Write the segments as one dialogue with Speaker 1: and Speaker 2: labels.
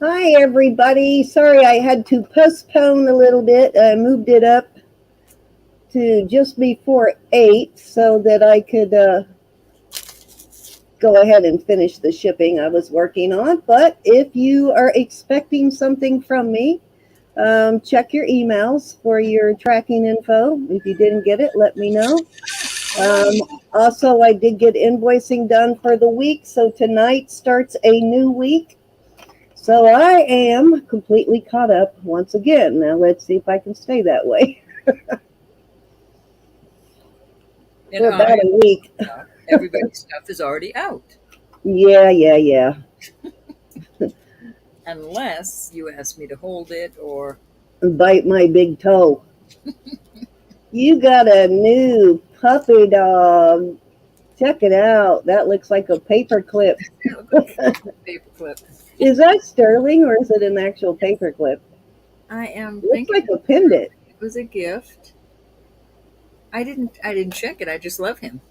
Speaker 1: Hi, everybody. Sorry I had to postpone a little bit. I moved it up to just before 8 so that I could go ahead and finish the shipping I was working on. But if you are expecting something from me, check your emails for your tracking info. If you didn't get it, let me know. Also, I did get invoicing done for the week, so tonight starts a new week. So I am completely caught up once again. Now let's see if I can stay that way
Speaker 2: And
Speaker 1: for about a week.
Speaker 2: everybody's stuff is already out.
Speaker 1: Yeah.
Speaker 2: Unless you ask me to hold it or.
Speaker 1: Bite my big toe. You got a new puppy dog. Check it out. That looks like a paper clip.
Speaker 2: Paper clip.
Speaker 1: Is that sterling or is it an actual paper clip?
Speaker 2: I am
Speaker 1: Looks
Speaker 2: thinking
Speaker 1: like a pendant.
Speaker 2: it was a gift. I didn't check it. I just love him.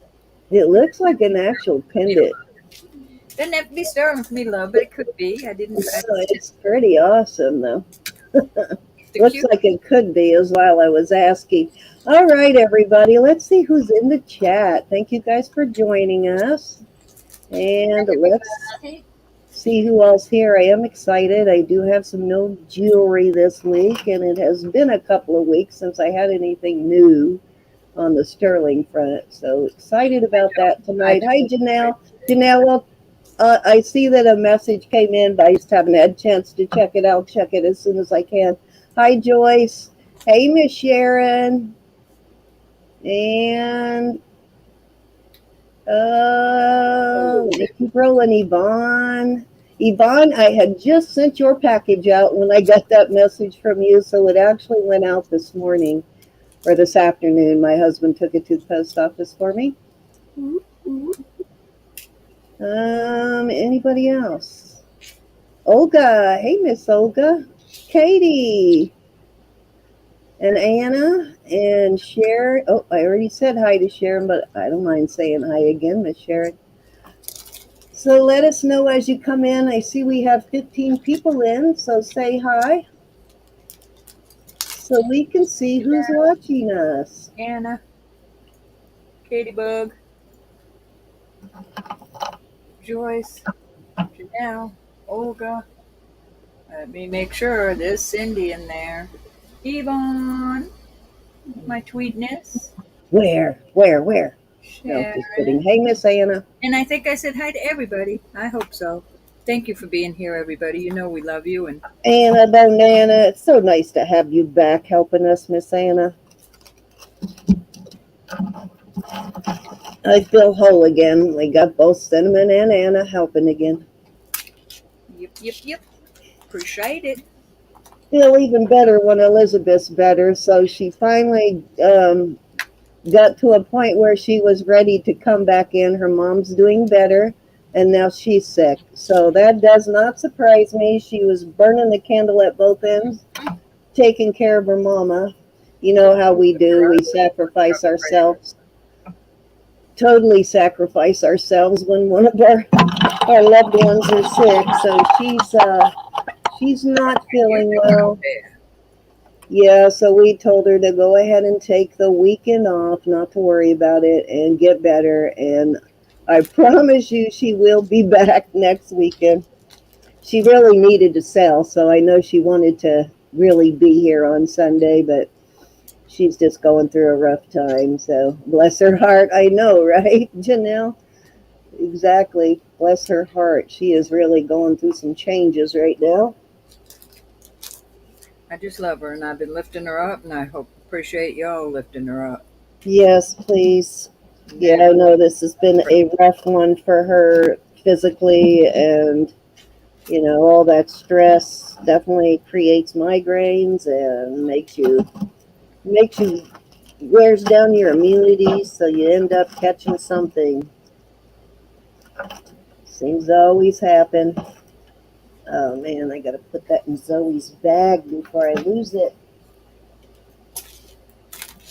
Speaker 1: It looks like an actual pendant.
Speaker 2: Doesn't have to be sterling for me to love, but it could be. I didn't.
Speaker 1: It's pretty awesome, though.
Speaker 2: The
Speaker 1: Looks
Speaker 2: cute.
Speaker 1: like it could be, as while I was asking. All right, everybody, let's see who's in the chat. Thank you guys for joining us. And let's see who else here. I am excited. I do have some new jewelry this week, and it has been a couple of weeks since I had anything new on the sterling front. So excited about that tonight. Hi, Janelle. Janelle, well, I see that a message came in, but I just haven't had a chance to check it. I'll check it as soon as I can. Hi, Joyce. Hey, Miss Sharon. And let me keep rolling, Yvonne. Yvonne, I had just sent your package out when I got that message from you, so it actually went out this morning or this afternoon. My husband took it to the post office for me. Anybody else? Olga. Hey, Miss Olga. Katie. And Anna and Sharon. Oh, I already said hi to Sharon, but I don't mind saying hi again, Miss Sharon. So let us know as you come in. I see we have 15 people in, so say hi so we can see who's watching us.
Speaker 2: Anna, Katie Bug, Joyce, Janelle, Olga. Let me make sure there's Cindy in there. Yvonne, my tweetness.
Speaker 1: Where? No, just kidding. Hey, Miss Anna.
Speaker 2: And I think I said hi to everybody. I hope so. Thank you for being here, everybody. You know we love you. And
Speaker 1: Anna Bonana. It's so nice to have you back helping us, Miss Anna. I feel whole again. We got both Cinnamon and Anna helping again.
Speaker 2: Yep. Appreciate it.
Speaker 1: Feel even better when Elizabeth's better. So she finally got to a point where she was ready to come back in. Her mom's doing better, and now she's sick. So that does not surprise me. She was burning the candle at both ends, taking care of her mama. You know how we do. We sacrifice ourselves. Totally sacrifice ourselves when one of our loved ones are sick. So she's not feeling well. Yeah, so we told her to go ahead and take the weekend off, not to worry about it, and get better. And I promise you, she will be back next weekend. She really needed to sell, so I know she wanted to really be here on Sunday, but she's just going through a rough time. So bless her heart. I know, right, Janelle? Exactly. Bless her heart. She is really going through some changes right now.
Speaker 2: I just love her, and I've been lifting her up, and I appreciate y'all lifting her up.
Speaker 1: Yes, please. Yeah, I know this has been a rough one for her physically, and all that stress definitely creates migraines and makes you wears down your immunity, so you end up catching something. Seems to always happen. Oh man, I gotta put that in Zoe's bag before I lose it.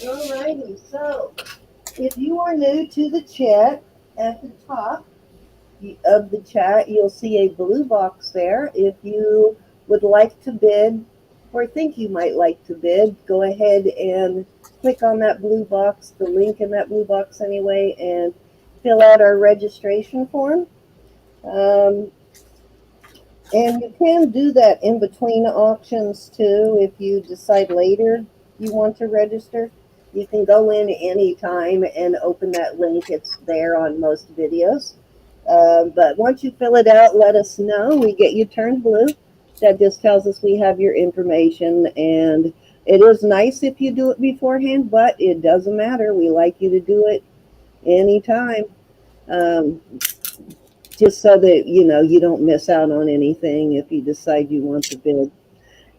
Speaker 1: Alrighty, so if you are new to the chat at the top, of the chat, you'll see a blue box there. If you would like to bid or think you might like to bid, go ahead and click on that blue box, the link in that blue box anyway, and fill out our registration form. Um, and you can do that in between auctions too if you decide later you want to register. You can go in anytime and open that link. It's there on most videos. But once you fill it out, let us know. We get you turned blue. That just tells us we have your information. And it is nice if you do it beforehand, but it doesn't matter. We like you to do it anytime. Um, just so that you don't miss out on anything if you decide you want to bid.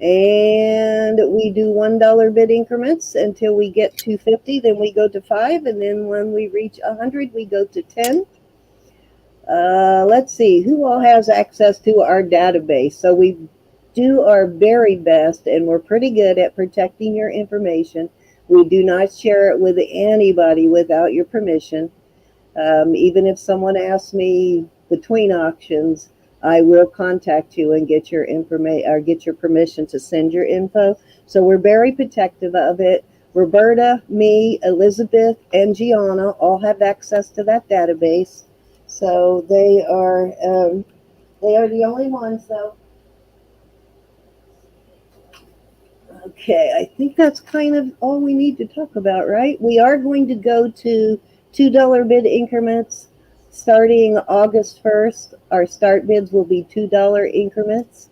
Speaker 1: And we do $1 bid increments until we get to 50, then we go to 5, and then when we reach 100 we go to 10. Let's see who all has access to our database. So we do our very best, and we're pretty good at protecting your information. We do not share it with anybody without your permission. Even if someone asks me between auctions, I will contact you and get your information or get your permission to send your info. So we're very protective of it. Roberta, me, Elizabeth, and Gianna all have access to that database. So they are the only ones, though. Okay, I think that's kind of all we need to talk about, right? We are going to go to $2 bid increments starting August 1st. Our start bids will be $2 increments,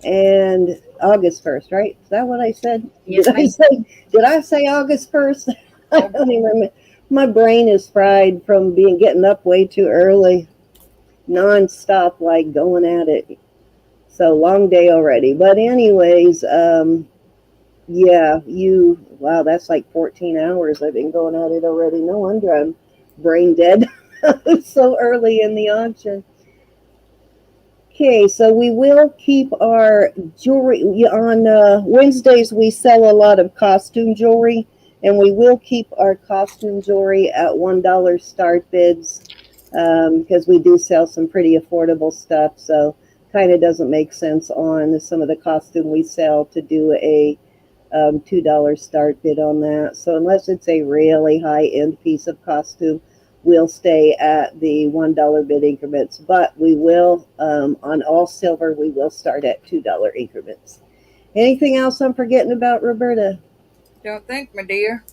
Speaker 1: and August 1st, right? Is that what I said?
Speaker 2: Yes,
Speaker 1: Did I say August 1st? I don't even remember. My brain is fried from getting up way too early, nonstop, like going at it. So long day already. But anyways, yeah, wow, that's like 14 hours I've been going at it already. No wonder I'm brain dead so early in the auction. Okay, so we will keep our jewelry on Wednesdays. We sell a lot of costume jewelry, and we will keep our costume jewelry at $1 start bids because we do sell some pretty affordable stuff. So kind of doesn't make sense on some of the costume we sell to do a $2 start bid on that. So unless it's a really high end piece of costume, we'll stay at the $1 bid increments. But we will, on all silver, we will start at $2 increments. Anything else I'm forgetting about, Roberta?
Speaker 2: Don't think, my dear.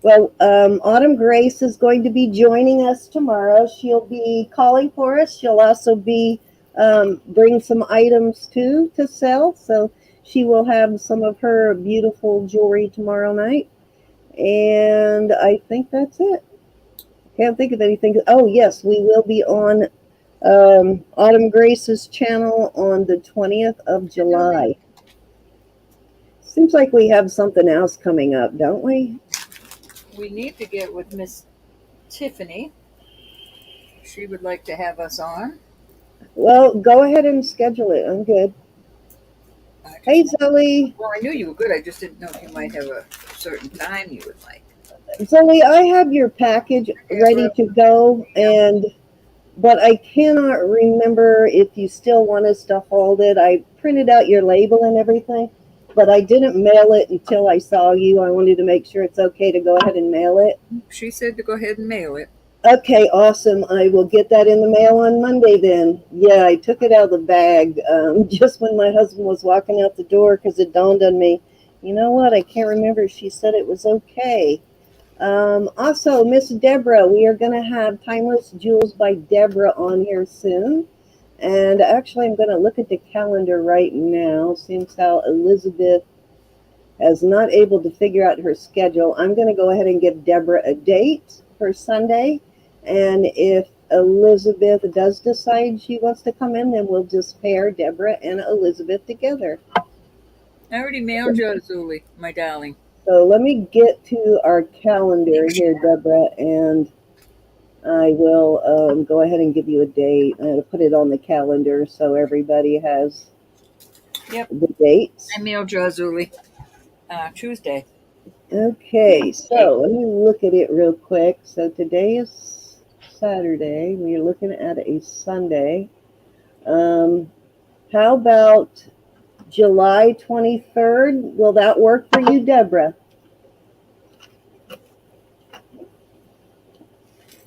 Speaker 1: Well, Autumn Grace is going to be joining us tomorrow. She'll be calling for us. She'll also be bring some items too to sell. So she will have some of her beautiful jewelry tomorrow night. And I think that's it. Can't think of anything. Oh, yes, we will be on Autumn Grace's channel on the 20th of July. Seems like we have something else coming up, don't we?
Speaker 2: We need to get with Miss Tiffany. She would like to have us on.
Speaker 1: Well, go ahead and schedule it. I'm good. Hey, Zoe.
Speaker 2: Well, I knew you were good. I just didn't know if you might have a certain time you would like.
Speaker 1: Zoe, I have your package ready to go, but I cannot remember if you still want us to hold it. I printed out your label and everything, but I didn't mail it until I saw you. I wanted to make sure it's okay to go ahead and mail it.
Speaker 2: She said to go ahead and mail it.
Speaker 1: Okay, awesome. I will get that in the mail on Monday then. Yeah, I took it out of the bag just when my husband was walking out the door because it dawned on me, you know what? I can't remember. She said it was okay. Also, Miss Deborah, we are going to have Timeless Jewels by Deborah on here soon. And actually, I'm going to look at the calendar right now, since how Elizabeth is not able to figure out her schedule. I'm going to go ahead and give Deborah a date for Sunday. And if Elizabeth does decide she wants to come in, then we'll just pair Deborah and Elizabeth together.
Speaker 2: I already mailed you, Zuli, my darling.
Speaker 1: So let me get to our calendar here, Deborah, and I will go ahead and give you a date. I'm going to put it on the calendar so everybody has the dates.
Speaker 2: I mailed you, Zuli, Tuesday.
Speaker 1: Okay, so let me look at it real quick. So today is Saturday. We're looking at a Sunday. How about July 23rd? Will that work for you, Deborah?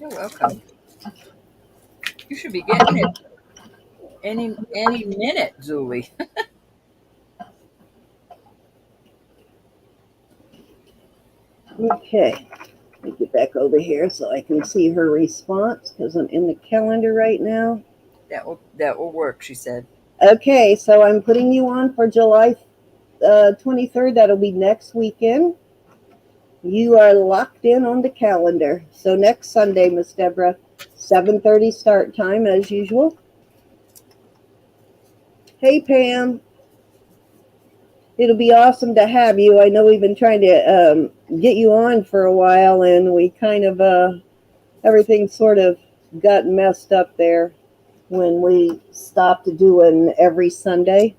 Speaker 2: You're welcome. You should be getting it any minute, Julie.
Speaker 1: Okay. Let me get back over here so I can see her response because I'm in the calendar right now.
Speaker 2: That will work, she said.
Speaker 1: Okay, so I'm putting you on for July 23rd. That'll be next weekend. You are locked in on the calendar. So next Sunday, Miss Deborah, 7:30 start time as usual. Hey, Pam. It'll be awesome to have you. I know we've been trying to get you on for a while, and we kind of, everything sort of got messed up there when we stopped doing every Sunday.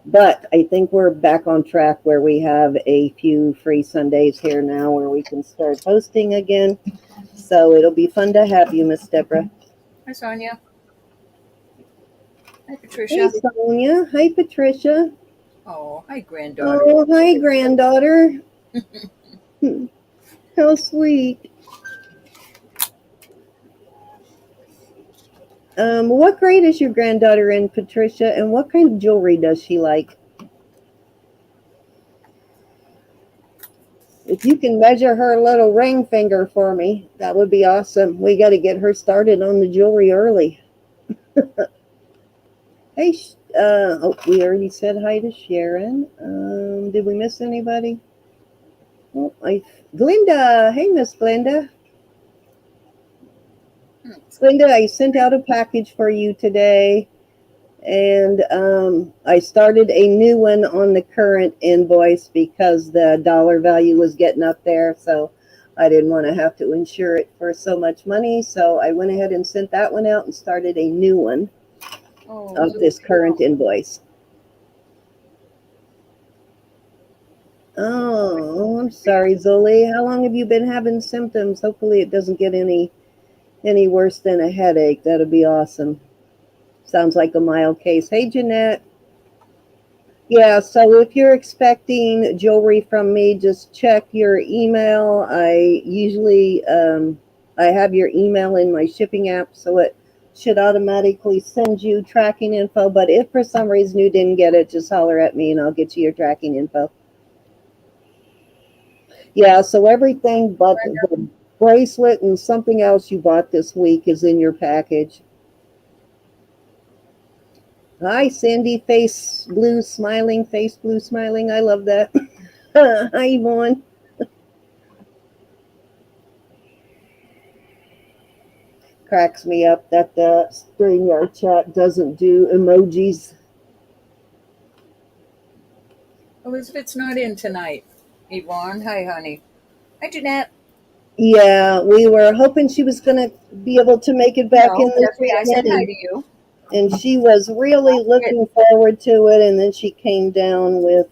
Speaker 1: But I think we're back on track where we have a few free Sundays here now where we can start hosting again. So it'll be fun to have you, Miss Deborah.
Speaker 2: Hi, Sonia. Hi,
Speaker 1: Hey,
Speaker 2: Patricia.
Speaker 1: Sonia. Hi, Patricia.
Speaker 2: Oh, hi, granddaughter.
Speaker 1: Oh, hi, granddaughter. How sweet. What grade is your granddaughter in, Patricia, and what kind of jewelry does she like? If you can measure her little ring finger for me, that would be awesome. We got to get her started on the jewelry early. Hey, oh, we already said hi to Sharon. Did we miss anybody? Oh, Glenda. Hey, Miss Glenda. Glenda, I sent out a package for you today, and I started a new one on the current invoice because the dollar value was getting up there, so I didn't want to have to insure it for so much money, so I went ahead and sent that one out and started a new one of this current invoice. Oh, I'm sorry, Zoli. How long have you been having symptoms? Hopefully it doesn't get any worse than a headache. That'd be awesome. Sounds like a mild case. Hey, Jeanette. Yeah, so if you're expecting jewelry from me, just check your email. I usually I have your email in my shipping app, so it should automatically send you tracking info. But if for some reason you didn't get it, just holler at me and I'll get you your tracking info. Yeah, so everything but the bracelet and something else you bought this week is in your package. Hi, Cindy, face blue smiling, face blue smiling. I love that. Hi, Yvonne. Cracks me up that the StreamYard chat doesn't do emojis.
Speaker 2: Elizabeth's not in tonight. Yvonne, hi, honey. Hi, Jeanette.
Speaker 1: Yeah, we were hoping she was going to be able to make it back in this
Speaker 2: Jeffrey, I said hi to you.
Speaker 1: And she was really looking forward to it, and then she came down with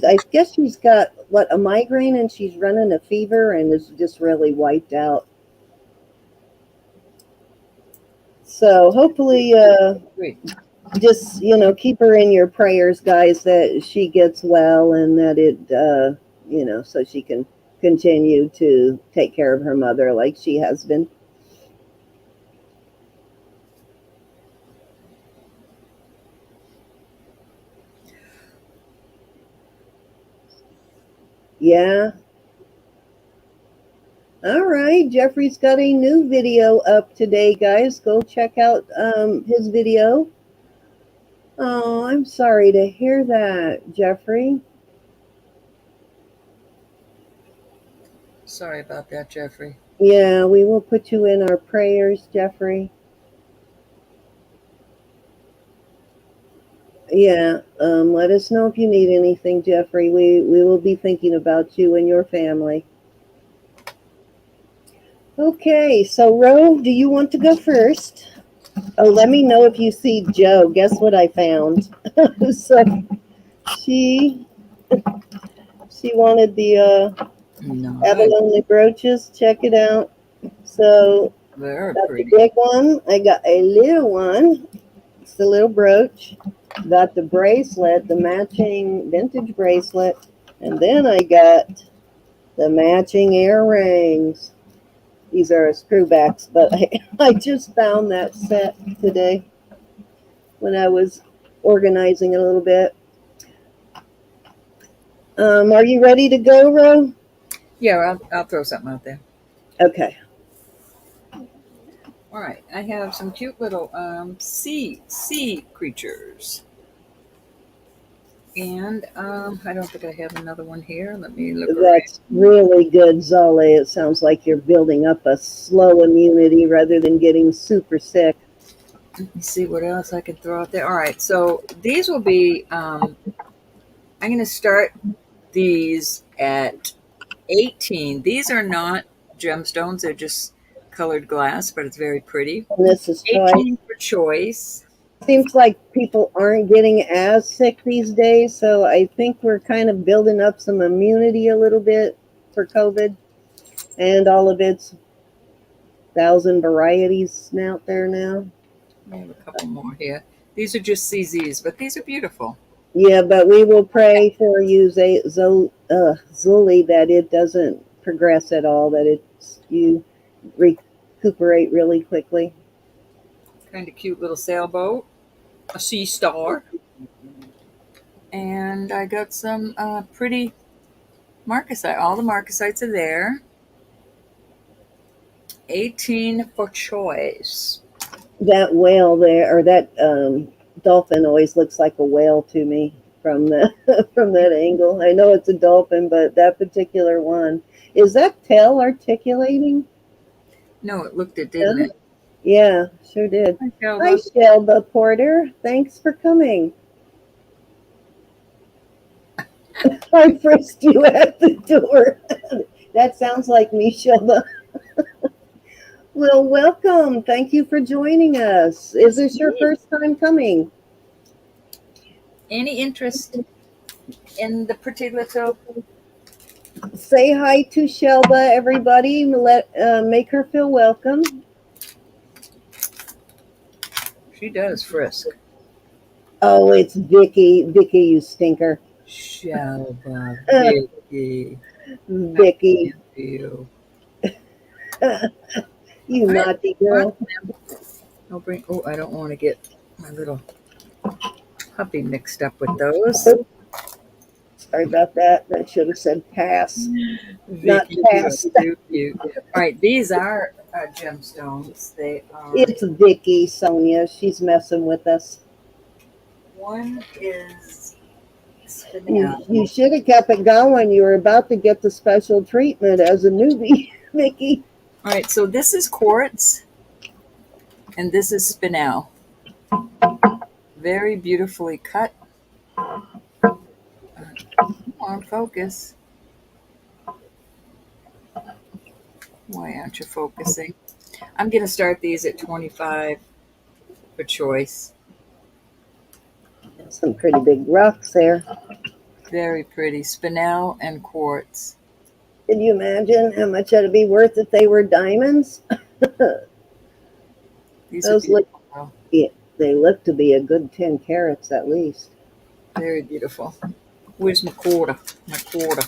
Speaker 1: I guess she's got a migraine, and she's running a fever and is just really wiped out. So hopefully just keep her in your prayers, guys, that she gets well and that it so she can continue to take care of her mother like she has been. Yeah. All right. Jeffrey's got a new video up today, guys. Go check out his video. Oh, I'm sorry to hear that, Jeffrey.
Speaker 2: Sorry about that, Jeffrey.
Speaker 1: Yeah, we will put you in our prayers, Jeffrey. Yeah, let us know if you need anything, Jeffrey. We will be thinking about you and your family. Okay, so Ro, do you want to go first? Oh, let me know if you see Joe. Guess what I found? So she wanted the
Speaker 2: Nice.
Speaker 1: Abalone brooches. Check it out. So
Speaker 2: Very
Speaker 1: got the
Speaker 2: pretty.
Speaker 1: big one. I got a little one. It's the little brooch. Got the bracelet, the matching vintage bracelet, and then I got the matching earrings. These are screwbacks, but I just found that set today when I was organizing it a little bit. Are you ready to go, Ro?
Speaker 2: Yeah, I'll throw something out there.
Speaker 1: Okay.
Speaker 2: All right, I have some cute little sea creatures, and I don't think I have another one here. Let me look around.
Speaker 1: That's really good, Zale. It sounds like you're building up a slow immunity rather than getting super sick.
Speaker 2: Let me see what else I can throw out there. All right, so these will be. I'm going to start these at 18. These are not gemstones; they're just colored glass, but it's very pretty.
Speaker 1: And this is choice.
Speaker 2: 18 for choice.
Speaker 1: Seems like people aren't getting as sick these days, so I think we're kind of building up some immunity a little bit for COVID and all of its 1,000 varieties out there now.
Speaker 2: I have a couple more here. These are just CZs, but these are beautiful.
Speaker 1: Yeah, but we will pray for you, Zuli, that it doesn't progress at all, that you recuperate really quickly.
Speaker 2: Kind of cute little sailboat, a sea star, and I got some pretty marcasite. All the marcasites are there. 18 for choice.
Speaker 1: That whale there, or that dolphin always looks like a whale to me from the from that angle. I know it's a dolphin, but that particular one, is that tail articulating?
Speaker 2: No, it looked it, didn't it?
Speaker 1: Yeah, sure did.
Speaker 2: Hi,
Speaker 1: Hi,
Speaker 2: Shelba.
Speaker 1: Shelba Porter. Thanks for coming. I frisked you at the door. That sounds like me, Shelba. Well, welcome. Thank you for joining us. Is this your first time coming?
Speaker 2: Any interest in the pretty little?
Speaker 1: Say hi to Shelba, everybody. Make her feel welcome.
Speaker 2: She does frisk.
Speaker 1: Oh, it's Vicky. Vicky, you stinker.
Speaker 2: Shelba, Vicky.
Speaker 1: Vicky,
Speaker 2: You.
Speaker 1: you naughty girl.
Speaker 2: I'll bring. Oh, I don't want to get my little puppy mixed up with those.
Speaker 1: Sorry about that. I should have said pass. Not
Speaker 2: Vicky,
Speaker 1: pass.
Speaker 2: too cute. All right, these are gemstones. They are.
Speaker 1: It's Vicky, Sonia. She's messing with us.
Speaker 2: One is spinel.
Speaker 1: You should have kept it going. You were about to get the special treatment as a newbie, Vicky.
Speaker 2: All right, so this is quartz, and this is spinel. Very beautifully cut. Come on, focus. Why aren't you focusing? I'm going to start these at 25 for choice.
Speaker 1: Some pretty big rocks there.
Speaker 2: Very pretty. Spinel and quartz.
Speaker 1: Can you imagine how much that'd be worth if they were diamonds?
Speaker 2: These
Speaker 1: Those
Speaker 2: are beautiful.
Speaker 1: look, yeah, they look to be a good 10 carats at least.
Speaker 2: Very beautiful. Where's my quarter? My quarter.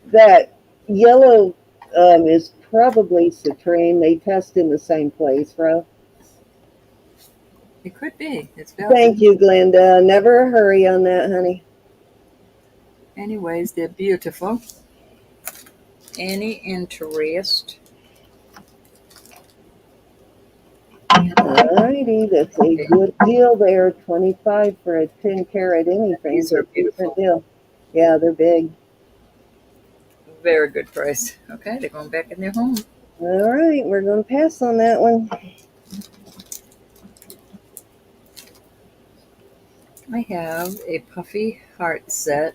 Speaker 1: That yellow is probably citrine. They test in the same place, bro.
Speaker 2: It could be. It's velvet.
Speaker 1: Thank you, Glenda. Never a hurry on that, honey.
Speaker 2: Anyways, they're beautiful. Any interest?
Speaker 1: Alrighty, that's a good deal there. 25 for a 10 carat anything.
Speaker 2: These are beautiful.
Speaker 1: Deal. Yeah, they're big.
Speaker 2: Very good price. Okay, they're going back in their home.
Speaker 1: All right, we're going to pass on that one.
Speaker 2: I have a puffy heart set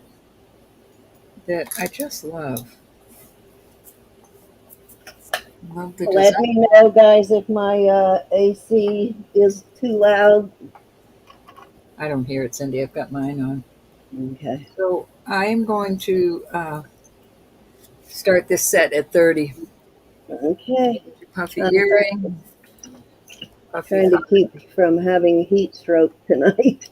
Speaker 2: that I just love. Love the
Speaker 1: Let
Speaker 2: design.
Speaker 1: me know, guys, if my AC is too loud.
Speaker 2: I don't hear it, Cindy. I've got mine on.
Speaker 1: Okay.
Speaker 2: So I'm going to start this set at 30.
Speaker 1: Okay.
Speaker 2: Puffy
Speaker 1: I'm
Speaker 2: earring, puffy
Speaker 1: trying to
Speaker 2: heart.
Speaker 1: keep from having heat stroke tonight.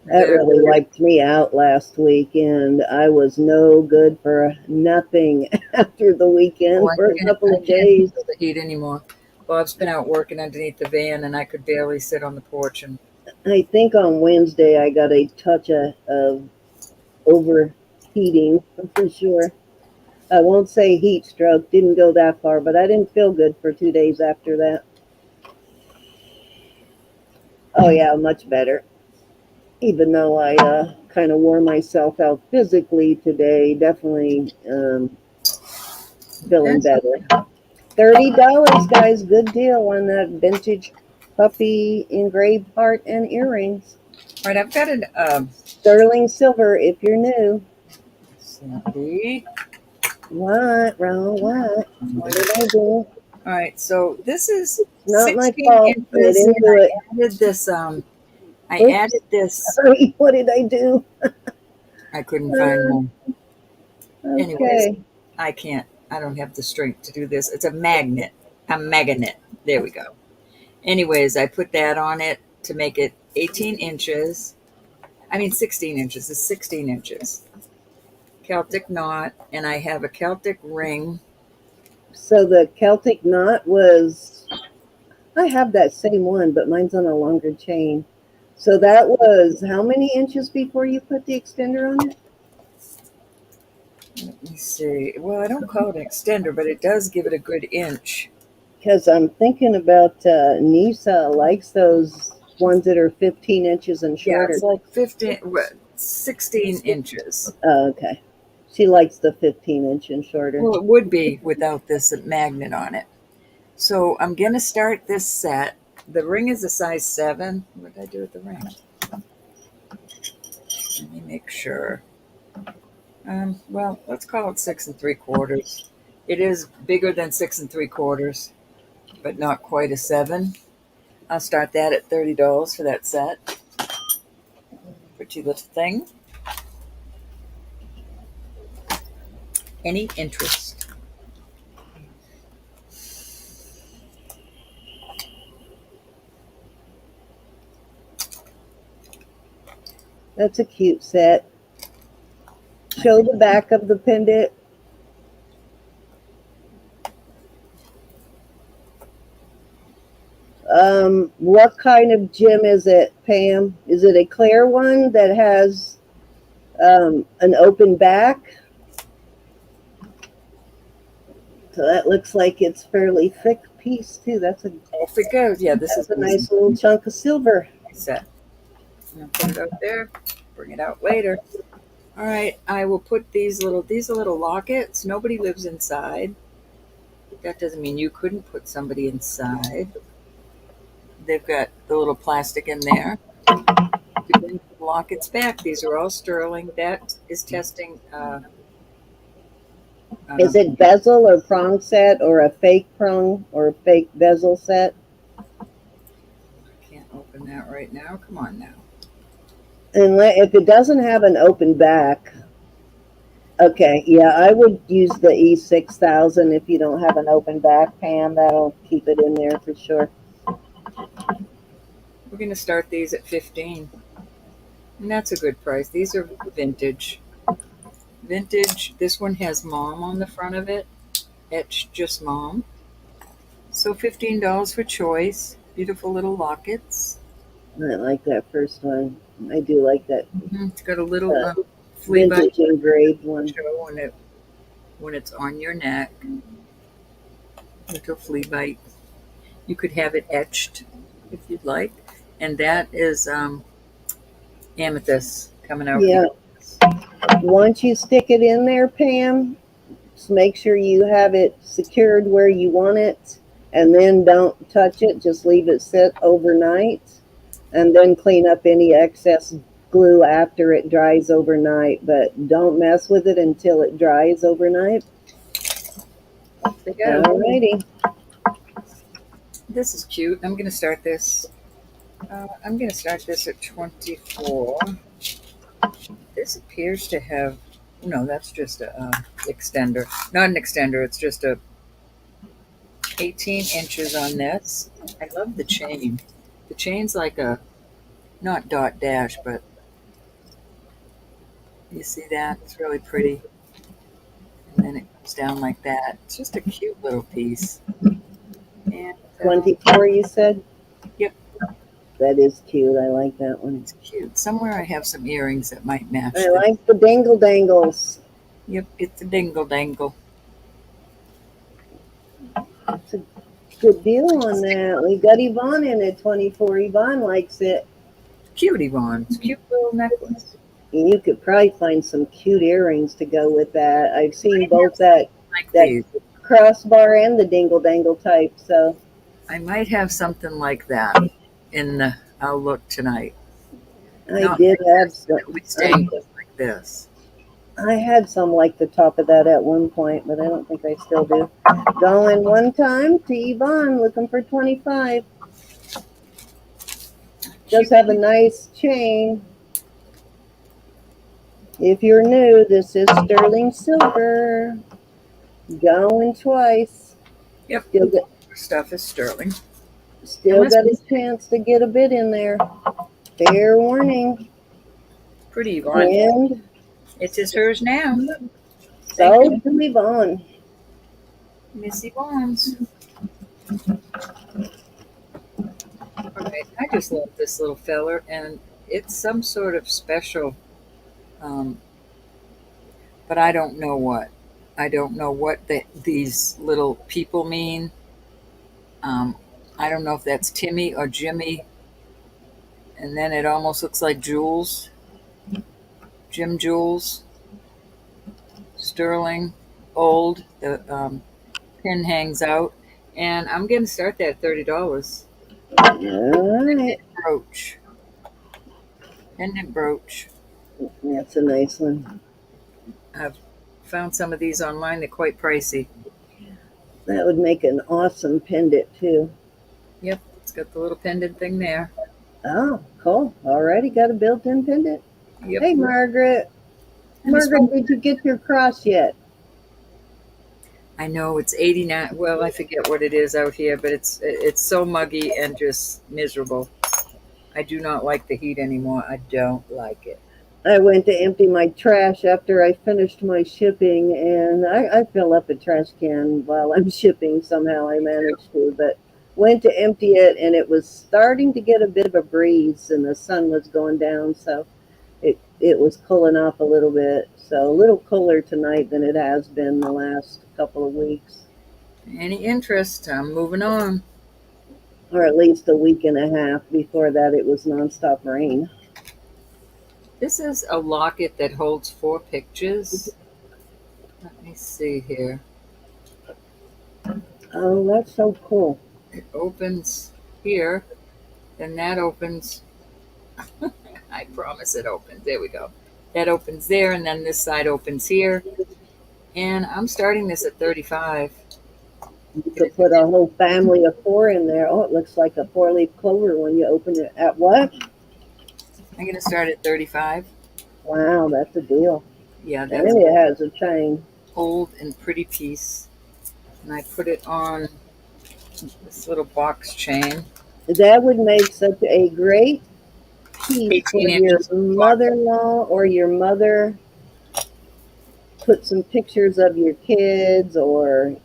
Speaker 1: That
Speaker 2: There.
Speaker 1: really wiped me out last weekend. I was no good for nothing after the
Speaker 2: Oh,
Speaker 1: weekend for a couple
Speaker 2: I
Speaker 1: of
Speaker 2: can't
Speaker 1: days.
Speaker 2: handle the heat anymore. Bob's been out working underneath the van, and I could barely sit on the porch. And
Speaker 1: I think on Wednesday I got a touch of overheating for sure. I won't say heat stroke, didn't go that far, but I didn't feel good for 2 days after that. Oh, yeah, much better. Even though I kind of wore myself out physically today, definitely feeling
Speaker 2: that's
Speaker 1: better. $30, guys, good deal on that vintage puppy engraved heart and earrings.
Speaker 2: all right. I've got an
Speaker 1: Sterling silver if you're new.
Speaker 2: Sandy.
Speaker 1: What, Ron? What? What did I do?
Speaker 2: All right, so this is
Speaker 1: Not my
Speaker 2: 16
Speaker 1: fault. I
Speaker 2: inches,
Speaker 1: didn't
Speaker 2: and
Speaker 1: do it.
Speaker 2: I added this. I
Speaker 1: Oops.
Speaker 2: added this.
Speaker 1: Sorry. What did I do?
Speaker 2: I couldn't find
Speaker 1: Uh,
Speaker 2: one. Anyways,
Speaker 1: okay.
Speaker 2: I can't. I don't have the strength to do this. It's a magnet. A magnet. There we go. Anyways, I put that on it to make it 18 inches. I mean, 16 inches. It's 16 inches. Celtic knot, and I have a Celtic ring.
Speaker 1: So the Celtic knot was, I have that same one, but mine's on a longer chain. So that was how many inches before you put the extender on it?
Speaker 2: Let me see. Well, I don't call it an extender, but it does give it a good inch.
Speaker 1: Because I'm thinking about Nisa likes those ones that are 15 inches and
Speaker 2: Yeah,
Speaker 1: shorter.
Speaker 2: it's like 15, 16 inches.
Speaker 1: Okay. She likes the 15-inch and shorter.
Speaker 2: Well, it would be without this magnet on it. So I'm going to start this set. The ring is a size 7. What did I do with the ring? Let me make sure. Well, let's call it 6 3/4. It is bigger than 6 3/4, but not quite a 7. I'll start that at $30 for that set. Pretty little thing. Any interest?
Speaker 1: That's a cute set. Show the back of the pendant. What kind of gem is it, Pam? Is it a clear one that has an open back? So that looks like it's fairly thick piece too.
Speaker 2: Off it goes. Yeah, this is
Speaker 1: That's a
Speaker 2: easy.
Speaker 1: nice little chunk of silver.
Speaker 2: Set. I'm gonna put it out there. Bring it out later. All right, I will put these are little lockets. Nobody lives inside. That doesn't mean you couldn't put somebody inside. They've got the little plastic in there. You bring the lockets back. These are all sterling. That is testing.
Speaker 1: Is it bezel or prong set or a fake prong or fake bezel set?
Speaker 2: Can't open that right now. Come on now.
Speaker 1: And if it doesn't have an open back, okay, yeah, I would use the E6000 if you don't have an open back, Pam. That'll keep it in there for sure.
Speaker 2: We're going to start these at 15, and that's a good price. These are vintage. Vintage. This one has mom on the front of it. Etched just mom. So $15 for choice. Beautiful little lockets.
Speaker 1: I like that first one. I do like that
Speaker 2: It's got a little flea bite
Speaker 1: vintage engraved one.
Speaker 2: show when it's on your neck. Little flea bite. You could have it etched if you'd like. And that is amethyst coming out.
Speaker 1: Yeah. Once you stick it in there, Pam, just make sure you have it secured where you want it, and then don't touch it. Just leave it sit overnight, and then clean up any excess glue after it dries overnight. But don't mess with it until it dries overnight. Alrighty.
Speaker 2: This is cute. I'm going to start this I'm going to start this at 24. This appears to have, no, that's just a extender. Not an extender, it's just a 18 inches on this. I love the chain. The chain's like a, not dot dash, but you see that? It's really pretty. And then it comes down like that. It's just a cute little piece. And
Speaker 1: 24, you said?
Speaker 2: Yep.
Speaker 1: That is cute. I like that one.
Speaker 2: It's cute. Somewhere I have some earrings that might match
Speaker 1: I
Speaker 2: this.
Speaker 1: like the dangle dangles.
Speaker 2: Yep, it's a dingle dangle.
Speaker 1: It's a good deal on that. We got Yvonne in at 24. Yvonne likes it.
Speaker 2: Cute, Yvonne. It's a cute little necklace.
Speaker 1: And you could probably find some cute earrings to go with that. I've seen both that
Speaker 2: Like these.
Speaker 1: crossbar and the dingle dangle type. So
Speaker 2: I might have something like that in the, I'll look tonight.
Speaker 1: I
Speaker 2: Not
Speaker 1: did
Speaker 2: like
Speaker 1: have
Speaker 2: this,
Speaker 1: some.
Speaker 2: at least angles like this.
Speaker 1: I had some like the top of that at one point, but I don't think I still do. Going one time to Yvonne, looking for 25. Does have a nice chain. If you're new, this is sterling silver. Going twice.
Speaker 2: Yep.
Speaker 1: Still
Speaker 2: Stuff is sterling.
Speaker 1: got a chance to get a bit in there. Fair warning.
Speaker 2: Pretty, Yvonne.
Speaker 1: And
Speaker 2: It is hers now.
Speaker 1: so to Yvonne.
Speaker 2: Miss Yvonne's. All right, I just love this little feller, and it's some sort of special, but I don't know what. I don't know what these little people mean. I don't know if that's Timmy or Jimmy, and then it almost looks like Jules. Jim Jules. Sterling. Old. The pin hangs out. And I'm going to start that at $30.
Speaker 1: All right.
Speaker 2: Brooch. Pendant brooch.
Speaker 1: That's a nice one.
Speaker 2: I've found some of these online. They're quite pricey.
Speaker 1: That would make an awesome pendant too.
Speaker 2: Yep, it's got the little pendant thing there.
Speaker 1: Oh, cool. Already got a built-in pendant.
Speaker 2: Yep.
Speaker 1: Hey, Margaret. Margaret, did you get your cross yet?
Speaker 2: I know it's 89. Well, I forget what it is out here, but it's so muggy and just miserable. I do not like the heat anymore. I don't like it.
Speaker 1: I went to empty my trash after I finished my shipping, and I fill up a trash can while I'm shipping. Somehow I managed to, but went to empty it, and it was starting to get a bit of a breeze, and the sun was going down, so it was cooling off a little bit. So a little cooler tonight than it has been the last couple of weeks.
Speaker 2: Any interest? I'm moving on.
Speaker 1: Or at least a week and a half. Before that, it was nonstop rain.
Speaker 2: This is a locket that holds 4 pictures. Let me see here.
Speaker 1: Oh, that's so cool.
Speaker 2: It opens here, then that opens. I promise it opens. There we go. That opens there, and then this side opens here. And I'm starting this at 35.
Speaker 1: You could put a whole family of 4 in there. Oh, it looks like a 4-leaf clover when you open it. At what?
Speaker 2: I'm going to start at 35.
Speaker 1: Wow, that's a deal.
Speaker 2: Yeah,
Speaker 1: And
Speaker 2: that's
Speaker 1: it has a chain.
Speaker 2: old and pretty piece. And I put it on this little box chain.
Speaker 1: That would make such a great piece for
Speaker 2: 18
Speaker 1: your
Speaker 2: inches.
Speaker 1: mother-in-law or your mother. Put some pictures of your kids or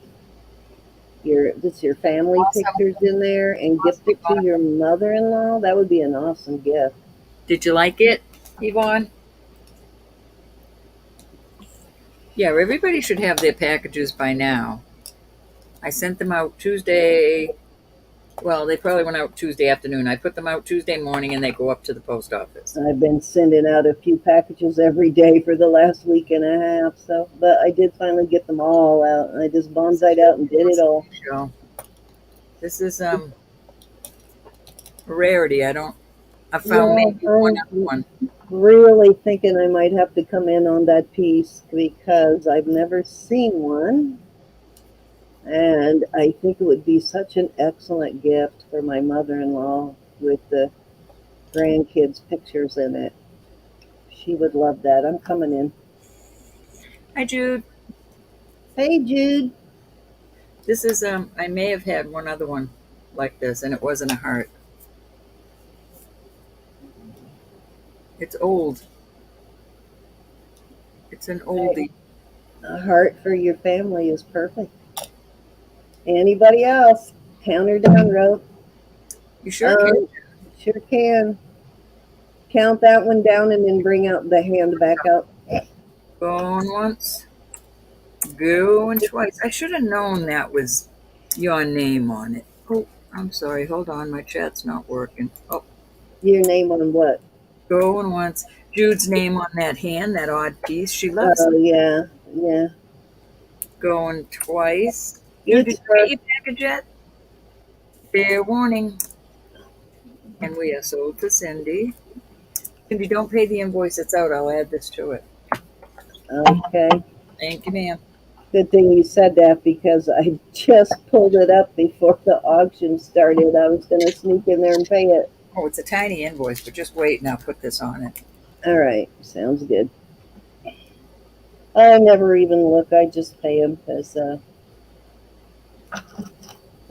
Speaker 1: your family
Speaker 2: Awesome.
Speaker 1: pictures in there and gift it to your mother-in-law. That would be an awesome gift.
Speaker 2: Did you like it, Yvonne? Yeah, everybody should have their packages by now. I sent them out Tuesday. Well, they probably went out Tuesday afternoon. I put them out Tuesday morning, and they go up to the post office.
Speaker 1: I've been sending out a few packages every day for the last week and a half. So, but I did finally get them all out. I just bonsai'd out and did it all.
Speaker 2: So, this is a rarity. I found maybe one other one.
Speaker 1: Really thinking I might have to come in on that piece because I've never seen one. And I think it would be such an excellent gift for my mother-in-law with the grandkids' pictures in it. She would love that. I'm coming in.
Speaker 2: Hi, Jude.
Speaker 1: Hey, Jude.
Speaker 2: This is I may have had one other one like this, and it wasn't a heart. It's old. It's an
Speaker 1: Hey,
Speaker 2: oldie.
Speaker 1: a heart for your family is perfect. Anybody else? Count her down, Ro.
Speaker 2: You sure can.
Speaker 1: Sure can. Count that one down and then bring out the hand back up.
Speaker 2: Going once, going twice. I should have known that was your name on it. Oh, I'm sorry. Hold on. My chat's not working. Oh,
Speaker 1: Your name on what?
Speaker 2: going once. Jude's name on that hand, that odd piece. She loves
Speaker 1: Oh,
Speaker 2: it.
Speaker 1: yeah. Yeah.
Speaker 2: Going twice. Jude, did
Speaker 1: It's
Speaker 2: you
Speaker 1: her.
Speaker 2: get your package yet? Fair warning. And we are sold to Cindy. Cindy, don't pay the invoice. It's out. I'll add this to it.
Speaker 1: Okay.
Speaker 2: Thank you, ma'am.
Speaker 1: Good thing you said that because I just pulled it up before the auction started. I was going to sneak in there and pay it.
Speaker 2: Oh, it's a tiny invoice, but just wait and I'll put this on it.
Speaker 1: All right. Sounds good. I never even look. I just pay them because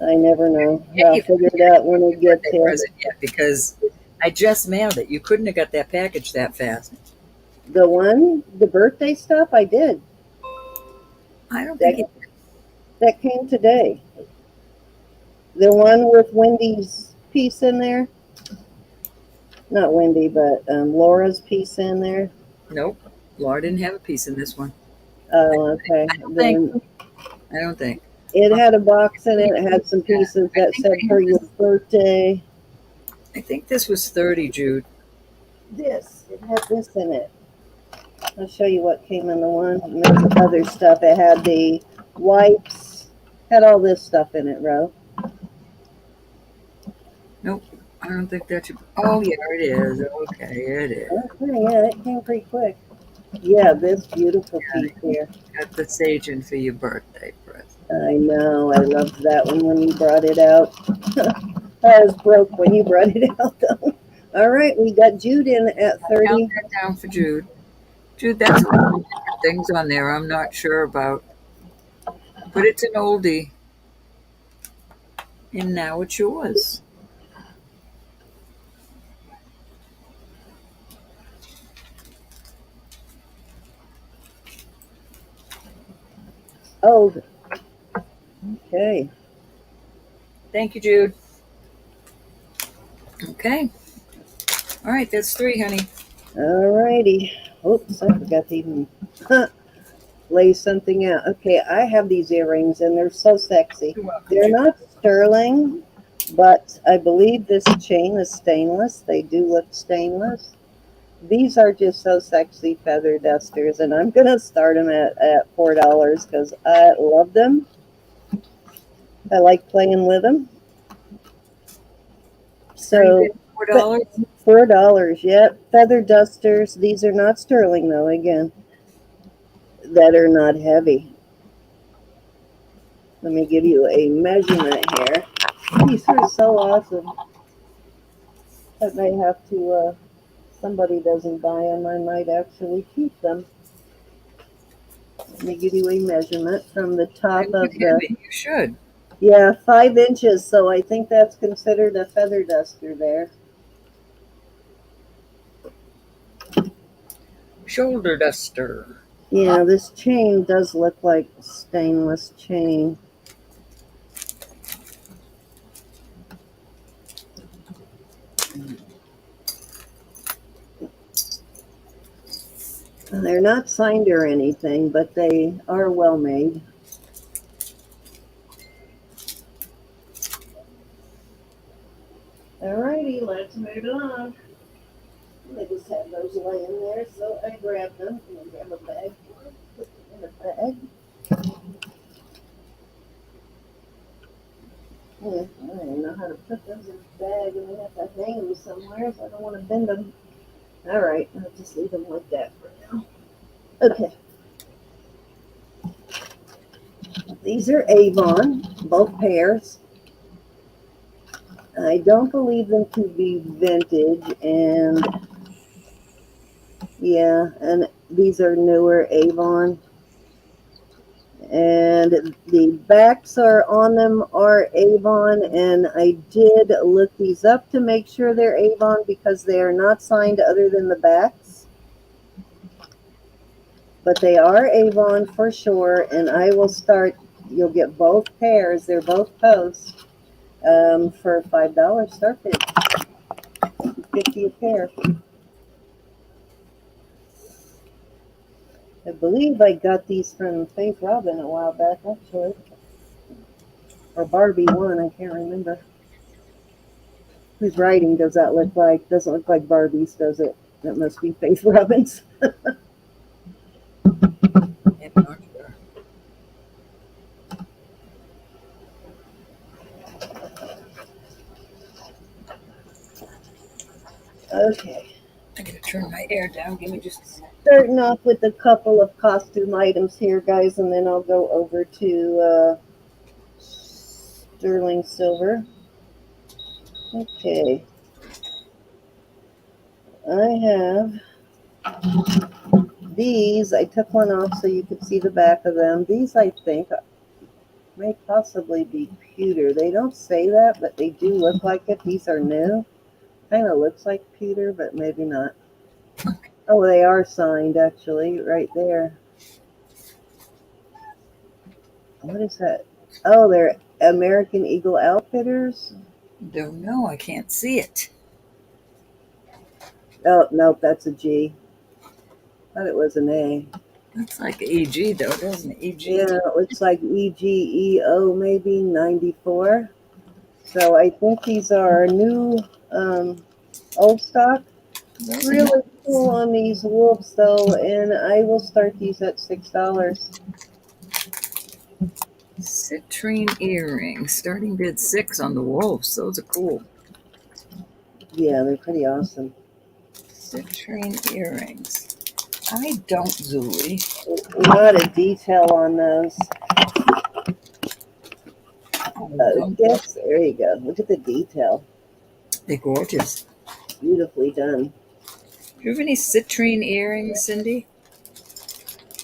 Speaker 1: I never know.
Speaker 2: Yeah,
Speaker 1: I'll
Speaker 2: you
Speaker 1: figure it out when it gets
Speaker 2: birthday
Speaker 1: here.
Speaker 2: present yet because I just mailed it. You couldn't have got that package that fast.
Speaker 1: The birthday stuff I did.
Speaker 2: I don't think
Speaker 1: That, that came today. The one with Wendy's piece in there. Not Wendy, but Laura's piece in there.
Speaker 2: nope. Laura didn't have a piece in this one.
Speaker 1: Oh, okay.
Speaker 2: I don't think.
Speaker 1: Then
Speaker 2: I don't think.
Speaker 1: it had a box in it. It had some pieces that said for your birthday.
Speaker 2: I think this was 30, Jude.
Speaker 1: It had this in it. I'll show you what came in the one. And there's other stuff. It had the wipes. Had all this stuff in it, Ro.
Speaker 2: Nope. I don't think that should. Oh, yeah, it is. Okay, it is.
Speaker 1: Okay, yeah, it came pretty quick. Yeah, this beautiful piece here.
Speaker 2: Got the sage in for your birthday present.
Speaker 1: I know. I loved that one when you brought it out. I was broke when you brought it out, though. All right, we got Jude in at 30.
Speaker 2: Count that down for Jude. Jude, that's a lot of different things on there I'm not sure about. But it's an oldie. And now it's yours.
Speaker 1: Oh, okay.
Speaker 2: Thank you, Jude. Okay. All right, that's 3, honey.
Speaker 1: All righty. Oops, I forgot to even lay something out. Okay, I have these earrings, and they're so sexy.
Speaker 2: You're welcome,
Speaker 1: They're
Speaker 2: Jude.
Speaker 1: not sterling, but I believe this chain is stainless. They do look stainless. These are just so sexy, feather dusters, and I'm going to start them at $4 because I love them. I like playing with them. So
Speaker 2: $4?
Speaker 1: $4, yep. Feather dusters. These are not sterling, though, again, that are not heavy. Let me give you a measurement here. These are so awesome. I may have to, somebody doesn't buy them, I might actually keep them. Let me give you a measurement from the top of the,
Speaker 2: You should.
Speaker 1: yeah, 5 inches. So I think that's considered a feather duster there.
Speaker 2: Shoulder duster.
Speaker 1: Yeah, this chain does look like stainless chain. And they're not signed or anything, but they are well made. Alrighty, let's move on. I just had those laying there, so I grabbed them. And grab a bag for them. Put them in a bag. Yeah, I don't even know how to put those in a bag, and we have to hang them somewhere, so I don't want to bend them. All right, I'll just leave them like that for now. Okay. These are Avon, both pairs. I don't believe them to be vintage, and yeah, and these are newer Avon. And the backs are on them are Avon, and I did look these up to make sure they're Avon because they are not signed other than the backs. But they are Avon for sure, and I will start. You'll get both pairs. They're both posts for $5 start bid, 50 a pair. I believe I got these from Faith Robin a while back, actually, or Barbie one. I can't remember. Whose writing does that look like? Doesn't look like Barbie's, does it? That must be Faith Robin's.
Speaker 2: I'm not sure.
Speaker 1: Okay.
Speaker 2: I gotta turn my air down. Give me just a second.
Speaker 1: Starting off with a couple of costume items here, guys, and then I'll go over to sterling silver. Okay. I have these. I took one off so you could see the back of them. These, I think, may possibly be pewter. They don't say that, but they do look like it. These are new. Kind of looks like pewter, but maybe not. Oh, they are signed, actually, right there. What is that? Oh, they're American Eagle Outfitters.
Speaker 2: Don't know. I can't see it.
Speaker 1: Oh, nope, that's a G. Thought it was an A.
Speaker 2: Looks like EG though, doesn't it? EG.
Speaker 1: Yeah, it looks like EGEO, maybe 94. So I think these are new old stock.
Speaker 2: Those are
Speaker 1: Really cool on these wolves, though, and I will start these at $6.
Speaker 2: citrine earrings. Starting bid 6 on the wolves. Those are cool.
Speaker 1: Yeah, they're pretty awesome.
Speaker 2: Citrine earrings. I don't, Zuli.
Speaker 1: A lot of detail on those. Yes, there you go. Look at the detail.
Speaker 2: They're gorgeous.
Speaker 1: Beautifully done.
Speaker 2: Do you have any citrine earrings, Cindy?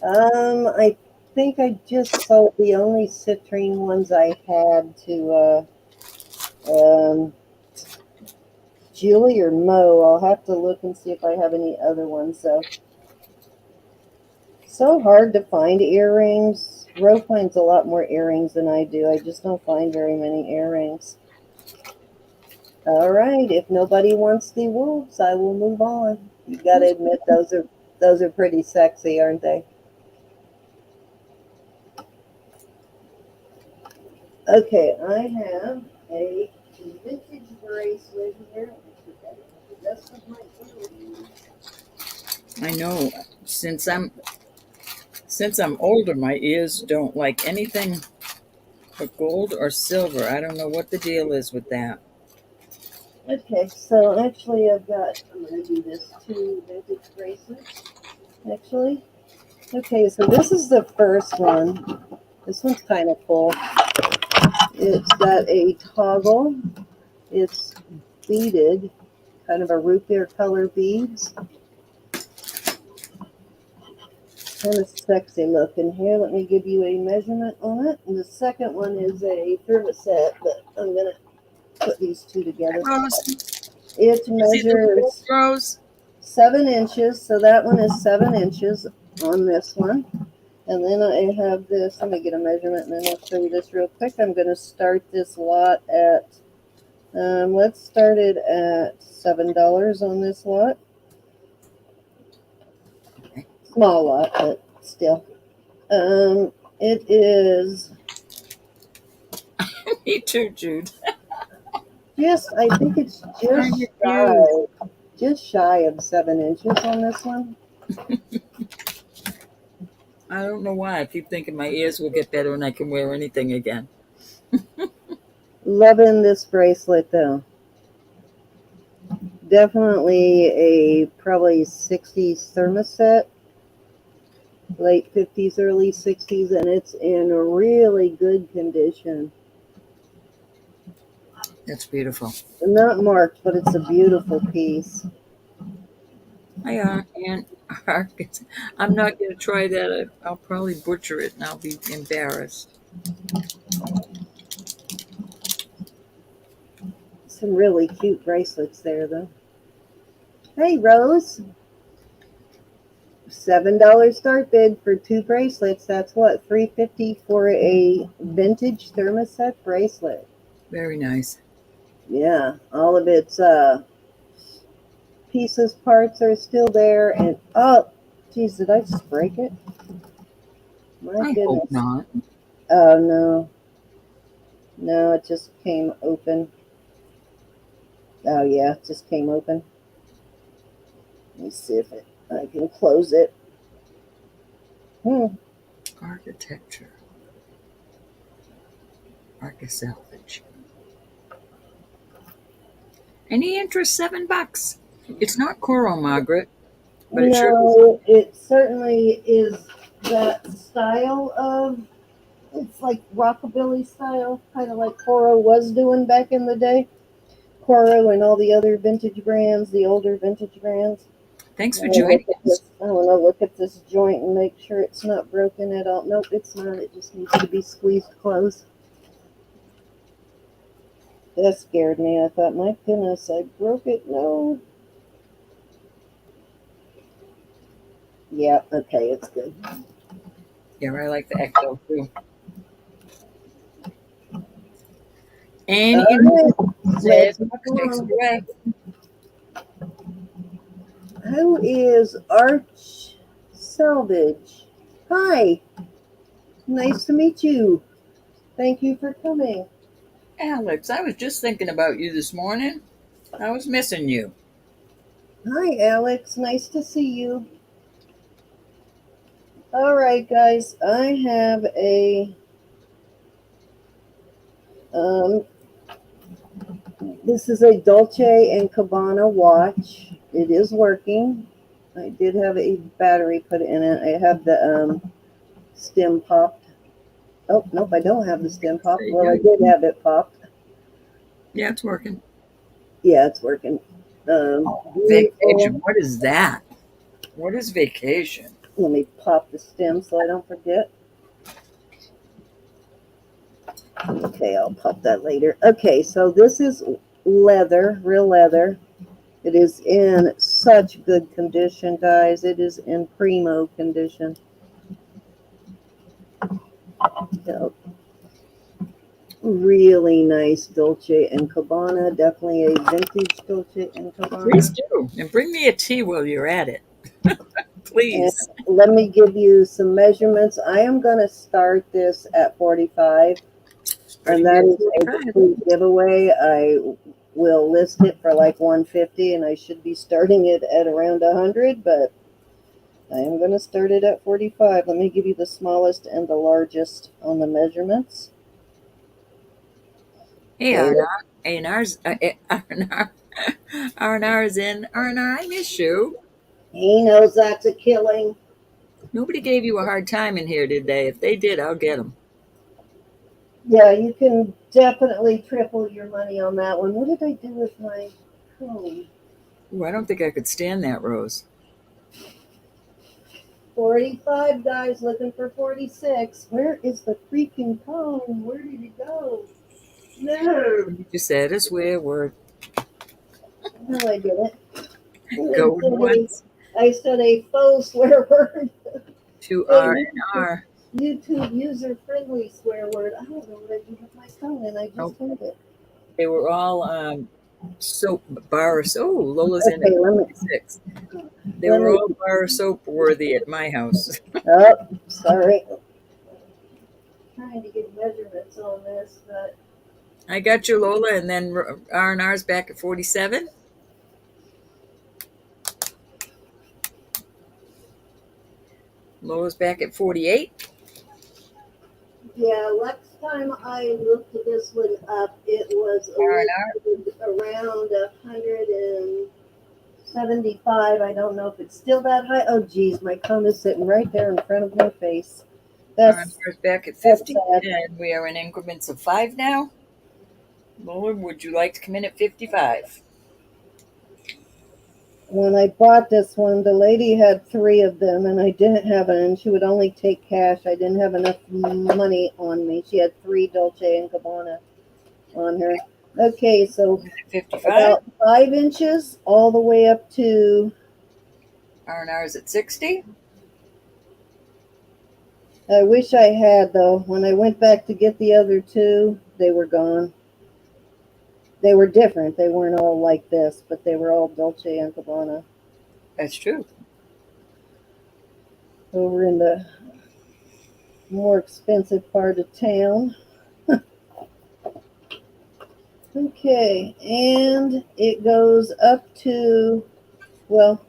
Speaker 1: I think I just sold the only citrine ones I had to Julie or Mo. I'll have to look and see if I have any other ones. So hard to find earrings. Ro finds a lot more earrings than I do. I just don't find very many earrings. All right, if nobody wants the wolves, I will move on. You got to admit those are pretty sexy, aren't they? Okay, I have a vintage bracelet here. That's of my earrings.
Speaker 2: I know. Since I'm older, my ears don't like anything but gold or silver. I don't know what the deal is with that.
Speaker 1: Okay, so actually I'm going to do this two vintage bracelets, actually. Okay, so this is the first one. This one's kind of cool. It's got a toggle. It's beaded, kind of a root beer color beads. Kind of sexy looking here. Let me give you a measurement on it. And the second one is a thermoset, but I'm going to put these two together.
Speaker 2: Rose,
Speaker 1: It
Speaker 2: you see the
Speaker 1: measures
Speaker 2: Rose?
Speaker 1: 7 inches, so that one is 7 inches on this one. And then I have this. Let me get a measurement and then I'll show you this real quick. I'm going to start this lot at, let's start it at $7 on this lot. Small lot, but still. It is
Speaker 2: Me too, Jude.
Speaker 1: I think it's just shy of 7 inches on this one.
Speaker 2: I don't know why. I keep thinking my ears will get better and I can wear anything again.
Speaker 1: Loving this bracelet though. Definitely a probably 60s thermoset, late 50s, early 60s, and it's in really good condition.
Speaker 2: That's beautiful.
Speaker 1: Not marked, but it's a beautiful piece.
Speaker 2: Hi, Aunt Arkansas. I'm not going to try that. I'll probably butcher it and I'll be embarrassed.
Speaker 1: Some really cute bracelets there, though. Hey, Rose. $7 start bid for 2 bracelets. That's what, $3.50 for a vintage thermoset bracelet.
Speaker 2: Very nice.
Speaker 1: Yeah, all of its pieces, parts are still there. And oh, geez, did I just break it? My
Speaker 2: I hope
Speaker 1: goodness.
Speaker 2: not.
Speaker 1: Oh no, no, it just came open. Oh yeah, it just came open. Let me see if I can close it.
Speaker 2: Architecture. Archisalvage. Any interest? $7. It's not coral, Margaret, but it sure is.
Speaker 1: No, it certainly is that style of. It's like rockabilly style, kind of like Coro was doing back in the day. Coro and all the other vintage brands, the older vintage brands.
Speaker 2: Thanks
Speaker 1: I
Speaker 2: for
Speaker 1: want to
Speaker 2: joining
Speaker 1: look at
Speaker 2: us.
Speaker 1: this. I want to look at this joint and make sure it's not broken at all. Nope, it's not. It just needs to be squeezed closed. That scared me. I thought, my goodness, I broke it. No. Yeah. Okay, it's good.
Speaker 2: Yeah, I like the echo too. And
Speaker 1: All right, let's move
Speaker 2: takes it
Speaker 1: on.
Speaker 2: away.
Speaker 1: Who is Arch Salvage? Hi. Nice to meet you. Thank you for coming.
Speaker 2: Alex, I was just thinking about you this morning. I was missing you.
Speaker 1: Hi, Alex. Nice to see you. All right, guys. I have a um, this is a Dolce and Gabbana watch. It is working. I did have a battery put in it. I have the stem popped. Oh, nope, I don't have the stem popped. Well, I did have it popped.
Speaker 2: Yeah, it's working.
Speaker 1: Yeah, it's working.
Speaker 2: Vacation.
Speaker 1: Beautiful.
Speaker 2: What is that? What is vacation?
Speaker 1: Let me pop the stem so I don't forget. Okay, I'll pop that later. Okay, so this is leather, real leather. It is in such good condition, guys. It is in primo condition. So, really nice Dolce and Gabbana. Definitely a vintage Dolce and
Speaker 2: Please
Speaker 1: Gabbana.
Speaker 2: do. And bring me a tea while you're at it.
Speaker 1: And
Speaker 2: Please.
Speaker 1: let me give you some measurements. I am going to start this at 45, and
Speaker 2: Starting
Speaker 1: that
Speaker 2: at
Speaker 1: is a
Speaker 2: 45.
Speaker 1: complete giveaway. I will list it for like 150, and I should be starting it at around 100, but I am going to start it at 45. Let me give you the smallest and the largest on the measurements.
Speaker 2: Hey,
Speaker 1: Okay.
Speaker 2: Arnar. Arnar. Arnar is in. Arnar, I miss you.
Speaker 1: He knows that's a killing.
Speaker 2: Nobody gave you a hard time in here, did they? If they did, I'll get them.
Speaker 1: Yeah, you can definitely triple your money on that one. What did I do with my comb?
Speaker 2: Ooh, I don't think I could stand that, Rose.
Speaker 1: 45, guys, looking for 46. Where is the freaking comb? Where did it go? No.
Speaker 2: You said a swear word.
Speaker 1: No, I didn't.
Speaker 2: Going once
Speaker 1: I said a faux swear word.
Speaker 2: to
Speaker 1: A
Speaker 2: R and R.
Speaker 1: YouTube user-friendly swear word. I don't know what I did with my phone, and I just
Speaker 2: Oh,
Speaker 1: heard it.
Speaker 2: they were all soap bars. Oh, Lola's in at
Speaker 1: Okay,
Speaker 2: 46. They
Speaker 1: let
Speaker 2: were
Speaker 1: me.
Speaker 2: all bar soap worthy at my house.
Speaker 1: Oh, sorry. Trying to get measurements on this, but
Speaker 2: I got you, Lola, and then R&R's back at 47. Lola's back at 48.
Speaker 1: yeah, last time I looked this one up, it was
Speaker 2: R&R.
Speaker 1: listed around 175. I don't know if it's still that high. Oh, geez, my comb is sitting right there in front of my face. That's
Speaker 2: R&R's back at
Speaker 1: that's
Speaker 2: 50,
Speaker 1: sad.
Speaker 2: and we are in increments of 5 now. Lola, would you like to come in at 55?
Speaker 1: When I bought this one, the lady had 3 of them, and I didn't have it, and she would only take cash. I didn't have enough money on me. She had 3 Dolce and Gabbana on her. Okay, so
Speaker 2: 55.
Speaker 1: about 5 inches all the way up to.
Speaker 2: R&R is at 60.
Speaker 1: I wish I had, though. When I went back to get the other 2, they were gone. They were different. They weren't all like this, but they were all Dolce and Gabbana.
Speaker 2: That's true.
Speaker 1: Over in the more expensive part of town. Okay, and it goes up to, well,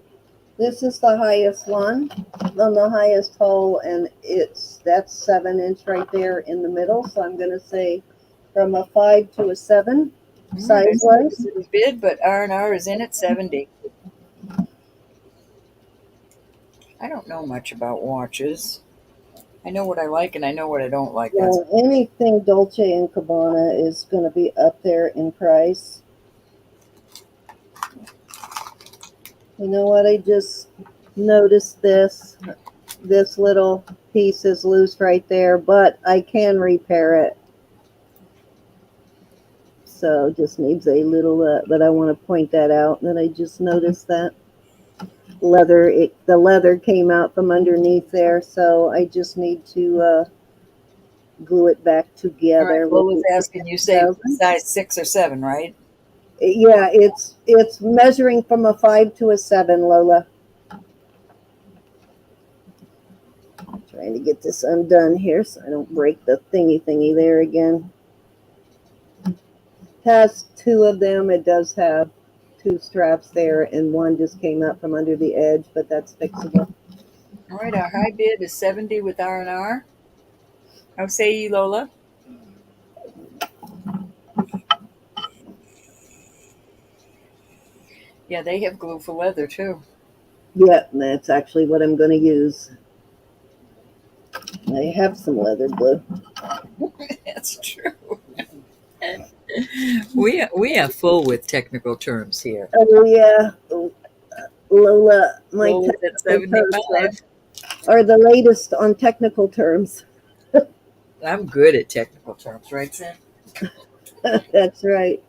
Speaker 1: this is the highest one on the highest hole, and that's 7 inch right there in the middle. So I'm going to say from a 5 to a 7 size wise.
Speaker 2: It was bid, but R&R is in at 70. I don't know much about watches. I know what I like and I know what I don't like.
Speaker 1: Well, anything Dolce and Gabbana is going to be up there in price. You know what? I just noticed this. This little piece is loose right there, but I can repair it. So just needs a little, but I want to point that out, that I just noticed that the leather came out from underneath there, so I just need to glue it back together.
Speaker 2: What was asking, you say size 6 or 7, right?
Speaker 1: Yeah, it's measuring from a 5 to a 7, Lola. I'm trying to get this undone here so I don't break the thingy there again. It has 2 of them. It does have 2 straps there, and one just came out from under the edge, but that's fixable.
Speaker 2: All right, our high bid is 70 with R&R. How say ye, Lola? Yeah, they have glue for leather too.
Speaker 1: Yeah, that's actually what I'm going to use. I have some leather glue.
Speaker 2: That's true. we are full with technical terms here.
Speaker 1: Oh yeah, Lola, my
Speaker 2: Lola's at 75.
Speaker 1: are the latest on technical terms.
Speaker 2: I'm good at technical terms, right, Sam?
Speaker 1: That's right.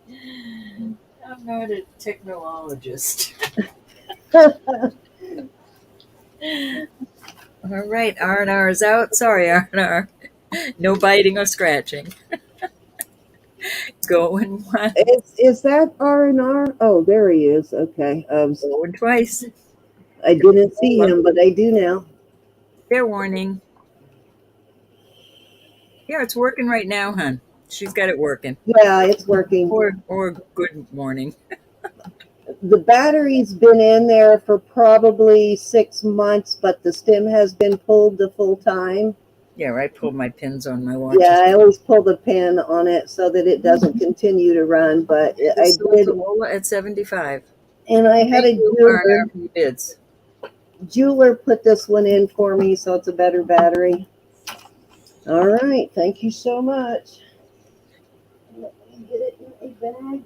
Speaker 2: I'm not a technologist. All right, R&R is out. Sorry, R&R. No biting or scratching. Going once.
Speaker 1: Is that R&R? Oh, there he is. Okay.
Speaker 2: Going twice.
Speaker 1: I didn't see him, but I do now.
Speaker 2: Fair warning. Yeah, it's working right now, hon. She's got it working.
Speaker 1: Yeah, it's working.
Speaker 2: Or good morning.
Speaker 1: The battery's been in there for probably 6 months, but the stem has been pulled the full time.
Speaker 2: Yeah, I pulled my pins on my watch.
Speaker 1: Yeah, I always pull the pin on it so that it doesn't continue to run. But I did.
Speaker 2: Lola at 75.
Speaker 1: And I had a jeweler put this one in for me, so it's a better battery. All right, thank you so much. Let me get it in a bag.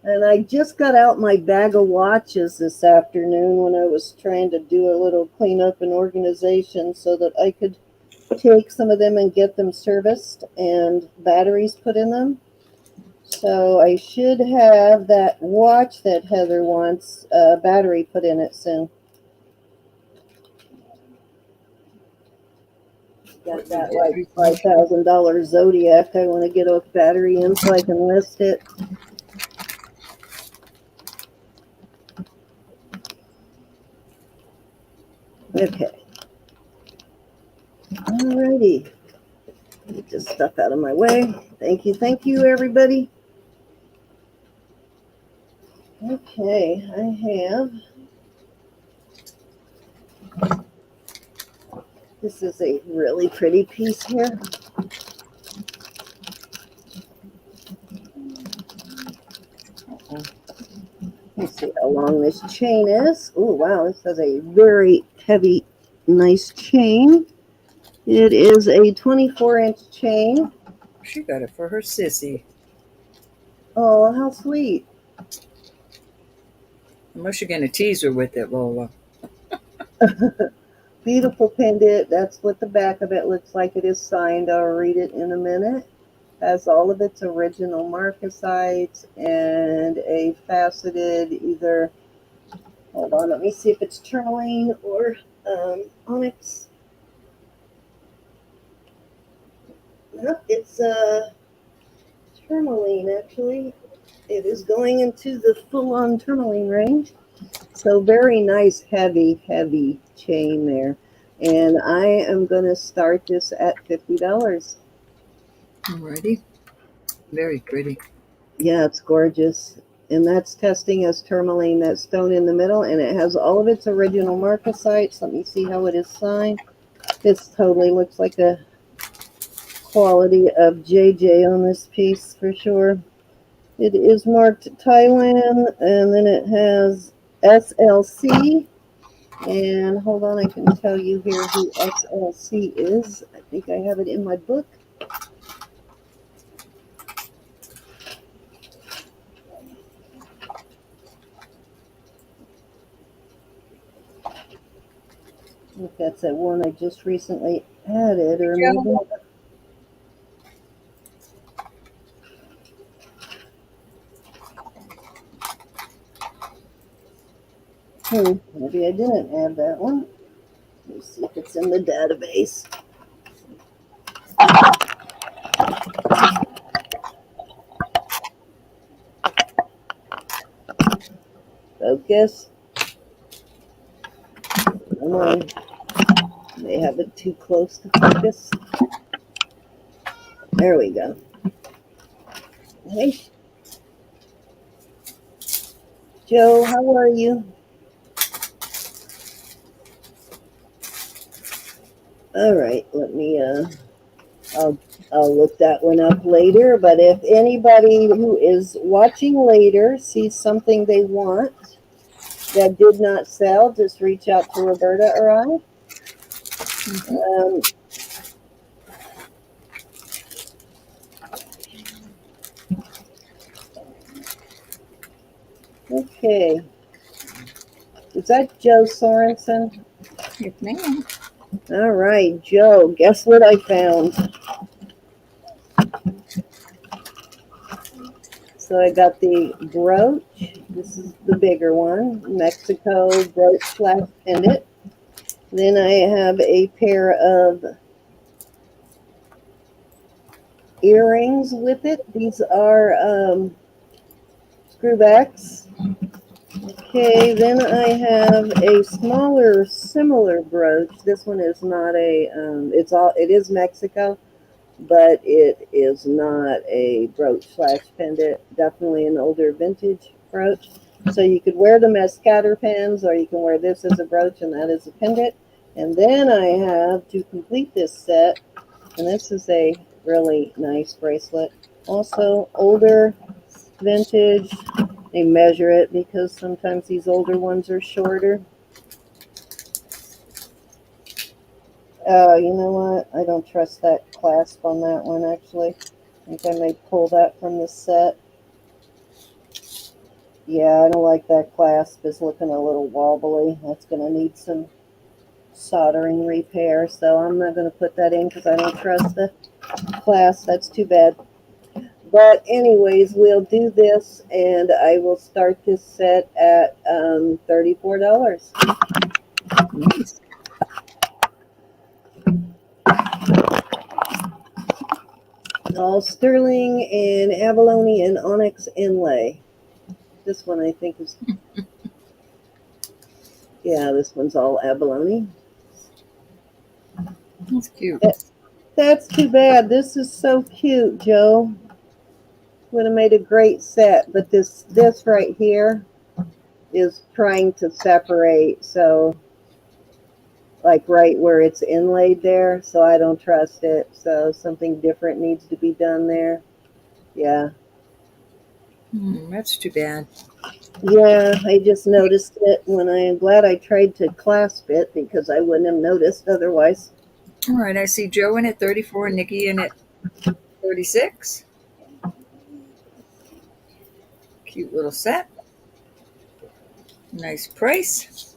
Speaker 1: And I just got out my bag of watches this afternoon when I was trying to do a little cleanup and organization so that I could take some of them and get them serviced and batteries put in them. So I should have that watch that Heather wants, battery put in it soon. Got that like $5,000 Zodiac I want to get a battery in so I can list it. Okay. Alrighty. Get this stuff out of my way. Thank you, everybody. Okay, I have. This is a really pretty piece here. Let's see how long this chain is. Oh, wow, this has a very heavy, nice chain. It is a 24-inch chain.
Speaker 2: She got it for her sissy.
Speaker 1: Oh, how sweet.
Speaker 2: Unless you're going to tease her with it, Lola.
Speaker 1: Beautiful pendant. That's what the back of it looks like. It is signed. I'll read it in a minute. Has all of its original marcasites and a faceted either, hold on, let me see if it's tourmaline or onyx. Nope, it's tourmaline actually. It is going into the full-on tourmaline range. So very nice, heavy, heavy chain there. And I am going to start this at $50.
Speaker 2: Alrighty. Very pretty.
Speaker 1: Yeah, it's gorgeous. And that's testing as tourmaline, that stone in the middle. And it has all of its original marcasites. Let me see how it is signed. This totally looks like a quality of JJ on this piece for sure. It is marked Thailand, and then it has SLC. And hold on, I can tell you here who SLC is. I think I have it in my book. I think that's that one I just recently added, or maybe. Maybe I didn't add that one. Let me see if it's in the database. Focus. Come on. They have it too close to focus. There we go. Hey, Joe, how are you? All right, let me I'll look that one up later, but if anybody who is watching later sees something they want that did not sell, just reach out to Roberta or I. Okay. Is that Joe Sorensen?
Speaker 2: Yes, ma'am.
Speaker 1: All right, Joe, guess what I found? So I got the brooch. This is the bigger one, Mexico brooch slash pendant. Then I have a pair of earrings with it. These are screwbacks. Okay, then I have a smaller, similar brooch. This one is not a. It is Mexico, but it is not a brooch slash pendant. Definitely an older vintage brooch. So you could wear them as scatter pins, or you can wear this as a brooch and that as a pendant. And then I have, to complete this set, and this is a really nice bracelet. Also older, vintage. They measure it because sometimes these older ones are shorter. You know what? I don't trust that clasp on that one, actually. I think I may pull that from the set. Yeah, I don't like that clasp. It's looking a little wobbly. That's going to need some soldering repair, so I'm not going to put that in because I don't trust the clasp. That's too bad. But anyways, we'll do this, and I will start this set at $34.
Speaker 2: Nice.
Speaker 1: All sterling and abalone and onyx inlay. This one I think is, yeah, this one's all abalone.
Speaker 2: That's cute.
Speaker 1: That's too bad. This is so cute, Joe. Would have made a great set, but this right here is trying to separate, so like right where it's inlaid there, so I don't trust it. So something different needs to be done there. Yeah.
Speaker 2: That's too bad.
Speaker 1: Yeah, I just noticed it when I'm glad I tried to clasp it because I wouldn't have noticed otherwise.
Speaker 2: All right, I see Joe in at 34 and Nikki in at 36. Cute little set. Nice price.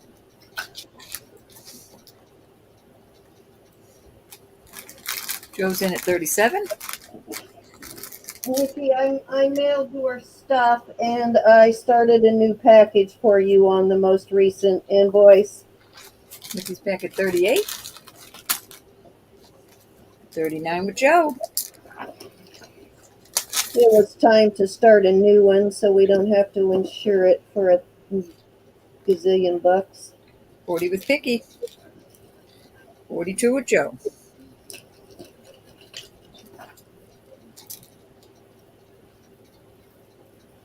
Speaker 2: Joe's in at 37.
Speaker 1: Nikki, I mailed your stuff and I started a new package for you on the most recent invoice.
Speaker 2: Nikki's back at 38. 39 with Joe.
Speaker 1: It was time to start a new one so we don't have to insure it for a gazillion bucks.
Speaker 2: 40 with Vicky. 42 with Joe.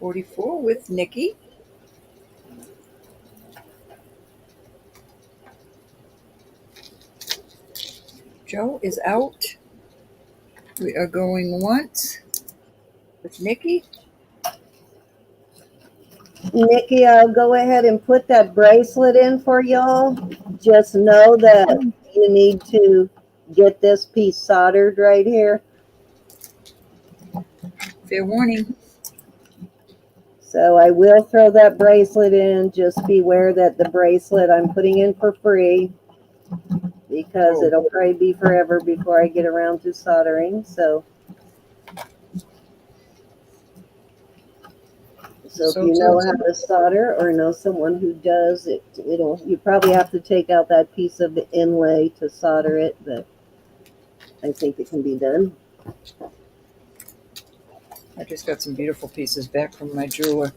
Speaker 2: $44 with Nikki. Joe is out. We are going once with Nikki.
Speaker 1: Nikki, I'll go ahead and put that bracelet in for y'all. Just know that you need to get this piece soldered right here.
Speaker 2: Fair warning.
Speaker 1: So I will throw that bracelet in. Just beware that the bracelet I'm putting in for free because it'll probably be forever before I get around to soldering. So if you know how to solder or know someone who does, you probably have to take out that piece of the inlay to solder it, but I think it can be done.
Speaker 2: I just got some beautiful pieces back from my jeweler.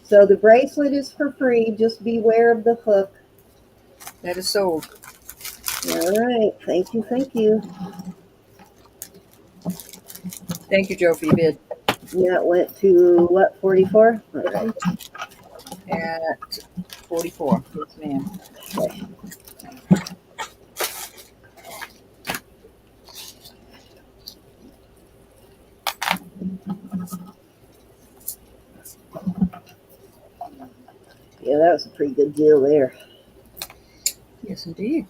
Speaker 1: So the bracelet is for free. Just beware of the hook.
Speaker 2: That is sold.
Speaker 1: All right. Thank you. Thank you.
Speaker 2: Thank you, Joe, for your bid.
Speaker 1: That went to what, 44? Okay.
Speaker 2: At 44. Yes, ma'am.
Speaker 1: Okay. Yeah, that was a pretty good deal there.
Speaker 2: Yes, indeed.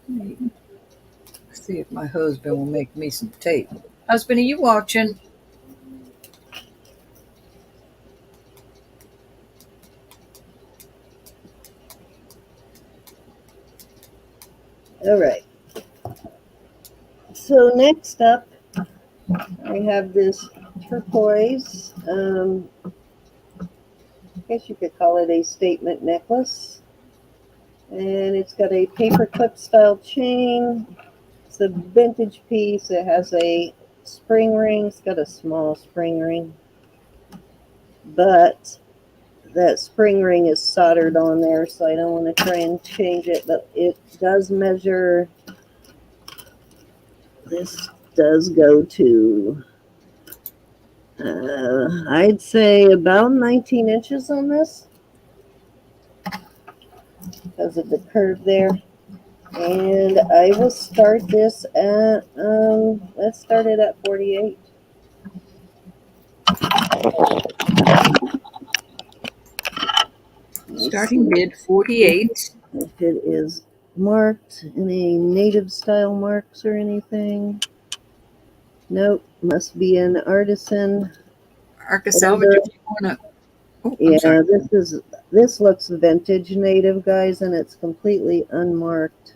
Speaker 2: Let's see if my husband will make me some tape. Husband, are you watching?
Speaker 1: All right. So next up, I have this turquoise. I guess you could call it a statement necklace. And it's got a paperclip style chain. It's a vintage piece. It has a spring ring. It's got a small spring ring. But that spring ring is soldered on there, so I don't want to try and change it. But it does measure. This does go to, I'd say about 19 inches on this because of the curve there. And I will start this at, let's start it at 48.
Speaker 2: Starting bid 48.
Speaker 1: If it is marked, any native style marks or anything. Nope, must be an Artisan.
Speaker 2: Artisan, if you want to. Oh,
Speaker 1: yeah, this looks vintage native, guys, and it's completely unmarked.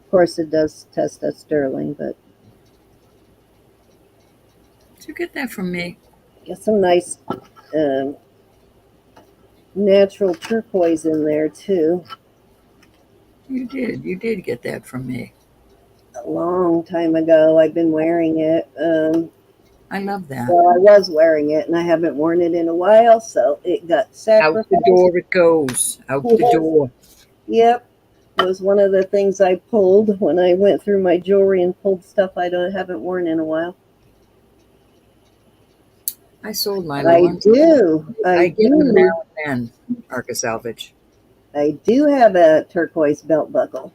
Speaker 1: Of course, it does test as sterling, but
Speaker 2: did you get that from me?
Speaker 1: get some nice natural turquoise in there too.
Speaker 2: You did. You did get that from me.
Speaker 1: A long time ago, I've been wearing it.
Speaker 2: I love that.
Speaker 1: Well, I was wearing it, and I haven't worn it in a while, so it got sacrificed.
Speaker 2: Out the door it goes. Out the door.
Speaker 1: Yep. It was one of the things I pulled when I went through my jewelry and pulled stuff haven't worn in a while.
Speaker 2: I sold mine.
Speaker 1: I do.
Speaker 2: I get them now and then, Arca Salvage.
Speaker 1: I do have a turquoise belt buckle.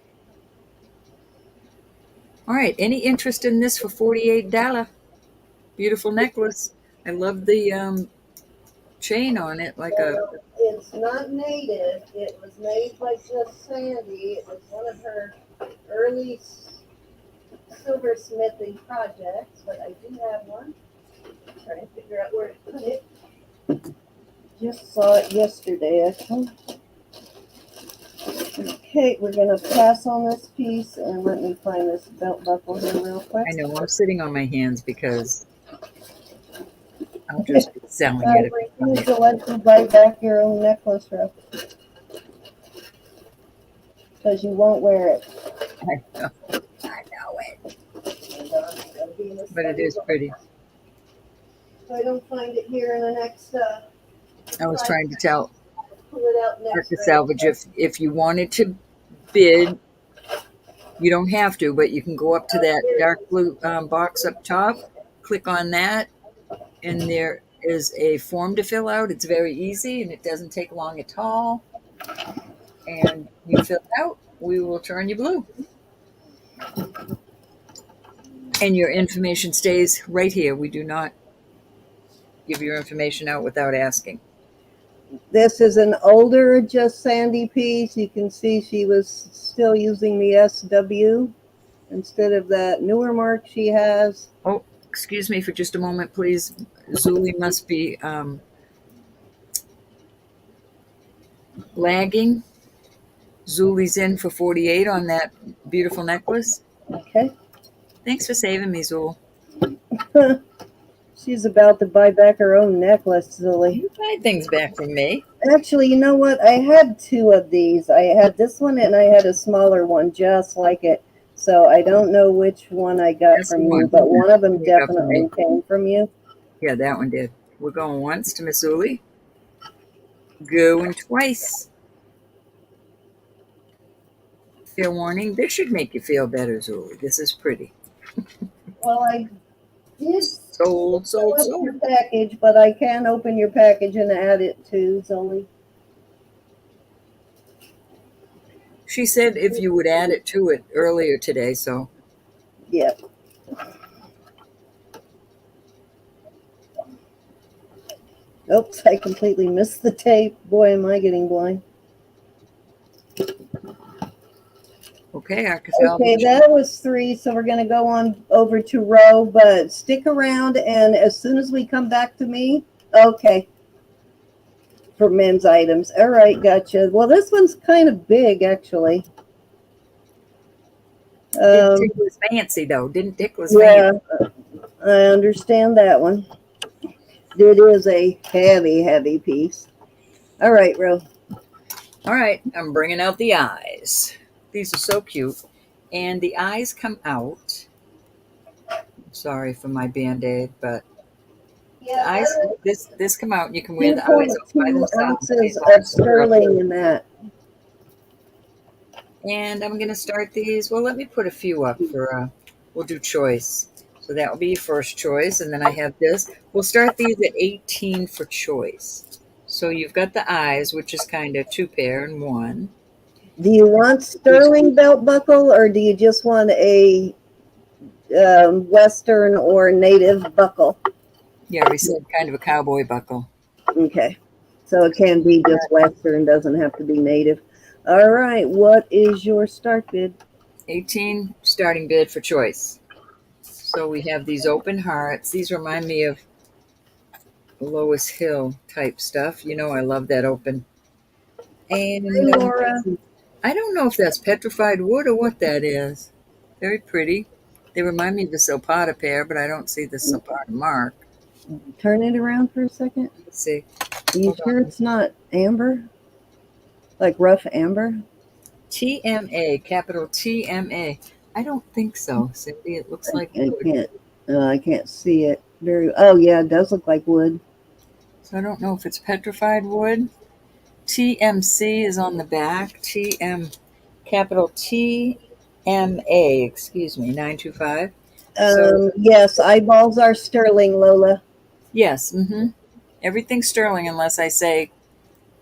Speaker 2: All right. Any interest in this for $48? Beautiful necklace. I love the chain on it, like a.
Speaker 1: It's not native. It was made by just Sandy. It was one of her early silversmithing projects, but I do have one. Trying to figure out where to put it. Just saw it yesterday, actually. Okay, we're gonna pass on this piece and let me find this belt buckle here real quick.
Speaker 2: I know I'm sitting on my hands because I'll just be selling it.
Speaker 1: I refuse to let you buy back your own necklace, Ruff. Because you won't wear it.
Speaker 2: I know it. But it is pretty.
Speaker 1: If I don't find it here in the next,
Speaker 2: I was trying to tell
Speaker 1: pull it out next.
Speaker 2: Mark Salvage if you wanted to bid, you don't have to, but you can go up to that dark blue box up top, click on that, and there is a form to fill out. It's very easy and it doesn't take long at all. And you fill it out, we will turn you blue. And your information stays right here. We do not give your information out without asking.
Speaker 1: This is an older Just Sandy piece. You can see she was still using the SW instead of that newer mark she has.
Speaker 2: Oh, excuse me for just a moment, please. Zuli must be lagging. Zuli's in for 48 on that beautiful necklace.
Speaker 1: Okay.
Speaker 2: Thanks for saving me, Zul.
Speaker 1: She's about to buy back her own necklace, Zuli.
Speaker 2: You buy things back from me.
Speaker 1: Actually, you know what? I had two of these. I had this one and I had a smaller one just like it. So I don't know which one I got
Speaker 2: That's
Speaker 1: from
Speaker 2: the one.
Speaker 1: you, but one of them
Speaker 2: You got from
Speaker 1: definitely
Speaker 2: me.
Speaker 1: came from you.
Speaker 2: Yeah, that one did. We're going once to Miss Zuli. Going twice. Fair warning, this should make you feel better, Zuli. This is pretty.
Speaker 1: Well, I did
Speaker 2: Sold.
Speaker 1: open your package, but I can open your package and add it to Zuli.
Speaker 2: She said if you would add it to it earlier today, so.
Speaker 1: Yep. Oops, I completely missed the tape. Boy, am I getting blind.
Speaker 2: Okay, Artisan.
Speaker 1: Okay, that was 3, so we're going to go on over to row, but stick around, and as soon as we come back to me, okay, for men's items. All right, gotcha. Well, this one's kind of big, actually.
Speaker 2: Didn't tickle his fancy, though. Didn't tickle his
Speaker 1: Yeah,
Speaker 2: fancy.
Speaker 1: I understand that one. It is a heavy, heavy piece. All right, Ro.
Speaker 2: All right, I'm bringing out the eyes. These are so cute. And the eyes come out. Sorry for my Band-Aid, but the eyes, this come out and you can wear the eyes by
Speaker 1: 2
Speaker 2: themselves.
Speaker 1: ounces of sterling in that.
Speaker 2: And I'm going to start these. Well, let me put a few up for, we'll do choice. So that will be your first choice. And then I have this. We'll start these at 18 for choice. So you've got the eyes, which is kind of 2 pair and 1.
Speaker 1: Do you want sterling belt buckle, or do you just want a Western or native buckle?
Speaker 2: Yeah, we said kind of a cowboy buckle.
Speaker 1: Okay. So it can be just Western, doesn't have to be native. All right. What is your start bid?
Speaker 2: 18 starting bid for choice. So we have these open hearts. These remind me of Lois Hill type stuff. You know, I love that open. And
Speaker 1: Hi, Laura.
Speaker 2: I don't know if that's petrified wood or what that is. Very pretty. They remind me of the Silpada pair, but I don't see the Silpada mark.
Speaker 1: Turn it around for a second.
Speaker 2: Let's see.
Speaker 1: Are you sure it's not amber? Like rough amber?
Speaker 2: TMA, capital TMA. I don't think so, Cindy. It looks like wood.
Speaker 1: I can't see it very. Oh yeah, it does look like wood.
Speaker 2: So I don't know if it's petrified wood. TMC is on the back. TM, capital TMA. Excuse me, 925.
Speaker 1: Yes, eyeballs are sterling, Lola.
Speaker 2: Yes. Everything's sterling unless I say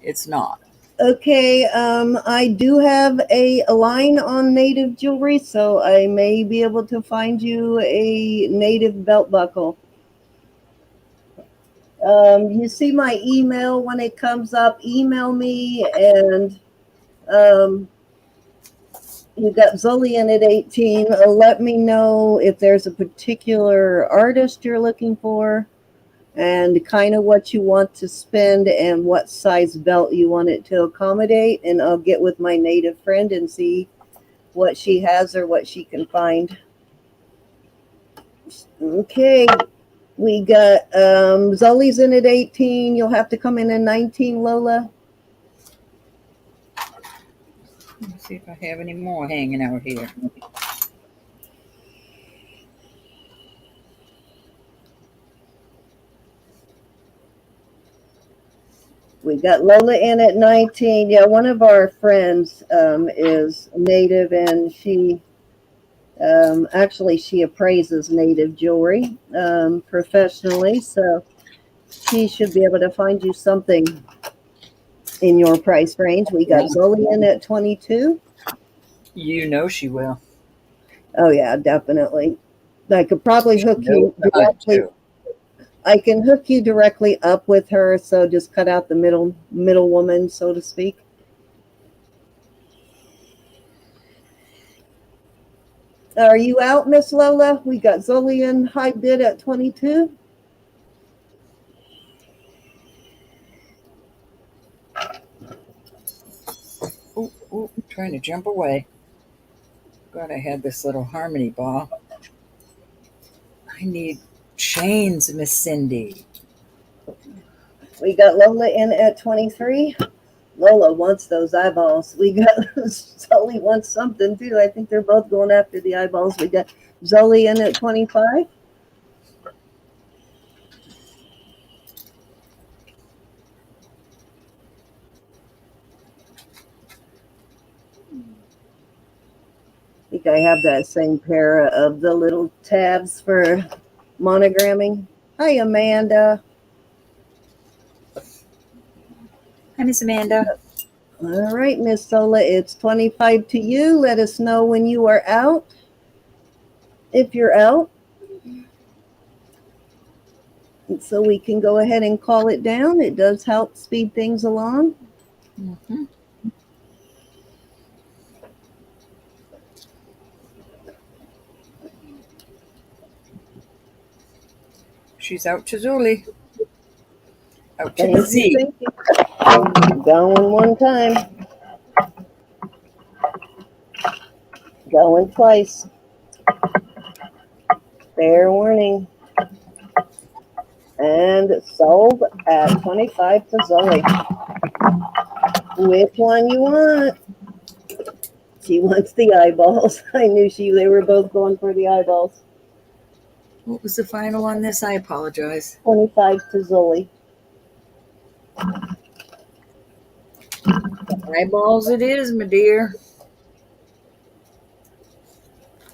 Speaker 2: it's not.
Speaker 1: Okay, I do have a line on native jewelry, so I may be able to find you a native belt buckle. You see my email when it comes up. Email me, and You got Zolian at 18. Let me know if there's a particular artist you're looking for and kind of what you want to spend and what size belt you want it to accommodate. And I'll get with my native friend and see what she has or what she can find. Okay, we got Zoli's in at 18. You'll have to come in at 19, Lola.
Speaker 2: Let's see if I have any more hanging out here.
Speaker 1: We got Lola in at 19. Yeah, one of our friends is native, and she actually she appraises native jewelry professionally, so she should be able to find you something in your price range. We got Zoe in at 22.
Speaker 2: You know she will.
Speaker 1: Oh yeah, definitely. I could probably hook you
Speaker 2: No time,
Speaker 1: directly.
Speaker 2: too.
Speaker 1: I can hook you directly up with her, so just cut out the middle woman, so to speak. Are you out, Miss Lola? We got Zolian high bid at 22.
Speaker 2: Ooh, ooh, trying to jump away. God, I had this little harmony ball. I need chains, Miss Cindy.
Speaker 1: We got Lola in at 23. Lola wants those eyeballs. We got Zoe wants something too. I think they're both going after the eyeballs. We got Zoe in at 25. I think I have that same pair of the little tabs for monogramming. Hi, Amanda.
Speaker 2: Hi, Miss Amanda.
Speaker 1: All right, Miss Sola, it's 25 to you. Let us know when you are out. If you're out. And so we can go ahead and call it down. It does help speed things along.
Speaker 2: Mm-hmm. She's out to Zuli. Out to the
Speaker 1: Thank you,
Speaker 2: Z.
Speaker 1: thank you. Going one time. Going twice. Fair warning. And sold at 25 to Zoe. Which one you want? She wants the eyeballs. I knew they were both going for the eyeballs.
Speaker 2: What was the final on this? I apologize.
Speaker 1: 25 to Zoe.
Speaker 2: Eyeballs it is, my dear.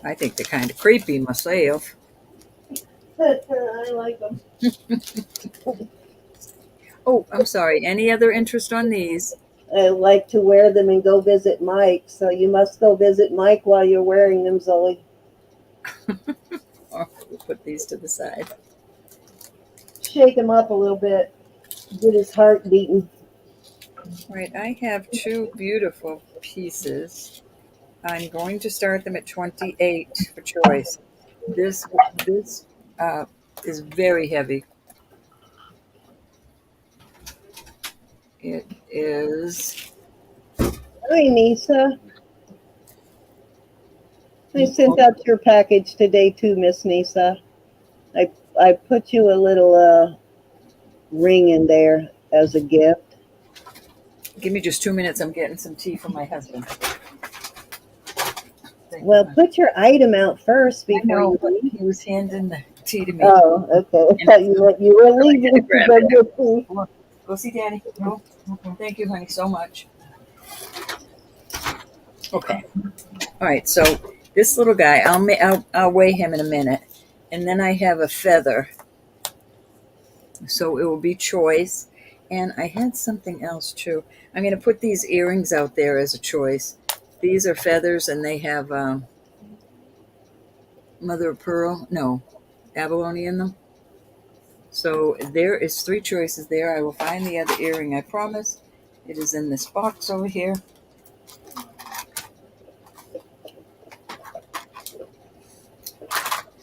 Speaker 2: I think they're kind of creepy myself.
Speaker 1: I like them.
Speaker 2: Oh, I'm sorry. Any other interest on these?
Speaker 1: I like to wear them and go visit Mike, so you must go visit Mike while you're wearing them, Zoe.
Speaker 2: Oh, we'll put these to the side.
Speaker 1: Shake him up a little bit. Get his heart beating.
Speaker 2: Right, I have two beautiful pieces. I'm going to start them at 28 for choice. This is very heavy. It is.
Speaker 1: Hi, Nisa. I sent out your package today too, Miss Nisa. I put you a little ring in there as a gift.
Speaker 2: Give me just 2 minutes. I'm getting some tea for my husband.
Speaker 1: Well, put your item out first
Speaker 2: I
Speaker 1: before
Speaker 2: know,
Speaker 1: you
Speaker 2: but
Speaker 1: leave.
Speaker 2: he was handing the tea to me.
Speaker 1: Oh, okay. I thought you were leaving to
Speaker 2: grab
Speaker 1: go
Speaker 2: it.
Speaker 1: get tea.
Speaker 2: Go see Daddy. Go. Thank you, honey, so much. Okay. All right. So this little guy, I'll weigh him in a minute, and then I have a feather. So it will be choice, and I had something else too. I'm going to put these earrings out there as a choice. These are feathers, and they have mother of pearl, no, abalone in them. So there is 3 choices there. I will find the other earring, I promise. It is in this box over here.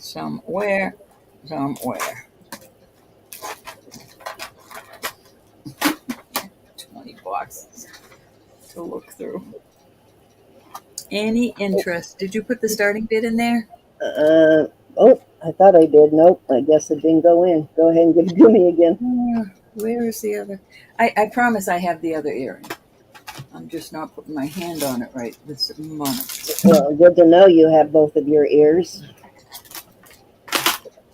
Speaker 2: somewhere, somewhere. 20 boxes to look through. Any interest? Did you put the starting bid in there?
Speaker 1: Oh, I thought I did. Nope, I guess it didn't go in. Go ahead and give it to me again.
Speaker 2: Where is the other? I promise I have the other earring. I'm just not putting my hand on it right this moment.
Speaker 1: Well, good to know you have both of your ears.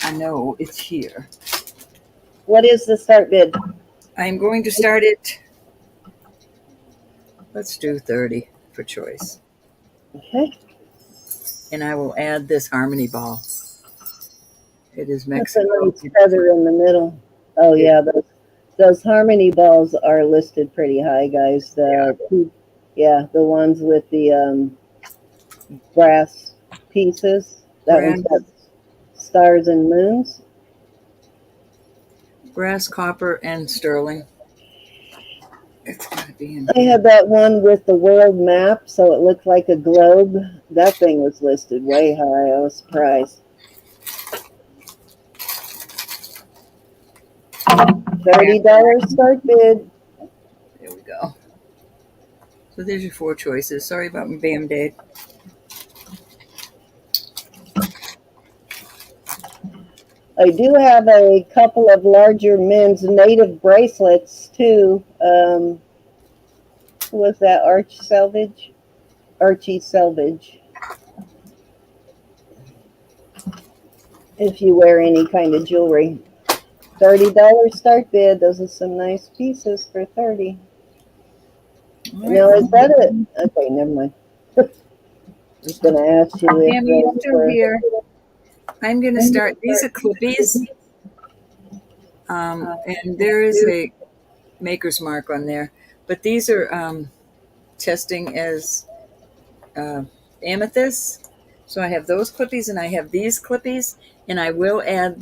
Speaker 2: I know it's here.
Speaker 1: What is the start bid?
Speaker 2: I'm going to start it. Let's do 30 for choice.
Speaker 1: Okay.
Speaker 2: And I will add this harmony ball. It is
Speaker 1: That's a
Speaker 2: Mexico.
Speaker 1: nice feather in the middle. Oh yeah, those harmony balls are listed pretty high, guys. The ones with the brass pieces. That one's got stars and moons.
Speaker 2: Brass, copper, and sterling. It's got to be in
Speaker 1: I
Speaker 2: here.
Speaker 1: had that one with the world map, so it looked like a globe. That thing was listed way high. I was surprised. $30 start bid.
Speaker 2: There we go. So there's your 4 choices. Sorry about my Band-Aid.
Speaker 1: I do have a couple of larger men's native bracelets too. Who was that? Archie Selvage. If you wear any kind of jewelry. $30 start bid. Those are some nice pieces for 30. Now, is that it? Okay, never mind. I was going to ask you if
Speaker 2: Tammy, you're
Speaker 1: those
Speaker 2: still
Speaker 1: were...
Speaker 2: here. I'm going to start. These are clippies. And there is a maker's mark on there. But these are testing as amethyst. So I have those clippies and I have these clippies. And I will add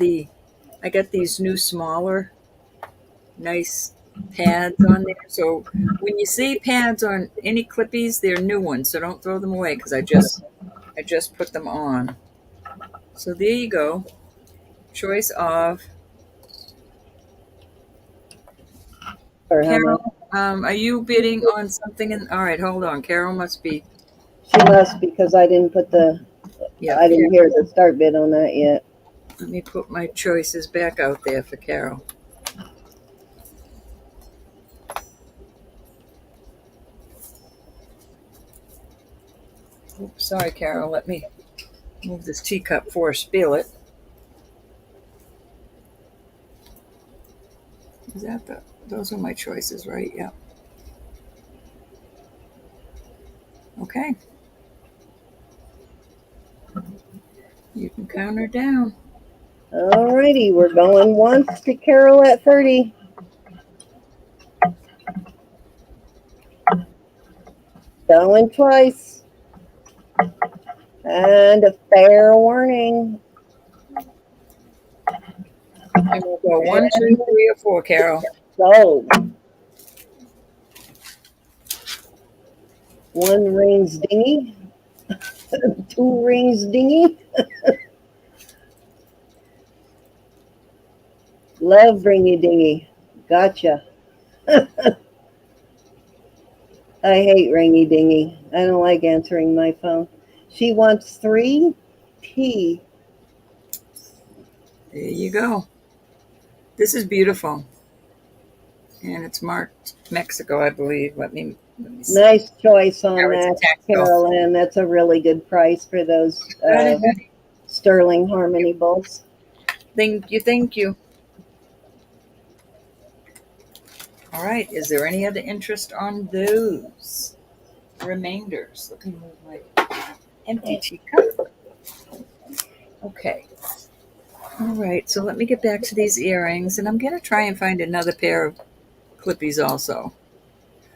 Speaker 2: I got these new smaller, nice pads on there. So when you see pads on any clippies, they're new ones. So don't throw them away because I just put them on. So there you go. Choice of Carol. Are you bidding on something? All right, hold on. Carol must be.
Speaker 1: She must, because I didn't put I didn't hear the start bid on that yet.
Speaker 2: Let me put my choices back out there for Carol. Oops, sorry, Carol. Let me move this teacup before I spill it. Is that those are my choices, right? Yeah. Okay. You can count her down.
Speaker 1: Alrighty, we're going once to Carol at 30. Going twice. And a fair warning.
Speaker 2: And we'll go 1, 2, 3, or 4, Carol.
Speaker 1: Sold. 1 rings dingy. 2 rings dingy. Love ringy dingy. Gotcha. I hate ringy dingy. I don't like answering my phone. She wants 3 T.
Speaker 2: There you go. This is beautiful. And it's marked Mexico, I believe. Let me see.
Speaker 1: Nice choice on
Speaker 2: That
Speaker 1: that, Carolyn. That's a really good price for those sterling harmony bowls.
Speaker 2: Thank you. All right. Is there any other interest on those remainders? Let me move my empty teacup. Okay. All right. So let me get back to these earrings, and I'm going to try and find another pair of clippies also.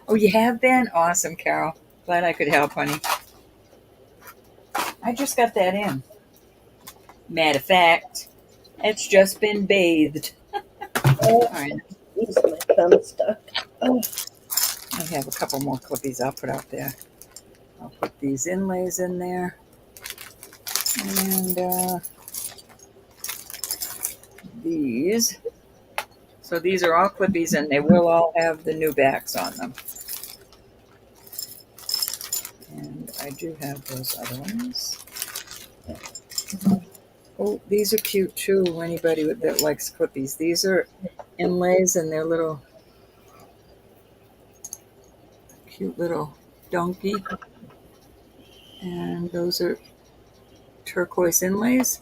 Speaker 2: Oh, you have been? Awesome, Carol. Glad I could help, honey. I just got that in. Matter of fact, it's just been bathed. All right.
Speaker 1: These are my thumb stuck. Oh.
Speaker 2: I have a couple more clippies I'll put out there. I'll put these inlays in there. And these. So these are all clippies, and they will all have the new backs on them. And I do have those other ones. Oh, these are cute too. Anybody that likes clippies. These are inlays, and they're little, cute little donkey. And those are turquoise inlays.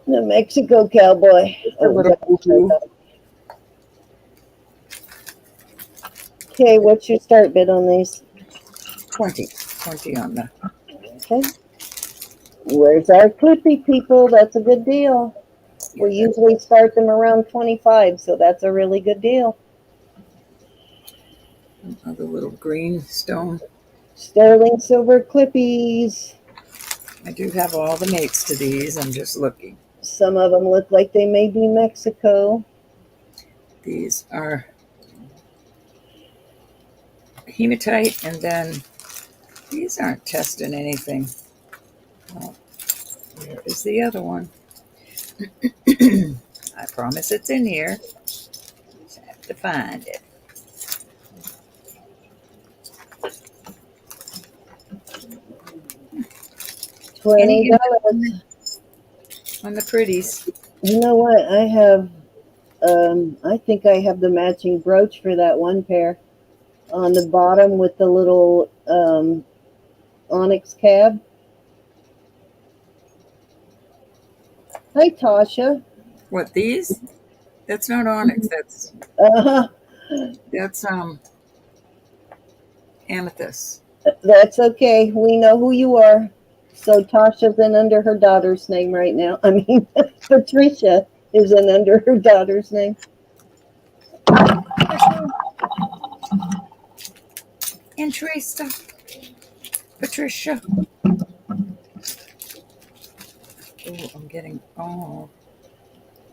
Speaker 1: The Mexico cowboy.
Speaker 2: A little boo-boo.
Speaker 1: Okay, what's your start bid on these?
Speaker 2: 20 on the.
Speaker 1: Okay. Where's our clippy people? That's a good deal. We usually start them around 25, so that's a really good deal.
Speaker 2: Another little green stone.
Speaker 1: Sterling silver clippies.
Speaker 2: I do have all the mates to these. I'm just looking.
Speaker 1: Some of them look like they may be Mexico.
Speaker 2: These are hematite, and then these aren't testing anything. Well, where is the other one? I promise it's in here. Just have to find it.
Speaker 1: $20
Speaker 2: on the pretties.
Speaker 1: You know what? I think I have the matching brooch for that one pair on the bottom with the little onyx cab. Hi, Tasha.
Speaker 2: What, these? That's not onyx. That's amethyst.
Speaker 1: That's okay. We know who you are. So Tasha's in under her daughter's name right now. I mean, Patricia is in under her daughter's name.
Speaker 2: And Teresa. Patricia. Oh, I'm getting, oh.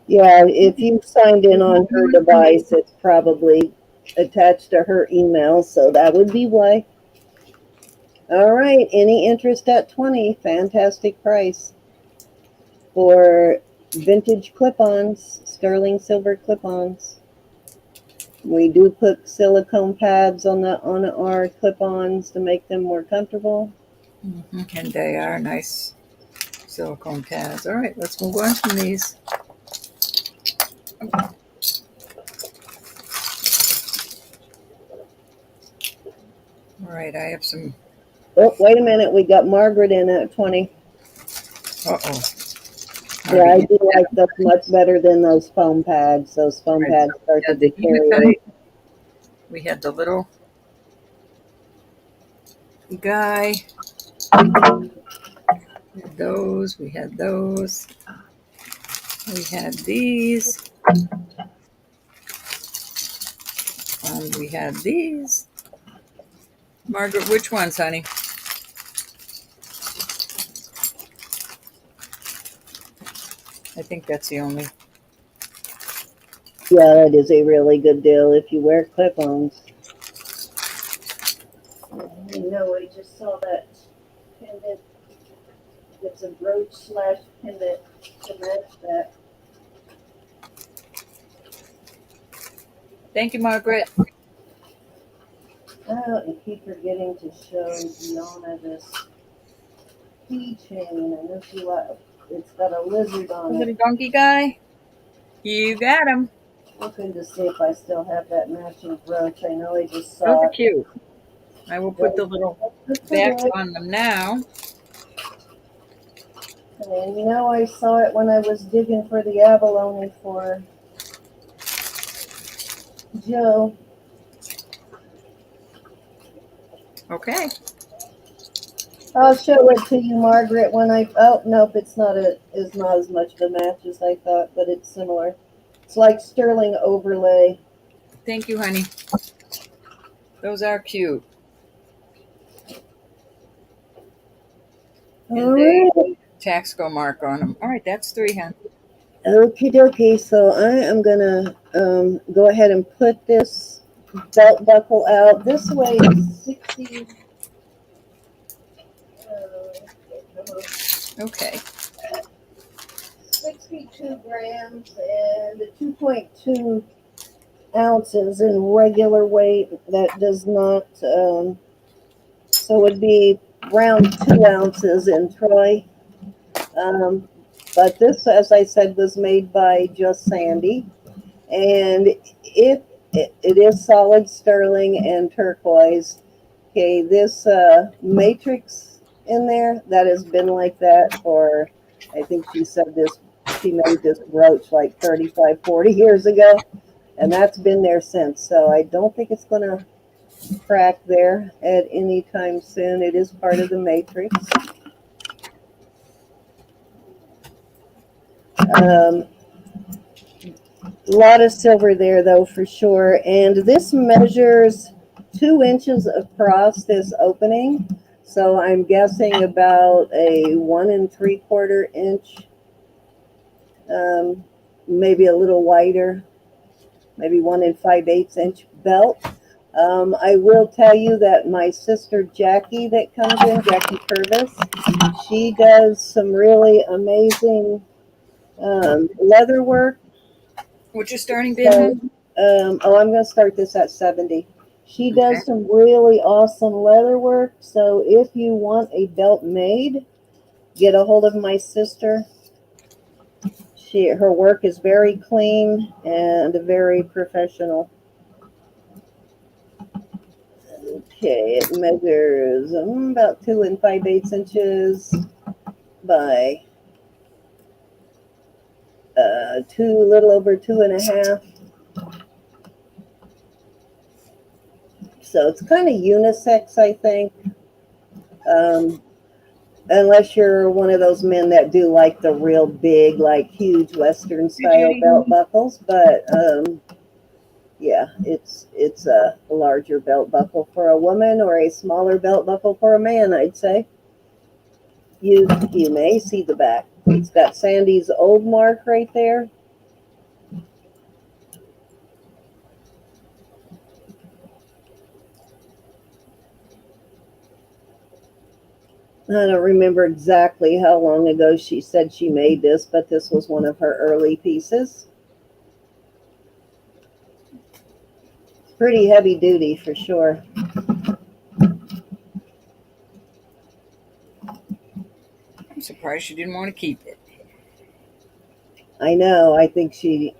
Speaker 1: Yeah, if you signed in on her device, it's probably attached to her email, so that would be why. All right, any interest at 20? Fantastic price for vintage clip-ons, sterling silver clip-ons. We do put silicone pads on our clip-ons to make them more comfortable.
Speaker 2: Mm-hmm. And they are nice silicone pads. All right, let's move on from these. All right, I have some.
Speaker 1: Oh, wait a minute. We got Margaret in at 20.
Speaker 2: Uh-oh.
Speaker 1: Yeah, I do like those much better than those foam pads. Those foam pads start to deteriorate.
Speaker 2: We had the little guy. We had those. We had those. We had these. And we had these. Margaret, which ones, honey? I think that's the only.
Speaker 1: Yeah, that is a really good deal if you wear clip-ons. You know, I just saw that pendant. It's a brooch / pendant to match that.
Speaker 2: Thank you, Margaret.
Speaker 1: Oh, I keep forgetting to show Gianna this keychain. I know she likes. It's got a lizard on
Speaker 2: The
Speaker 1: it.
Speaker 2: little donkey guy. You got him.
Speaker 1: Looking to see if I still have that matching brooch. I know I just saw
Speaker 2: Those are
Speaker 1: it.
Speaker 2: cute. I will put the little back on them now.
Speaker 1: And you know, I saw it when I was digging for the abalone for Joe.
Speaker 2: Okay.
Speaker 1: I'll show it to you, Margaret, when I. Oh nope, it's not as much of a match as I thought, but it's similar. It's like sterling overlay.
Speaker 2: Thank you, honey. Those are cute.
Speaker 1: All right.
Speaker 2: Taxco mark on them. All right, that's 3, hon.
Speaker 1: Okie dokie. So I am gonna go ahead and put this belt buckle out. This way is 60.
Speaker 2: Okay.
Speaker 1: 52 grams and 2.2 ounces in regular weight. That does not, so it would be around 2 ounces in troy. But this, as I said, was made by Just Sandy. And it is solid sterling and turquoise. Okay, this matrix in there, that has been like that for, I think she said this, she made this brooch like 35, 40 years ago, and that's been there since. So I don't think it's going to crack there at any time soon. It is part of the matrix. A lot of silver there, though, for sure. And this measures 2 inches across this opening. So I'm guessing about a 1 3/4 inch, maybe a little wider, maybe 1 5/8 inch belt. I will tell you that my sister Jackie that comes in, Jackie Purvis, she does some really amazing leather work.
Speaker 2: What's your starting bid, hon?
Speaker 1: I'm going to start this at 70. She
Speaker 2: Okay.
Speaker 1: does some really awesome leather work. So if you want a belt made, get a hold of my sister. Her work is very clean and very professional. Okay, it measures about 2 5/8 inches by little over 2.5. So it's kind of unisex, I think. Unless you're one of those men that do like the real big, like huge Western style belt buckles. But yeah, it's a larger belt buckle for a woman or a smaller belt buckle for a man, I'd say. You may see the back. It's got Sandy's old mark right there. I don't remember exactly how long ago she said she made this, but this was one of her early pieces. Pretty heavy duty for sure.
Speaker 2: I'm surprised she didn't want to keep it.
Speaker 1: I know. I think she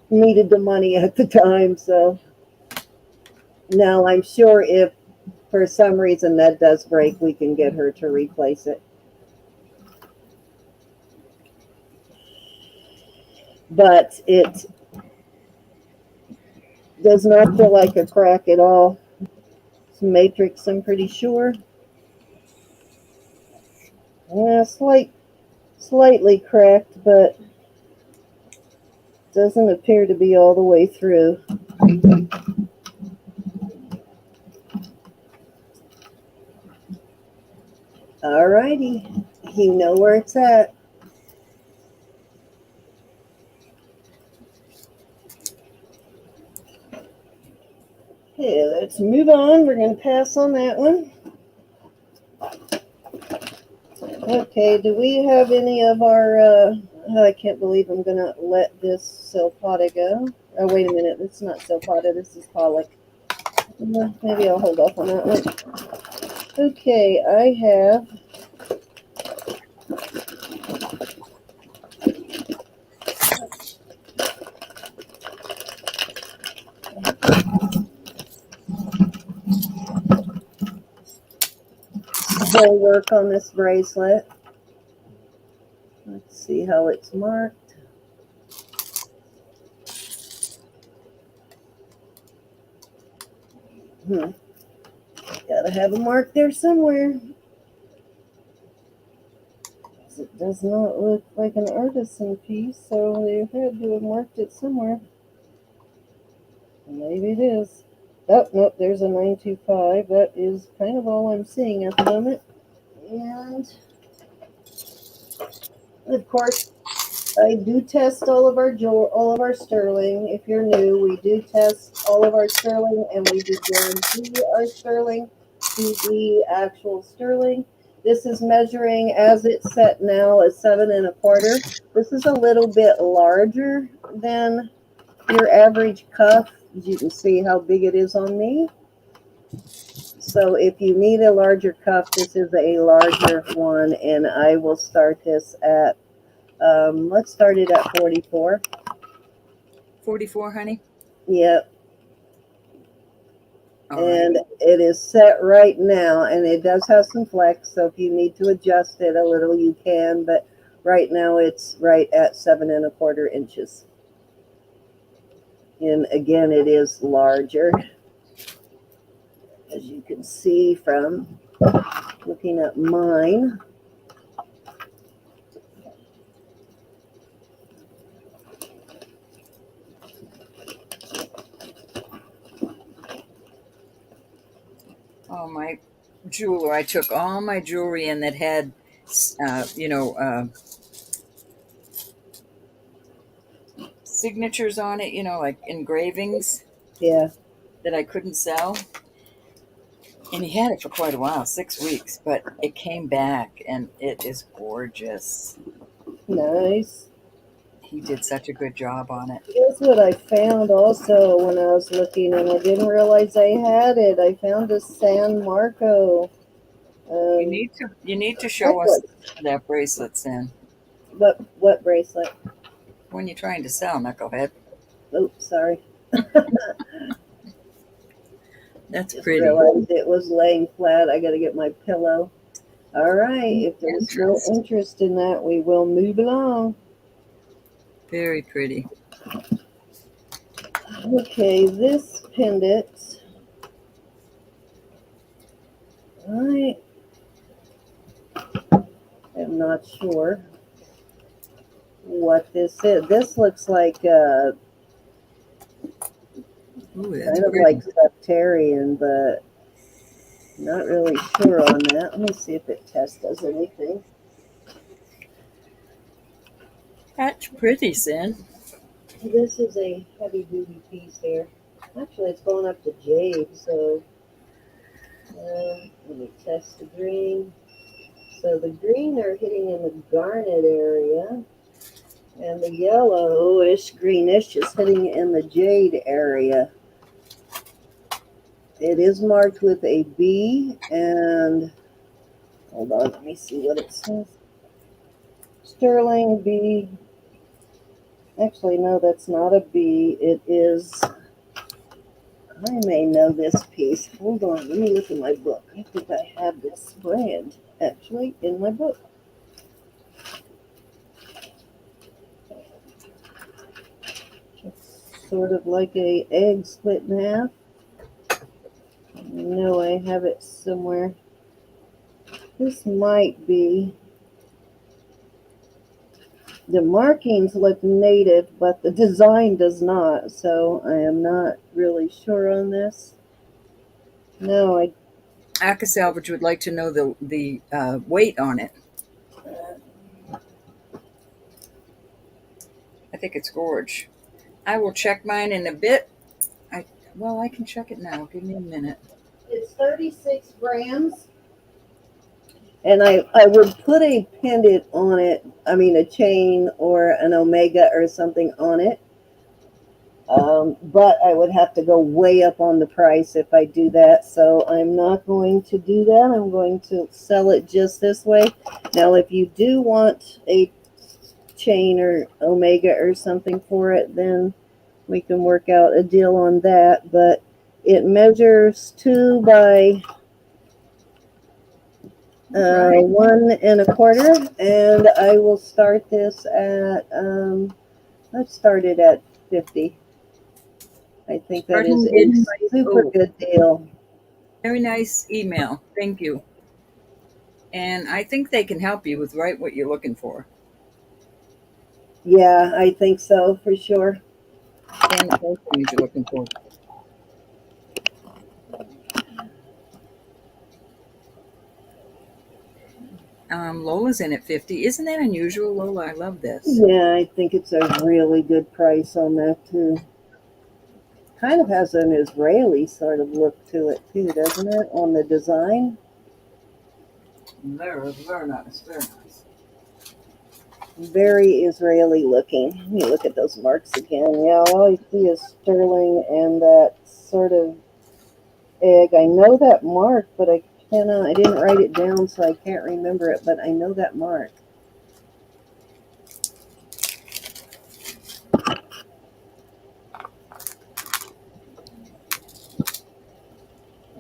Speaker 1: needed the money at the time. So now I'm sure if for some reason that does break, we can get her to replace it. But it does not feel like a crack at all. It's matrix, I'm pretty sure. Yeah, slightly cracked, but doesn't appear to be all the way through. Alrighty, you know where it's at. Okay, let's move on. We're going to pass on that one. Okay, do we have any of our, I can't believe I'm going to let this Silpada go. Oh, wait a minute. It's not Silpada. This is Pollock. Maybe I'll hold off on that one. Okay, I have whole work on this bracelet. Let's see how it's marked. Gotta have a mark there somewhere. It does not look like an artisan piece, so they had to have marked it somewhere. Maybe it is. Oh, nope, there's a 925. That is kind of all I'm seeing at the moment. And, of course, I do test all of our sterling. If you're new, we do test all of our sterling, and we do guarantee our sterling to be actual sterling. This is measuring as it's set now at 7 1/4. This is a little bit larger than your average cuff. As you can see how big it is on me. So if you need a larger cuff, this is a larger one, and I will start this at, let's start it at 44.
Speaker 2: 44, honey?
Speaker 1: Yep.
Speaker 2: All right.
Speaker 1: And it is set right now, and it does have some flex, so if you need to adjust it a little, you can, but right now it's right at 7 1/4 inches. And again, it is larger, as you can see from looking at mine.
Speaker 2: Oh, my jeweler. I took all my jewelry in that had, signatures on it, like engravings
Speaker 1: Yeah.
Speaker 2: that I couldn't sell. And he had it for quite a while, 6 weeks, but it came back and it is gorgeous.
Speaker 1: Nice.
Speaker 2: He did such a good job on it.
Speaker 1: Here's what I found also when I was looking, and I didn't realize I had it. I found a San Marco.
Speaker 2: You need to show us that bracelet, Sin,
Speaker 1: What bracelet?
Speaker 2: when you're trying to sell, knucklehead.
Speaker 1: Oops, sorry.
Speaker 2: That's
Speaker 1: Just
Speaker 2: pretty.
Speaker 1: realized it was laying flat. I got to get my pillow. All right. If there's no interest in that, we will move along.
Speaker 2: Very pretty.
Speaker 1: Okay, this pendant. I am not sure what this is. This looks like
Speaker 2: Ooh, that's
Speaker 1: kind of
Speaker 2: pretty.
Speaker 1: like sectarian, but not really sure on that. Let me see if it does anything.
Speaker 2: That's pretty, Sin.
Speaker 1: This is a heavy duty piece here. Actually, it's going up to jade, so let me test the green. So the green are hitting in the garnet area, and the yellowish greenish is hitting in the jade area. It is marked with a B, and hold on, let me see what it says. Sterling B. Actually, no, that's not a B. It is, I may know this piece. Hold on, let me look in my book. I think I have this brand actually in my book. It's sort of like a egg split in half. I know I have it somewhere. This might be. The markings look native, but the design does not, so I am not really sure on this. No,
Speaker 2: Aka Salvage would like to know the weight on it. I think it's gorge. I will check mine in a bit. I can check it now. Give me a minute.
Speaker 1: It's 36 grams. And I would put a pendant on it, I mean a chain or an omega or something on it. But I would have to go way up on the price if I do that. So I'm not going to do that. I'm going to sell it just this way. Now, if you do want a chain or omega or something for it, then we can work out a deal on that. But it measures 2 by 1 1/4, and I will start this at let's start it at 50. I think that is a super good deal.
Speaker 2: Very nice email. Thank you. And I think they can help you with what you're looking for.
Speaker 1: Yeah, I think so for sure.
Speaker 2: And what things you're looking for. Lola's in at 50. Isn't that unusual, Lola? I love this.
Speaker 1: Yeah, I think it's a really good price on that too. Kind of has an Israeli sort of look to it too, doesn't it, on the design?
Speaker 2: Very, very nice. Very nice.
Speaker 1: Very Israeli looking. Let me look at those marks again. Yeah, all I see is sterling and that sort of egg. I know that mark, but I didn't write it down, so I can't remember it, but I know that mark.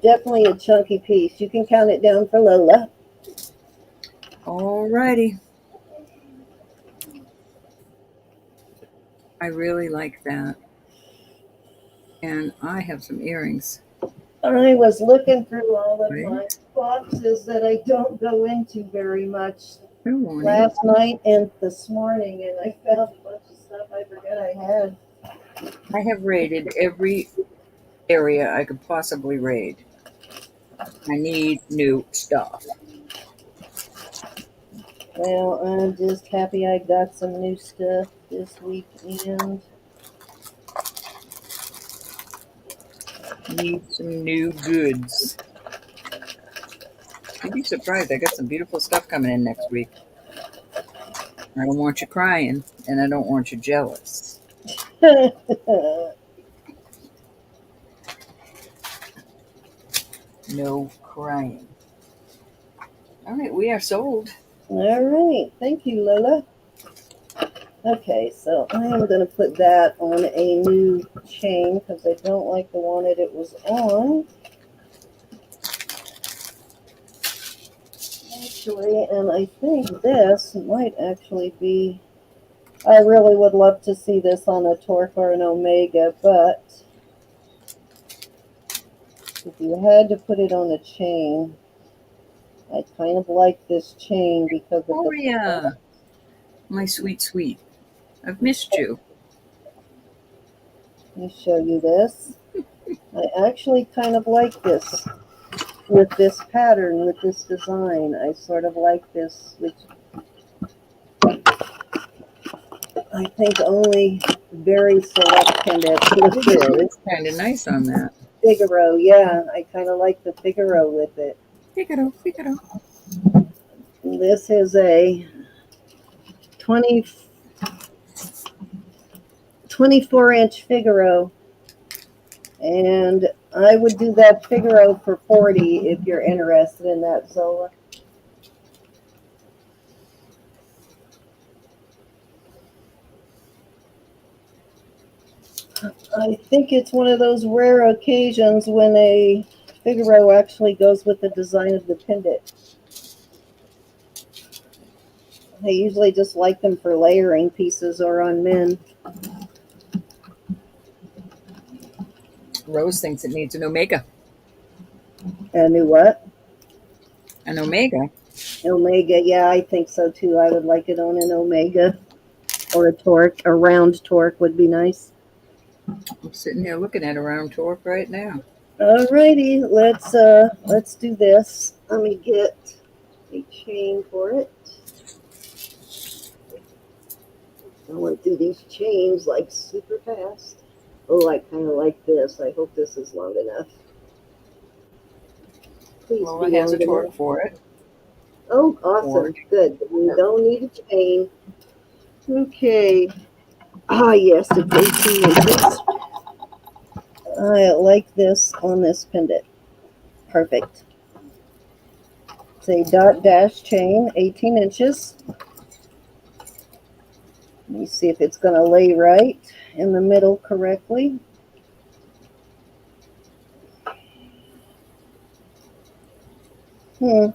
Speaker 1: Definitely a chunky piece. You can count it down for Lola.
Speaker 2: Alrighty. I really like that. And I have some earrings.
Speaker 1: I was looking through all of
Speaker 2: Right?
Speaker 1: my boxes that I don't go into very much
Speaker 2: Good morning.
Speaker 1: last night and this morning, and I found a bunch of stuff I forgot I had.
Speaker 2: I have raided every area I could possibly raid. I need new stuff.
Speaker 1: Well, I'm just happy I got some new stuff this weekend.
Speaker 2: Need some new goods. You'd be surprised. I got some beautiful stuff coming in next week. I don't want you crying, and I don't want you jealous. No crying. All right, we are sold.
Speaker 1: All right, thank you, Lola. Okay, so I am going to put that on a new chain because I don't like the one that it was on. Actually, and I think this might actually be, I really would love to see this on a Torque or an Omega, but if you had to put it on a chain, I kind of like this chain because of the.
Speaker 2: Gloria, my sweet, sweet. I've missed you.
Speaker 1: Let me show you this. I actually kind of like this with this pattern, with this design. I sort of like this, which I think only very select pendants.
Speaker 2: Figaro is kind of nice on that.
Speaker 1: Figaro, yeah, I kind of like the Figaro with it.
Speaker 2: Figaro, Figaro.
Speaker 1: This is a 24-inch Figaro, and I would do that Figaro for 40 if you're interested in that, Zola. I think it's one of those rare occasions when a Figaro actually goes with the design of the pendant. I usually just like them for layering pieces or on men.
Speaker 2: Rose thinks it needs an Omega.
Speaker 1: A new what?
Speaker 2: An Omega?
Speaker 1: Omega, yeah, I think so too. I would like it on an Omega or a Torque. A round Torque would be nice.
Speaker 2: I'm sitting here looking at a round torque right now.
Speaker 1: Alrighty, let's do this. Let me get a chain for it. I went through these chains like super fast. Oh, I kind of like this. I hope this is long enough. Please
Speaker 2: Lola
Speaker 1: be
Speaker 2: has a
Speaker 1: long
Speaker 2: torque
Speaker 1: enough.
Speaker 2: for it.
Speaker 1: Oh, awesome. Good. We don't need a chain. Okay. Ah, yes, it's 18 inches. I like this on this pendant. Perfect. It's a dot dash chain, 18 inches. Let me see if it's going to lay right in the middle correctly. Yeah,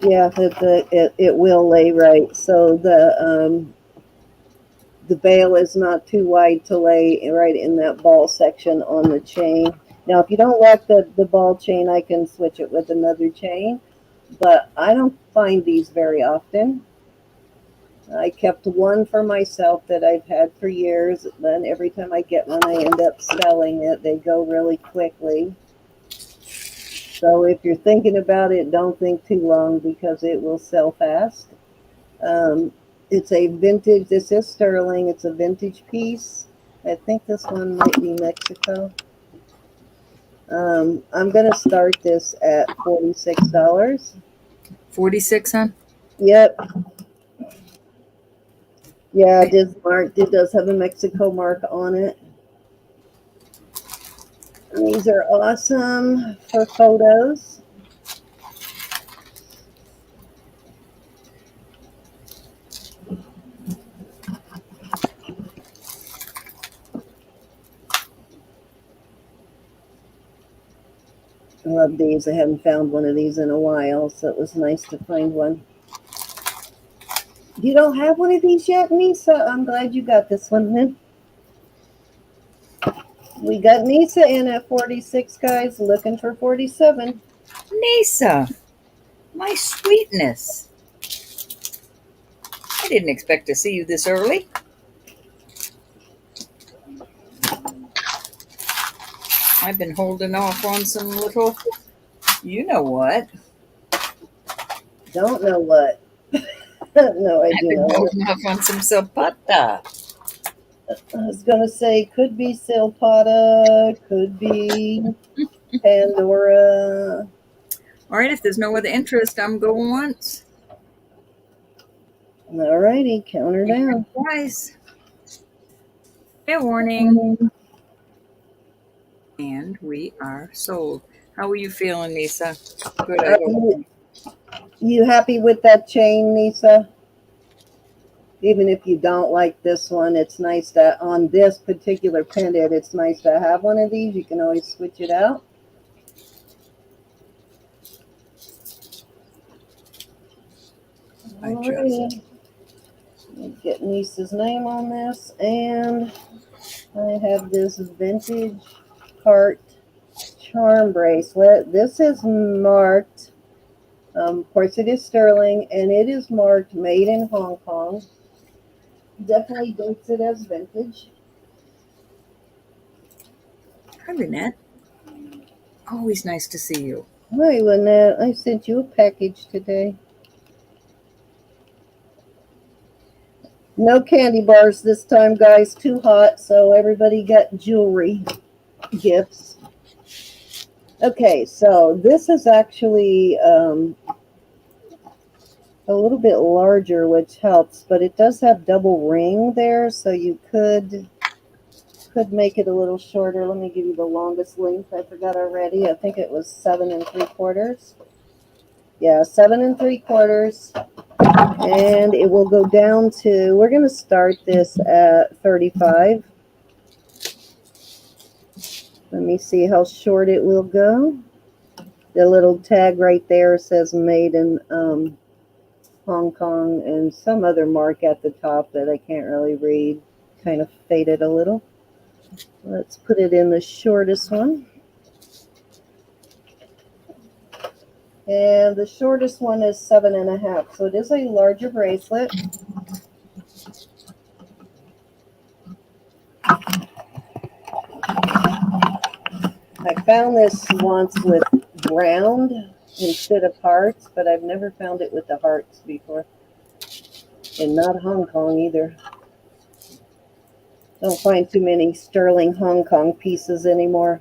Speaker 1: it will lay right. So the bail is not too wide to lay right in that ball section on the chain. Now, if you don't like the ball chain, I can switch it with another chain, but I don't find these very often. I kept one for myself that I've had for years. Then every time I get one, I end up selling it. They go really quickly. So if you're thinking about it, don't think too long because it will sell fast. It's a vintage, this is sterling, it's a vintage piece. I think this one might be Mexico. I'm going to start this at $46.
Speaker 2: 46, huh?
Speaker 1: Yep. Yeah, it is marked. It does have a Mexico mark on it. And these are awesome for photos. I love these. I haven't found one of these in a while, so it was nice to find one. You don't have one of these yet, Nisa? I'm glad you got this one then. We got Nisa in at 46, guys, looking for 47.
Speaker 2: Nisa, my sweetness. I didn't expect to see you this early. I've been holding off on some little, you know what.
Speaker 1: Don't know what. No, I
Speaker 2: I've
Speaker 1: do
Speaker 2: been
Speaker 1: know.
Speaker 2: holding off on some Silpada.
Speaker 1: I was going to say, could be Silpada, could be Pandora.
Speaker 2: All right, if there's no other interest, I'm going once.
Speaker 1: All righty, count her down.
Speaker 2: Twice. Fair warning. And we are sold. How are you feeling, Nisa? Good, I hope.
Speaker 1: You happy with that chain, Nisa? Even if you don't like this one, it's nice that on this particular pendant, it's nice to have one of these. You can always switch it out.
Speaker 2: I just.
Speaker 1: Alrighty. Get Nisa's name on this, and I have this vintage heart charm bracelet. This is marked, of course it is sterling, and it is marked made in Hong Kong. Definitely dates it as vintage.
Speaker 2: Hi, Lynette. Always nice to see you.
Speaker 1: Hi, Lynette. I sent you a package today. No candy bars this time, guys. Too hot, so everybody got jewelry gifts. Okay, so this is actually a little bit larger, which helps, but it does have double ring there, so you could make it a little shorter. Let me give you the longest length. I forgot already. I think it was 7 3/4. Yeah, 7 3/4. And it will go down to, we're going to start this at 35. Let me see how short it will go. The little tag right there says made in Hong Kong and some other mark at the top that I can't really read. Kind of faded a little. Let's put it in the shortest one. And the shortest one is 7.5. So it is a larger bracelet. I found this once with round instead of hearts, but I've never found it with the hearts before. And not Hong Kong either. Don't find too many sterling Hong Kong pieces anymore.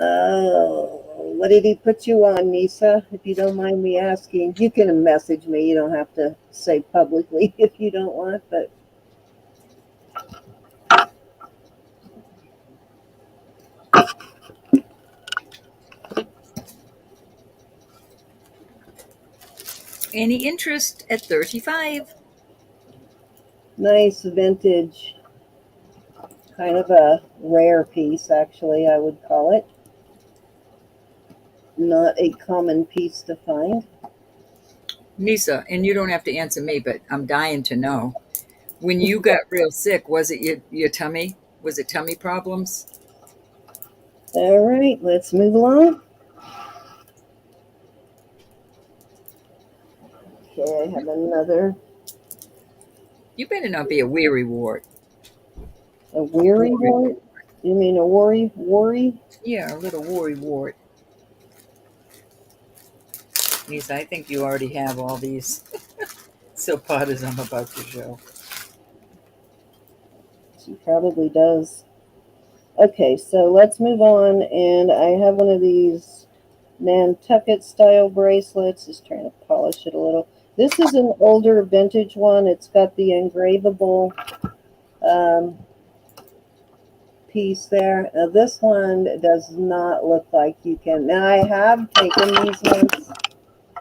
Speaker 1: Oh, what did he put you on, Nisa? If you don't mind me asking. You can message me. You don't have to say publicly if you don't want, but
Speaker 2: Any interest at 35?
Speaker 1: nice vintage. Kind of a rare piece, actually, I would call it. Not a common piece to find.
Speaker 2: Nisa, and you don't have to answer me, but I'm dying to know. When you got real sick, was it your tummy? Was it tummy problems?
Speaker 1: All right, let's move along. Okay, I have another.
Speaker 2: You better not be a weary wart.
Speaker 1: A weary wart? You mean a worry?
Speaker 2: Yeah, a little worry wart. Nisa, I think you already have all these silpadas I'm about to show.
Speaker 1: She probably does. Okay, so let's move on. And I have one of these Nantucket style bracelets. Just trying to polish it a little. This is an older vintage one. It's got the engravable um, piece there. Now this one does not look like you can. Now I have taken these ones,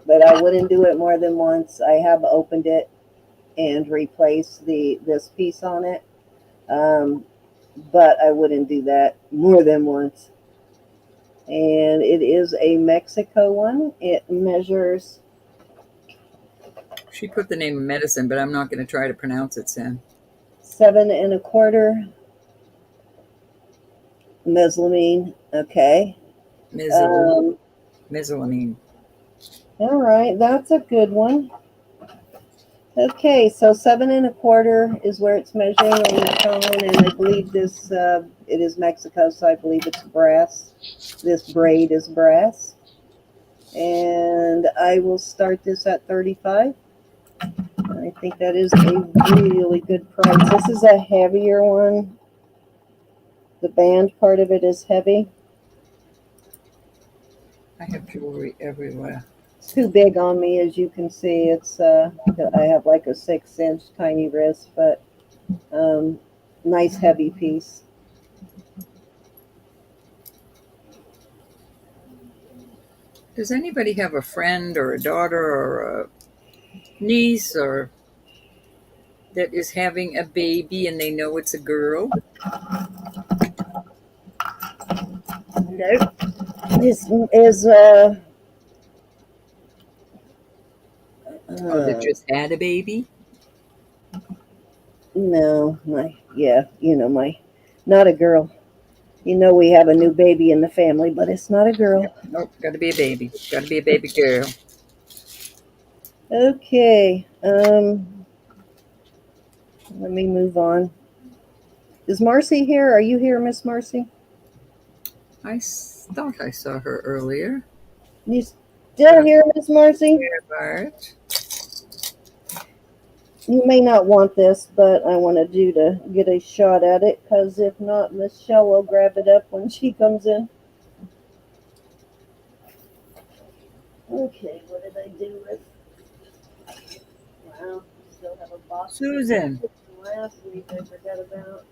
Speaker 1: but I wouldn't do it more than once. I have opened it and replaced this piece on it, but I wouldn't do that more than once. And it is a Mexico one. It measures
Speaker 2: She put the name of medicine, but I'm not going to try to pronounce it, Sam.
Speaker 1: 7 1/4 mesalamine. Okay. Um,
Speaker 2: Miscellaneous.
Speaker 1: all right, that's a good one. Okay, so 7 1/4 is where it's measuring on the phone, and I believe this it is Mexico, so I believe it's brass. This braid is brass, and I will start this at 35. I think that is a really good price. This is a heavier one. The band part of it is heavy.
Speaker 2: I have jewelry everywhere.
Speaker 1: It's too big on me, as you can see. It's I have like a 6-inch tiny wrist, but nice heavy piece.
Speaker 2: Does anybody have a friend or a daughter or a niece or that is having a baby and they know it's a girl?
Speaker 1: Nope. This is
Speaker 2: Or that just had a baby?
Speaker 1: no, my not a girl. You know we have a new baby in the family, but it's not a girl.
Speaker 2: Nope, got to be a baby. Got to be a baby girl.
Speaker 1: Okay. Let me move on. Is Marcy here? Are you here, Miss Marcy?
Speaker 2: Thought I saw her earlier.
Speaker 1: You still here, Miss Marcy?
Speaker 2: Bart.
Speaker 1: You may not want this, but I wanted you to get a shot at it, because if not, Michelle will grab it up when she comes in. Okay, what did I do with? Wow, still have a box.
Speaker 2: Susan.
Speaker 1: Last week I forgot about.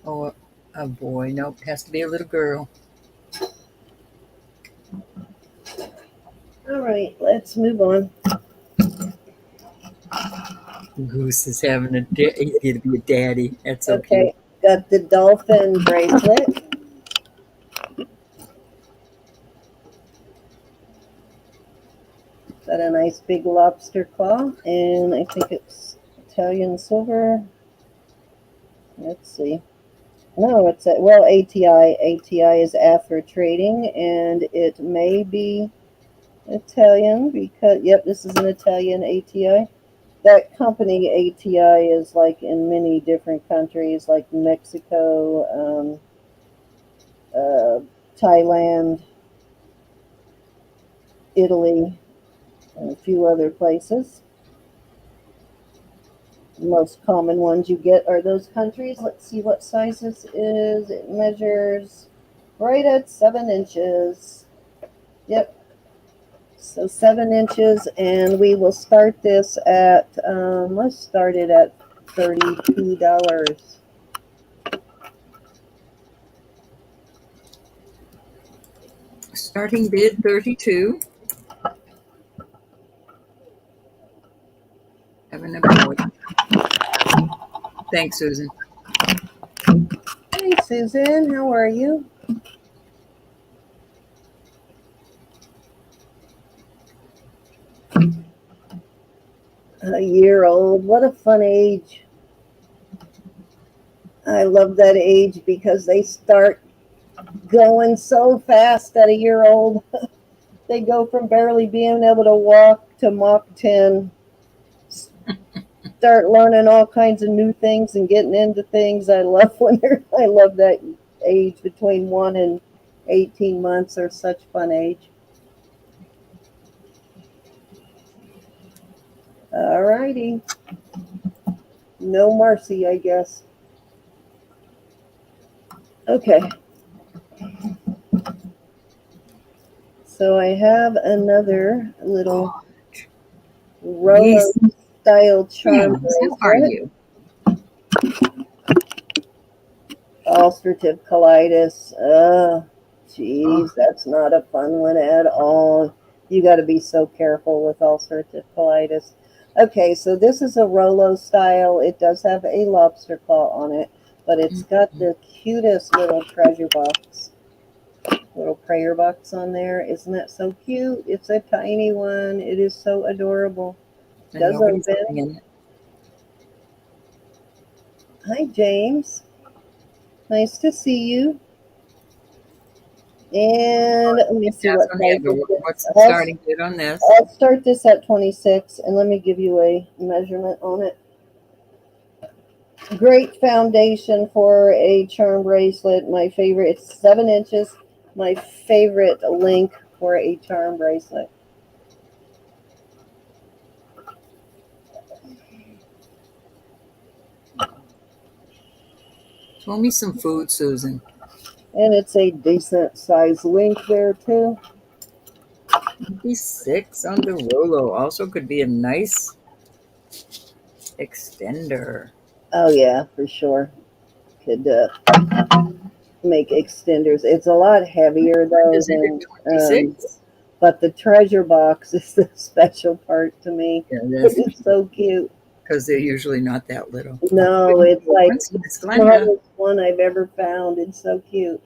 Speaker 2: Oh, a boy. Nope, has to be a little girl.
Speaker 1: All right, let's move on.
Speaker 2: Goose is having he's going to be a daddy. That's so
Speaker 1: Okay,
Speaker 2: cute.
Speaker 1: got the dolphin bracelet. Got a nice big lobster claw, and I think it's Italian silver. Let's see. No, it's ATI. ATI is Afro Trading, and it may be Italian because this is an Italian ATI. That company ATI is like in many different countries, like Mexico, Thailand, Italy, and a few other places. The most common ones you get are those countries. Let's see what size this is. It measures right at 7 inches. Yep. So 7 inches, and we will start this at, let's start it at $32.
Speaker 2: Starting bid 32. Having a boy. Thanks, Susan.
Speaker 1: Hey, Susan, how are you? A year old. What a fun age. I love that age because they start going so fast at a year old. They go from barely being able to walk to Mach 10, start learning all kinds of new things and getting into things. I love that age between 1 and 18 months are such fun age. All righty. No mercy, I guess. Okay. So I have another little Rolo
Speaker 2: Yes.
Speaker 1: style charm
Speaker 2: Yes. How are
Speaker 1: bracelet.
Speaker 2: you?
Speaker 1: Ulcerative colitis.
Speaker 2: Oh,
Speaker 1: Geez, that's not a fun one at all. You got to be so careful with ulcerative colitis. Okay, so this is a Rolo style. It does have a lobster claw on it, but it's got
Speaker 2: mhm.
Speaker 1: the cutest little treasure box, little prayer box on there. Isn't that so cute? It's a tiny one. It is so adorable.
Speaker 2: And
Speaker 1: Does
Speaker 2: nobody's
Speaker 1: open.
Speaker 2: living in it.
Speaker 1: Hi, James. Nice to see you. And let me see
Speaker 2: That's
Speaker 1: what
Speaker 2: on
Speaker 1: price
Speaker 2: the
Speaker 1: is
Speaker 2: other.
Speaker 1: this.
Speaker 2: What's the starting bid on this?
Speaker 1: I'll start this at 26, and let me give you a measurement on it. Great foundation for a charm bracelet. My favorite, it's 7 inches. My favorite length for a charm bracelet.
Speaker 2: Throw me some food, Susan.
Speaker 1: And it's a decent size length there, too.
Speaker 2: Maybe 6 on the Rolo. Also could be a nice extender.
Speaker 1: Oh, yeah, for sure. Could make extenders. It's a lot heavier, though,
Speaker 2: Is it at
Speaker 1: than
Speaker 2: 26?
Speaker 1: but the treasure box is the special part to me.
Speaker 2: Yeah,
Speaker 1: It
Speaker 2: that's
Speaker 1: is so cute.
Speaker 2: because they're usually not that little.
Speaker 1: No, it's like
Speaker 2: Once
Speaker 1: the
Speaker 2: Miss Glenda.
Speaker 1: smallest one I've ever found. It's so cute.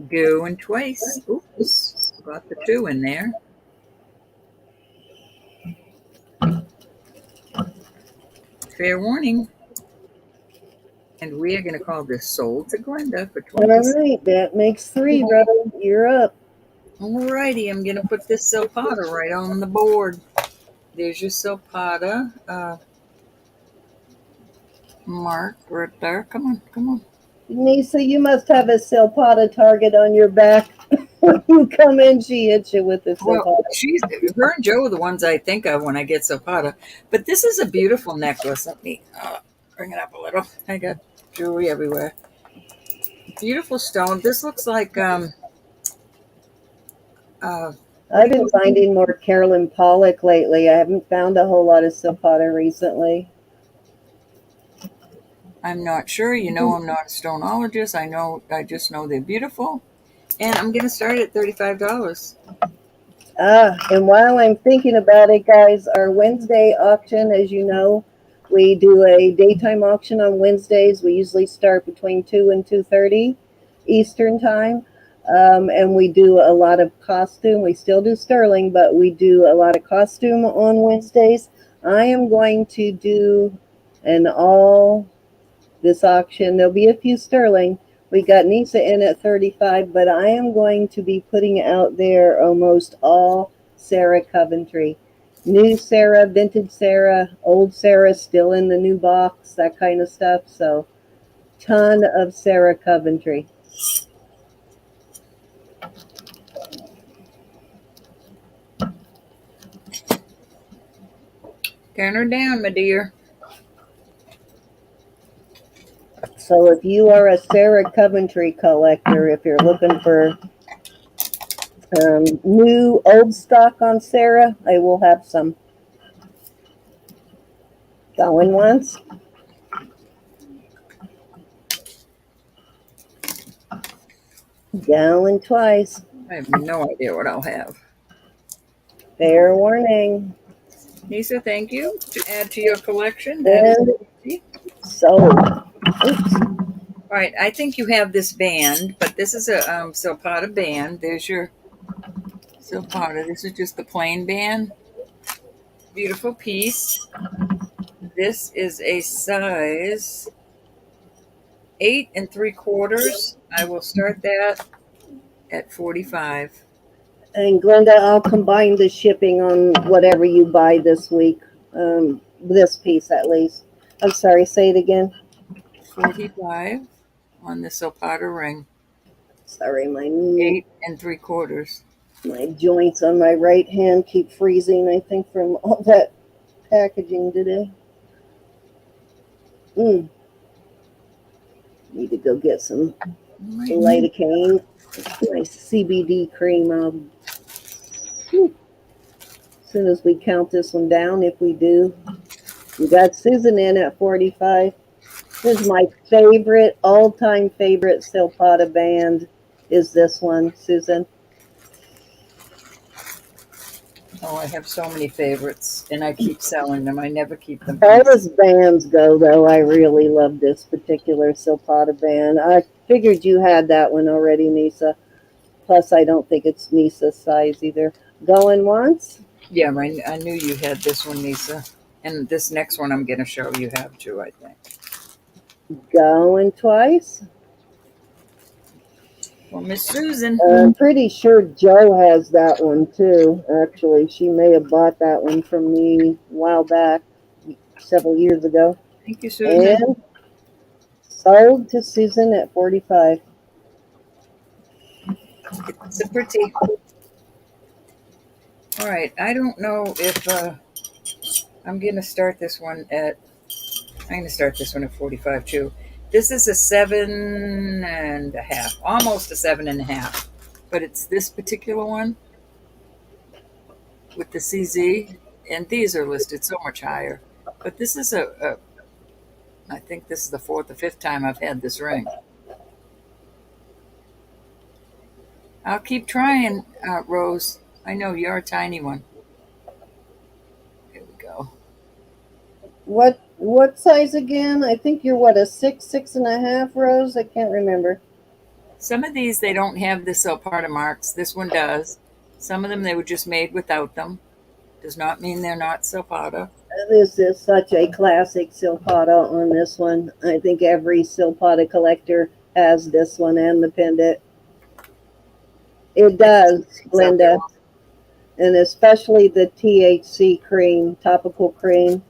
Speaker 2: Going twice. Oops. Got the 2 in there. Fair warning. And we are going to call this sold to Glenda for
Speaker 1: All
Speaker 2: 26.
Speaker 1: right, that makes 3, brother. You're up.
Speaker 2: Alrighty, I'm going to put this Silpada right on the board. There's your Silpada mark right there. Come on, come on.
Speaker 1: Nisa, you must have a Silpada target on your back. When you come in, she hits you with the
Speaker 2: Well,
Speaker 1: Silpada.
Speaker 2: her and Joe are the ones I think of when I get Silpada. But this is a beautiful necklace. Let me bring it up a little. I got jewelry everywhere. Beautiful stone. This looks like what
Speaker 1: I've
Speaker 2: do you
Speaker 1: been
Speaker 2: call it?
Speaker 1: finding more Carolyn Pollock lately. I haven't found a whole lot of Silpada recently.
Speaker 2: I'm not sure. You know, I'm not a stoneologist. I just know they're beautiful. And I'm going to start at $35.
Speaker 1: And while I'm thinking about it, guys, our Wednesday auction, as you know, we do a daytime auction on Wednesdays. We usually start between 2 and 2:30 Eastern time. And we do a lot of costume. We still do sterling, but we do a lot of costume on Wednesdays. I am going to do an all this auction. There'll be a few sterling. We got Nisa in at 35, but I am going to be putting out there almost all Sarah Coventry. New Sarah, vintage Sarah, old Sarah still in the new box, that kind of stuff. So, ton of Sarah Coventry.
Speaker 2: Turn her down, my dear.
Speaker 1: So, if you are a Sarah Coventry collector, if you're looking for new old stock on Sarah, I will have some. Going once, going twice.
Speaker 2: I have no idea what I'll have.
Speaker 1: Fair warning.
Speaker 2: Nisa, thank you. To add to your collection, that is
Speaker 1: And
Speaker 2: easy.
Speaker 1: sold. Oops.
Speaker 2: All right, I think you have this band, but this is a Silpada band. There's your Silpada. This is just the plain band. Beautiful piece. This is a size 8 3/4. I will start that at 45.
Speaker 1: And Glenda, I'll combine the shipping on whatever you buy this week. This piece at least. I'm sorry, say it again.
Speaker 2: 45 on the Silpada ring.
Speaker 1: Sorry,
Speaker 2: 8 3/4.
Speaker 1: my joints on my right hand keep freezing, I think, from all that packaging today. Mm, need to go get some
Speaker 2: Right.
Speaker 1: lidocaine. Nice CBD cream. As soon as we count this one down, if we do, we got Susan in at 45. This is my favorite, all-time favorite Silpada band. Is this one, Susan?
Speaker 2: Oh, I have so many favorites, and I keep selling them. I never keep them.
Speaker 1: As far as bands go, though, I really love this particular Silpada band. I figured you had that one already, Nisa. Plus, I don't think it's Nisa's size either. Going once,
Speaker 2: Yeah, I knew you had this one, Lisa. And this next one I'm going to show you have too, I think.
Speaker 1: going twice.
Speaker 2: Well, Miss Susan.
Speaker 1: I'm pretty sure Joe has that one too. Actually, she may have bought that one from me a while back, several years ago.
Speaker 2: Thank you, Susan.
Speaker 1: And sold to Susan at 45.
Speaker 2: It's a pretty. All right, I don't know if I'm going to start this one at. I'm going to start this one at 45 too. This is a 7.5, almost a 7.5, but it's this particular one with the CZ, and these are listed so much higher. But this is I think this is the fourth or fifth time I've had this ring. I'll keep trying, Rose. I know you're a tiny one. Here we go.
Speaker 1: What size again? I think you're what, a 6.5, Rose? I can't remember.
Speaker 2: Some of these, they don't have the Silpada marks. This one does. Some of them, they were just made without them. Does not mean they're not Silpada.
Speaker 1: This is such a classic Silpada on this one. I think every Silpada collector has this one and the pendant. It does, Linda. And especially the THC cream, topical cream.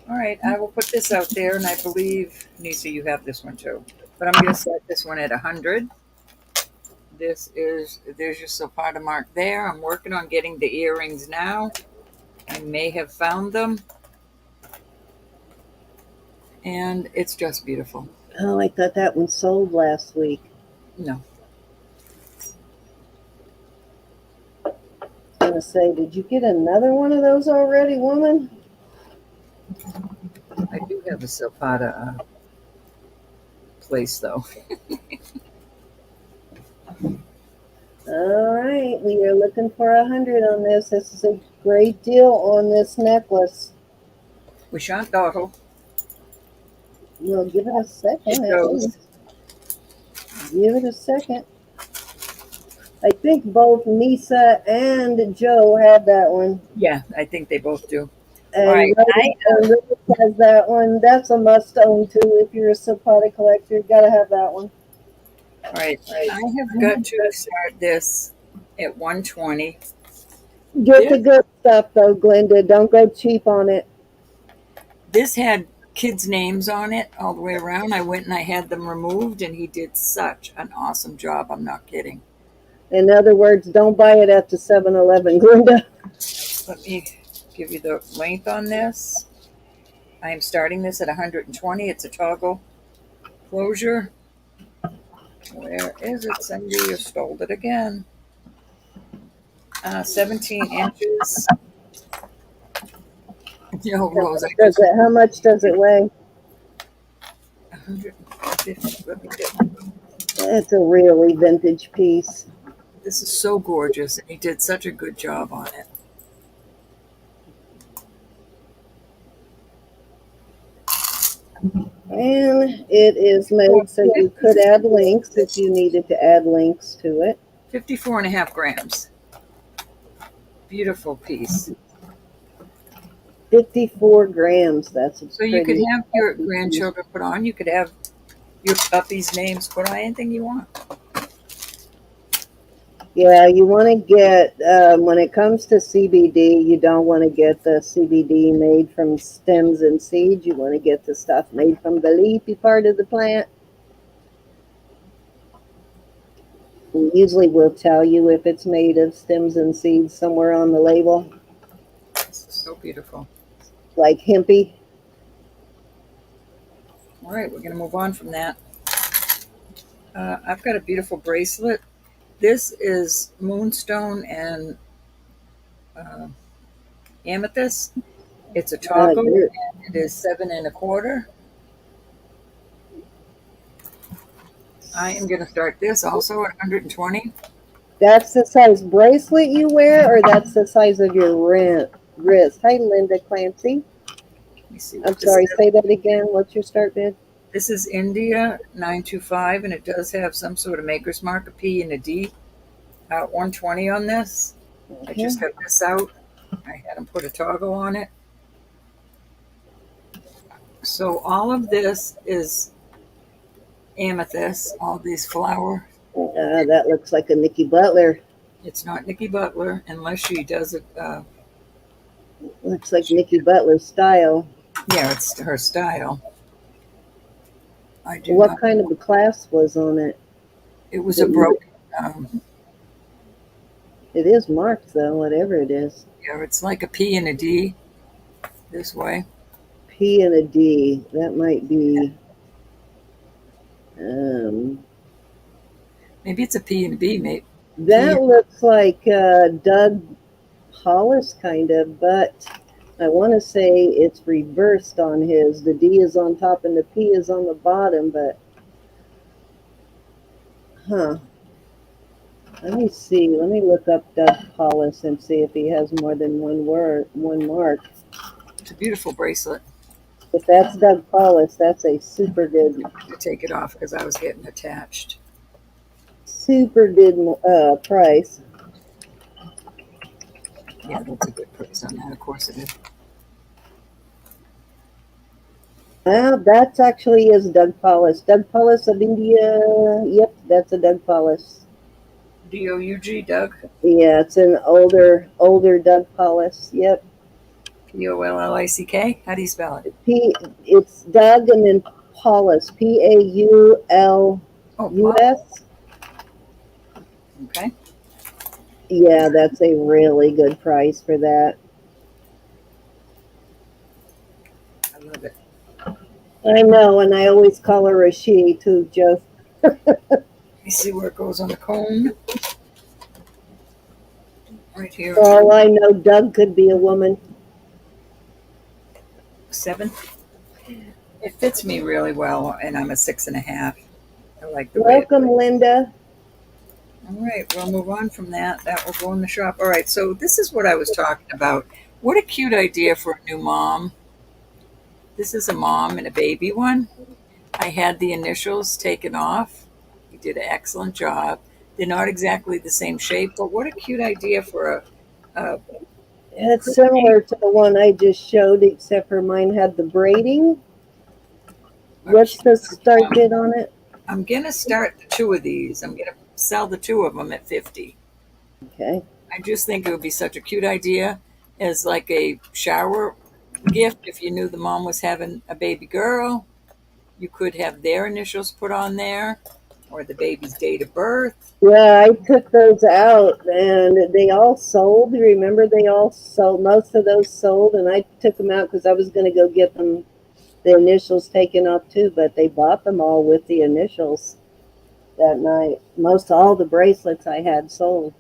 Speaker 2: All right, I will put this out there, and I believe, Nisa, you have this one too. But I'm going to set this one at 100. There's your Silpada mark there. I'm working on getting the earrings now. I may have found them. And it's just beautiful.
Speaker 1: Oh, I thought that one sold last week.
Speaker 2: No.
Speaker 1: I was going to say, did you get another one of those already, woman?
Speaker 2: I do have a Silpada place, though.
Speaker 1: All right, we are looking for 100 on this. This is a great deal on this necklace.
Speaker 2: We shan't dawdle.
Speaker 1: Well, give it a second.
Speaker 2: It goes.
Speaker 1: Give it a second. I think both Nisa and Joe had that one.
Speaker 2: Yeah, I think they both do.
Speaker 1: And
Speaker 2: All right,
Speaker 1: Rose has that one. That's a must own too. If you're a Silpada collector, you gotta have that one.
Speaker 2: All right, I have got to start this at 120.
Speaker 1: Get the good stuff though, Glenda. Don't go cheap on it.
Speaker 2: This had kids' names on it all the way around. I went and I had them removed, and he did such an awesome job. I'm not kidding.
Speaker 1: In other words, don't buy it at the 7-Eleven, Glenda.
Speaker 2: Let me give you the length on this. I am starting this at 120. It's a toggle closure. Where is it, Cindy? You stole it again. 17 inches. No, Rose,
Speaker 1: How much does it weigh?
Speaker 2: 150. Let me get.
Speaker 1: It's a really vintage piece.
Speaker 2: This is so gorgeous. He did such a good job on it.
Speaker 1: And it is made so you could add links if you needed to add links to it.
Speaker 2: 54.5 grams. Beautiful piece.
Speaker 1: 54 grams. That's
Speaker 2: so you could have your grandchildren put on. You could have your puppy's names put on, anything you want.
Speaker 1: Yeah, you want to get, when it comes to CBD, you don't want to get the CBD made from stems and seeds. You want to get the stuff made from the leafy part of the plant. Usually we'll tell you if it's made of stems and seeds somewhere on the label.
Speaker 2: This is so beautiful.
Speaker 1: Like hempy.
Speaker 2: All right, we're going to move on from that. I've got a beautiful bracelet. This is moonstone and uh, amethyst. It's a toggle.
Speaker 1: Good.
Speaker 2: It is 7 1/4. I am going to start this also at 120.
Speaker 1: That's the size bracelet you wear, or that's the size of your wrist? Hi, Linda Clancy.
Speaker 2: Let me see
Speaker 1: I'm
Speaker 2: what this
Speaker 1: sorry,
Speaker 2: is.
Speaker 1: say that again. What's your start bid?
Speaker 2: This is India 925, and it does have some sort of maker's mark, a P and a D. 120 on this. I
Speaker 1: Okay.
Speaker 2: just got this out. I had them put a toggle on it. So all of this is amethyst, all these flowers.
Speaker 1: That looks like a Nikki Butler.
Speaker 2: It's not Nikki Butler unless she does it.
Speaker 1: Looks like Nikki Butler's style.
Speaker 2: Yeah, it's her style. I do
Speaker 1: What
Speaker 2: not.
Speaker 1: kind of a clasp was on it?
Speaker 2: It was a broken.
Speaker 1: It is marked though, whatever it is.
Speaker 2: Yeah, it's like a P and a D this way.
Speaker 1: P and a D. That might be. Um,
Speaker 2: Maybe it's a P and a B, mate.
Speaker 1: that looks like Doug Hollis kind of, but I want to say it's reversed on his. The D is on top and the P is on the bottom, but huh. Let me see. Let me look up Doug Hollis and see if he has more than one mark.
Speaker 2: It's a beautiful bracelet.
Speaker 1: If that's Doug Hollis, that's a super good
Speaker 2: To take it off because I was getting attached.
Speaker 1: price.
Speaker 2: Yeah, that's a good price on that. Of course it is.
Speaker 1: Well, that's actually is Doug Hollis. Doug Hollis of India. Yep, that's a Doug Hollis.
Speaker 2: DOUG, Doug.
Speaker 1: Yeah, it's an older Doug Hollis. Yep.
Speaker 2: POLLICK. How do you spell it?
Speaker 1: It's Doug and then Paulus. PAULUS.
Speaker 2: Oh, Paul. Okay.
Speaker 1: Yeah, that's a really good price for that.
Speaker 2: I love it.
Speaker 1: I know, and I always call her a she too, Joe.
Speaker 2: Let me see where it goes on the comb. Right here.
Speaker 1: For all I know, Doug could be a woman.
Speaker 2: 7. It fits me really well, and I'm a 6.5. I like the
Speaker 1: Welcome, Linda.
Speaker 2: All right, we'll move on from that. That will go in the shop. All right, so this is what I was talking about. What a cute idea for a new mom. This is a mom and a baby one. I had the initials taken off. You did an excellent job. They're not exactly the same shape, but what a cute idea for a
Speaker 1: It's similar to the one I just showed, except for mine had the braiding. What's the start bid on it?
Speaker 2: I'm going to start the 2 of these. I'm going to sell the 2 of them at 50.
Speaker 1: Okay.
Speaker 2: I just think it would be such a cute idea as like a shower gift. If you knew the mom was having a baby girl, you could have their initials put on there or the baby's date of birth.
Speaker 1: Yeah, I took those out and they all sold. Remember, they all sold. Most of those sold, and I took them out because I was going to go get them the initials taken off too, but they bought them all with the initials that night. Most all the bracelets I had sold.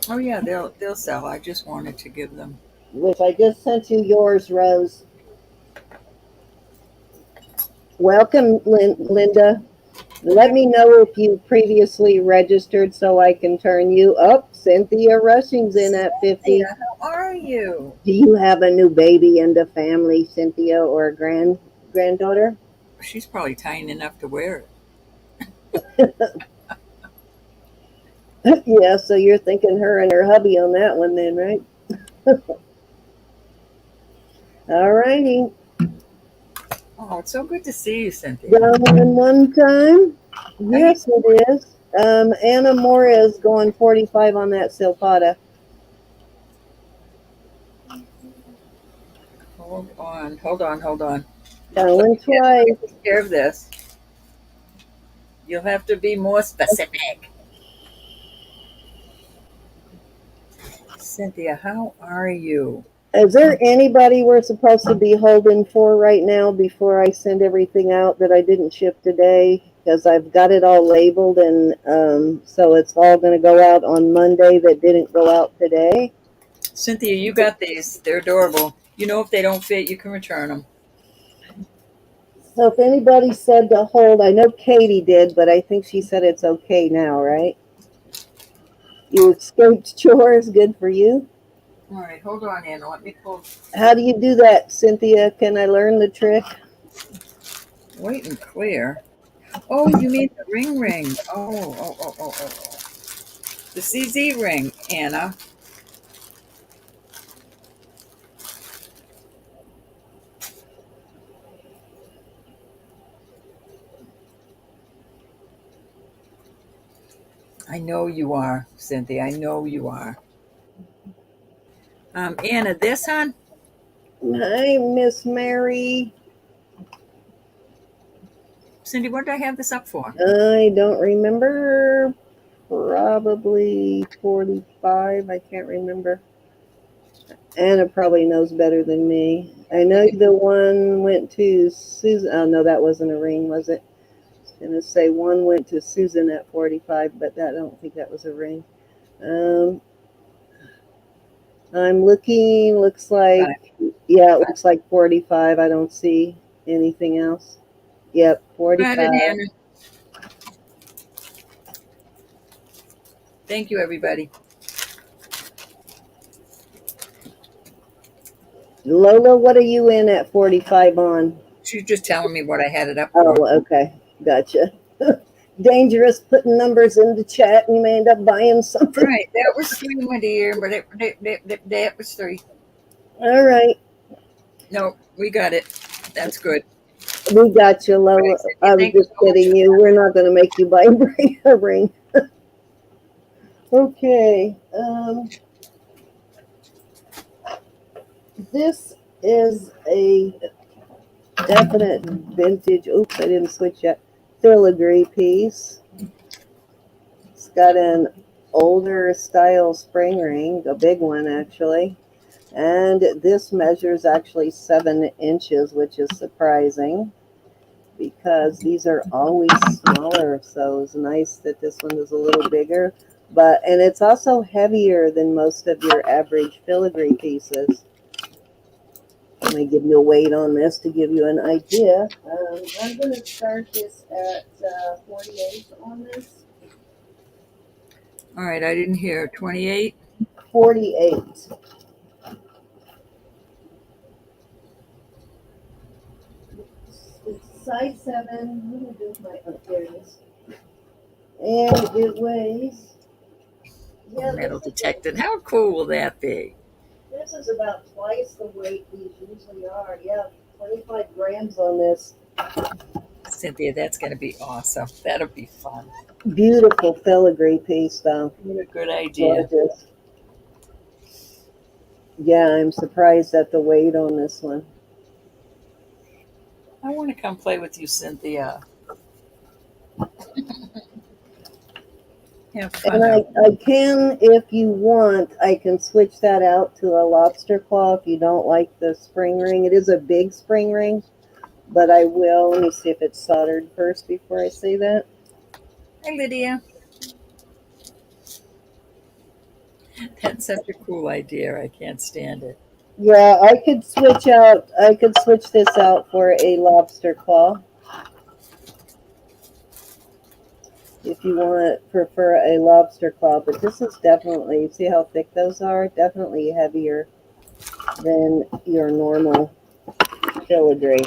Speaker 2: Oh yeah, they'll sell. I just wanted to give them.
Speaker 1: Which I just sent you yours, Rose. Welcome, Linda. Let me know if you previously registered so I can turn you up. Cynthia Rushing's in at 50.
Speaker 2: Cynthia, how are you?
Speaker 1: Do you have a new baby in the family, Cynthia, or a granddaughter?
Speaker 2: She's probably tiny enough to wear it.
Speaker 1: Yeah, so you're thinking her and her hubby on that one then, right? All righty.
Speaker 2: Oh, it's so good to see you, Cynthia.
Speaker 1: Down one time. Yes, it is. Anna Moore is going 45 on that Silpada.
Speaker 2: Hold on.
Speaker 1: Going twice.
Speaker 2: Take care of this. You'll have to be more specific. Cynthia, how are you?
Speaker 1: Is there anybody we're supposed to be holding for right now before I send everything out that I didn't ship today? Because I've got it all labeled, and so it's all going to go out on Monday that didn't go out today.
Speaker 2: Cynthia, you got these. They're adorable. You know, if they don't fit, you can return them.
Speaker 1: So if anybody said to hold, I know Katie did, but I think she said it's okay now, right? You escaped chores, good for you.
Speaker 2: All right, hold on, Anna. Let me pull.
Speaker 1: How do you do that, Cynthia? Can I learn the trick?
Speaker 2: Wait and clear. Oh, you mean the ring. Oh. The CZ ring, Anna. I know you are, Cynthia. I know you are. Anna, this, hon?
Speaker 1: Hi, Miss Mary.
Speaker 2: Cindy, what did I have this up for?
Speaker 1: I don't remember. Probably 45. I can't remember. Anna probably knows better than me. I know the one went to Susan. Oh, no, that wasn't a ring, was it? I was going to say one went to Susan at 45, but that, I don't think that was a ring. Um, I'm looking. Looks like, yeah, it looks like 45. I don't see anything else. Yep,
Speaker 2: Got it,
Speaker 1: 45.
Speaker 2: Anna. Thank you, everybody.
Speaker 1: Lola, what are you in at 45 on?
Speaker 2: She's just telling me what I had it up
Speaker 1: Oh,
Speaker 2: for.
Speaker 1: okay. Gotcha. Dangerous putting numbers in the chat and you may end up buying
Speaker 2: All
Speaker 1: something.
Speaker 2: right, that was 3, my dear, but that was 3.
Speaker 1: All right.
Speaker 2: No, we got it. That's good.
Speaker 1: We got you,
Speaker 2: All right,
Speaker 1: Lola.
Speaker 2: Cynthia,
Speaker 1: I was
Speaker 2: thank you
Speaker 1: just
Speaker 2: so much
Speaker 1: kidding
Speaker 2: for
Speaker 1: you.
Speaker 2: that.
Speaker 1: We're not going to make you buy a ring. Okay. This is a definite vintage. Oops, I didn't switch yet. Filigree piece. It's got an older style spring ring, a big one actually. And this measures actually 7 inches, which is surprising because these are always smaller. So it's nice that this one is a little bigger. And it's also heavier than most of your average filigree pieces. Let me give you a weight on this to give you an idea. I'm going to start this at 48 on this.
Speaker 2: All right, I didn't hear 28.
Speaker 1: 48. It's size 7. Let me do my, oh, there it is. And it weighs, yeah,
Speaker 2: Metal detected. How cool will that be?
Speaker 1: this is about twice the weight these usually are. Yeah, 25 grams on this.
Speaker 2: Cynthia, that's going to be awesome. That'll be fun.
Speaker 1: Beautiful filigree piece, though.
Speaker 2: What a good idea.
Speaker 1: Gorgeous. Yeah, I'm surprised at the weight on this one.
Speaker 2: I want to come play with you, Cynthia. Have fun
Speaker 1: And
Speaker 2: out.
Speaker 1: I can, if you want, I can switch that out to a lobster claw if you don't like the spring ring. It is a big spring ring, but I will. Let me see if it's soldered first before I say that.
Speaker 2: Hi, Lydia. That's such a cool idea. I can't stand it.
Speaker 1: Yeah, I could switch this out for a lobster claw if you prefer a lobster claw, but this is definitely, see how thick those are? Definitely heavier than your normal filigree.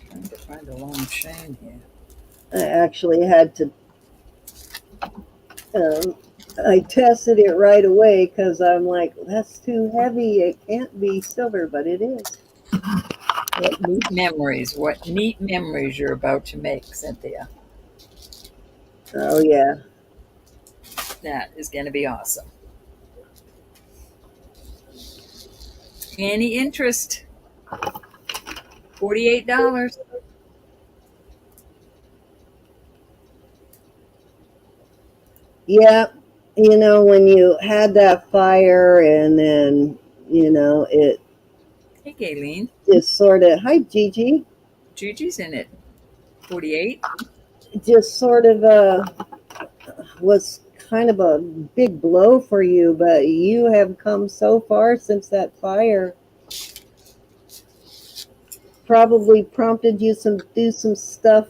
Speaker 2: Trying to find a long chain here.
Speaker 1: I actually had to, um, I tested it right away because I'm like, that's too heavy. It can't be silver, but it is.
Speaker 2: What neat memories. What neat memories you're about to make, Cynthia.
Speaker 1: Oh, yeah.
Speaker 2: That is going to be awesome. Any interest? $48.
Speaker 1: Yeah, when you had that fire and then, it
Speaker 2: Hey, Gayleen.
Speaker 1: just sort of, hi, Gigi,
Speaker 2: Gigi's in it. 48.
Speaker 1: just sort of was kind of a big blow for you, but you have come so far since that fire. Probably prompted you some do some stuff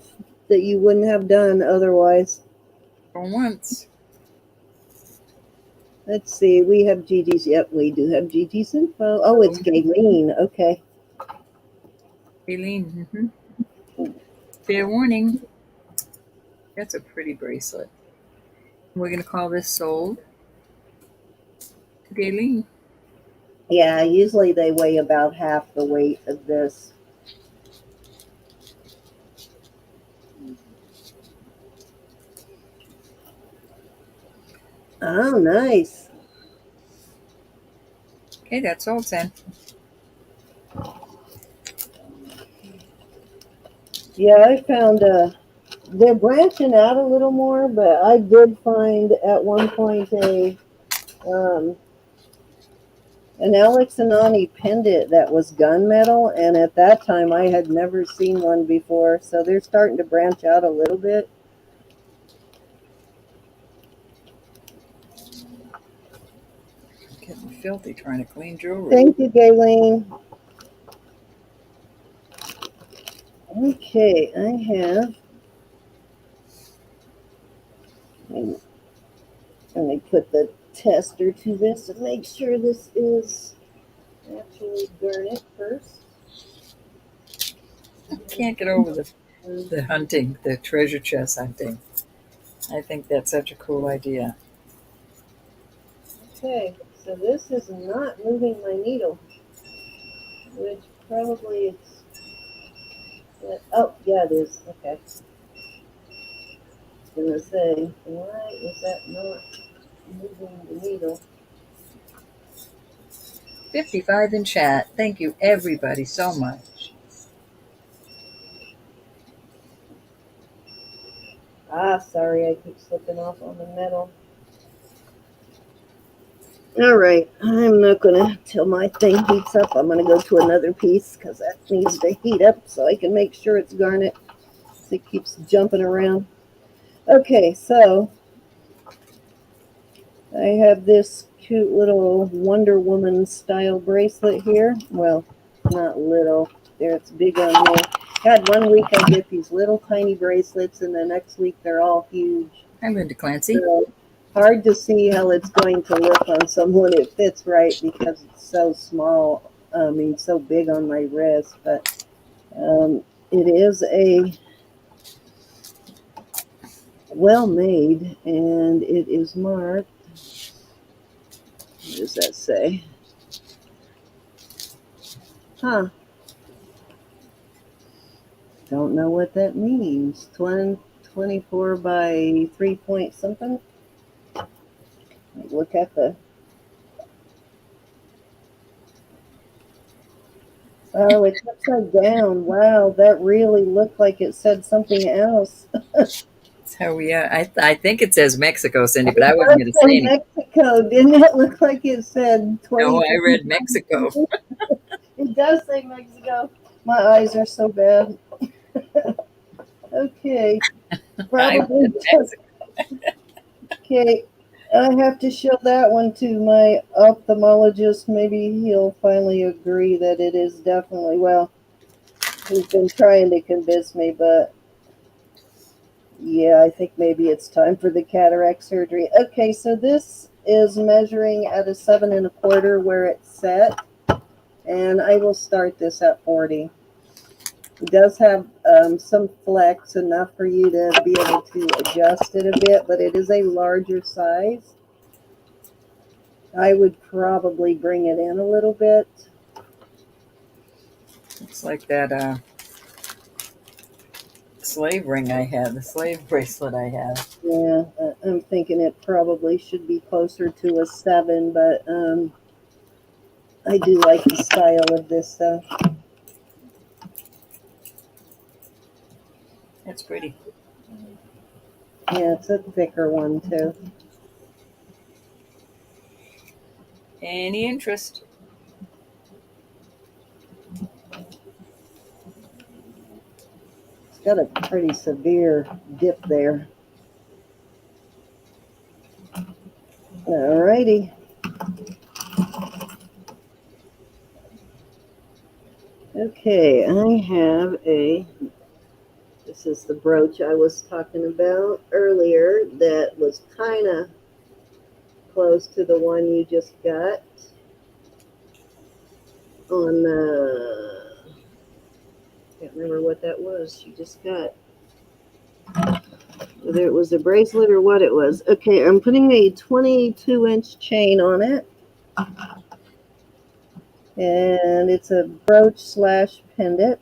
Speaker 1: that you wouldn't have done otherwise.
Speaker 2: For once.
Speaker 1: Let's see, we have Gigi's. Yep, we do have Gigi's info. Oh, it's Gayleen. Okay.
Speaker 2: Gayleen. Fair warning. That's a pretty bracelet. We're going to call this sold to Gayleen.
Speaker 1: Yeah, usually they weigh about half the weight of this. Oh, nice.
Speaker 2: Okay, that's sold, Sam.
Speaker 1: Yeah, I found they're branching out a little more, but I did find at one point um, an Alex and Ani pendant that was gunmetal, and at that time I had never seen one before, so they're starting to branch out a little bit.
Speaker 2: Getting filthy trying to clean jewelry.
Speaker 1: Thank you, Gayleen. Okay, I have. Let me put the tester to this and make sure this is actually garnet first.
Speaker 2: I can't get over the hunting, the treasure chest hunting. I think that's such a cool idea.
Speaker 1: Okay, so this is not moving my needle, which probably it's. Oh, yeah, it is. Okay. I was gonna say, why is that not moving the needle?
Speaker 2: 55 in chat. Thank you, everybody, so much.
Speaker 1: Ah, sorry, I keep slipping off on the metal. All right, I'm not gonna, till my thing heats up, I'm gonna go to another piece because that needs to heat up so I can make sure it's garnet. So it keeps jumping around. Okay, so I have this cute little Wonder Woman style bracelet here. Well, not little. There, it's big on me. God, one week I get these little tiny bracelets, and the next week they're all huge.
Speaker 2: Hi, Linda Clancy.
Speaker 1: So hard to see how it's going to look on someone it fits right because it's so small. I mean, so big on my wrist, but it is a well made, and it is marked. What does that say? Huh. Don't know what that means. 24 by 3 point something. Look at the. Oh, it's upside down. Wow, that really looked like it said something else.
Speaker 2: That's how we are. I think it says Mexico, Cindy, but
Speaker 1: It
Speaker 2: I wasn't going
Speaker 1: does
Speaker 2: to say
Speaker 1: say
Speaker 2: anything.
Speaker 1: Mexico. Didn't it look like it said
Speaker 2: No,
Speaker 1: 20?
Speaker 2: I read Mexico.
Speaker 1: It does say Mexico. My eyes are so bad. Okay,
Speaker 2: I
Speaker 1: probably
Speaker 2: read
Speaker 1: just.
Speaker 2: Mexico.
Speaker 1: Okay, I have to show that one to my ophthalmologist. Maybe he'll finally agree that it is definitely, well, he's been trying to convince me, but yeah, I think maybe it's time for the cataract surgery. Okay, so this is measuring at a 7 1/4 where it's set, and I will start this at 40. It does have some flex, enough for you to be able to adjust it a bit, but it is a larger size. I would probably bring it in a little bit.
Speaker 2: It's like that slave ring I had, the slave bracelet I have.
Speaker 1: Yeah, I'm thinking it probably should be closer to a 7, but I do like the style of this stuff.
Speaker 2: That's pretty.
Speaker 1: Yeah, it's a thicker one too.
Speaker 2: Any interest?
Speaker 1: It's got a pretty severe dip there. Alrighty. Okay, I have this is the brooch I was talking about earlier that was kind of close to the one you just got on the, can't remember what that was you just got. Whether it was a bracelet or what it was. Okay, I'm putting a 22-inch chain on it. And it's a brooch slash pendant.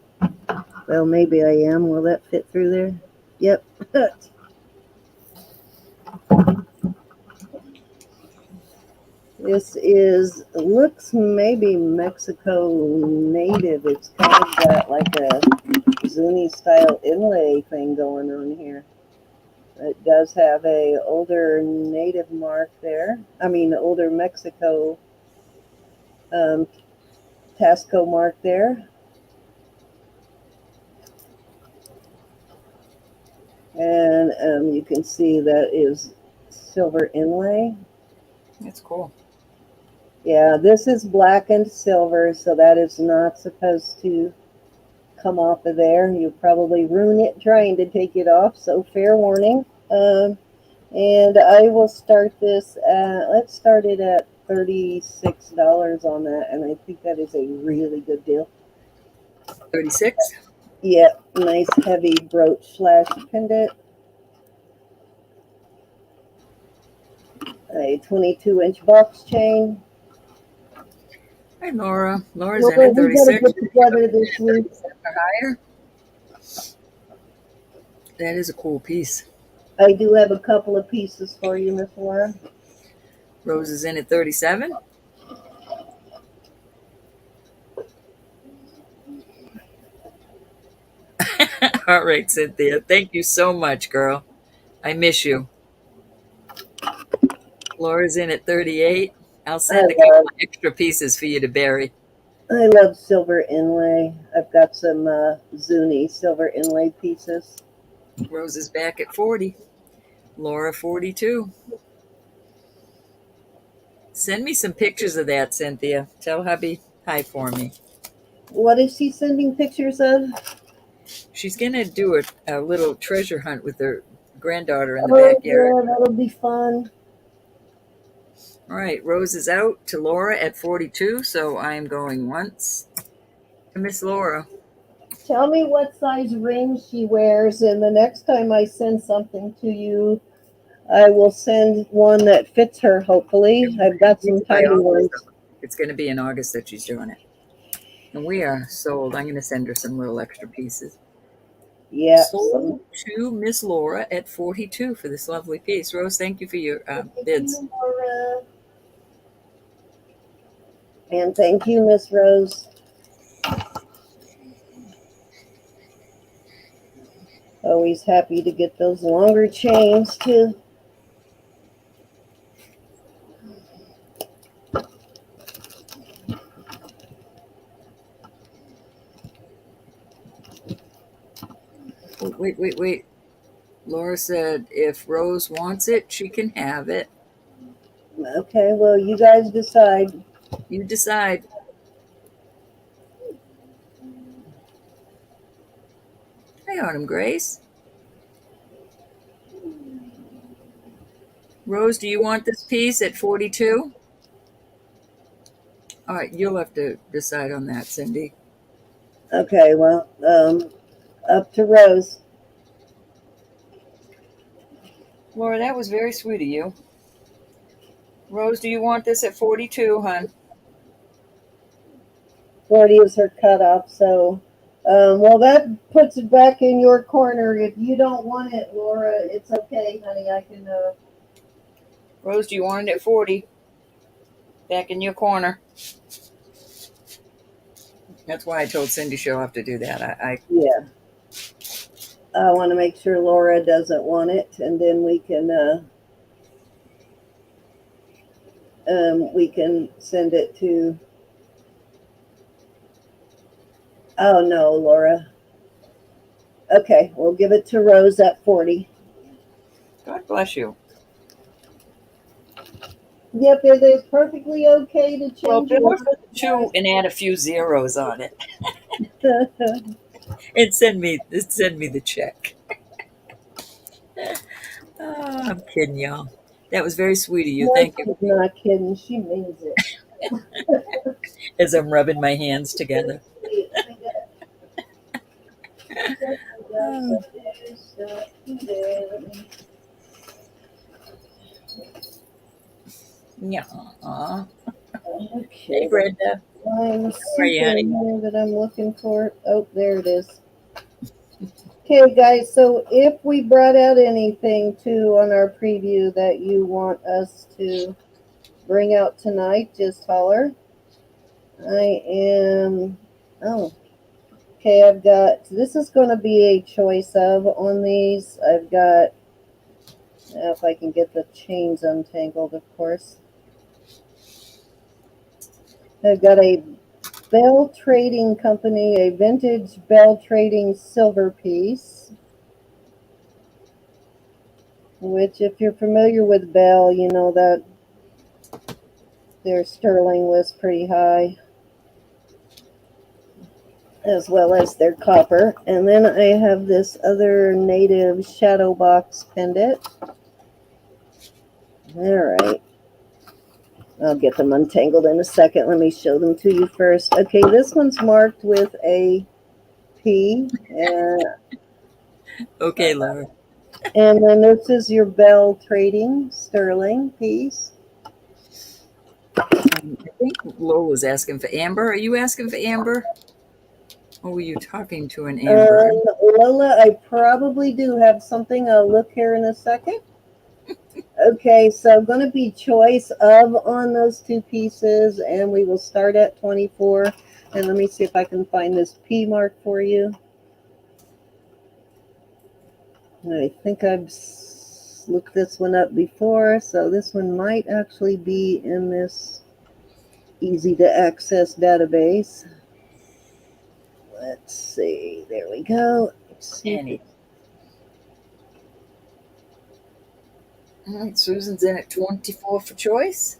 Speaker 1: Well, maybe I am. Will that fit through there? Yep. This looks maybe Mexico native. It's kind of got like a Zuni style inlay thing going on here. It does have a older native mark there. I mean, older Mexico Tasco mark there. And you can see that is silver inlay.
Speaker 2: That's cool.
Speaker 1: Yeah, this is black and silver, so that is not supposed to come off of there. You'll probably ruin it trying to take it off, so fair warning. And I will start this let's start it at $36 on that, and I think that is a really good deal.
Speaker 2: 36?
Speaker 1: Yeah, nice heavy brooch slash pendant. A 22-inch box chain.
Speaker 2: Hi, Laura. Laura's
Speaker 1: Well,
Speaker 2: in at
Speaker 1: we gotta
Speaker 2: 36.
Speaker 1: get together this week.
Speaker 2: Or higher. That is a cool piece.
Speaker 1: I do have a couple of pieces for you, Miss Laura.
Speaker 2: Rose is in at 37. All right, Cynthia. Thank you so much, girl. I miss you. Laura's in at 38. I'll send a couple of extra pieces for you to bury.
Speaker 1: I love silver inlay. I've got some Zuni silver inlay pieces.
Speaker 2: Rose is back at 40. Laura, 42. Send me some pictures of that, Cynthia. Tell hubby hi for me.
Speaker 1: What is she sending pictures of?
Speaker 2: She's going to do a little treasure hunt with her granddaughter in the
Speaker 1: Oh,
Speaker 2: backyard.
Speaker 1: yeah, that'll be fun.
Speaker 2: All right, Rose is out to Laura at 42, so I'm going once. Miss Laura.
Speaker 1: Tell me what size ring she wears, and the next time I send something to you, I will send one that fits her, hopefully. I've got some
Speaker 2: By
Speaker 1: tiny
Speaker 2: August.
Speaker 1: ones.
Speaker 2: It's going to be in August that she's doing it. And we are sold. I'm going to send her some little extra pieces.
Speaker 1: Yeah.
Speaker 2: Sold to Miss Laura at 42 for this lovely piece. Rose, thank you for your bids.
Speaker 1: Thank you, Laura. And thank you, Miss Rose. Always happy to get those longer chains, too.
Speaker 2: Wait. Laura said if Rose wants it, she can have it.
Speaker 1: Okay, well, you guys decide.
Speaker 2: You decide. Hi, Autumn Grace. Rose, do you want this piece at 42? All right, you'll have to decide on that, Cindy.
Speaker 1: Okay, well, up to Rose.
Speaker 2: Laura, that was very sweet of you. Rose, do you want this at 42, hon?
Speaker 1: 40 is her cutoff, so, well, that puts it back in your corner. If you don't want it, Laura, it's okay, honey. I can,
Speaker 2: Rose, do you want it at 40? Back in your corner. That's why I told Cindy she'll have to do that.
Speaker 1: Yeah. I want to make sure Laura doesn't want it, and then we can, we can send it to. Oh no, Laura. Okay, we'll give it to Rose at 40.
Speaker 2: God bless you.
Speaker 1: Yep, it is perfectly okay to
Speaker 2: Well,
Speaker 1: change
Speaker 2: bill
Speaker 1: your
Speaker 2: her for the 2 and add a few zeros on it, and send me the check. Oh, I'm kidding y'all. That was very sweet of you.
Speaker 1: No,
Speaker 2: Thank you.
Speaker 1: she's not kidding. She means it.
Speaker 2: As I'm rubbing my hands together. Oh, yeah. Hey,
Speaker 1: Okay,
Speaker 2: Brenda.
Speaker 1: I'm
Speaker 2: How are you,
Speaker 1: something
Speaker 2: honey?
Speaker 1: here that I'm looking for. Oh, there it is. Okay, guys, so if we brought out anything too on our preview that you want us to bring out tonight, just holler. I am, oh, okay, I've got, this is going to be a choice of on these. I've got, if I can get the chains untangled, of course. I've got a Bell Trading Company, a vintage Bell Trading silver piece, which if you're familiar with Bell, you know that their sterling was pretty high, as well as their copper. And then I have this other native shadow box pendant. All right. I'll get them untangled in a second. Let me show them to you first. Okay, this one's marked with a P.
Speaker 2: Okay, Laura.
Speaker 1: And then this is your Bell Trading sterling piece.
Speaker 2: I think Lola was asking for Amber. Are you asking for Amber? Or were you talking to an Amber?
Speaker 1: Lola, I probably do have something. I'll look here in a second. Okay, so going to be choice of on those two pieces, and we will start at 24. And let me see if I can find this P mark for you. I think I've looked this one up before, so this one might actually be in this easy to access database. Let's see. There we go. Let's see.
Speaker 2: Annie. All right, Susan's in at 24 for choice.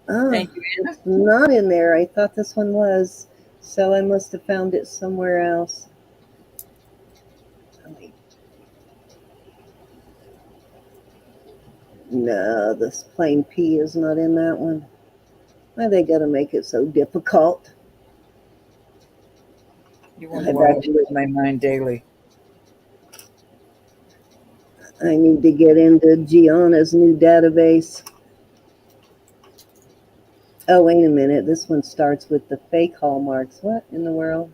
Speaker 1: Oh,
Speaker 2: Thank you, Anna.
Speaker 1: it's not in there. I thought this one was, so I must have found it somewhere else. No, this plain P is not in that one. Why they gotta make it so difficult?
Speaker 2: You wonder why I lose my mind daily.
Speaker 1: I need to get into Gianna's new database. Oh, wait a minute. This one starts with the fake hallmarks. What in the world?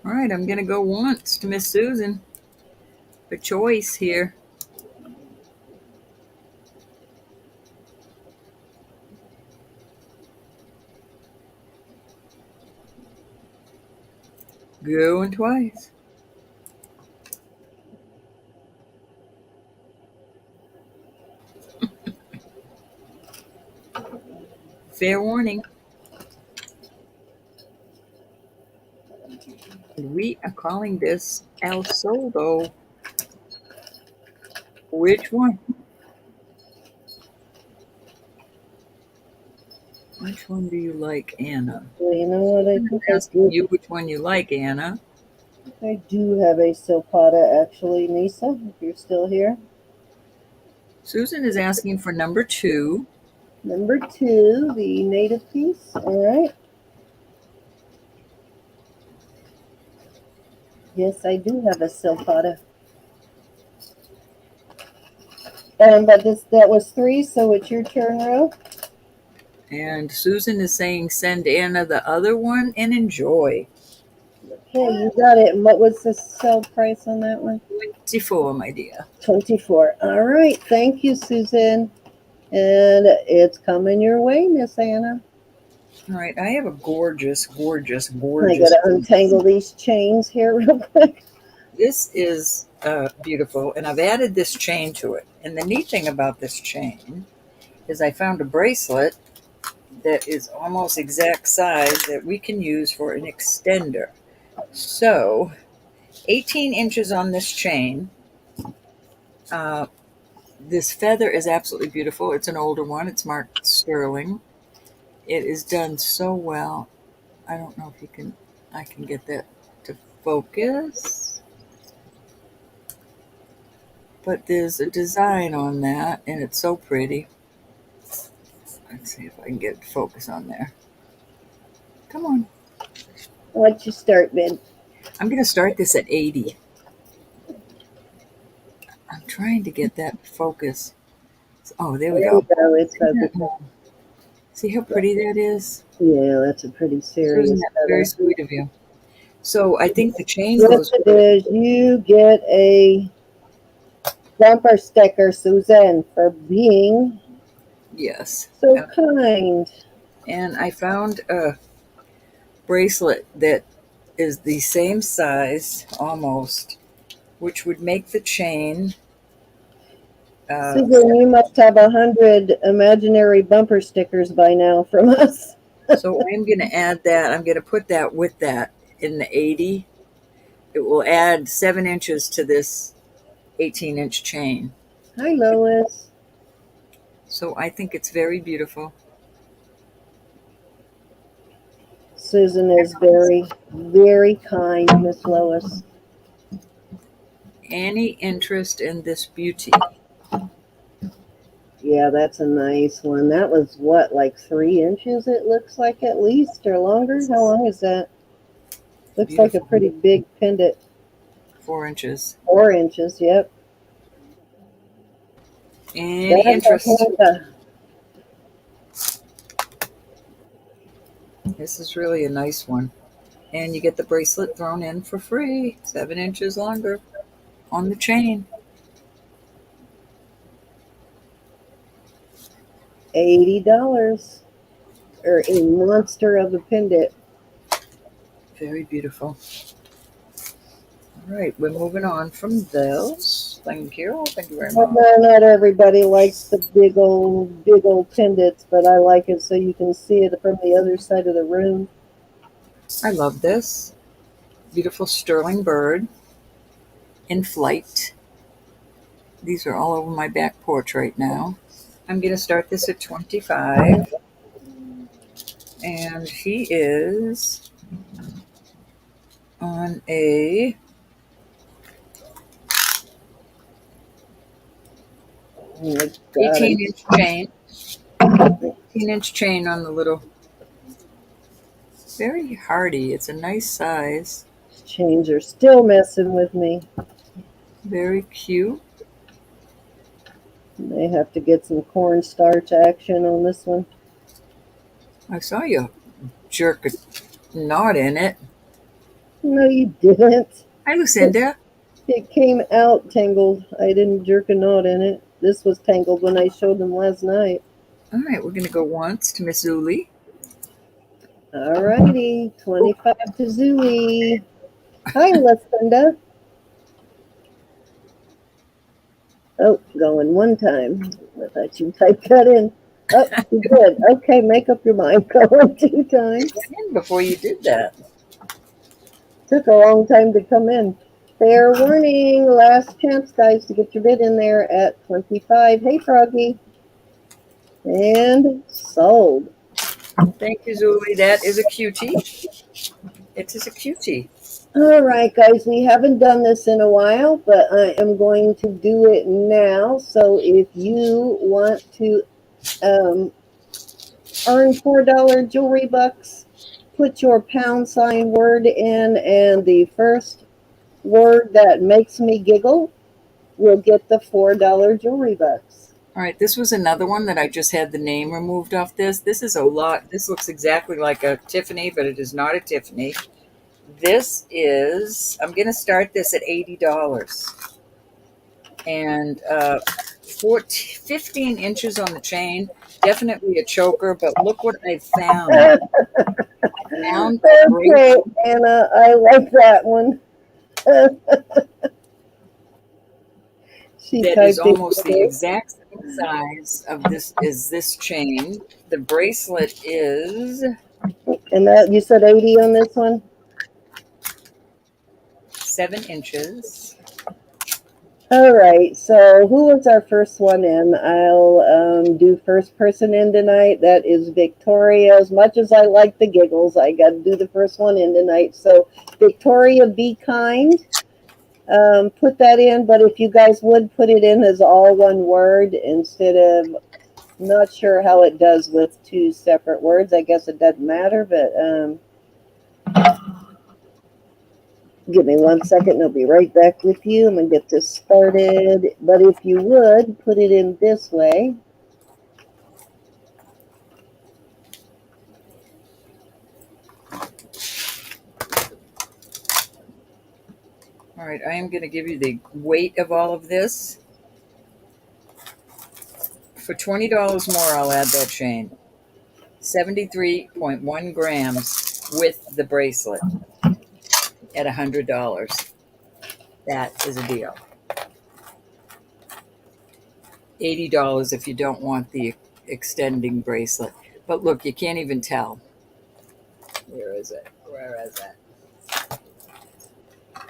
Speaker 2: All right, I'm going to go once to Miss Susan for choice here. Going twice. Fair warning. We are calling this El Soldo. Which one? Which one do you like, Anna?
Speaker 1: Well, you know what? I
Speaker 2: I'm
Speaker 1: think I
Speaker 2: asking
Speaker 1: do.
Speaker 2: you which one you like, Anna.
Speaker 1: I do have a Silpada, actually, Nisa, if you're still here.
Speaker 2: Susan is asking for number 2.
Speaker 1: Number 2, the native piece. All right. Yes, I do have a Silpada. But that was 3, so it's your turn, Ro.
Speaker 2: And Susan is saying send Anna the other one and enjoy.
Speaker 1: Okay, you got it. And what was the sell price on that one?
Speaker 2: 24, my dear.
Speaker 1: 24. All right. Thank you, Susan. And it's coming your way, Miss Anna.
Speaker 2: All right, I have a gorgeous
Speaker 1: I got to untangle these chains here real quick.
Speaker 2: this is beautiful, and I've added this chain to it. And the neat thing about this chain is I found a bracelet that is almost exact size that we can use for an extender. So 18 inches on this chain. This feather is absolutely beautiful. It's an older one. It's marked sterling. It is done so well. I don't know if I can get that to focus. But there's a design on that, and it's so pretty. Let's see if I can get it to focus on there. Come on.
Speaker 1: What'd you start, Ben?
Speaker 2: I'm going to start this at 80. I'm trying to get that focus. Oh, there we go.
Speaker 1: There we go. It's focused.
Speaker 2: See how pretty that is?
Speaker 1: Yeah, that's a pretty serious
Speaker 2: Isn't that very sweet of you? So I think the chain
Speaker 1: Yes,
Speaker 2: goes.
Speaker 1: it is. You get a bumper sticker, Suzanne, for being
Speaker 2: Yes.
Speaker 1: so kind.
Speaker 2: And I found a bracelet that is the same size almost, which would make the chain.
Speaker 1: Susan, you must have 100 imaginary bumper stickers by now from us.
Speaker 2: So I'm going to add that. I'm going to put that with that in the 80. It will add 7 inches to this 18-inch chain.
Speaker 1: Hi, Lois.
Speaker 2: So I think it's very beautiful.
Speaker 1: Susan is very, very kind, Miss Lois.
Speaker 2: Any interest in this beauty?
Speaker 1: Yeah, that's a nice one. That was what, like 3 inches, it looks like, at least, or longer? How long is that? Looks like a pretty big pendant.
Speaker 2: 4 inches.
Speaker 1: 4 inches, yep.
Speaker 2: Any interest? This is really a nice one. And you get the bracelet thrown in for free. 7 inches longer on the chain.
Speaker 1: $80. Or a monster of a pendant.
Speaker 2: Very beautiful. All right, we're moving on from those. Thank you. Thank you very much.
Speaker 1: No, not everybody likes the big old pendants, but I like it so you can see it from the other side of the room.
Speaker 2: I love this. Beautiful sterling bird in flight. These are all over my back porch right now. I'm going to start this at 25. And he is on a 18-inch chain. 18-inch chain on the little. Very hardy. It's a nice size.
Speaker 1: Chains are still messing with me.
Speaker 2: Very cute.
Speaker 1: They have to get some cornstarch action on this one.
Speaker 2: I saw you jerk a knot in it.
Speaker 1: No, you didn't.
Speaker 2: Hi, Lucinda.
Speaker 1: It came out tangled. I didn't jerk a knot in it. This was tangled when I showed them last night.
Speaker 2: All right, we're going to go once to Miss Zuli.
Speaker 1: All righty, 25 to Zuli. Hi, Lucinda. Oh, going one time. I thought you typed that in. Oh, you did. Okay, make up your mind. Going 2 times.
Speaker 2: Before you did that.
Speaker 1: Took a long time to come in. Fair warning. Last chance, guys, to get your bid in there at 25. Hey, Froggy. And sold.
Speaker 2: Thank you, Zuli. That is a cutie. It is a cutie.
Speaker 1: All right, guys, we haven't done this in a while, but I am going to do it now. So if you want to earn $4 jewelry bucks, put your # word in, and the first word that makes me giggle will get the $4 jewelry bucks.
Speaker 2: All right, this was another one that I just had the name removed off this. This is a lot. This looks exactly like a Tiffany, but it is not a Tiffany. This is, I'm going to start this at $80. And 15 inches on the chain. Definitely a choker, but look what I found.
Speaker 1: Okay, Anna, I like that one. She
Speaker 2: that is
Speaker 1: typed it
Speaker 2: almost the
Speaker 1: together.
Speaker 2: exact same size of this chain. The bracelet is
Speaker 1: And that you said 80 on this one?
Speaker 2: 7 inches.
Speaker 1: All right. So who was our first one in? I'll do first person in tonight. That is Victoria. As much as I like the giggles, I got to do the first one in tonight. So Victoria, be kind. Put that in, but if you guys would put it in as all one word instead of, not sure how it does with two separate words. I guess it doesn't matter, but give me 1 second and I'll be right back with you. I'm going to get this started. But if you would put it in this way.
Speaker 2: All right, I am going to give you the weight of all of this. For $20 more, I'll add that chain. 73.1 grams with the bracelet at $100. That is a deal. $80 if you don't want the extending bracelet. But look, you can't even tell. Where is it? Where is it?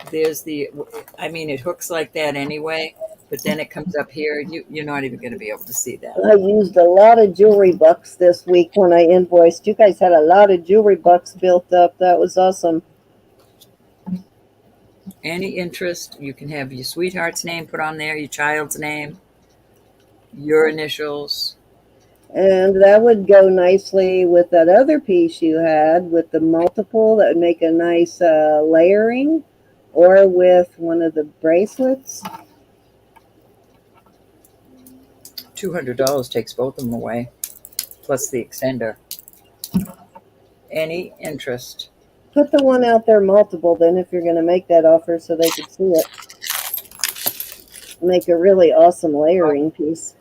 Speaker 2: There's the, I mean, it hooks like that anyway, but then it comes up here. You're not even going to be able to see that.
Speaker 1: I used a lot of jewelry bucks this week when I invoiced. You guys had a lot of jewelry bucks built up. That was awesome.
Speaker 2: Any interest, you can have your sweetheart's name put on there, your child's name, your initials.
Speaker 1: And that would go nicely with that other piece you had with the multiple. That would make a nice layering, or with one of the bracelets.
Speaker 2: $200 takes both of them away, plus the extender. Any interest?
Speaker 1: Put the one out there multiple then if you're going to make that offer so they could see it. Make a really awesome layering piece.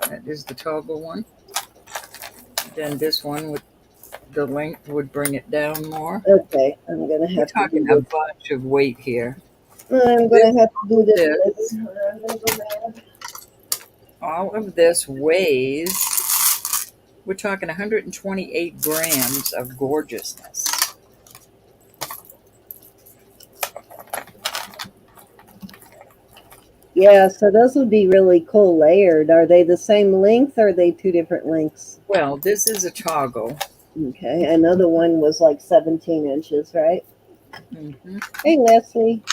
Speaker 2: That is the toggle one. Then this one with the length would bring it down more.
Speaker 1: Okay, I'm going to
Speaker 2: We're
Speaker 1: have to do
Speaker 2: talking a
Speaker 1: this.
Speaker 2: bunch of weight here.
Speaker 1: I'm going to have to do this
Speaker 2: This.
Speaker 1: later. I'm going to go mad.
Speaker 2: All of this weighs, we're talking 128 grams of gorgeousness.
Speaker 1: Yeah, so those would be really cool layered. Are they the same length or are they two different lengths?
Speaker 2: Well, this is a toggle.
Speaker 1: Okay, I know the one was like 17 inches, right?
Speaker 2: Mm-hmm.
Speaker 1: Hey, Leslie.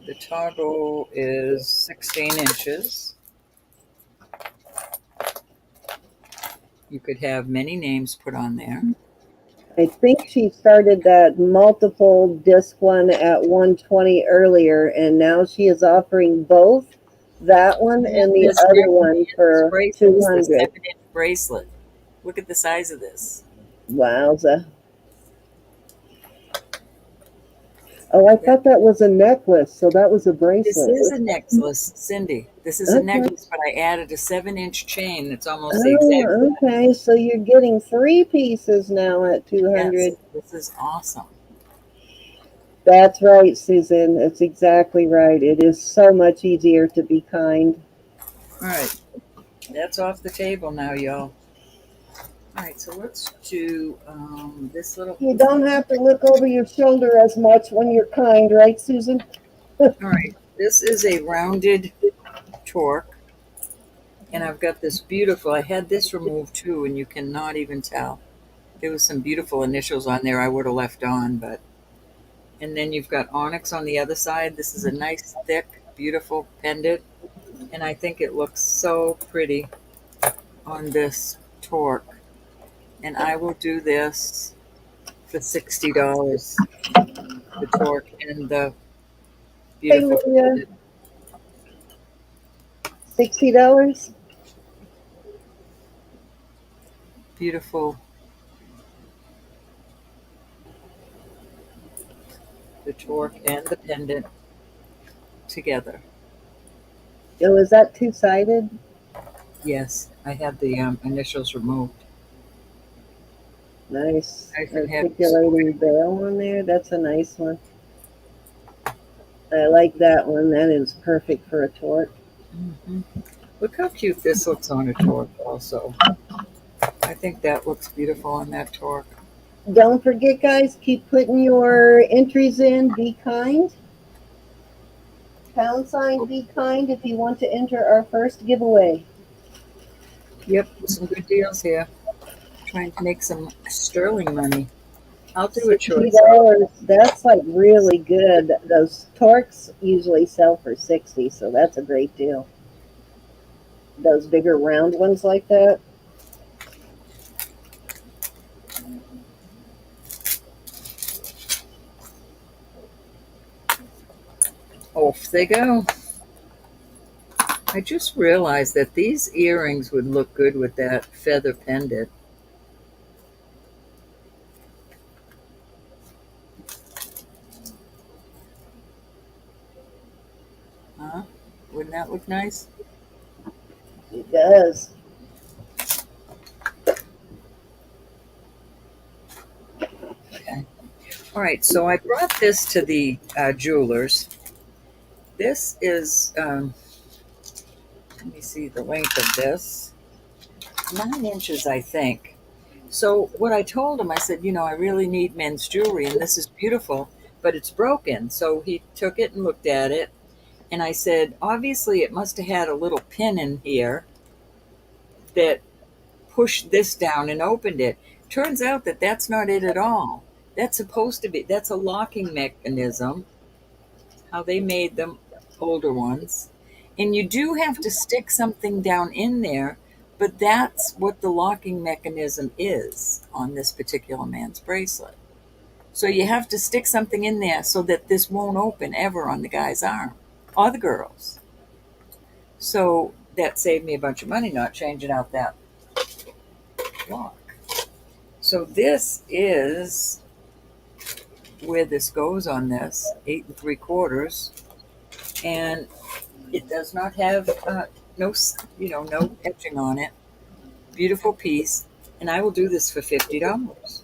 Speaker 2: The toggle is 16 inches. You could have many names put on there.
Speaker 1: I think she started that multiple disc one at 120 earlier, and now she is offering both that one and the other one for
Speaker 2: This
Speaker 1: 200.
Speaker 2: 7-inch bracelet. Look at the size of this.
Speaker 1: Wowza. Oh, I thought that was a necklace, so that was a bracelet.
Speaker 2: This is a necklace, Cindy. This is a necklace, but I added a 7-inch chain that's almost the exact.
Speaker 1: Oh, okay. So you're getting 3 pieces now at 200.
Speaker 2: Yes, this is awesome.
Speaker 1: That's right, Susan. That's exactly right. It is so much easier to be kind.
Speaker 2: All right. That's off the table now, y'all. All right, so let's do this little.
Speaker 1: You don't have to look over your shoulder as much when you're kind, right, Susan?
Speaker 2: All right, this is a rounded torque, and I've got this beautiful. I had this removed too, and you cannot even tell. There was some beautiful initials on there I would have left on, but. And then you've got onyx on the other side. This is a nice, thick, beautiful pendant, and I think it looks so pretty on this torque. And I will do this for $60. The torque and the beautiful.
Speaker 1: Hey, $60?
Speaker 2: Beautiful. The torque and the pendant together.
Speaker 1: Oh, is that two-sided?
Speaker 2: Yes, I had the initials removed.
Speaker 1: Nice.
Speaker 2: I should have-
Speaker 1: Articulating veil on there. That's a nice one. I like that one. That is perfect for a torque.
Speaker 2: Hmm. Look how cute this looks on a torque also. I think that looks beautiful on that torque.
Speaker 1: Don't forget, guys, keep putting your entries in. Be kind. # be kind if you want to enter our first giveaway.
Speaker 2: Yep, some good deals here. Trying to make some sterling money. I'll do a choice of.
Speaker 1: $60. That's like really good. Those torques usually sell for 60, so that's a great deal. Those bigger round ones like that.
Speaker 2: Off they go. I just realized that these earrings would look good with that feather pendant. Huh? Wouldn't that look nice?
Speaker 1: It does.
Speaker 2: Okay. All right, so I brought this to the jewelers. This is, let me see the length of this, 9 inches, I think. So what I told him, I said, I really need men's jewelry, and this is beautiful, but it's broken. So he took it and looked at it, and I said, obviously it must have had a little pin in here that pushed this down and opened it. Turns out that that's not it at all. That's supposed to be, that's a locking mechanism, how they made them, older ones. And you do have to stick something down in there, but that's what the locking mechanism is on this particular man's bracelet. So you have to stick something in there so that this won't open ever on the guy's arm or the girl's. So that saved me a bunch of money not changing out that lock. So this is where this goes on this 8 3/4, and it does not have no etching on it. Beautiful piece, and I will do this for $50.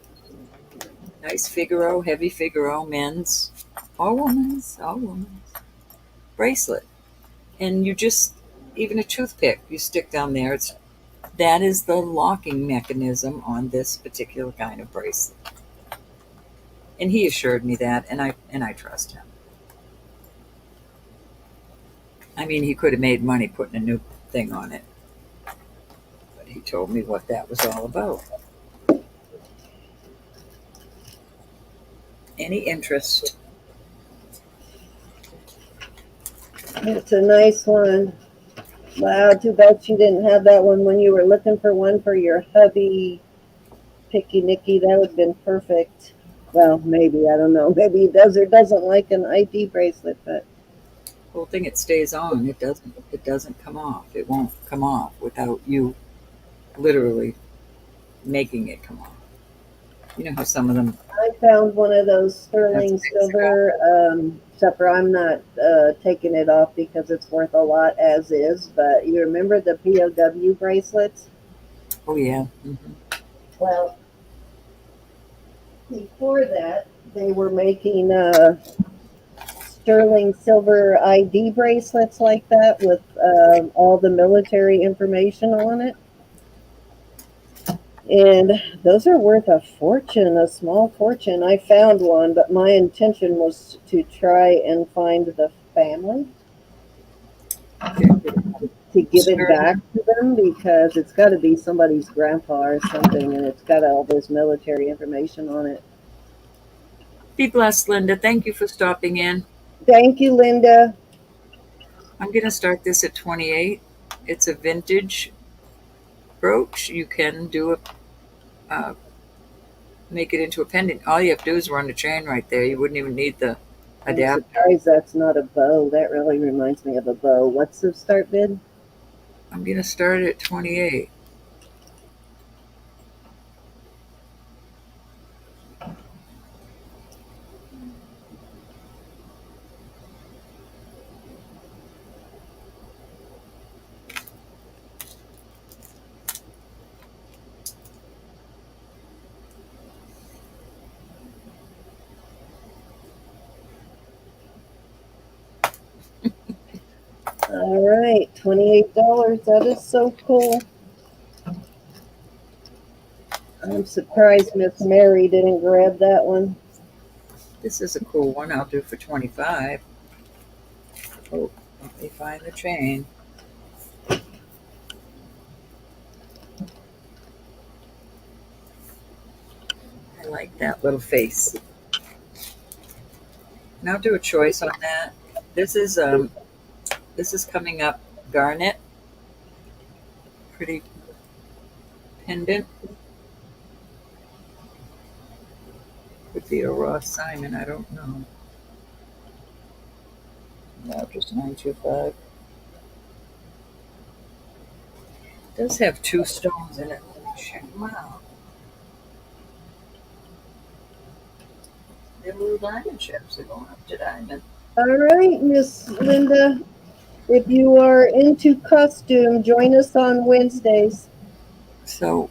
Speaker 2: Nice Figaro, heavy Figaro, men's, all women's bracelet, and you just even a toothpick you stick down there. That is the locking mechanism on this particular kind of bracelet, and he assured me that, and I trust him. I mean, he could have made money putting a new thing on it, but he told me what that was all about. Any interest?
Speaker 1: It's a nice one. Wow, too bad you didn't have that one when you were looking for one for your hubby, Picky Nicky. That would have been perfect. Well, maybe, I don't know. Maybe he does or doesn't like an ID bracelet, but
Speaker 2: Whole thing, it stays on. It doesn't come off. It won't come off without you literally making it come off. You know how some of them,
Speaker 1: I found one of those
Speaker 2: that's
Speaker 1: sterling
Speaker 2: Mexico.
Speaker 1: silver, except for I'm not taking it off because it's worth a lot as is. But you remember the POW bracelets?
Speaker 2: Oh yeah.
Speaker 1: Well, before that, they were making sterling silver ID bracelets like that with all the military information on it. And those are worth a fortune, a small fortune. I found one, but my intention was to try and find the family to give it
Speaker 2: Sterling.
Speaker 1: back to them because it's got to be somebody's grandpa or something, and it's got all this military information on it.
Speaker 2: Be blessed, Linda. Thank you for stopping in.
Speaker 1: Thank you, Linda.
Speaker 2: I'm going to start this at 28. It's a vintage brooch. You can do a make it into a pendant. All you have to do is run the chain right there. You wouldn't even need the
Speaker 1: I'm
Speaker 2: adapter.
Speaker 1: surprised that's not a bow. That really reminds me of a bow. What's the start bid?
Speaker 2: I'm going to start it at 28.
Speaker 1: All right, $28. That is so cool. I'm surprised Miss Mary didn't grab that one.
Speaker 2: This is a cool one. I'll do for 25. Oh, let me find the chain. I like that little face. And I'll do a choice on that. This is coming up garnet. Pretty pendant. Could be a Ross Simon, I don't know. No, just 925. It does have two stones in it. Let me check them out. They're little diamond chips. They're going up to diamond.
Speaker 1: All right, Miss Linda. If you are into costume, join us on Wednesdays.
Speaker 2: So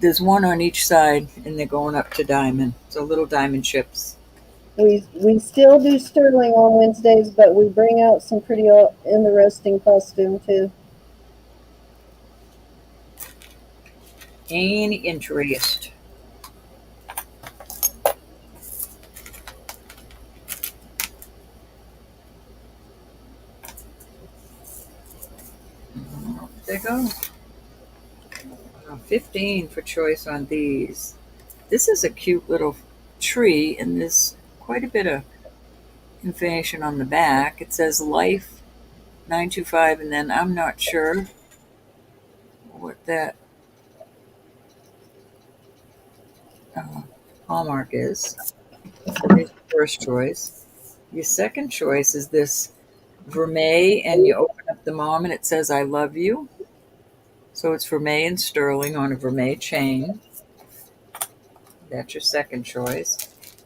Speaker 2: there's one on each side, and they're going up to diamond. So little diamond chips.
Speaker 1: We still do sterling on Wednesdays, but we bring out some pretty interesting costume too.
Speaker 2: Any interest? There you go. 15 for choice on these. This is a cute little tree, and there's quite a bit of information on the back. It says Life 925, and then I'm not sure what that uh, hallmark is. Here's your first choice. Your second choice is this vermeil, and you open up the mom, and it says I love you. So it's vermeil and sterling on a vermeil chain. That's your second choice.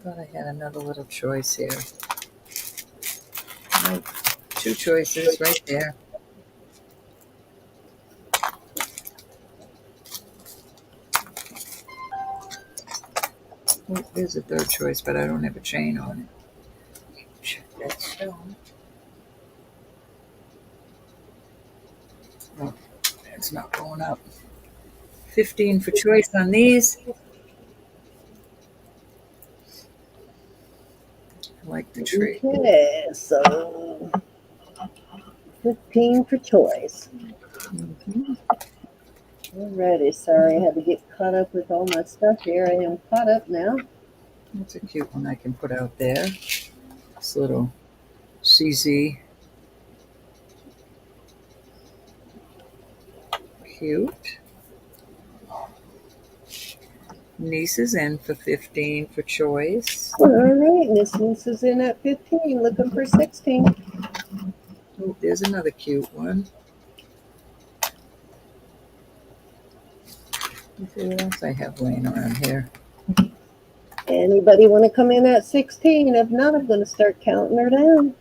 Speaker 2: Thought I had another little choice here. Nope. Two choices right there. Oh, there's a third choice, but I don't have a chain on it. Check that stone. Oh, it's not going up. 15 for choice on these. I like the tree.
Speaker 1: Okay, so 15 for choice.
Speaker 2: Mm-hmm.
Speaker 1: Alrighty, sorry, I had to get caught up with all my stuff here. I am caught up now.
Speaker 2: That's a cute one I can put out there. This little CZ. Cute. Nieces in for 15 for choice.
Speaker 1: All right, Miss Niece is in at 15, looking for 16.
Speaker 2: Oh, there's another cute one. Let's see what else I have laying around here.
Speaker 1: Anybody want to come in at 16? If not, I'm going to start counting her down.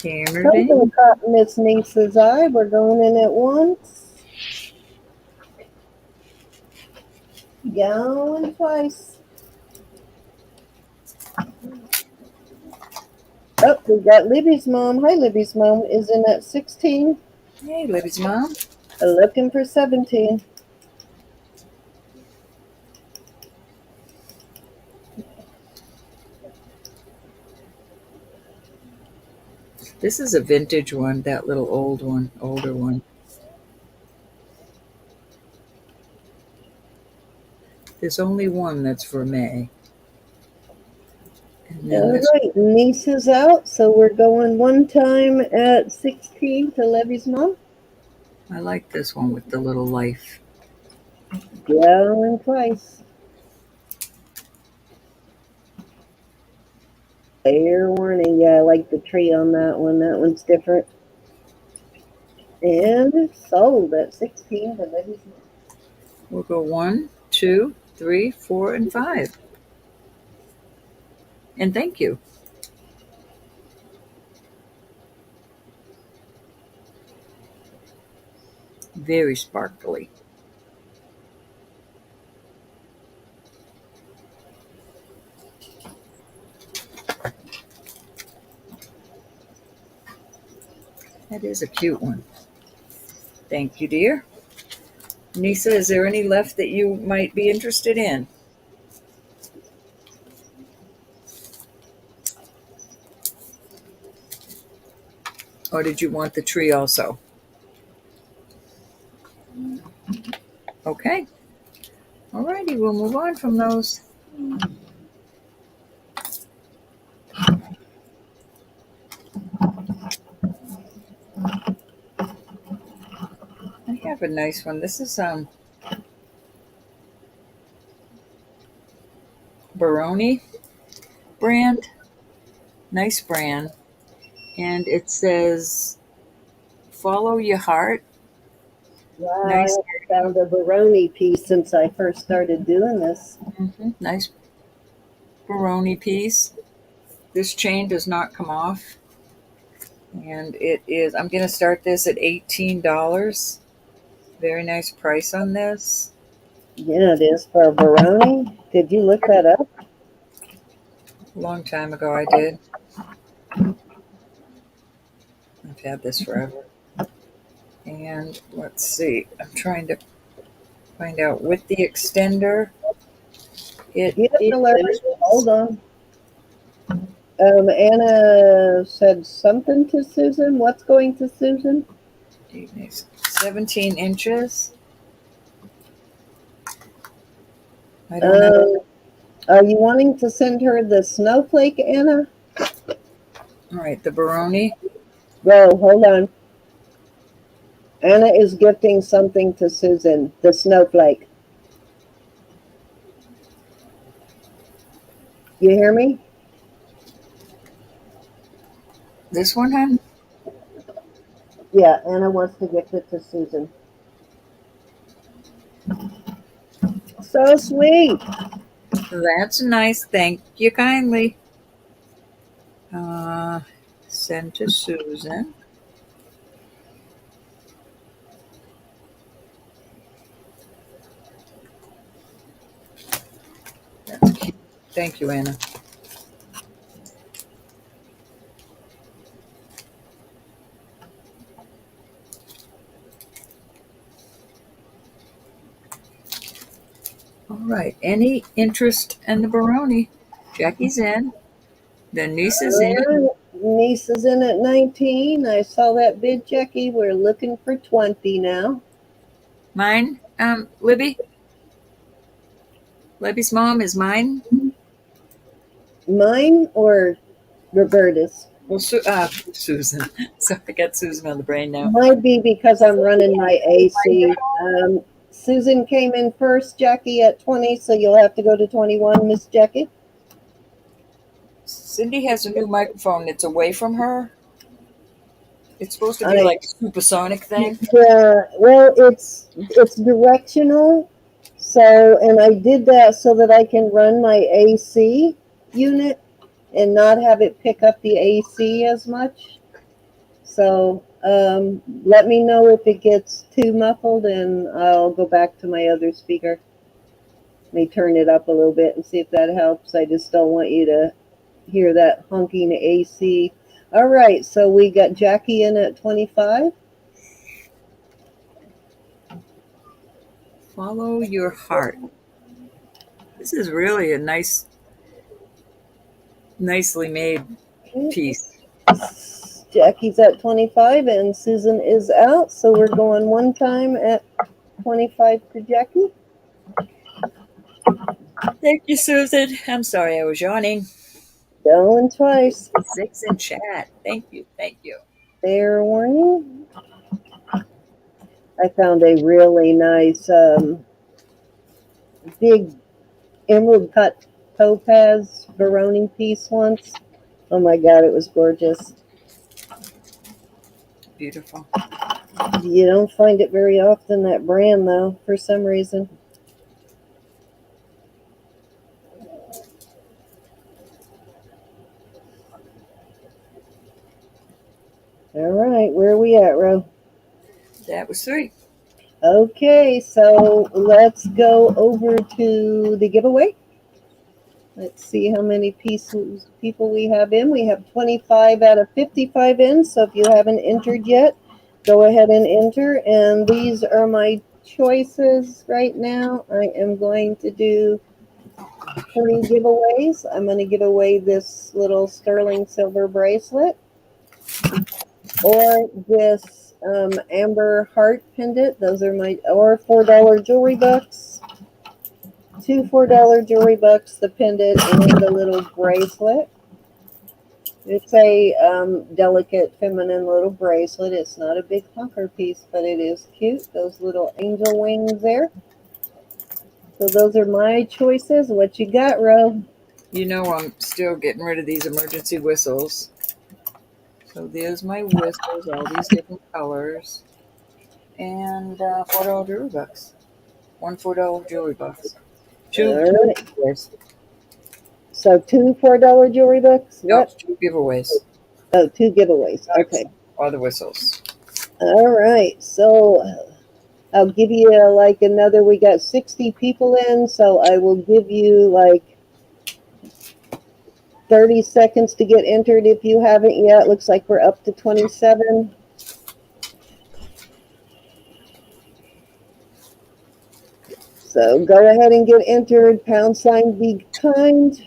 Speaker 2: Hammered
Speaker 1: Something
Speaker 2: in.
Speaker 1: caught Miss Niece's eye. We're going in at once. Going twice. Oh, we got Libby's mom. Hi, Libby's mom is in at 16,
Speaker 2: Hey, Libby's mom.
Speaker 1: looking for 17.
Speaker 2: This is a vintage one, that little older one. There's only one that's for May. And then
Speaker 1: All
Speaker 2: this,
Speaker 1: right, niece is out, so we're going one time at 16 to Libby's mom.
Speaker 2: I like this one with the little life.
Speaker 1: Going twice. Fair warning. Yeah, I like the tree on that one. That one's different. And sold at 16 to Libby's mom.
Speaker 2: We'll go 1, 2, 3, 4, and 5. And thank you. Very sparkly. That is a cute one. Thank you, dear. Nisa, is there any left that you might be interested in? Or did you want the tree also? Okay. Alrighty, we'll move on from those. I have a nice one. This is Baroni brand. Nice brand. And it says follow your heart.
Speaker 1: Wow,
Speaker 2: Nice.
Speaker 1: I haven't found a Baroni piece since I first started doing this.
Speaker 2: Nice Baroni piece. This chain does not come off. And it is, I'm going to start this at $18. Very nice price on this.
Speaker 1: Yeah, it is for a Baroni. Did you look that up?
Speaker 2: A long time ago I did. I've had this forever. And let's see, I'm trying to find out with the extender. It
Speaker 1: You have to learn.
Speaker 2: is,
Speaker 1: Hold on. Anna said something to Susan. What's going to Susan?
Speaker 2: 17 inches. I don't know.
Speaker 1: Are you wanting to send her the snowflake, Anna?
Speaker 2: All right, the Baroni.
Speaker 1: Well, hold on. Anna is gifting something to Susan, the snowflake. You hear me?
Speaker 2: This one, hon?
Speaker 1: Yeah, Anna wants to gift it to Susan. So sweet.
Speaker 2: That's nice. Thank you kindly. Send to Susan. That's cute. Thank you, Anna. All right. Any interest in the Baroni? Jackie's in. The niece is in.
Speaker 1: Niece is in at 19. I saw that bid, Jackie. We're looking for 20 now.
Speaker 2: Mine, Libby. Libby's mom is mine.
Speaker 1: Mine or Roberta's?
Speaker 2: Well, Susan. So I got Susan on the brain now.
Speaker 1: Might be because I'm running my AC. Susan came in first, Jackie, at 20, so you'll have to go to 21, Miss Jackie.
Speaker 2: Cindy has a new microphone that's away from her. It's supposed to be like a supersonic thing.
Speaker 1: Yeah, well, it's directional. So, and I did that so that I can run my AC unit and not have it pick up the AC as much. So, let me know if it gets too muffled, and I'll go back to my other speaker. Let me turn it up a little bit and see if that helps. I just don't want you to hear that honking AC. All right, so we got Jackie in at 25.
Speaker 2: Follow your heart. This is really a nicely made piece.
Speaker 1: Jackie's at 25 and Susan is out, so we're going one time at 25 for Jackie.
Speaker 2: Thank you, Susan. I'm sorry I was yawning.
Speaker 1: Going twice.
Speaker 2: 6 in chat. Thank you.
Speaker 1: Fair warning. I found a really nice big emerald cut topaz Baroni piece once. Oh my God, it was gorgeous.
Speaker 2: Beautiful.
Speaker 1: You don't find it very often, that brand, though, for some reason. All right, where are we at, Ro?
Speaker 2: That was 3.
Speaker 1: Okay, so let's go over to the giveaway. Let's see how many people we have in. We have 25 out of 55 in. So if you haven't entered yet, go ahead and enter. And these are my choices right now. I am going to do 3 giveaways. I'm going to give away this little sterling silver bracelet or this amber heart pendant. Those are my, or $4 jewelry bucks. 2 $4 jewelry bucks, the pendant and the little bracelet. It's a delicate feminine little bracelet. It's not a big hunker piece, but it is cute. Those little angel wings there. So those are my choices. What you got, Ro?
Speaker 2: You know I'm still getting rid of these emergency whistles. So there's my whistles, all these different colors. And $4 jewelry bucks. 1 $4 jewelry box. Two
Speaker 1: All right.
Speaker 2: giveaways.
Speaker 1: So 2 $4 jewelry bucks?
Speaker 2: No,
Speaker 1: What?
Speaker 2: 2 giveaways.
Speaker 1: Oh, 2 giveaways. Okay.
Speaker 2: Or the whistles.
Speaker 1: All right. So I'll give you like another, we got 60 people in, so I will give you like 30 seconds to get entered if you haven't yet. Looks like we're up to 27. So go ahead and get entered. # be kind.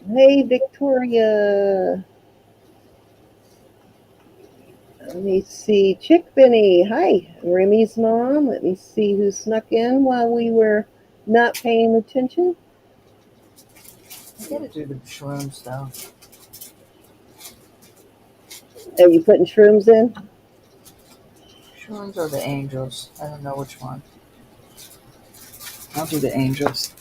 Speaker 1: Hey, Victoria. Let me see. Chick Benny. Hi. Remy's mom. Let me see who snuck in while we were not paying attention.
Speaker 2: I gotta do the shrooms stuff.
Speaker 1: Are you putting shrooms in?
Speaker 2: Shrooms or the angels? I don't know which one. I'll do the angels.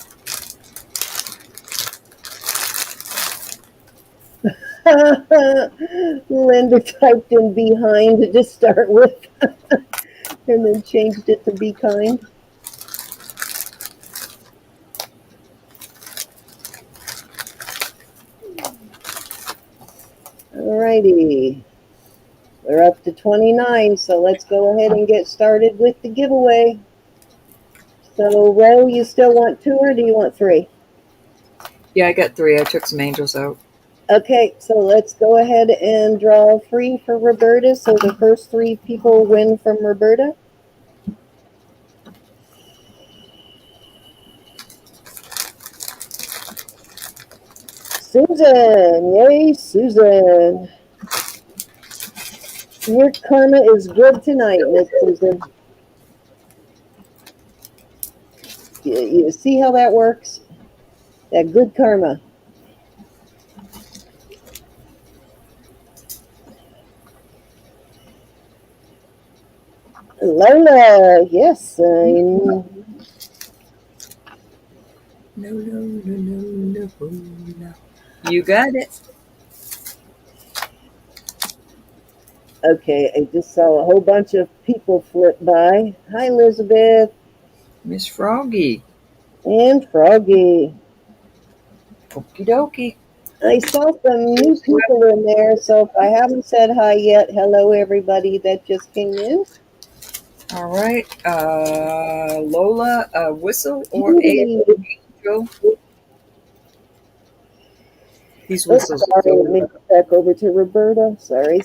Speaker 1: Linda typed in behind to start with and then changed it to be kind. Alrighty. We're up to 29, so let's go ahead and get started with the giveaway. So, Ro, you still want 2 or do you want 3?
Speaker 2: Yeah, I got 3. I took some angels out.
Speaker 1: Okay, so let's go ahead and draw 3 for Roberta. So the first 3 people win from Roberta. Susan, yay, Susan. Your karma is good tonight, Miss Susan. You see how that works? That good karma. Lola, yes.
Speaker 2: No, no, no, no, no. You got it.
Speaker 1: Okay, I just saw a whole bunch of people flip by. Hi, Elizabeth.
Speaker 2: Miss Froggy.
Speaker 1: And Froggy.
Speaker 2: Okie dokie.
Speaker 1: I saw some new people in there, so if I haven't said hi yet, hello everybody that just came in.
Speaker 2: All right. Lola, a whistle or
Speaker 1: Judy.
Speaker 2: a angel? These
Speaker 1: Oh,
Speaker 2: whistles,
Speaker 1: sorry, let me go back over to Roberta. Sorry.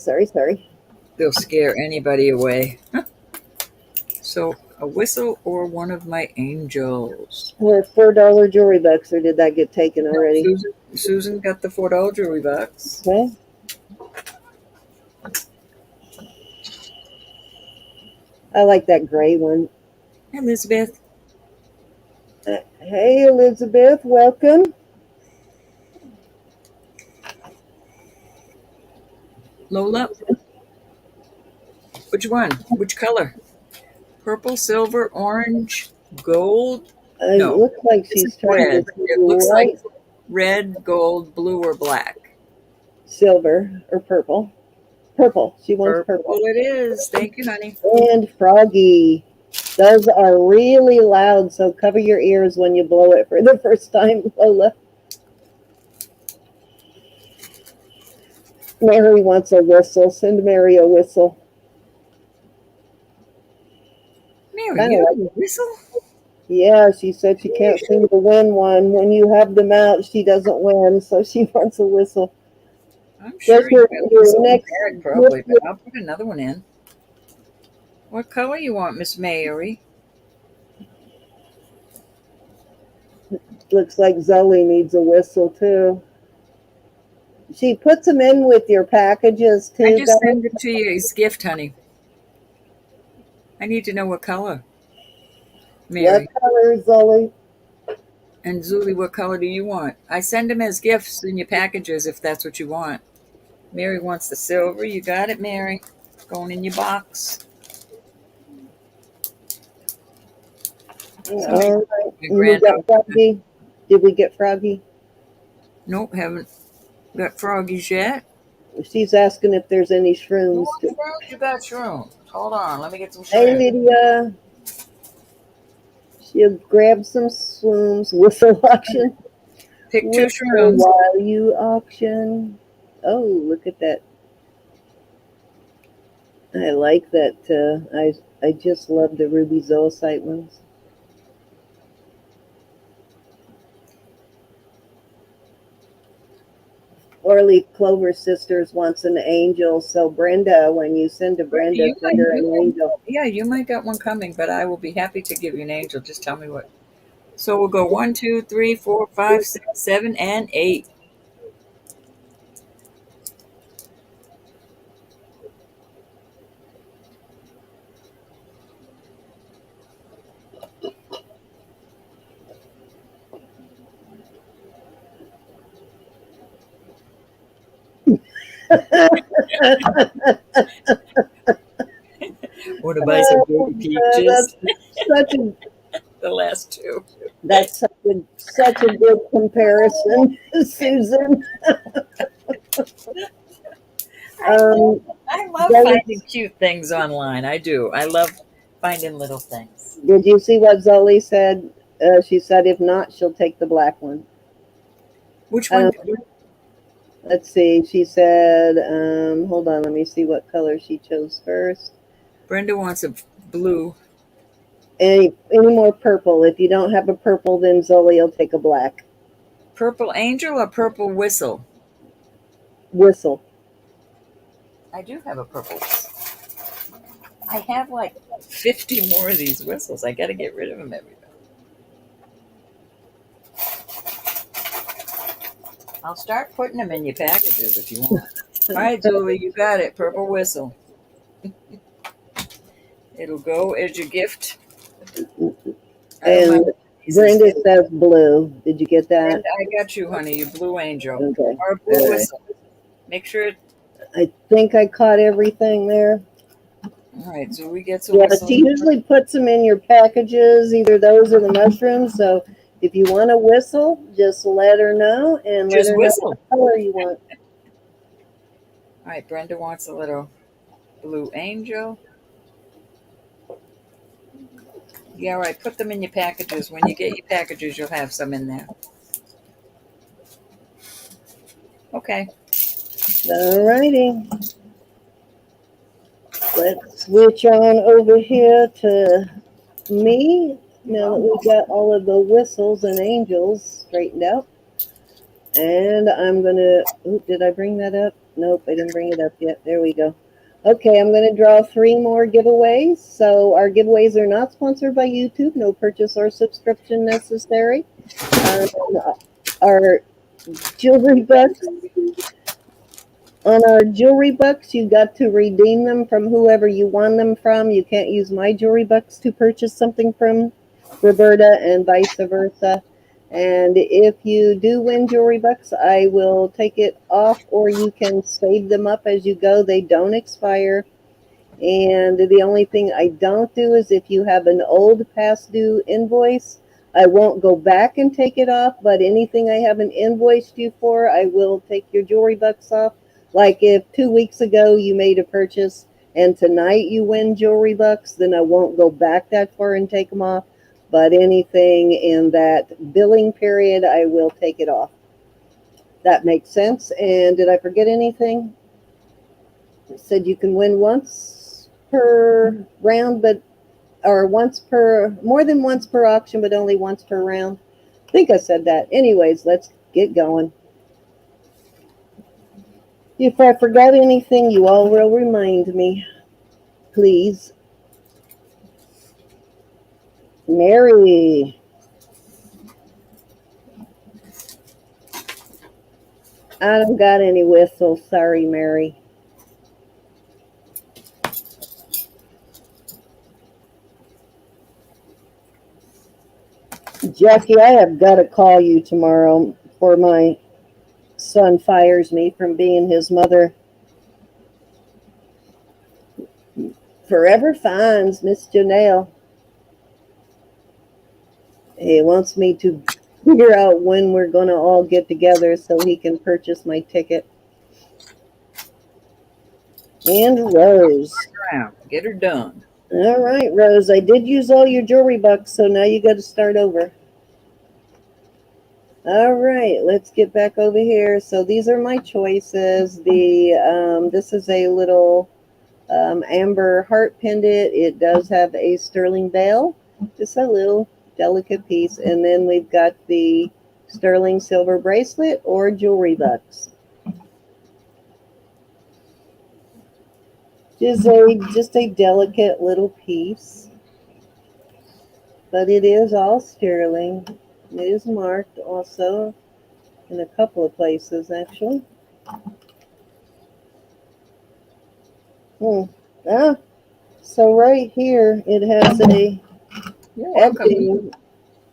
Speaker 2: they'll scare anybody away. So, a whistle or one of my angels?
Speaker 1: Or $4 jewelry bucks, or did that get taken already?
Speaker 2: Susan got the $4 jewelry box.
Speaker 1: Okay. I like that gray one.
Speaker 2: Elizabeth.
Speaker 1: Hey, Elizabeth, welcome.
Speaker 2: Lola. Which one? Which color? Purple, silver, orange, gold?
Speaker 1: It
Speaker 2: No.
Speaker 1: looks like
Speaker 2: This
Speaker 1: she's
Speaker 2: is
Speaker 1: trying
Speaker 2: red.
Speaker 1: to
Speaker 2: It
Speaker 1: do
Speaker 2: looks
Speaker 1: white,
Speaker 2: like red, gold, blue, or black.
Speaker 1: silver, or purple. Purple. She wants purple.
Speaker 2: It is. Thank you, honey.
Speaker 1: And Froggy. Those are really loud, so cover your ears when you blow it for the first time, Lola. Mary wants a whistle. Send Mary a whistle.
Speaker 2: Mary,
Speaker 1: Kinda
Speaker 2: you
Speaker 1: like-
Speaker 2: have a whistle?
Speaker 1: Yeah, she said she can't seem to win one. When you have them out, she doesn't win, so she wants a whistle.
Speaker 2: I'm
Speaker 1: Guess
Speaker 2: sure you got
Speaker 1: your
Speaker 2: this one
Speaker 1: next
Speaker 2: bag
Speaker 1: gift
Speaker 2: probably, but I'll put another one in. What color you want, Miss Mary?
Speaker 1: looks like Zoe needs a whistle too. She puts them in with your packages
Speaker 2: I
Speaker 1: too,
Speaker 2: just
Speaker 1: guys.
Speaker 2: sent it to you as gift, honey. I need to know what color,
Speaker 1: What
Speaker 2: Mary.
Speaker 1: color, Zoe?
Speaker 2: And Zuli, what color do you want? I send them as gifts in your packages if that's what you want. Mary wants the silver. You got it, Mary. Going in your box. Somebody,
Speaker 1: All right.
Speaker 2: my
Speaker 1: And we got
Speaker 2: granddaughter.
Speaker 1: Froggy. Did we get Froggy?
Speaker 2: Nope, haven't got froggies yet.
Speaker 1: She's asking if there's any
Speaker 2: You
Speaker 1: shrooms.
Speaker 2: want shrooms? You got shrooms. Hold on, let me get some
Speaker 1: Hey,
Speaker 2: shrooms.
Speaker 1: Lydia. She'll grab some shrooms. Whistle auction.
Speaker 2: Pick two
Speaker 1: Whistle
Speaker 2: shrooms.
Speaker 1: while you auction. Oh, look at that. I like that. I just love the ruby zoisite ones. Orly Clover Sisters wants an angel. So Brenda, when you send to
Speaker 2: Brenda,
Speaker 1: Brenda, send her an angel.
Speaker 2: yeah, you might got one coming, but I will be happy to give you an angel. Just tell me what. So we'll go 1, 2, 3, 4, 5, 6, 7, and 8. Want to buy some baby peaches?
Speaker 1: That's such a
Speaker 2: The last two.
Speaker 1: that's such a good comparison, Susan.
Speaker 2: I love,
Speaker 1: Um,
Speaker 2: I love finding
Speaker 1: Zoe,
Speaker 2: cute things online. I do. I love finding little things.
Speaker 1: did you see what Zoe said? She said if not, she'll take the black one.
Speaker 2: Which
Speaker 1: Um,
Speaker 2: one?
Speaker 1: let's see. She said, hold on, let me see what color she chose first.
Speaker 2: Brenda wants a blue.
Speaker 1: Any more purple? If you don't have a purple, then Zoe will take a black.
Speaker 2: Purple angel or purple whistle?
Speaker 1: Whistle.
Speaker 2: I do have a purple whistle. I have like 50 more of these whistles. I got to get rid of them every day. I'll start putting them in your packages if you want. All right, Julie, you got it. Purple whistle. It'll go as your gift. I don't
Speaker 1: And
Speaker 2: mind these as
Speaker 1: Brenda
Speaker 2: gifts.
Speaker 1: says blue. Did you get that?
Speaker 2: Brenda, I got you, honey. You blue angel
Speaker 1: Okay.
Speaker 2: or a blue
Speaker 1: All right.
Speaker 2: whistle. Make sure.
Speaker 1: I think I caught everything there.
Speaker 2: All right, Julie gets a
Speaker 1: Yeah,
Speaker 2: whistle.
Speaker 1: she usually puts them in your packages, either those or the mushrooms. So if you want a whistle, just let her know and let
Speaker 2: Just
Speaker 1: her know
Speaker 2: whistle.
Speaker 1: what color you want.
Speaker 2: All right, Brenda wants a little blue angel. Yeah, all right. Put them in your packages. When you get your packages, you'll have some in there. Okay.
Speaker 1: All righty. Let's switch on over here to me. Now that we've got all of the whistles and angels straightened out. And I'm going to, did I bring that up? Nope, I didn't bring it up yet. There we go. Okay, I'm going to draw 3 more giveaways. So our giveaways are not sponsored by YouTube. No purchase or subscription necessary. Um, our jewelry bucks. On our jewelry bucks, you got to redeem them from whoever you won them from. You can't use my jewelry bucks to purchase something from Roberta and vice versa. And if you do win jewelry bucks, I will take it off, or you can save them up as you go. They don't expire. And the only thing I don't do is if you have an old past due invoice, I won't go back and take it off, but anything I haven't invoiced you for, I will take your jewelry bucks off. Like if 2 weeks ago you made a purchase and tonight you win jewelry bucks, then I won't go back that far and take them off. But anything in that billing period, I will take it off. That makes sense. And did I forget anything? It said you can win once per round, but or more than once per auction, but only once per round. I think I said that. Anyways, let's get going. If I forgot anything, you all will remind me, please. Mary. I don't got any whistles. Sorry, Mary. Jackie, I have got to call you tomorrow before my son fires me from being his mother. Forever finds Miss Janelle. He wants me to figure out when we're going to all get together so he can purchase my ticket. And Rose.
Speaker 2: Get her done.
Speaker 1: All right, Rose. I did use all your jewelry bucks, so now you got to start over. All right, let's get back over here. So these are my choices. This is a little amber heart pendant. It does have a sterling bell, just a little delicate piece. And then we've got the sterling silver bracelet or jewelry bucks. Just a delicate little piece, but it is all sterling. It is marked also in a couple of places, actually. So right here it has a edging.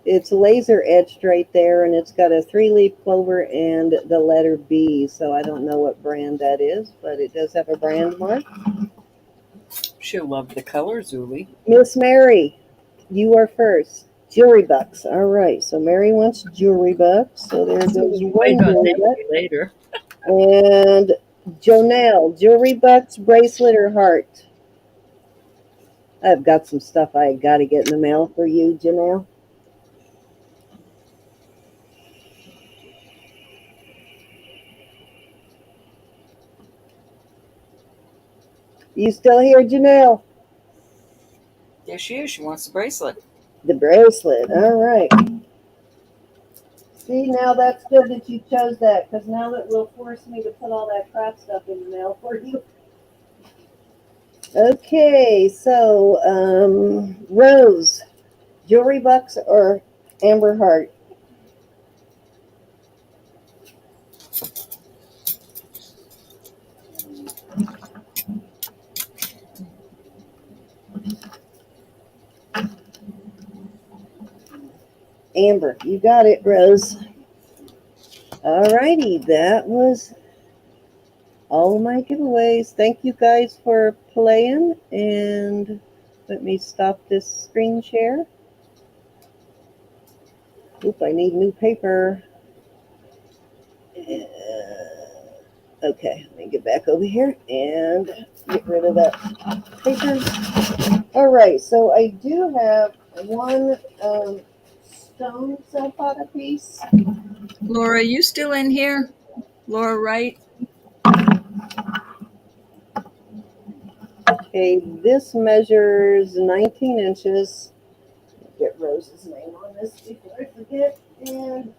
Speaker 1: It's laser etched right there, and it's got a 3-leaf clover and the letter B. So I don't know what brand that is, but it does have a brand mark.
Speaker 2: She'll love the color, Zuli.
Speaker 1: Miss Mary, you are first. Jewelry bucks. All right. So Mary wants jewelry bucks. So there goes one jewelry buck.
Speaker 2: Later.
Speaker 1: And Jonelle, jewelry bucks, bracelet, or heart? I've got some stuff I got to get in the mail for you, Janelle. You still here, Janelle?
Speaker 2: There she is. She wants the bracelet.
Speaker 1: The bracelet. All right. See, now that's good that you chose that, because now that will force me to put all that crap stuff in the mail for you. Okay, so Rose, jewelry bucks or amber heart? Amber, you got it, Rose. Alrighty, that was all of my giveaways. Thank you guys for playing, and let me stop this screen share. Oop, I need new paper. Okay, let me get back over here and get rid of that paper. All right, so I do have one stone Silpada piece.
Speaker 2: Laura, you still in here? Laura Wright?
Speaker 1: Okay, this measures 19 inches. Get Rose's name on this before I forget, and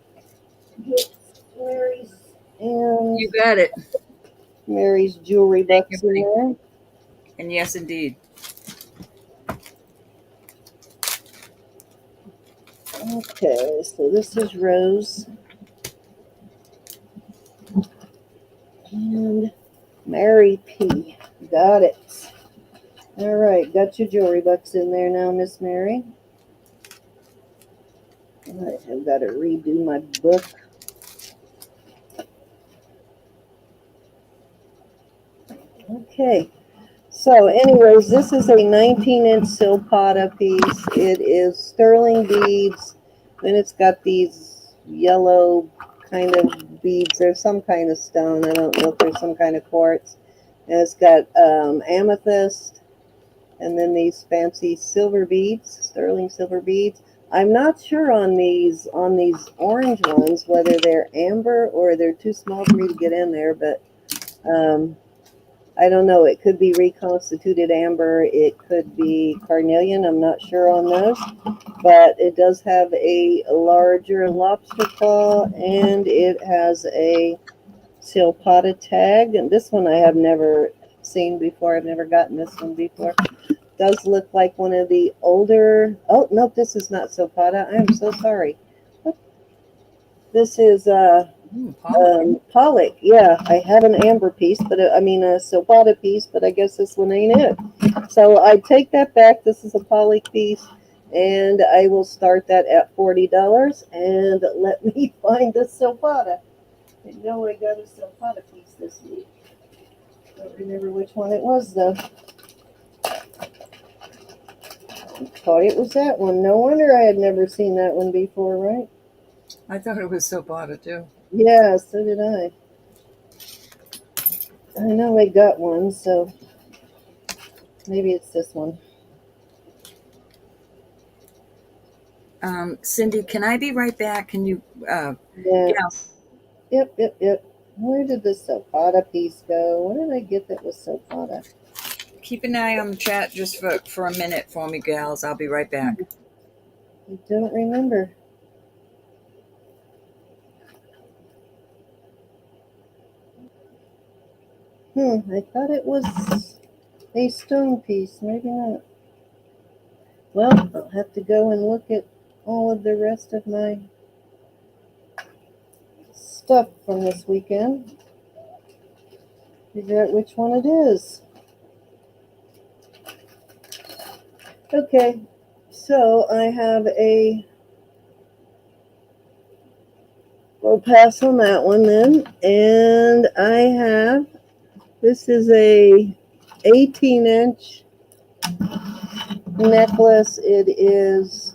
Speaker 1: get Mary's and
Speaker 2: You got it.
Speaker 1: Mary's jewelry bucks in there.
Speaker 2: And yes, indeed.
Speaker 1: Okay, so this is Rose and Mary P. Got it. All right, got your jewelry bucks in there now, Miss Mary. I've got to redo my book. Okay, so anyways, this is a 19-inch Silpada piece. It is sterling beads, and it's got these yellow kind of beads. There's some kind of stone. I don't know if there's some kind of quartz. And it's got amethyst, and then these fancy silver beads, sterling silver beads. I'm not sure on these orange ones whether they're amber or they're too small for me to get in there, but I don't know. It could be reconstituted amber. It could be carnelian. I'm not sure on those. But it does have a larger lobster claw, and it has a Silpada tag. And this one I have never seen before. I've never gotten this one before. Does look like one of the older. Oh, nope, this is not Silpada. I am so sorry. This is
Speaker 2: Pollock.
Speaker 1: Pollock. Yeah, I had an amber piece, but I mean a Silpada piece, but I guess this one ain't it. So I take that back. This is a Pollock piece, and I will start that at $40. And let me find the Silpada. I know I got a Silpada piece this week. Don't remember which one it was though. Thought it was that one. No wonder I had never seen that one before, right?
Speaker 2: I thought it was Silpada too.
Speaker 1: Yeah, so did I. I know I got one, so maybe it's this one.
Speaker 2: Cindy, can I be right back? Can you,
Speaker 1: Yeah.
Speaker 2: Gals,
Speaker 1: Yep. Where did the Silpada piece go? What did I get that was Silpada?
Speaker 2: keep an eye on the chat just for a minute for me, gals. I'll be right back.
Speaker 1: I don't remember. I thought it was a stone piece. Maybe not. Well, I'll have to go and look at all of the rest of my stuff from this weekend. Figure out which one it is. Okay, so I have we'll pass on that one then. And I have, this is a 18-inch necklace. It is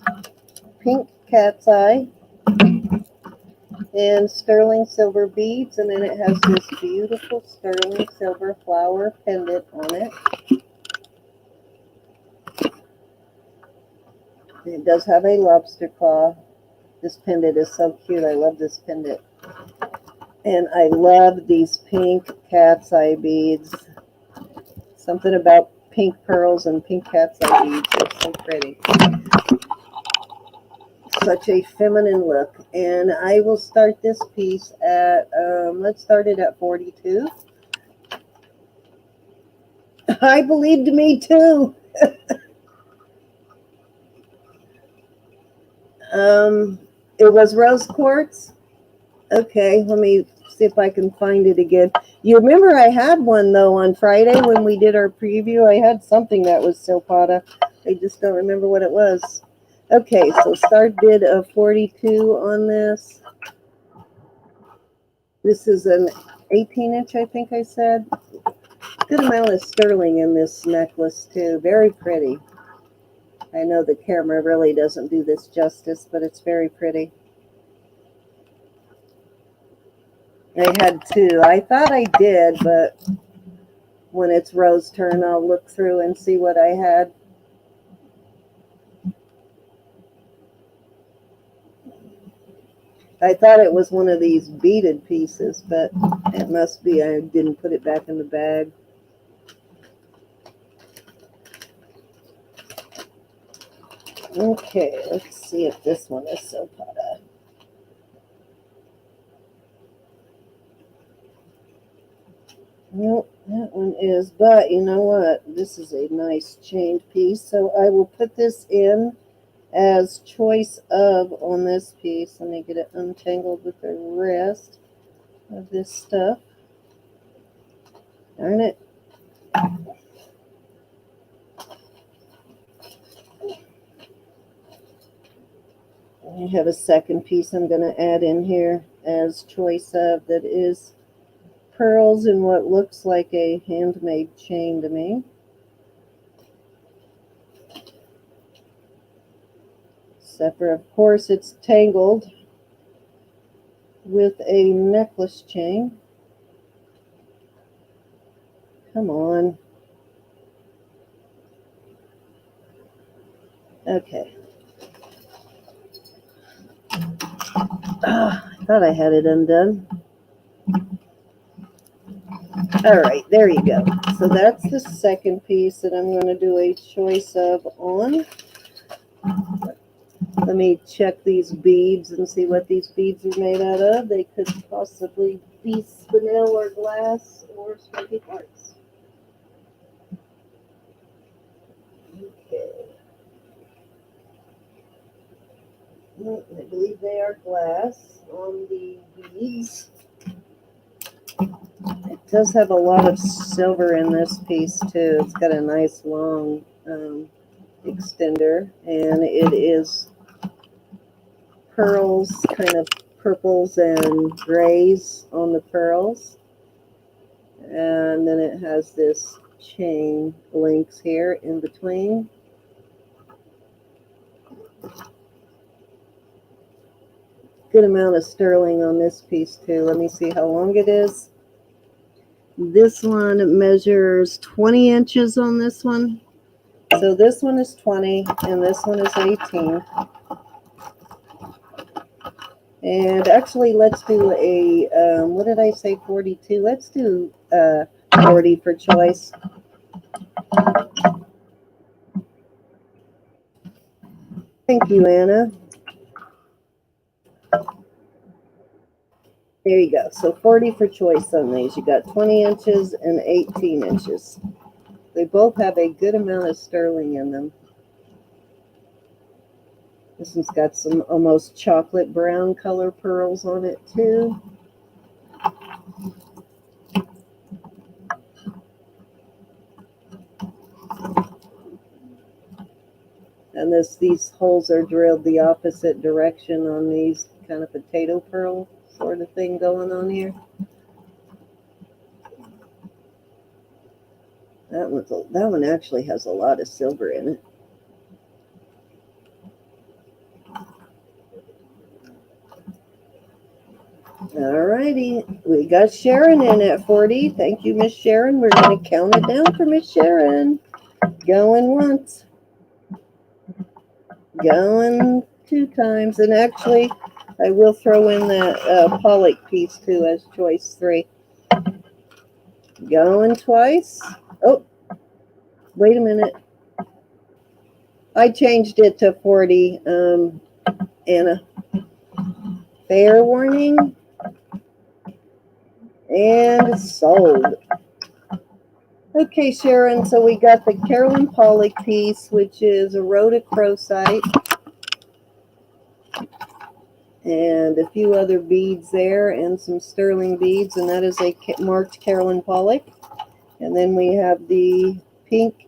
Speaker 1: pink cat's eye and sterling silver beads, and then it has this beautiful sterling silver flower pendant on it. It does have a lobster claw. This pendant is so cute. I love this pendant. And I love these pink cat's eye beads. Something about pink pearls and pink cat's eye beads. They're so pretty. Such a feminine look. And I will start this piece at, let's start it at 42. I believed me too. It was rose quartz. Okay, let me see if I can find it again. You remember I had one though on Friday when we did our preview. I had something that was Silpada. I just don't remember what it was. Okay, so start bid of 42 on this. This is an 18-inch, I think I said. Good amount of sterling in this necklace too. Very pretty. I know the camera really doesn't do this justice, but it's very pretty. I had two. I thought I did, but when it's Rose's turn, I'll look through and see what I had. I thought it was one of these beaded pieces, but it must be I didn't put it back in the bag. Okay, let's see if this one is Silpada. Nope, that one is, but you know what? This is a nice chained piece, so I will put this in as choice of on this piece. Let me get it untangled with the rest of this stuff. Darn it. I have a second piece I'm going to add in here as choice of that is pearls in what looks like a handmade chain to me. Except for, of course, it's tangled with a necklace chain. Come on. Okay. I thought I had it undone. All right, there you go. So that's the second piece that I'm going to do a choice of on. Let me check these beads and see what these beads are made out of. They could possibly be spinel or glass or smoky quartz. Okay. I believe they are glass on the beads. It does have a lot of silver in this piece too. It's got a nice long extender, and it is pearls, kind of purples and grays on the pearls. And then it has this chain links here in between. Good amount of sterling on this piece too. Let me see how long it is. This one measures 20 inches on this one. So this one is 20 and this one is 18. And actually, let's do a, what did I say, 42? Let's do 40 for choice. Thank you, Anna. There you go. So 40 for choice on these. You got 20 inches and 18 inches. They both have a good amount of sterling in them. This one's got some almost chocolate brown color pearls on it too. And these holes are drilled the opposite direction on these, kind of potato pearl sort of thing going on here. That one actually has a lot of silver in it. All righty, we got Sharon in at 40. Thank you, Miss Sharon. We're going to count it down for Miss Sharon. Going once. Going 2 times. And actually, I will throw in that Pollock piece too as choice 3. Going twice. Oh, wait a minute. I changed it to 40, Anna. Fair warning. And sold. Okay, Sharon, so we got the Carolyn Pollock piece, which is a rhodochrosite, and a few other beads there, and some sterling beads, and that is a marked Carolyn Pollock. And then we have the pink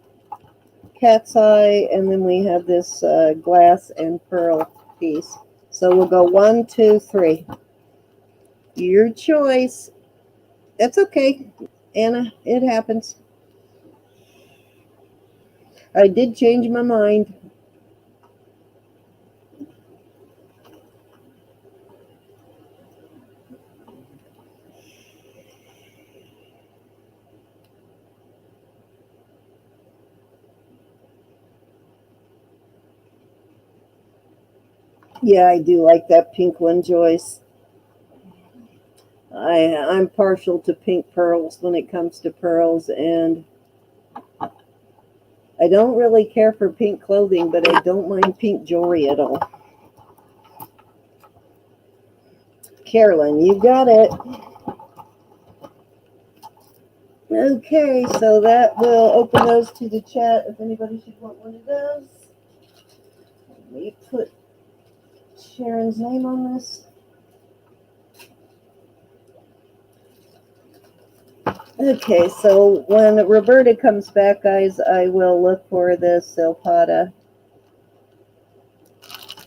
Speaker 1: cat's eye, and then we have this glass and pearl piece. So we'll go 1, 2, 3. Your choice. That's okay, Anna. It happens. I did change my mind. Yeah, I do like that pink one, Joyce. I'm partial to pink pearls when it comes to pearls, and I don't really care for pink clothing, but I don't mind pink jewelry at all. Carolyn, you got it. Okay, so that will open those to the chat if anybody should want one of those. Let me put Sharon's name on this. Okay, so when Roberta comes back, guys, I will look for the Silpada.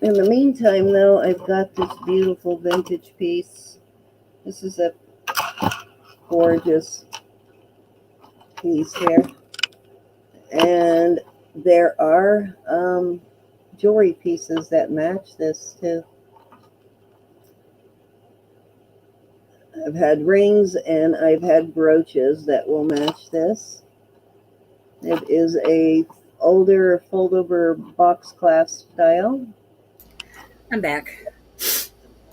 Speaker 1: In the meantime, though, I've got this beautiful vintage piece. This is a gorgeous piece here. And there are jewelry pieces that match this, too. I've had rings and I've had brooches that will match this. It is a older fold-over box clasp style.
Speaker 2: I'm back.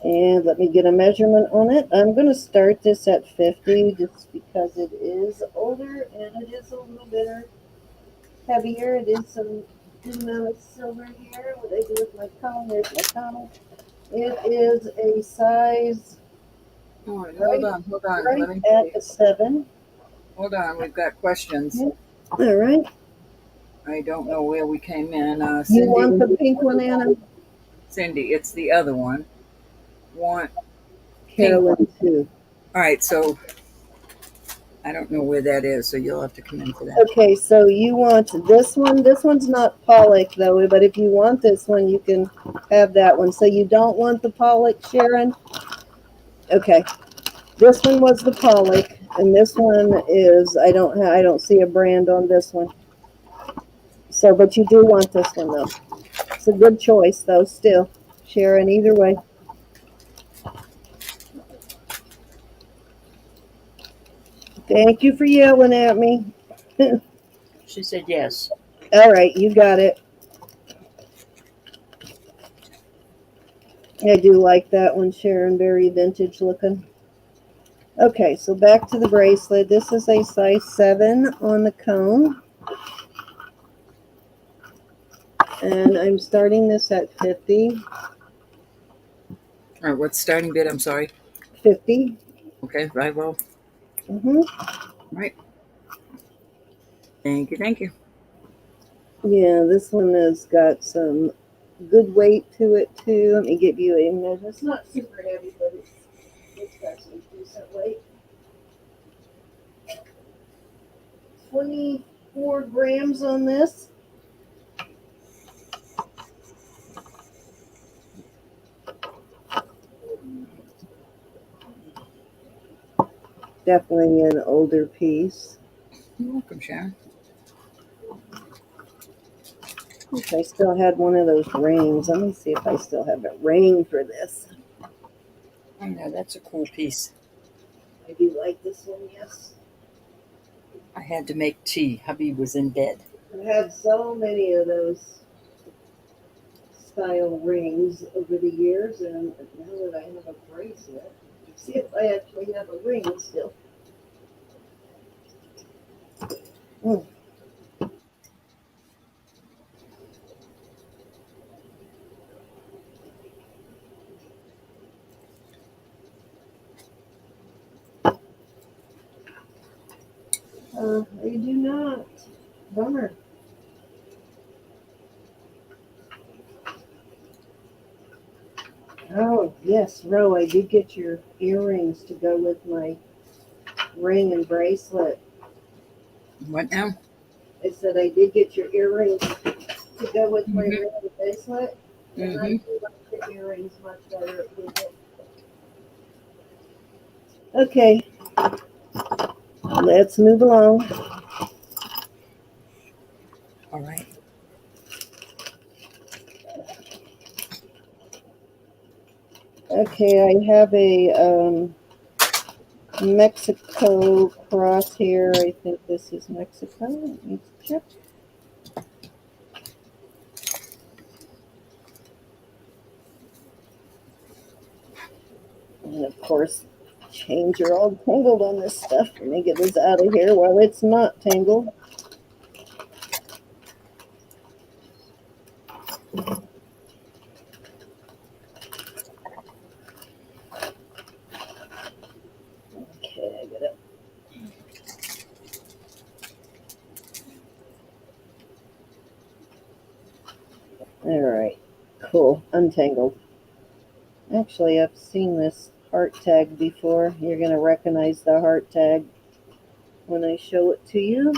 Speaker 1: And let me get a measurement on it. I'm going to start this at 50 just because it is older and it is a little bit heavier. It is some good amount of silver here. What I do with my cone, there's my cone. It is a size
Speaker 2: All right,
Speaker 1: right,
Speaker 2: hold on.
Speaker 1: right
Speaker 2: Let me
Speaker 1: at
Speaker 2: see.
Speaker 1: a 7.
Speaker 2: Hold on, we've got questions.
Speaker 1: Okay. All right.
Speaker 2: I don't know where we came in.
Speaker 1: You
Speaker 2: Cindy,
Speaker 1: want the pink one, Anna?
Speaker 2: it's the other one. Want pink one.
Speaker 1: Carolyn, too.
Speaker 2: All right, so I don't know where that is, so you'll have to come in for that.
Speaker 1: Okay, so you want this one. This one's not Pollock, though, but if you want this one, you can have that one. So you don't want the Pollock, Sharon? Okay. This one was the Pollock, and this one is, I don't see a brand on this one. So, but you do want this one, though. It's a good choice, though, still. Sharon, either way. Thank you for yelling at me.
Speaker 2: She said yes.
Speaker 1: All right, you got it. I do like that one, Sharon. Very vintage looking. Okay, so back to the bracelet. This is a size 7 on the cone. And I'm starting this at 50.
Speaker 2: All right, what's starting bid? I'm sorry.
Speaker 1: 50.
Speaker 2: Okay, right, well.
Speaker 1: Mm-hmm.
Speaker 2: Right. Thank you, thank you.
Speaker 1: Yeah, this one has got some good weight to it, too. Let me give you a measure. It's not super heavy, but it's got some decent weight. 24 grams on this. Definitely an older piece.
Speaker 2: You're welcome, Sharon.
Speaker 1: Wish I still had one of those rings. Let me see if I still have a ring for this.
Speaker 2: I know, that's a cool piece.
Speaker 1: I do like this one, yes.
Speaker 2: I had to make tea. Hubby was in bed.
Speaker 1: I've had so many of those style rings over the years, and now that I have a bracelet, see if I actually have a ring still. Mm. I do not. Bummer. Oh, yes, Ro, I did get your earrings to go with my ring and bracelet.
Speaker 2: What now?
Speaker 1: I said I did get your earrings to go with my
Speaker 2: Mm-hmm.
Speaker 1: ring and bracelet, and I
Speaker 2: Mm-hmm.
Speaker 1: do like the earrings much better with it. Okay, let's move along.
Speaker 2: All right.
Speaker 1: Okay, I have a Mexico cross here. I think this is Mexico. Let me check. And of course, chains are all tangled on this stuff. Let me get this out of here while it's not tangled. Okay, I got it. All right, cool, untangled. Actually, I've seen this heart tag before. You're going to recognize the heart tag when I show it to you.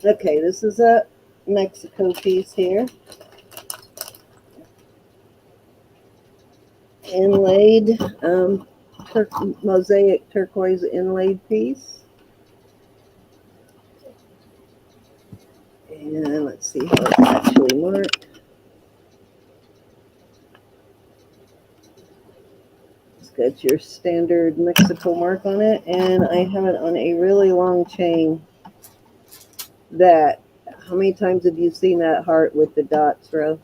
Speaker 1: Okay, this is a Mexico piece here. Inlaid, mosaic turquoise inlaid piece. And let's see how it's actually marked. It's got your standard Mexico mark on it, and I have it on a really long chain. How many times have you seen that heart with the dots, Ro?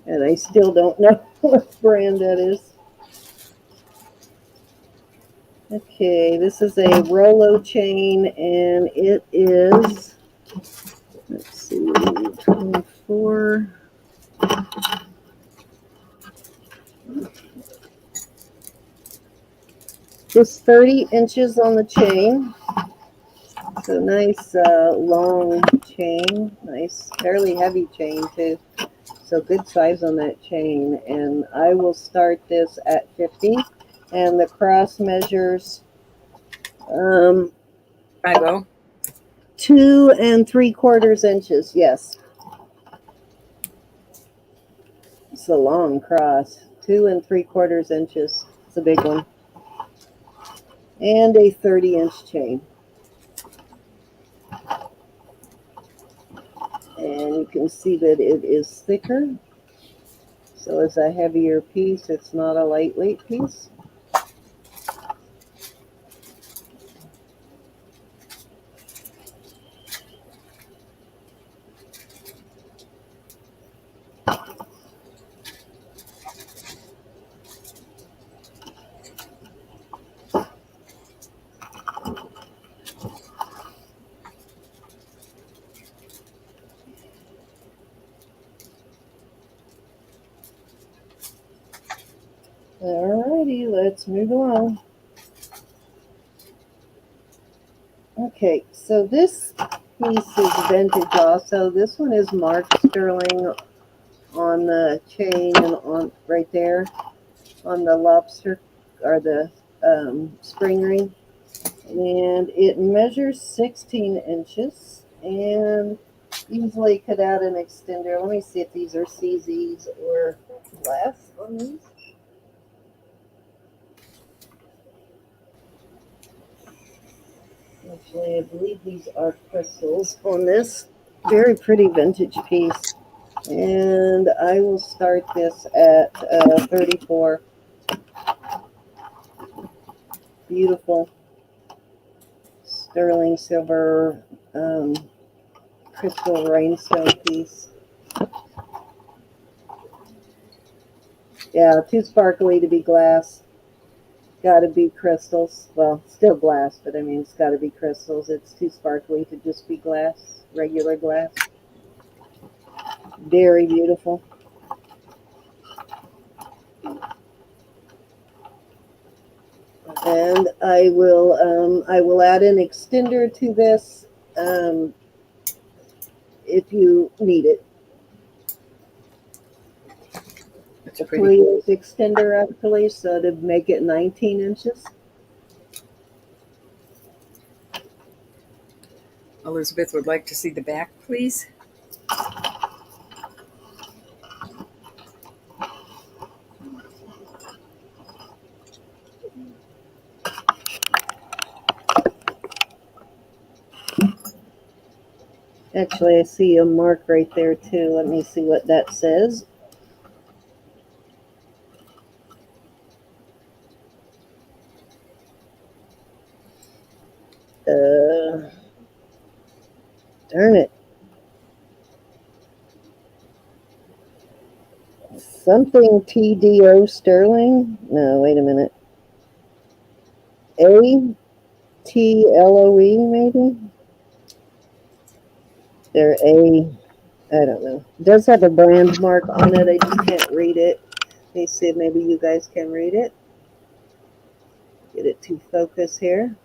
Speaker 1: And I still don't know what brand that is. Okay, this is a Rolo chain, and it is, let's see, 24. Just 30 inches on the chain. So nice long chain, nice fairly heavy chain too. So good size on that chain. And I will start this at 50. And the cross measures
Speaker 2: I go.
Speaker 1: 2 3/4 inches. Yes, it's a long cross. 2 3/4 inches. It's a big one. And a 30-inch chain. And you can see that it is thicker. So it's a heavier piece. It's not a lightweight piece. Alrighty, let's move along. Okay, so this piece is vintage also. This one is marked sterling on the chain and on right there on the lobster or the spring ring. And it measures 16 inches and easily could add an extender. Let me see if these are CZs or glass on these. Actually, I believe these are crystals on this. Very pretty vintage piece. And I will start this at 34. Beautiful sterling silver crystal rhinestone piece. Yeah, too sparkly to be glass. Got to be crystals. Well, still glass, but I mean, it's got to be crystals. It's too sparkly to just be glass, regular glass. Very beautiful. And I will add an extender to this if you need it.
Speaker 2: It's
Speaker 1: A
Speaker 2: pretty.
Speaker 1: 3/8 extender actually, so to make it 19 inches.
Speaker 2: Elizabeth would like to see the back, please.
Speaker 1: Actually, I see a mark right there too. Let me see what that says. Darn it. Something TDO sterling? No, wait a minute. ATLOE maybe? They're I don't know. It does have a brand mark on it. I just can't read it. Let me see if maybe you guys can read it. Get it to focus here.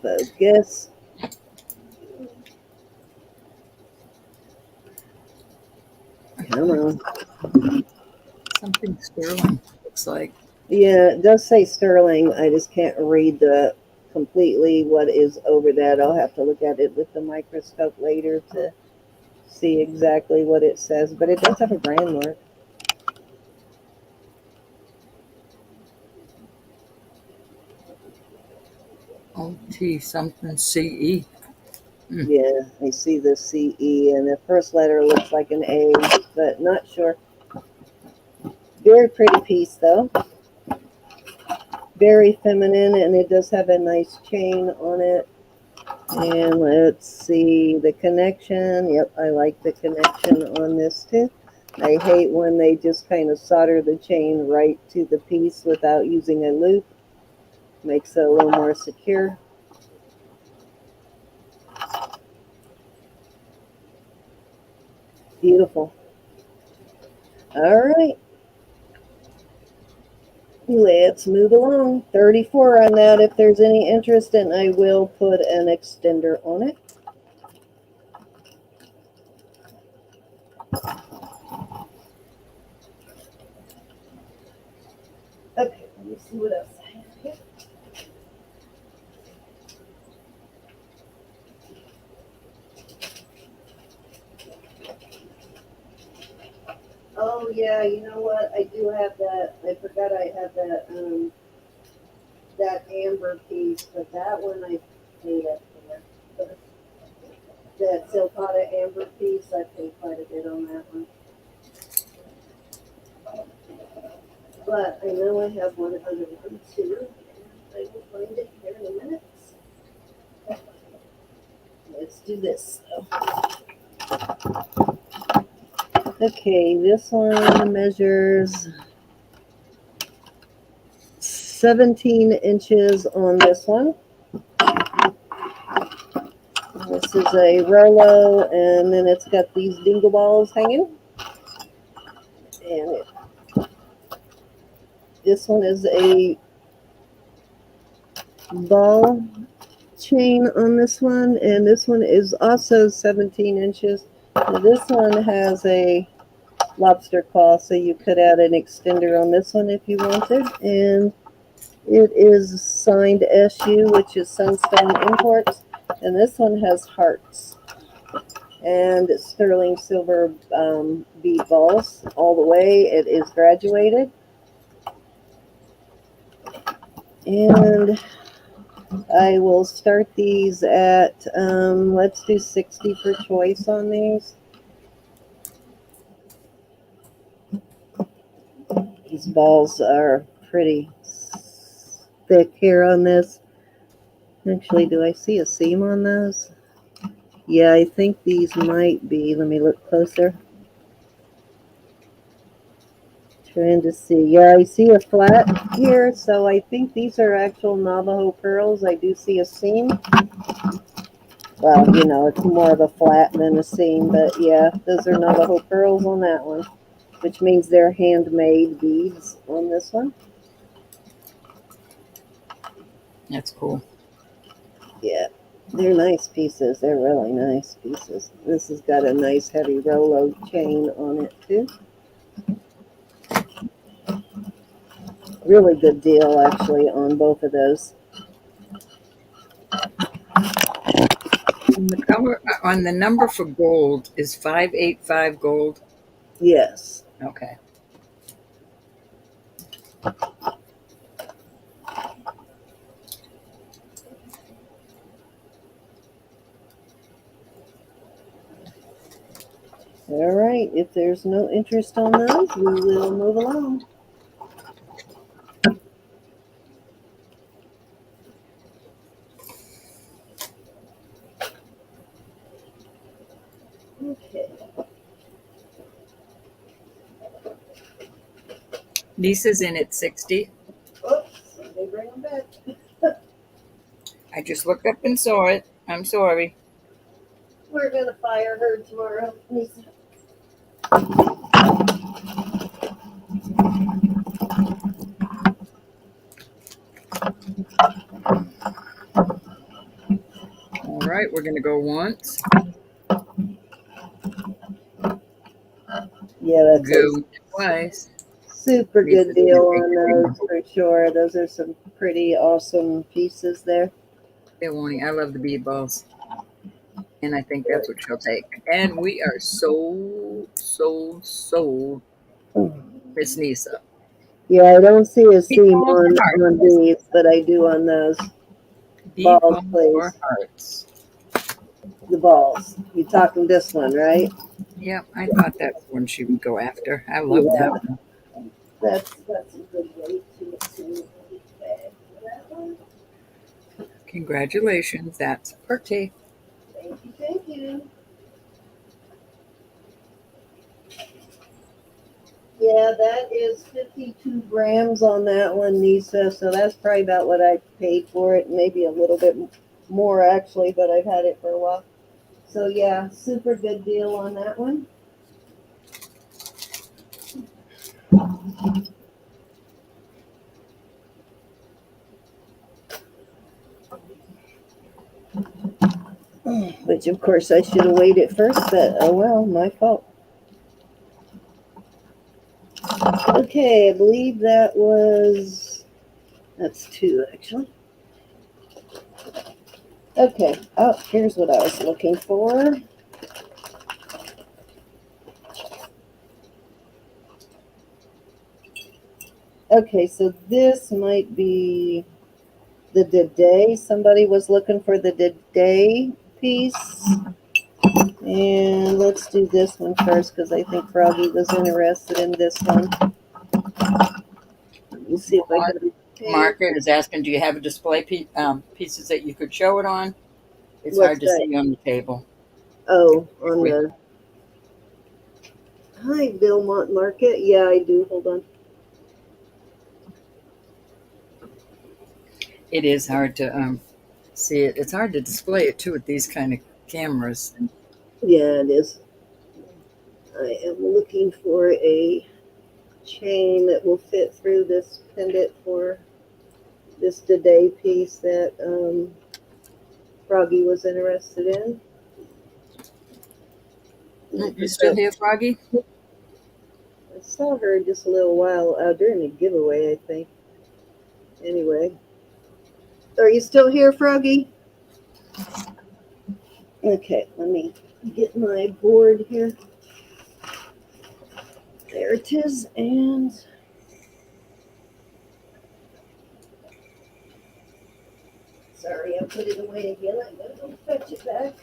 Speaker 1: Focus. Come on.
Speaker 2: Something sterling, looks like.
Speaker 1: Yeah, it does say sterling. I just can't read the completely what is over that. I'll have to look at it with the microscope later to see exactly what it says. But it does have a brand mark.
Speaker 2: OT something CE.
Speaker 1: Yeah, I see the CE, and the first letter looks like an A, but not sure. Very pretty piece, though. Very feminine, and it does have a nice chain on it. And let's see the connection. Yep, I like the connection on this too. I hate when they just kind of solder the chain right to the piece without using a loop. Makes it a little more secure. Beautiful. All right, let's move along. 34 on that if there's any interest, and I will put an extender on it. Okay, let me see what else I have here. Oh yeah, you know what? I do have that. I forgot I have that amber piece, but that one I paid up for. That Silpada amber piece, I paid quite a bit on that one. But I know I have one other one too. I will find it here in a minute. Let's do this though. Okay, this one measures 17 inches on this one. This is a Rolo, and then it's got these dingle balls hanging. And this one is a ball chain on this one, and this one is also 17 inches. Now this one has a lobster claw, so you could add an extender on this one if you wanted. And it is signed SU, which is Sunstone Imports, and this one has hearts and sterling silver bead balls all the way. It is graduated. And I will start these at, let's do 60 for choice on these. These balls are pretty thick here on this. Actually, do I see a seam on those? Yeah, I think these might be. Let me look closer. Trying to see. Yeah, I see a flat here, so I think these are actual Navajo pearls. I do see a seam. Well, you know, it's more of a flat than a seam, but yeah, those are Navajo pearls on that one, which means they're handmade beads on this one.
Speaker 2: That's cool.
Speaker 1: Yeah, they're nice pieces. They're really nice pieces. This has got a nice heavy Rolo chain on it too. Really good deal actually on both of those.
Speaker 2: And the color on the number for gold is 585 gold.
Speaker 1: Yes.
Speaker 2: Okay.
Speaker 1: All right. If there's no interest on those, we will move along. Okay.
Speaker 2: Lisa's in at 60.
Speaker 1: Oops. Let me bring them back.
Speaker 2: I just looked up and saw it. I'm sorry.
Speaker 1: We're gonna fire her tomorrow. Lisa.
Speaker 2: All right, we're going to go once.
Speaker 1: Yeah, that's
Speaker 2: Go
Speaker 1: a
Speaker 2: twice.
Speaker 1: super good
Speaker 2: Lisa's going
Speaker 1: deal
Speaker 2: to take
Speaker 1: on
Speaker 2: the green.
Speaker 1: those for sure. Those are some pretty awesome pieces there.
Speaker 2: I love the bead balls. And I think that's what she'll take. And we are sold, Miss Nisa.
Speaker 1: Yeah, I don't see a
Speaker 2: Bead
Speaker 1: seam
Speaker 2: balls or
Speaker 1: on
Speaker 2: hearts?
Speaker 1: these, but I do on those.
Speaker 2: Bead
Speaker 1: Balls,
Speaker 2: balls or
Speaker 1: please.
Speaker 2: hearts?
Speaker 1: The balls. You talking this one, right?
Speaker 2: Yep, I thought that's one she would go after. I love
Speaker 1: Yeah,
Speaker 2: that one.
Speaker 1: that's a good weight to bag for that one.
Speaker 2: Congratulations. That's pretty.
Speaker 1: Thank you, thank you. Yeah, that is 52 grams on that one, Nisa. So that's probably about what I paid for it. Maybe a little bit more actually, but I've had it for a while. So yeah, super good deal on that one. Which of course I should have weighed it first, but oh well, my fault. Okay, I believe that's two actually. Okay, oh, here's what I was looking for. Okay, so this might be the Day. Somebody was looking for the Day piece. And let's do this one first because I think Froggy was interested in this one. Let me see if I can.
Speaker 2: Margaret is asking, do you have a display pieces that you could show it on? It's
Speaker 1: What's
Speaker 2: hard to
Speaker 1: that?
Speaker 2: see on the table.
Speaker 1: Oh, on the. Hi, Belmont Market. Yeah, I do. Hold on.
Speaker 2: It is hard to see it. It's hard to display it too with these kind of cameras.
Speaker 1: Yeah, it is. I am looking for a chain that will fit through this pendant for this Day piece that Froggy was interested in.
Speaker 2: You still here, Froggy?
Speaker 1: I saw her just a little while during the giveaway, I think. Anyway, are you still here, Froggy? Okay, let me get my board here. There it is, and sorry, I put it away again. I gotta go fetch it back.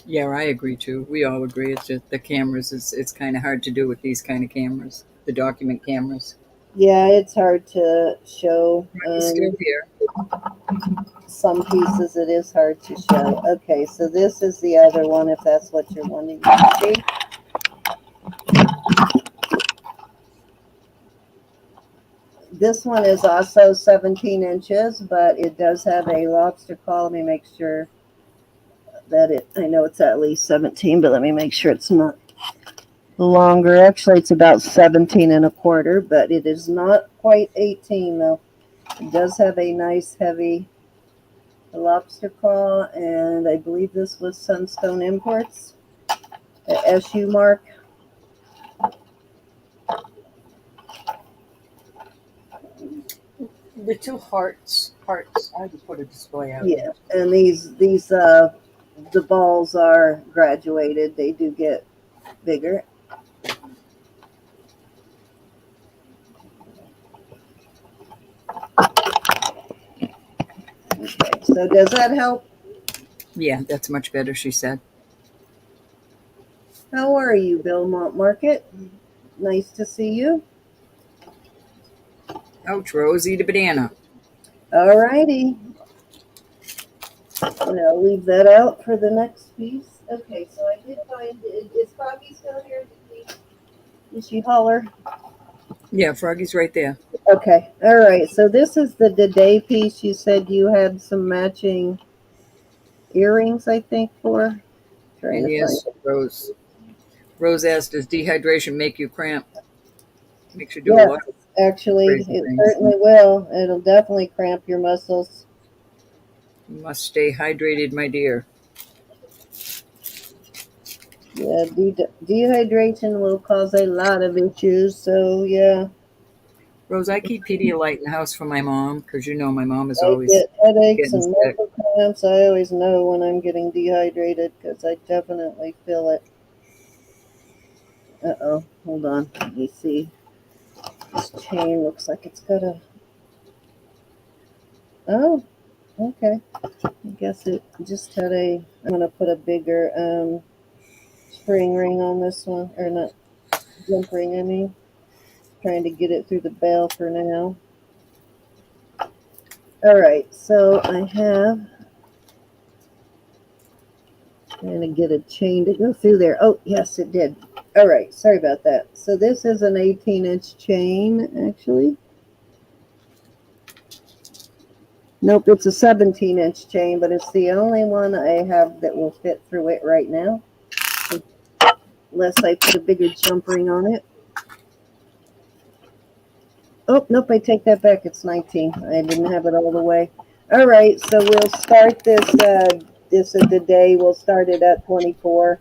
Speaker 2: Yeah, I agree too. We all agree. It's just the cameras. It's kind of hard to do with these kind of cameras, the document cameras.
Speaker 1: Yeah, it's hard to show.
Speaker 2: He's still here.
Speaker 1: Some pieces it is hard to show. Okay, so this is the other one if that's what you're wanting to see. This one is also 17 inches, but it does have a lobster claw. Let me make sure that I know it's at least 17, but let me make sure it's not longer. Actually, it's about 17 and a quarter, but it is not quite 18 though. It does have a nice heavy lobster claw, and I believe this was Sunstone Imports, the SU mark.
Speaker 2: The two hearts. I just put a display out.
Speaker 1: Yeah, and these the balls are graduated. They do get bigger. Okay, so does that help?
Speaker 2: Yeah, that's much better. She said.
Speaker 1: How are you, Belmont Market? Nice to see you.
Speaker 2: Ouch, Rose, eat a banana.
Speaker 1: All righty. And I'll leave that out for the next piece. Okay, so I did find, is Froggy still here? Did she holler?
Speaker 2: Yeah, Froggy's right there.
Speaker 1: Okay, all right. So this is the Day piece. You said you had some matching earrings, I think, for. Trying
Speaker 2: And
Speaker 1: to find
Speaker 2: yes,
Speaker 1: it.
Speaker 2: Rose asked, does dehydration make you cramp? Makes you do a
Speaker 1: Yes,
Speaker 2: lot of
Speaker 1: actually,
Speaker 2: crazy
Speaker 1: it
Speaker 2: things.
Speaker 1: certainly will. It'll definitely cramp your muscles.
Speaker 2: You must stay hydrated, my dear.
Speaker 1: Yeah, dehydration will cause a lot of issues. So yeah,
Speaker 2: Rose, I keep Pedialyte in the house for my mom because you know my mom is
Speaker 1: I
Speaker 2: always
Speaker 1: get headaches
Speaker 2: getting
Speaker 1: and
Speaker 2: sick.
Speaker 1: muscle cramps. I always know when I'm getting dehydrated because I definitely feel it. Uh-oh, hold on. Let me see. This chain looks like it's got a. Oh, okay. I guess it just had a. I'm gonna put a bigger spring ring on this one, or not. jump ring, I mean. Trying to get it through the bell for now. All right, so I have, trying to get a chain to go through there. Oh, yes, it did. All right, sorry about that. So this is an 18-inch chain, actually. Nope, it's a 17-inch chain, but it's the only one I have that will fit through it right now, unless I put a bigger jump ring on it. Oh, nope, I take that back. It's 19. I didn't have it all the way. All right, so we'll start this, this of the day. We'll start it at 24.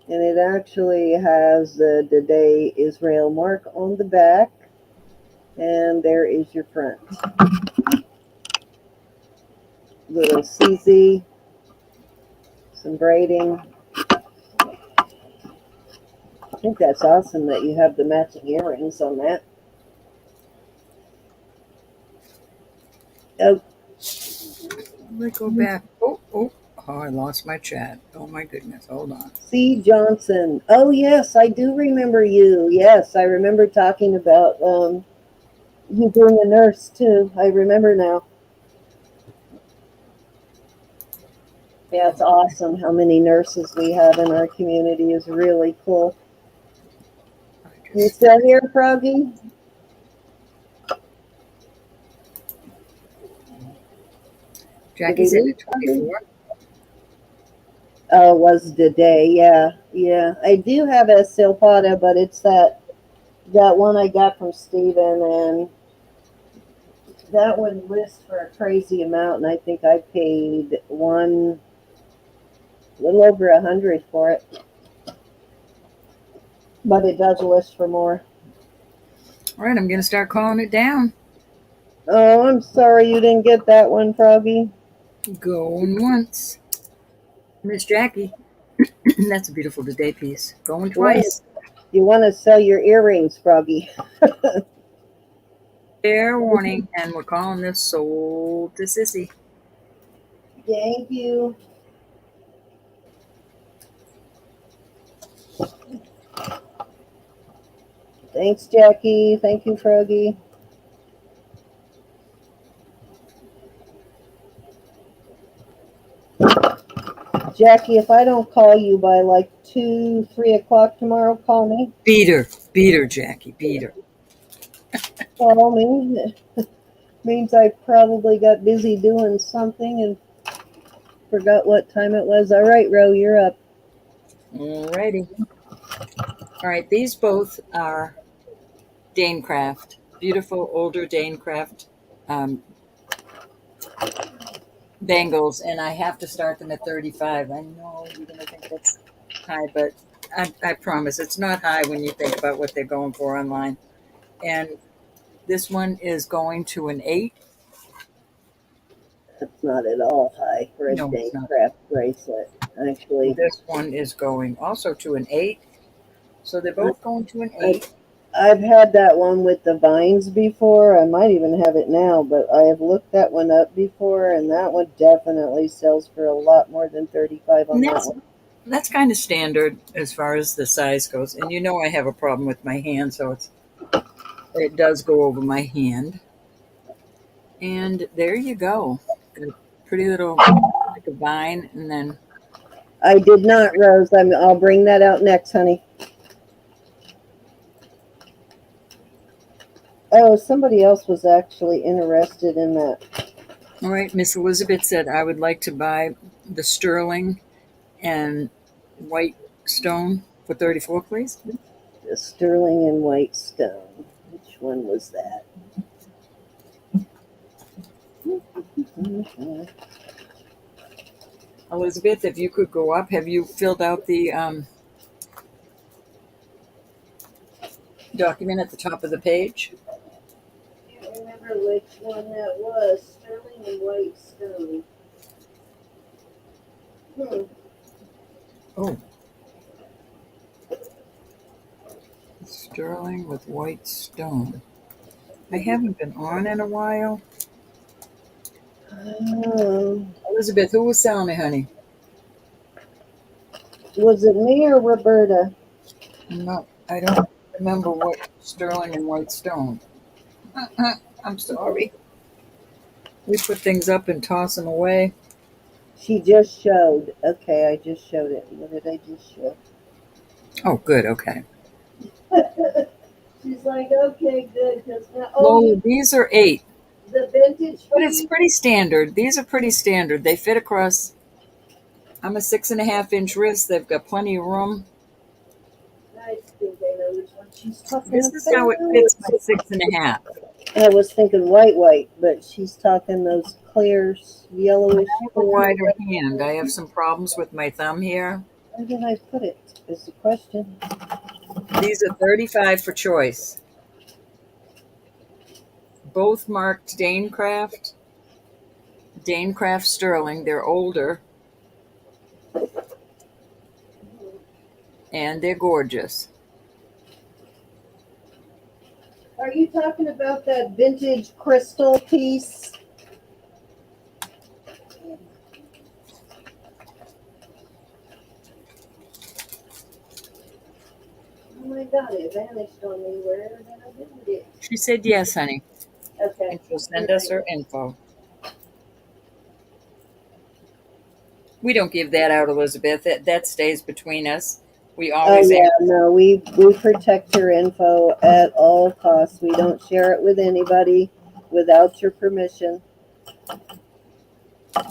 Speaker 1: And it actually has the day Israel mark on the back. And there is your front. Little CZ, some braiding. I think that's awesome that you have the matching earrings on that. Oh,
Speaker 2: Let me go back. Oh, I lost my chat. Oh my goodness. Hold on.
Speaker 1: C. Johnson. Oh, yes, I do remember you. Yes, I remember talking about you being a nurse, too. I remember now. Yeah, it's awesome how many nurses we have in our community is really cool. You still here, Froggy?
Speaker 2: Jackie said at 24.
Speaker 1: Oh, was the day, yeah. I do have a Silpada, but it's that one I got from Steven, and that one lists for a crazy amount, and I think I paid a little over 100 for it. But it does list for more.
Speaker 2: All right, I'm going to start calling it down.
Speaker 1: Oh, I'm sorry you didn't get that one, Froggy.
Speaker 2: Going once. Miss Jackie. That's a beautiful today piece. Going twice.
Speaker 1: You want to sell your earrings, Froggy.
Speaker 2: Fair warning, and we're calling this sold to Sissy.
Speaker 1: Thank you. Thanks, Jackie. Thank you, Froggy. Jackie, if I don't call you by like 2, 3 o'clock tomorrow, call me.
Speaker 2: Beat her, Jackie, beat her.
Speaker 1: Call me. Means I probably got busy doing something and forgot what time it was. All right, Ro, you're up.
Speaker 2: Alrighty. All right, these both are Danecraft, beautiful older Danecraft bangles, and I have to start them at 35. I know you're going to think that's high, but I promise it's not high when you think about what they're going for online. And this one is going to an 8.
Speaker 1: That's not at all high for a
Speaker 2: No, it's not.
Speaker 1: Danecraft bracelet. Actually,
Speaker 2: This one is going also to an 8. So they're both going to an 8.
Speaker 1: I've had that one with the vines before. I might even have it now, but I have looked that one up before, and that one definitely sells for a lot more than 35 on that one.
Speaker 2: That's kind of standard as far as the size goes. And you know I have a problem with my hand, so it does go over my hand. And there you go. Got a pretty little like a vine, and then
Speaker 1: I did not, Rose. I'll bring that out next, honey. Oh, somebody else was actually interested in that.
Speaker 2: all right, Miss Elizabeth said I would like to buy the sterling and white stone for 34, please.
Speaker 1: The sterling and white stone. Which one was that?
Speaker 2: Elizabeth, if you could go up, have you filled out the document at the top of the page?
Speaker 1: I can't remember which one that was. Sterling and white stone.
Speaker 2: Oh. Sterling with white stone. I haven't been on in a while. Elizabeth, who was selling it, honey?
Speaker 1: Was it me or Roberta?
Speaker 2: I don't remember what sterling and white stone. I'm sorry. We put things up and toss them away.
Speaker 1: She just showed. Okay, I just showed it. What did I just show?
Speaker 2: Oh, good. Okay.
Speaker 1: She's like, okay, good. Because now,
Speaker 2: Well, these are 8,
Speaker 1: the vintage
Speaker 2: but it's
Speaker 1: piece.
Speaker 2: pretty standard. These are pretty standard. They fit across. I'm a 6.5-inch wrist. They've got plenty of room.
Speaker 1: I think I know which one she's talking
Speaker 2: This is how it
Speaker 1: about.
Speaker 2: fits my 6.5.
Speaker 1: I was thinking white, but she's talking those clear, yellowish.
Speaker 2: I have a wider hand. I have some problems with my thumb here.
Speaker 1: Where did I put it? Is the question.
Speaker 2: These are 35 for choice. Both marked Danecraft sterling. They're older. And they're gorgeous.
Speaker 1: Are you talking about that vintage crystal piece? Oh my God, it vanished on me. Where did I do it?
Speaker 2: She said yes, honey.
Speaker 1: Okay.
Speaker 2: And she'll send us her info. We don't give that out, Elizabeth. That stays between us. We always
Speaker 1: Oh yeah, no, we protect her info at all costs. We don't share it with anybody without your permission.
Speaker 2: All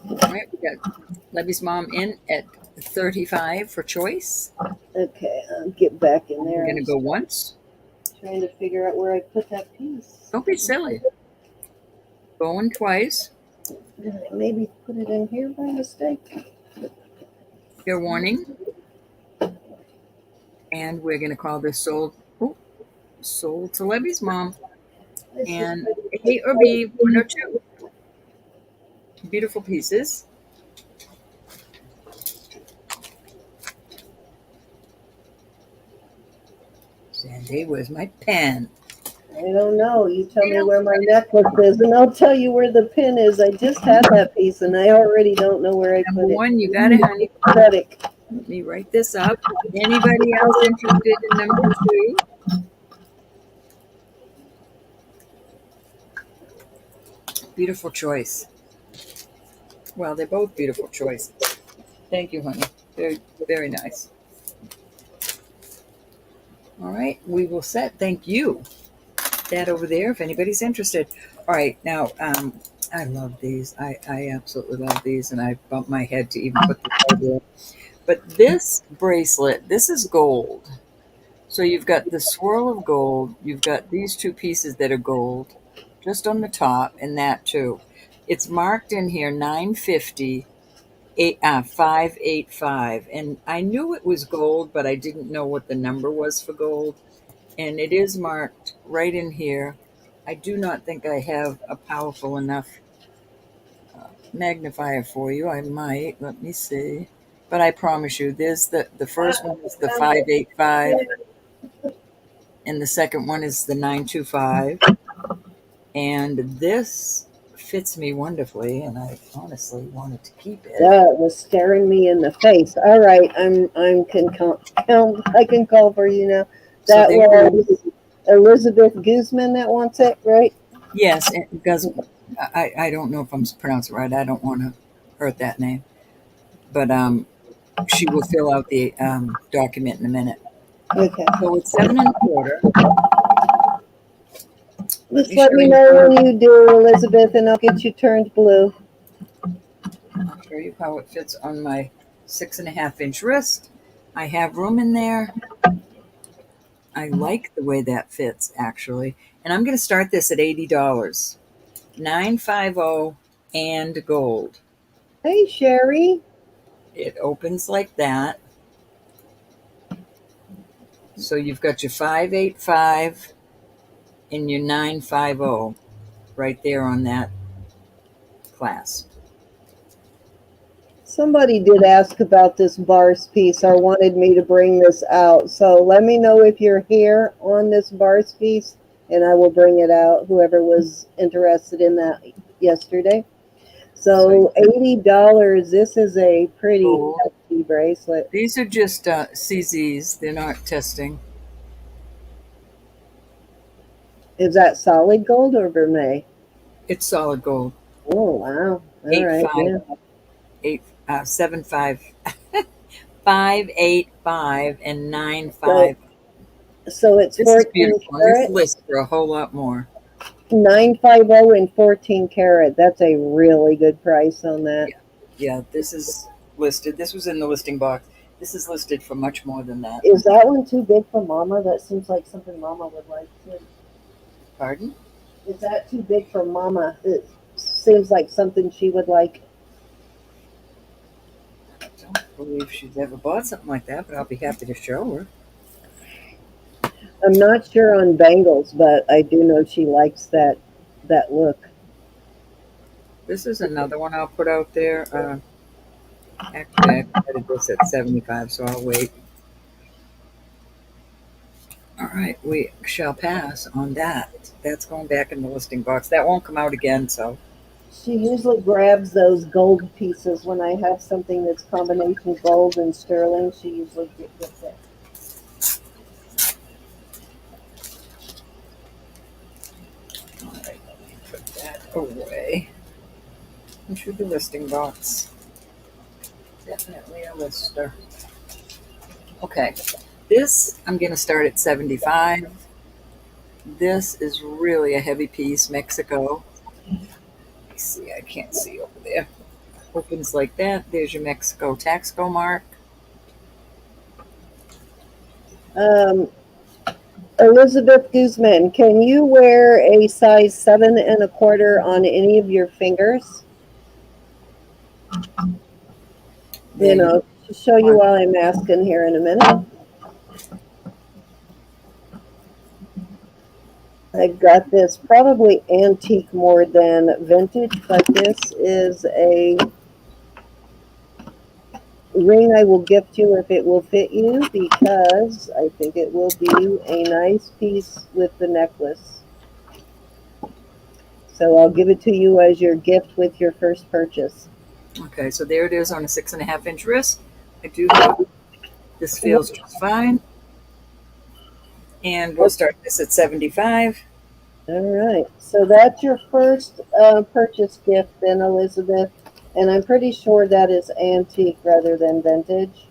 Speaker 2: right, we got Levy's mom in at 35 for choice.
Speaker 1: Okay, I'll get back in there.
Speaker 2: We're going to go once.
Speaker 1: Trying to figure out where I put that piece.
Speaker 2: Don't be silly. Going twice.
Speaker 1: Did I maybe put it in here by mistake?
Speaker 2: Fair warning. And we're going to call this sold to Levy's mom. And A or B, 1 or 2. Beautiful pieces. Sandy, where's my pen?
Speaker 1: I don't know. You tell me where my necklace is, and I'll tell you where the pin is. I just had that piece, and I already don't know where I put
Speaker 2: Number
Speaker 1: it.
Speaker 2: 1, you got it, honey.
Speaker 1: Pathetic.
Speaker 2: Let me write this up. Anybody else interested in number 2? Beautiful choice. Well, they're both beautiful choices. Thank you, honey. Very, very nice. All right, we will set. Thank you. That over there, if anybody's interested. All right, now, I love these. I absolutely love these, and I bumped my head to even put this over there. But this bracelet, this is gold. So you've got the swirl of gold. You've got these 2 pieces that are gold, just on the top, and that too. It's marked in here 950, 585, and I knew it was gold, but I didn't know what the number was for gold. And it is marked right in here. I do not think I have a powerful enough magnifier for you. I might. Let me see. But I promise you, there's the first one is the 585, and the second one is the 925. And this fits me wonderfully, and I honestly wanted to keep it.
Speaker 1: That was staring me in the face. All right, I can call for you now. That was Elizabeth Guzman that wants it, right?
Speaker 2: Yes, because I don't know if I'm pronouncing it right. I don't want to hurt that name, but she will fill out the document in a minute.
Speaker 1: Okay.
Speaker 2: So it's 7 1/4.
Speaker 1: Just let me know when you do, Elizabeth, and I'll get you turned blue.
Speaker 2: I'll show you how it fits on my 6.5-inch wrist. I have room in there. I like the way that fits, actually. And I'm going to start this at $80. 950 and gold.
Speaker 1: Hey, Sherry.
Speaker 2: It opens like that. So you've got your 585 and your 950 right there on that clasp.
Speaker 1: Somebody did ask about this bars piece or wanted me to bring this out. So let me know if you're here on this bars piece, and I will bring it out, whoever was interested in that yesterday. So $80, this is a pretty hefty bracelet.
Speaker 2: These are just CZs. They're not testing.
Speaker 1: Is that solid gold or vermeil?
Speaker 2: It's solid gold.
Speaker 1: Oh, wow. All
Speaker 2: Eight
Speaker 1: right,
Speaker 2: five
Speaker 1: yeah.
Speaker 2: eight 7 5 585 and 9
Speaker 1: So,
Speaker 2: 5.
Speaker 1: so it's
Speaker 2: This is
Speaker 1: 14
Speaker 2: beautiful, and this
Speaker 1: karat,
Speaker 2: lists for a whole lot more.
Speaker 1: 950 and 14 karat. That's a really good price on that.
Speaker 2: Yeah, yeah. This is listed. This was in the listing box. This is listed for much more than that.
Speaker 1: Is that one too big for Mama? That seems like something Mama would like too.
Speaker 2: Pardon?
Speaker 1: Is that too big for Mama? It seems like something she would like.
Speaker 2: I don't believe she's ever bought something like that, but I'll be happy to show her.
Speaker 1: I'm not sure on bangles, but I do know she likes that look.
Speaker 2: This is another one I'll put out there. Actually, I started this at 75, so I'll wait. All right, we shall pass on that. That's going back in the listing box. That won't come out again, so.
Speaker 1: She usually grabs those gold pieces when I have something that's combination gold and sterling. She usually gets it.
Speaker 2: All right, let me put that away. Into the listing box. Definitely a lister. Okay, this I'm going to start at 75. This is really a heavy piece, Mexico. Let me see, I can't see over there. Opens like that. There's your Mexico Taxco mark.
Speaker 1: Um, Elizabeth Guzman, can you wear a size 7 1/4 on any of your fingers?
Speaker 2: There you
Speaker 1: To show you
Speaker 2: are.
Speaker 1: while I'm asking here in a minute. I've got this probably antique more than vintage, but this is a ring I will gift you if it will fit you because I think it will be a nice piece with the necklace. So I'll give it to you as your gift with your first purchase.
Speaker 2: Okay, so there it is on a 6.5-inch wrist. I do have this, feels just fine. And we'll start this at 75.
Speaker 1: All right. So that's your first purchase gift then, Elizabeth. And I'm pretty sure that is antique rather than vintage.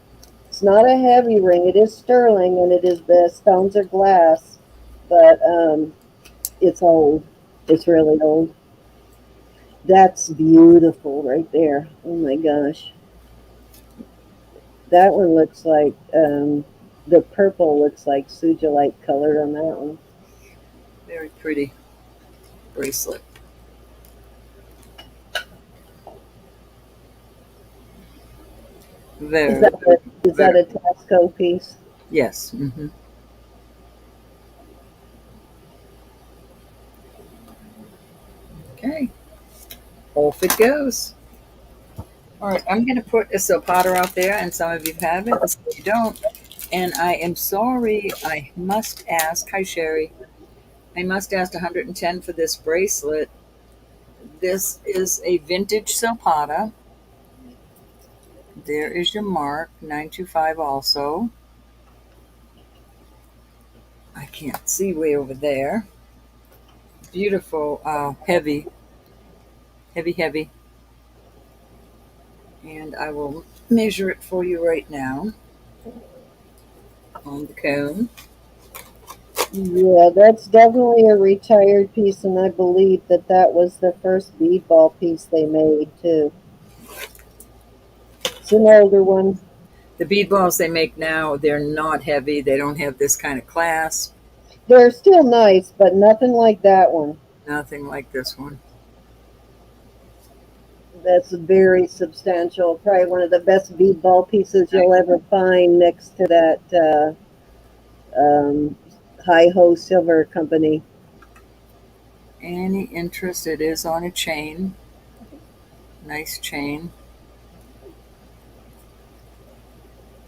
Speaker 1: It's not a heavy ring. It is sterling and it is the stones are glass, but it's old. It's really old. That's beautiful right there. Oh my gosh. That one looks like the purple looks like sujolite color on that one.
Speaker 2: Very pretty bracelet.
Speaker 1: Is
Speaker 2: Very,
Speaker 1: that is that
Speaker 2: very.
Speaker 1: a Tasco piece?
Speaker 2: Yes. Okay. Off it goes. All right, I'm going to put a Silpada out there, and some of you have it, and some of you don't. And I am sorry, I must ask. Hi, Sherry. I must ask 110 for this bracelet. This is a vintage Silpada. There is your mark, 925 also. I can't see way over there. Beautiful, heavy, heavy, heavy. And I will measure it for you right now on the cone.
Speaker 1: Yeah, that's definitely a retired piece, and I believe that that was the first bead ball piece they made too. It's an older one.
Speaker 2: The bead balls they make now, they're not heavy. They don't have this kind of clasp.
Speaker 1: They're still nice, but nothing like that one.
Speaker 2: Nothing like this one.
Speaker 1: That's very substantial. Probably one of the best bead ball pieces
Speaker 2: Right.
Speaker 1: you'll ever find next to that Hi Ho Silver Company.
Speaker 2: Any interest? It is on a chain. Nice chain.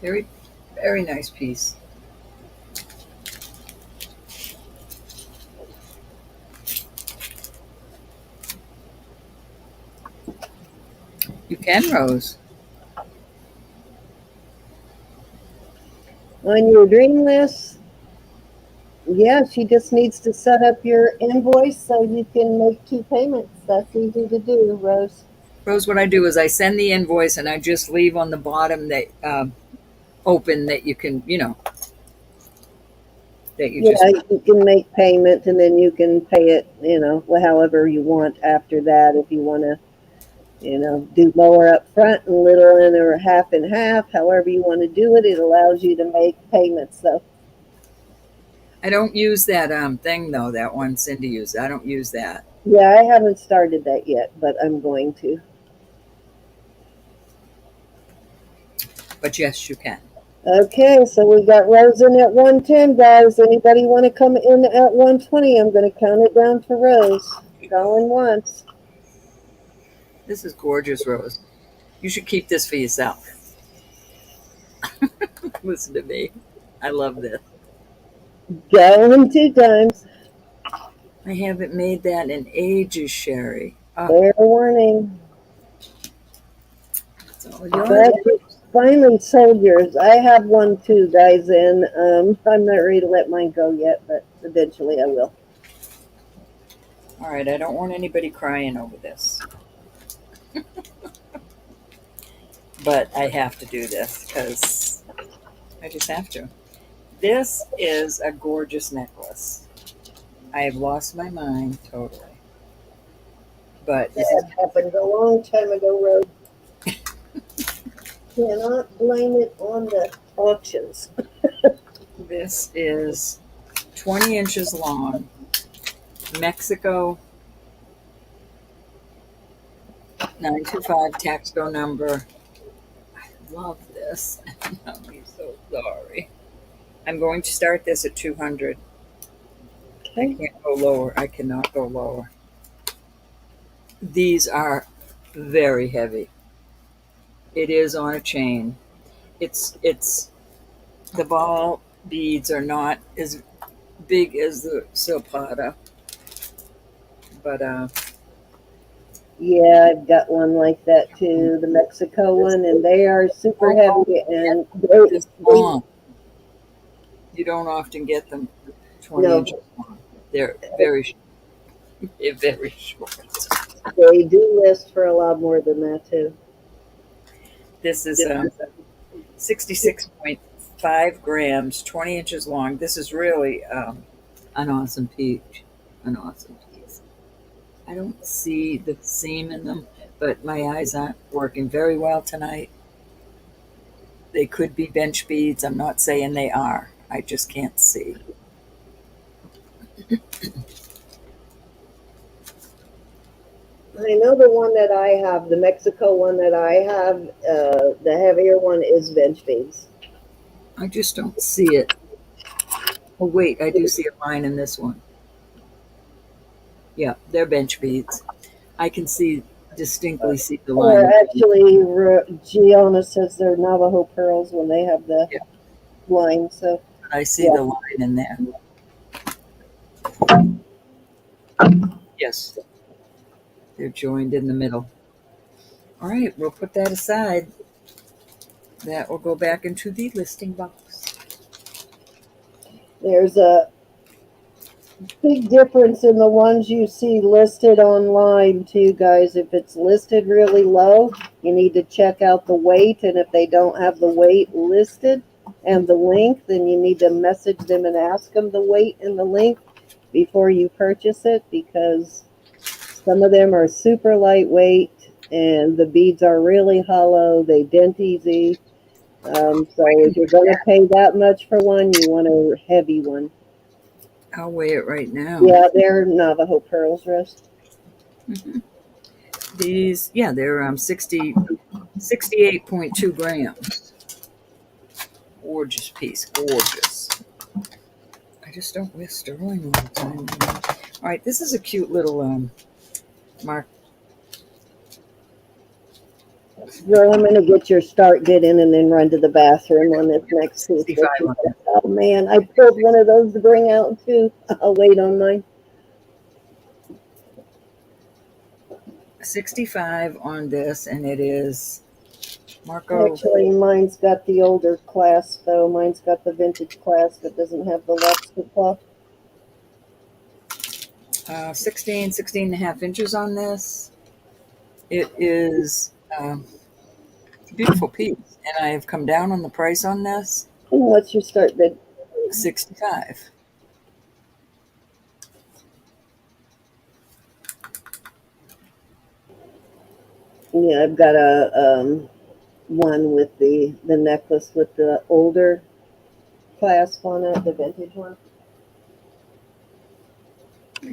Speaker 2: Very, very nice piece. You can, Rose.
Speaker 1: On your dream list, yeah, she just needs to set up your invoice so you can make 2 payments. That's easy to do, Rose.
Speaker 2: Rose, what I do is I send the invoice and I just leave on the bottom that open that you can, that you just.
Speaker 1: Yeah, you can make payment and then you can pay it, however you want after that. If you want to, do lower up front and little in or half and half, however you want to do it, it allows you to make payments. So,
Speaker 2: I don't use that thing though. That one Cindy used. I don't use that.
Speaker 1: yeah, I haven't started that yet, but I'm going to.
Speaker 2: But yes, you can.
Speaker 1: Okay, so we got Rose in at 110, guys. Anybody want to come in at 120? I'm going to count it down for Rose. Going once.
Speaker 2: This is gorgeous, Rose. You should keep this for yourself. Listen to me. I love this.
Speaker 1: Going 2 times.
Speaker 2: I haven't made that in ages, Sherry. Oh,
Speaker 1: Fair warning.
Speaker 2: it's all yours.
Speaker 1: Glad you finally sold yours. I have one too, guys, and I'm not ready to let mine go yet, but eventually I will.
Speaker 2: All right, I don't want anybody crying over this, but I have to do this because I just have to. This is a gorgeous necklace. I have lost my mind totally. But this is
Speaker 1: That happened a long time ago, Rose. Cannot blame it on the auctions.
Speaker 2: this is 20 inches long, Mexico 925 taxco number. I love this. I'm so sorry. I'm going to start this at 200. I
Speaker 1: Okay.
Speaker 2: can't go lower. I cannot go lower. These are very heavy. It is on a chain. It's the ball beads are not as big as the Silpada, but
Speaker 1: Yeah, I've got one like that too, the Mexico
Speaker 2: this
Speaker 1: one, and they are super
Speaker 2: don't often
Speaker 1: heavy,
Speaker 2: get
Speaker 1: and
Speaker 2: this
Speaker 1: they
Speaker 2: long. You don't often get them 20
Speaker 1: no,
Speaker 2: inches long. They're very they're very short.
Speaker 1: they do list for a lot more than that too.
Speaker 2: This is 66.5 grams, 20 inches long. This is really an awesome peach, an awesome piece. I don't see the seam in them, but my eyes aren't working very well tonight. They could be bench beads. I'm not saying they are. I just can't see.
Speaker 1: I know the one that I have, the Mexico one that I have, the heavier one is bench beads.
Speaker 2: I just don't see it. Oh, wait, I do see a line in this one. Yeah, they're bench beads. I can distinctly see the
Speaker 1: Or
Speaker 2: line.
Speaker 1: actually, Gianna says they're Navajo pearls when they have the
Speaker 2: Yeah,
Speaker 1: line. So
Speaker 2: I see
Speaker 1: yeah,
Speaker 2: the line in there. Yes, they're joined in the middle. All right, we'll put that aside. That will go back into the listing box.
Speaker 1: there's a big difference in the ones you see listed online too, guys. If it's listed really low, you need to check out the weight, and if they don't have the weight listed and the length, then you need to message them and ask them the weight and the length before you purchase it, because some of them are super lightweight and the beads are really hollow. They dent easy. So if you're going to pay that much for one, you want a heavy one.
Speaker 2: I'll weigh it right now.
Speaker 1: Yeah, they're Navajo pearls, Rust.
Speaker 2: Mhm. These, yeah, they're 68.2 grams. Gorgeous piece, gorgeous. I just don't wear sterling all the time. All right, this is a cute little mark.
Speaker 1: Girl, I'm going to get your start get in and then run to the bathroom on this next piece.
Speaker 2: 65 on it.
Speaker 1: Oh man, I pulled one of those to bring out too. I'll wait on mine.
Speaker 2: 65 on this, and it is Marco.
Speaker 1: Actually, mine's got the older clasp, though. Mine's got the vintage clasp. It doesn't have the lobster claw.
Speaker 2: 16 and a half inches on this. It is a beautiful piece, and I have come down on the price on this.
Speaker 1: What's your start bid?
Speaker 2: $65.
Speaker 1: Yeah, I've got a one with the necklace with the older clasp on it, the vintage one.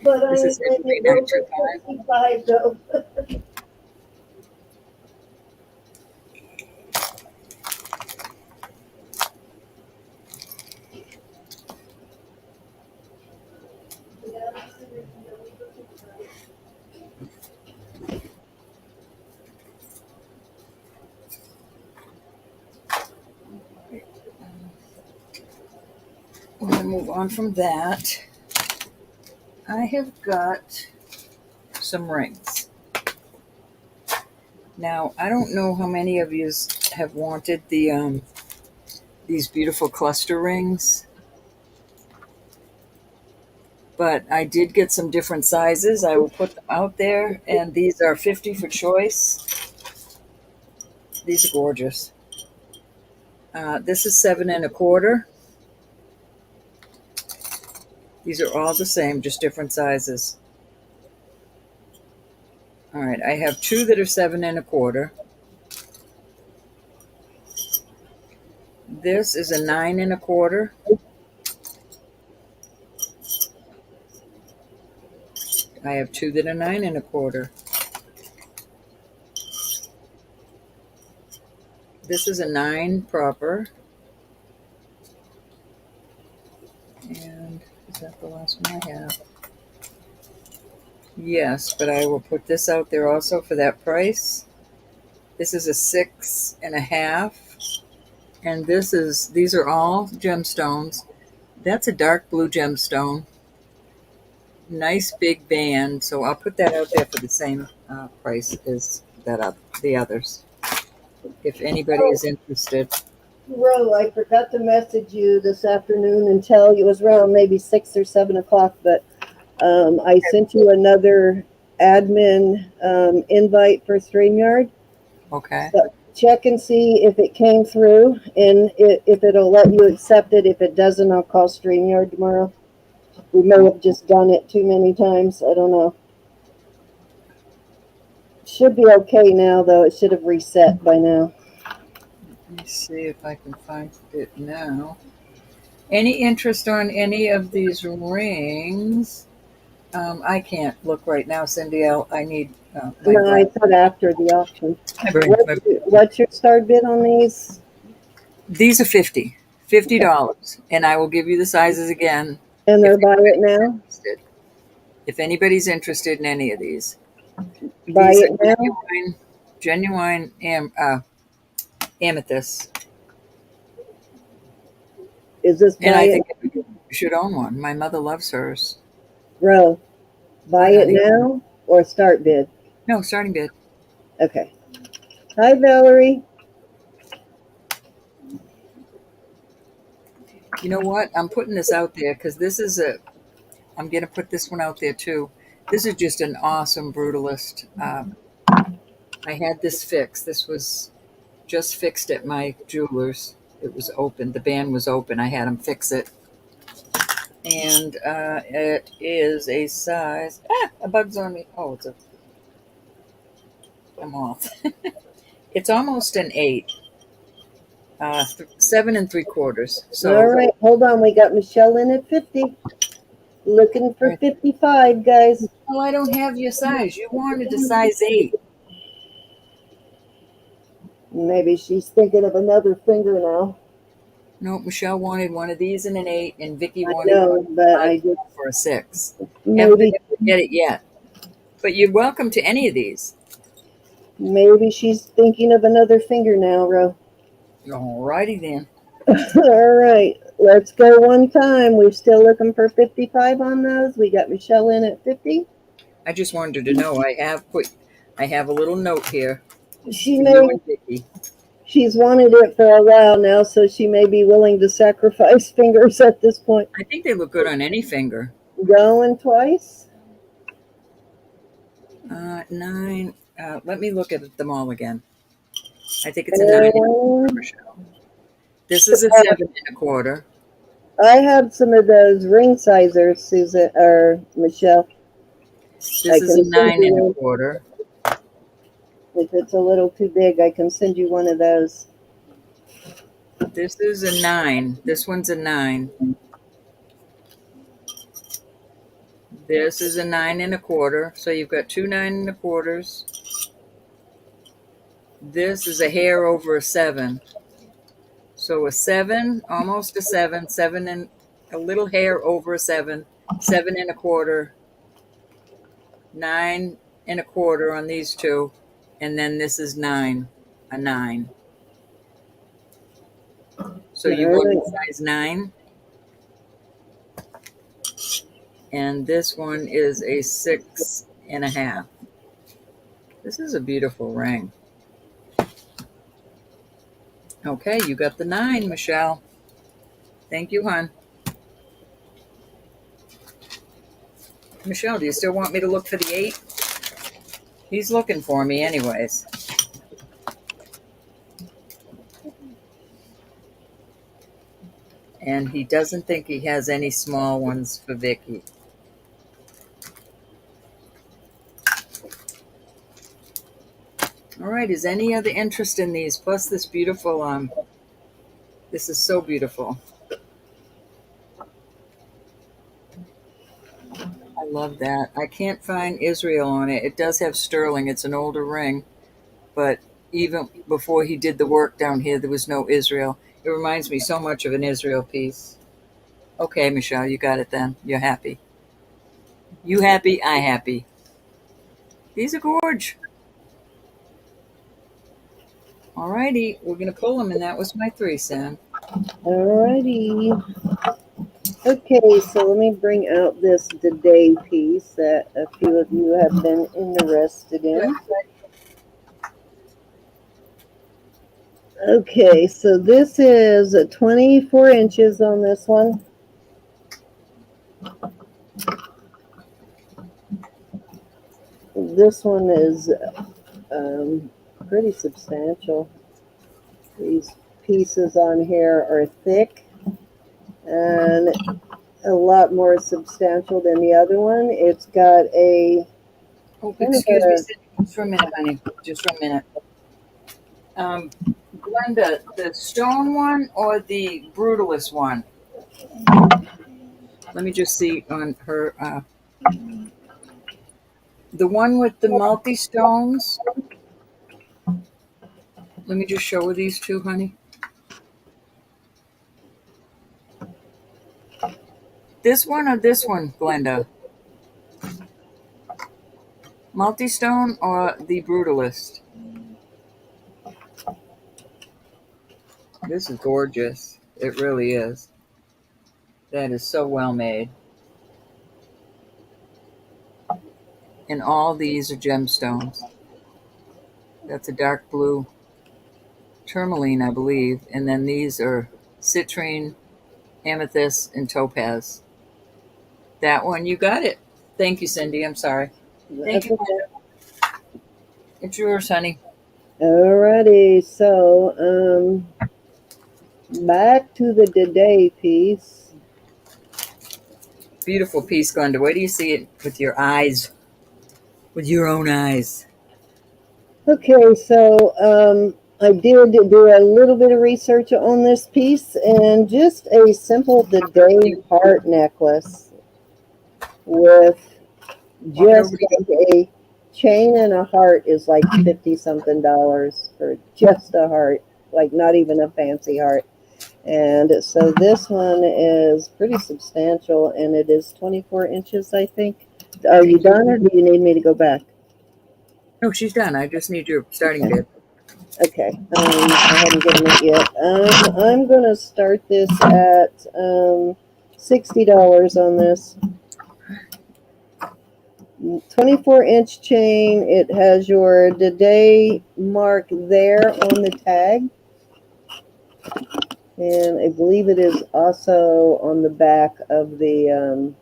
Speaker 1: But I
Speaker 2: This
Speaker 1: ain't
Speaker 2: is
Speaker 1: letting it
Speaker 2: Filigree
Speaker 1: go for
Speaker 2: 925.
Speaker 1: 65 though.
Speaker 2: We're going to move on from that. I have got some rings. Now, I don't know how many of you have wanted these beautiful cluster rings, but I did get some different sizes. I will put them out there, and these are 50 for choice. These are gorgeous. This is 7 1/4. These are all the same, just different sizes. All right, I have 2 that are 7 1/4. This is a 9 1/4. I have 2 that are 9 1/4. This is a 9 proper. And is that the last one I have? Yes, but I will put this out there also for that price. This is a 6 1/2. And these are all gemstones. That's a dark blue gemstone. Nice big band. So I'll put that out there for the same price as the others. If anybody is interested.
Speaker 1: Ro, I forgot to message you this afternoon and tell you it was around maybe 6 or 7 o'clock, but I sent you another admin invite for StreamYard.
Speaker 2: Okay.
Speaker 1: So check and see if it came through and if it'll let you accept it. If it doesn't, I'll call StreamYard tomorrow. We may have just done it too many times. I don't know. Should be okay now, though. It should have reset by now.
Speaker 2: Let me see if I can find it now. Any interest on any of these rings? I can't look right now, Cindy. I need my
Speaker 1: No, I
Speaker 2: brain.
Speaker 1: thought after the auction.
Speaker 2: My brain.
Speaker 1: What's your start bid on these?
Speaker 2: These are $50, and I will give you the sizes again.
Speaker 1: And they're buy it now?
Speaker 2: Interested. If anybody's interested in any of these,
Speaker 1: Buy
Speaker 2: these
Speaker 1: it
Speaker 2: are
Speaker 1: now?
Speaker 2: genuine amethyst.
Speaker 1: Is this
Speaker 2: And
Speaker 1: buy
Speaker 2: I
Speaker 1: it?
Speaker 2: think you should own one. My mother loves hers.
Speaker 1: Bro, buy it now or start bid?
Speaker 2: No, starting bid.
Speaker 1: Okay. Hi, Valerie.
Speaker 2: You know what? I'm putting this out there because I'm going to put this one out there too. This is just an awesome brutalist. I had this fixed. This was just fixed at my jeweler's. It was open. The band was open. I had them fix it. And it is a size. A bug's on me. Oh, it's a moth. It's almost an 8. 7 3/4. So,
Speaker 1: all right, hold on. We got Michelle in at 50. Looking for 55, guys.
Speaker 2: well, I don't have your size. You wanted a size 8.
Speaker 1: Maybe she's thinking of another finger now.
Speaker 2: No, Michelle wanted one of these in an 8, and Vicky
Speaker 1: I
Speaker 2: wanted
Speaker 1: know,
Speaker 2: one
Speaker 1: but I just
Speaker 2: for a 6. Haven't been
Speaker 1: maybe
Speaker 2: able to get it yet. But you're welcome to any of these.
Speaker 1: maybe she's thinking of another finger now, Ro.
Speaker 2: Alrighty then.
Speaker 1: All right, let's go one time. We're still looking for 55 on those. We got Michelle in at 50.
Speaker 2: I just wanted to know I have a little note here
Speaker 1: She
Speaker 2: for
Speaker 1: may
Speaker 2: you and Vicky.
Speaker 1: she's wanted it for a while now, so she may be willing to sacrifice fingers at this point.
Speaker 2: I think they look good on any finger.
Speaker 1: Going twice?
Speaker 2: 9. Let me look at them all again. I think it's a 9
Speaker 1: And
Speaker 2: Michelle. This is a 7 1/4.
Speaker 1: I had some of those ring sizers, Susan or Michelle.
Speaker 2: This
Speaker 1: I
Speaker 2: is a
Speaker 1: can send
Speaker 2: 9
Speaker 1: you
Speaker 2: 1/4.
Speaker 1: if it's a little too big. I can send you one of those.
Speaker 2: This is a 9. This one's a 9. This is a 9 1/4. So you've got 2 9 1/4s. This is a hair over a 7. So a 7, almost a 7, 7 and a little hair over a 7, 7 1/4, 9 1/4 on these two, and then this is 9, a 9. So you want a size 9, and this one is a 6 1/2. This is a beautiful ring. Okay, you got the 9, Michelle. Thank you, hon. Michelle, do you still want me to look for the 8? He's looking for me anyways. And he doesn't think he has any small ones for Vicky. All right, is any other interest in these? Plus this beautiful, this is so beautiful. I love that. I can't find Israel on it. It does have sterling. It's an older ring. But even before he did the work down here, there was no Israel. It reminds me so much of an Israel piece. Okay, Michelle, you got it then. You're happy. You happy, I happy. These are gorge. All righty, we're going to pull them, and that was my 3, Sam.
Speaker 1: All righty. Okay, so let me bring out this today piece that a few of you have been interested in. Okay, so this is 24 inches on this one. This one is pretty substantial. These pieces on here are thick and a lot more substantial than the other one. It's got a...
Speaker 2: Oh, excuse me, just for a minute, honey. Just for a minute. Glenda, the stone one or the brutalist one? Let me just see on her. The one with the multi-stones. Let me just show her these two, honey. This one or this one, Glenda? Multi-stone or the brutalist? This is gorgeous. It really is. That is so well made. And all these are gemstones. That's a dark blue tourmaline, I believe. And then these are citrine, amethyst, and topaz. That one, you got it. Thank you, Cindy. I'm sorry. Thank you. It's yours, honey.
Speaker 1: Alrighty, so back to the today piece.
Speaker 2: Beautiful piece, Glenda. Where do you see it with your eyes? With your own eyes.
Speaker 1: Okay, so I did do a little bit of research on this piece, and just a simple today heart necklace with just like a chain and a heart is like $50-something for just a heart, like not even a fancy heart. And so this one is pretty substantial, and it is 24 inches, I think. Are you done, or do you need me to go back?
Speaker 2: No, she's done. I just need your starting bid.
Speaker 1: Okay, I haven't given it yet. I'm going to start this at $60 on this. 24-inch chain. It has your today mark there on the tag. And I believe it is also on the back of the,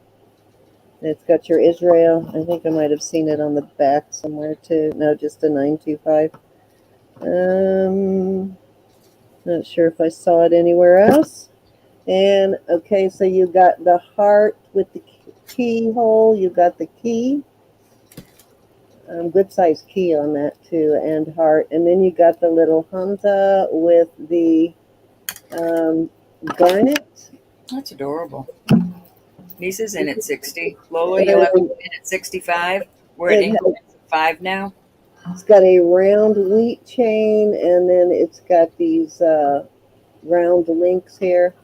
Speaker 1: it's got your Israel. I think I might have seen it on the back somewhere too. No, just a 925. Not sure if I saw it anywhere else. And okay, so you got the heart with the keyhole. You got the key. Good size key on that too, and heart. And then you got the little Hamza with the garnet.
Speaker 2: That's adorable. Nisa's in at 60. Lola, you'll have to come in at 65. We're at increments of 5 now.
Speaker 1: It's got a round wheat chain, and then it's got these round links here.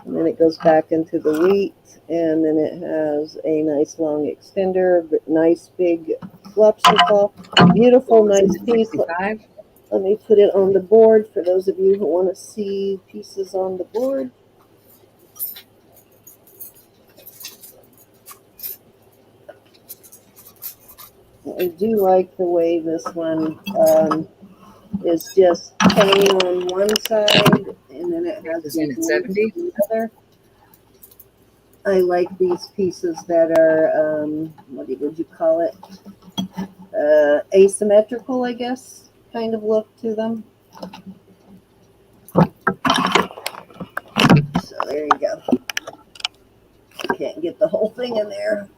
Speaker 1: And then it goes back into the wheat, and then it has a nice long extender, but nice big flopsicle. Beautiful, nice piece. Let me put it on the board for those of you who want to see pieces on the board. I do like the way this one is just chain on one side, and then it has
Speaker 2: in at 70.
Speaker 1: The other. I like these pieces that are what would you call it? Asymmetrical, I guess, kind of look to them. So there you go. Can't get the whole thing in there.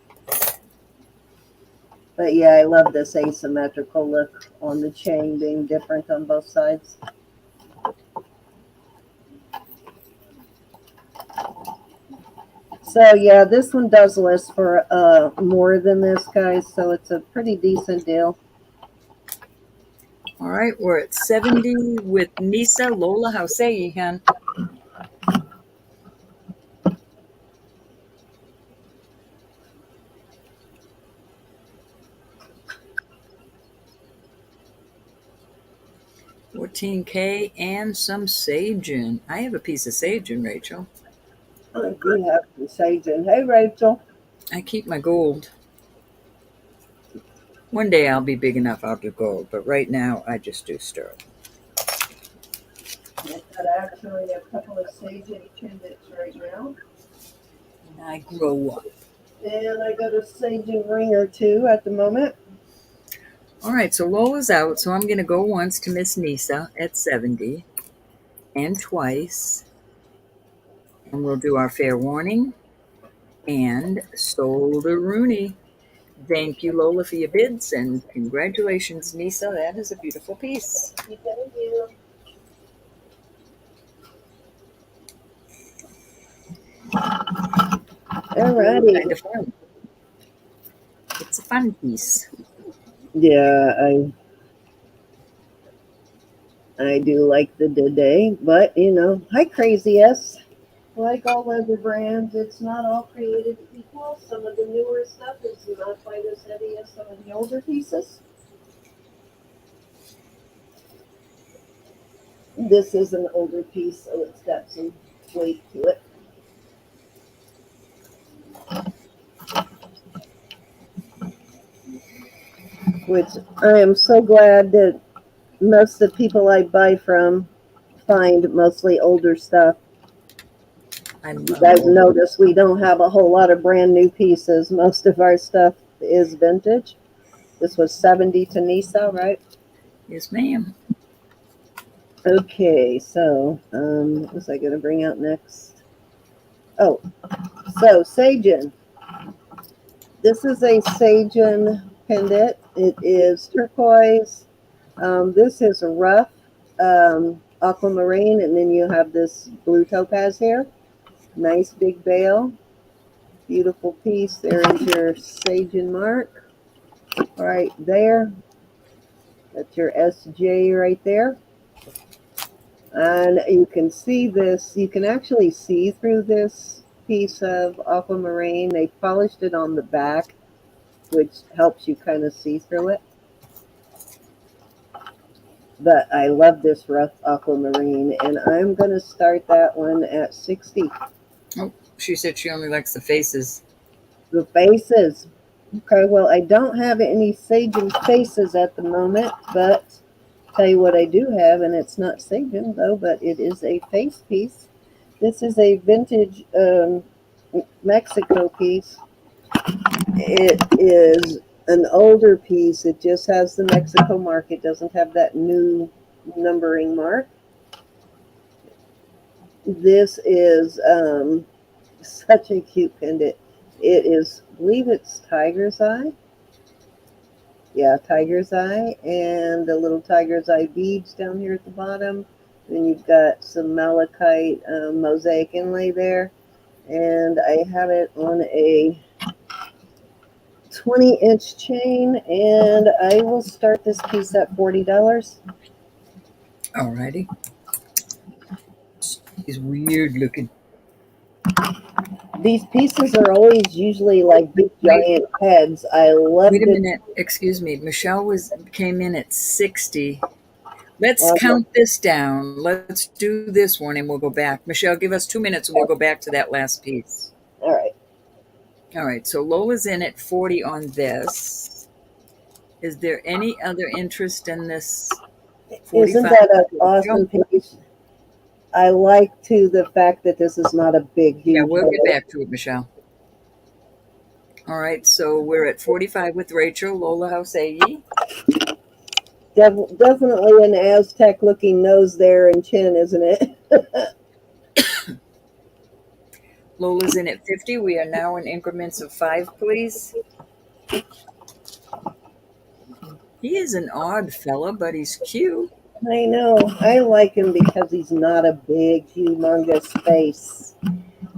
Speaker 1: But yeah, I love this asymmetrical look on the chain being different on both sides. So yeah, this one does list for more than this, guys, so it's a pretty decent deal.
Speaker 2: All right, we're at 70 with Nisa. Lola, how say ye, hen? $14K and some sagin. I have a piece of sagin, Rachel.
Speaker 1: I do have some sagin. Hey, Rachel.
Speaker 2: I keep my gold. One day I'll be big enough I'll do gold, but right now I just do sterling.
Speaker 1: I've got actually a couple of sagin trinkets right now.
Speaker 2: And I grow up.
Speaker 1: And I got a sagin ring or two at the moment.
Speaker 2: All right, so Lola's out, so I'm going to go once to Miss Nisa at 70 and twice. And we'll do our fair warning and Solder Rooney. Thank you, Lola, for your bids, and congratulations, Nisa. That is a beautiful piece.
Speaker 1: Thank you. Alrighty.
Speaker 2: Kind of fun. It's a fun piece.
Speaker 1: Yeah, I do like the day, but you know, hi Crazy S. Like all leather brands, it's not all created equal. Some of the newer stuff is not quite as heavy as some of the older pieces. This is an older piece, so it's got some weight to it. Which I am so glad that most of the people I buy from find mostly older stuff. You guys notice we don't have a whole lot of brand new pieces. Most of our stuff is vintage. This was 70 to Nisa, right?
Speaker 2: Yes, ma'am.
Speaker 1: Okay, so what was I going to bring out next? Oh, so sagin. This is a sagin pendant. It is turquoise. This is a rough aquamarine, and then you have this blue topaz here. Nice big bail. Beautiful piece. There is your sagin mark right there. That's your SJ right there. And you can see this. You can actually see through this piece of aquamarine. They polished it on the back, which helps you kind of see through it. But I love this rough aquamarine, and I'm going to start that one at 60.
Speaker 2: Oh, she said she only likes the faces.
Speaker 1: The faces. Okay, well, I don't have any Sagen faces at the moment, but tell you what I do have, and it's not Sagen though, but it is a face piece. This is a vintage Mexico piece. It is an older piece. It just has the Mexico mark. It doesn't have that new numbering mark. This is such a cute pendant. It is, I believe it's tiger's eye. Yeah, tiger's eye, and the little tiger's eye beads down here at the bottom. Then you've got some malachite mosaic inlay there, and I have it on a 20-inch chain, and I will start this piece at $40.
Speaker 2: Alrighty. He's weird looking.
Speaker 1: These pieces are always usually like big
Speaker 2: Wait,
Speaker 1: giant heads. I love
Speaker 2: wait a
Speaker 1: this.
Speaker 2: minute. Excuse me. Michelle came in at 60. Let's count this down. Let's do this one and we'll go back. Michelle, give us 2 minutes and we'll go back to that last piece.
Speaker 1: All right.
Speaker 2: All right. So Lola's in at 40 on this. Is there any other interest in this 45?
Speaker 1: Isn't that an awesome piece? I like the fact that this is not a big, huge.
Speaker 2: Yeah, we'll get back to it, Michelle. All right, so we're at 45 with Rachel. Lola, how say ye?
Speaker 1: Definitely an Aztec-looking nose there and chin, isn't it?
Speaker 2: Lola's in at 50. We are now in increments of 5, please. He is an odd fella, but he's cute.
Speaker 1: I know. I like him because he's not a big, humongous face.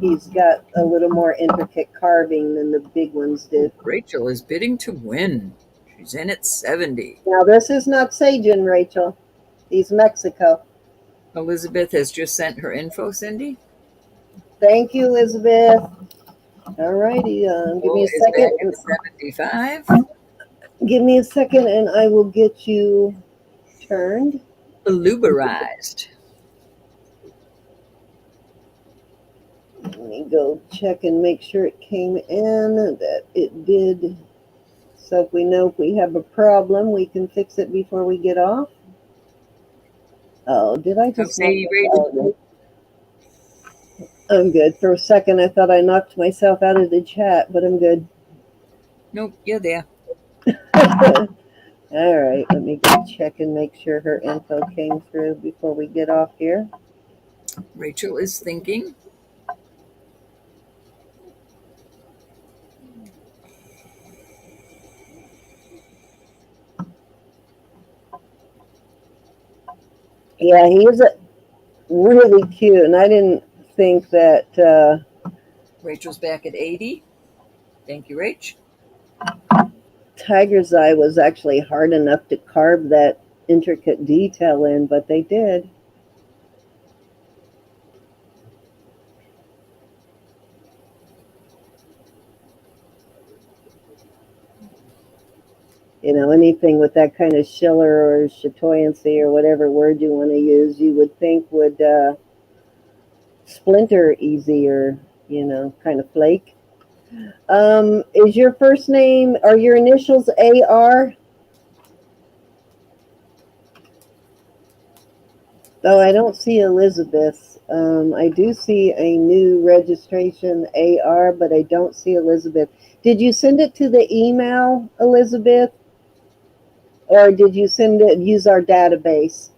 Speaker 1: He's got a little more intricate carving than the big ones do.
Speaker 2: Rachel is bidding to win. She's in at 70.
Speaker 1: Now, this is not Sagen, Rachel. He's Mexico.
Speaker 2: Elizabeth has just sent her info, Cindy.
Speaker 1: Thank you, Elizabeth. All righty. Give me a second.
Speaker 2: 75.
Speaker 1: Give me a second and I will get you turned.
Speaker 2: Luberized.
Speaker 1: Let me go check and make sure it came in, that it did. So if we know if we have a problem, we can fix it before we get off. Oh, did I just... I'm good. For a second, I thought I knocked myself out of the chat, but I'm good.
Speaker 2: Nope, you're there.
Speaker 1: All right, let me go check and make sure her info came through before we get off here.
Speaker 2: Rachel is thinking.
Speaker 1: Yeah, he is really cute, and I didn't think that...
Speaker 2: Rachel's back at 80. Thank you, Rach.
Speaker 1: Tiger's eye was actually hard enough to carve that intricate detail in, but they did. You know, anything with that kind of schiller or chatoyancy or whatever word you want to use, you would think would splinter easy or, you know, kind of flake. Is your first name, are your initials AR? Oh, I don't see Elizabeth. I do see a new registration AR, but I don't see Elizabeth. Did you send it to the email, Elizabeth? Or did you send it, use our database?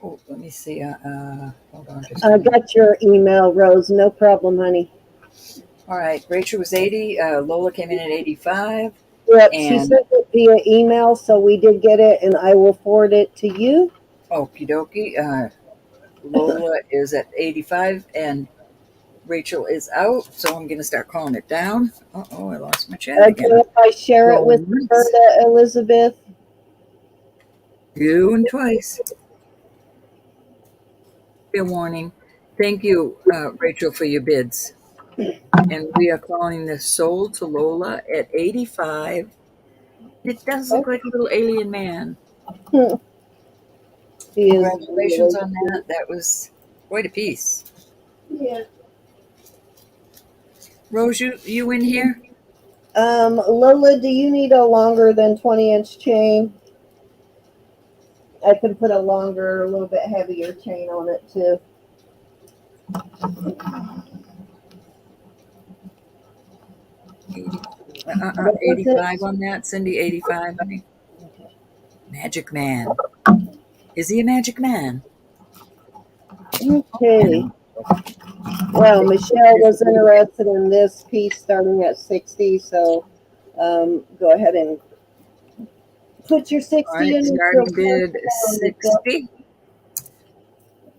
Speaker 2: Oh, let me see. Hold on.
Speaker 1: I got your email, Rose. No problem, honey.
Speaker 2: All right. Rachel was 80. Lola came in at 85.
Speaker 1: Yep, she sent it via email, so we did get it, and I will forward it to you.
Speaker 2: Okie dokie. Lola is at 85, and Rachel is out, so I'm going to start calling it down. Uh-oh, I lost my chat again.
Speaker 1: Okay, if I share it with Roberta, Elizabeth.
Speaker 2: You and twice. Fair warning. Thank you, Rachel, for your bids. And we are calling this sold to Lola at 85. It does look like a little alien man.
Speaker 1: He is
Speaker 2: Congratulations
Speaker 1: really
Speaker 2: on
Speaker 1: cute.
Speaker 2: that. That was quite a piece.
Speaker 1: Yeah.
Speaker 2: Rose, you in here?
Speaker 1: Lola, do you need a longer than 20-inch chain? I can put a longer, a little bit heavier chain on it too.
Speaker 2: 80,
Speaker 1: What was
Speaker 2: 85
Speaker 1: it?
Speaker 2: on that, Cindy. 85, honey. Magic man. Is he a magic man?
Speaker 1: Okay.
Speaker 2: And
Speaker 1: Well, Michelle was interested in this piece starting at 60, so go ahead and put your
Speaker 2: all
Speaker 1: 60
Speaker 2: right,
Speaker 1: in and she'll
Speaker 2: starting
Speaker 1: count
Speaker 2: bid
Speaker 1: you down, Michelle.
Speaker 2: 60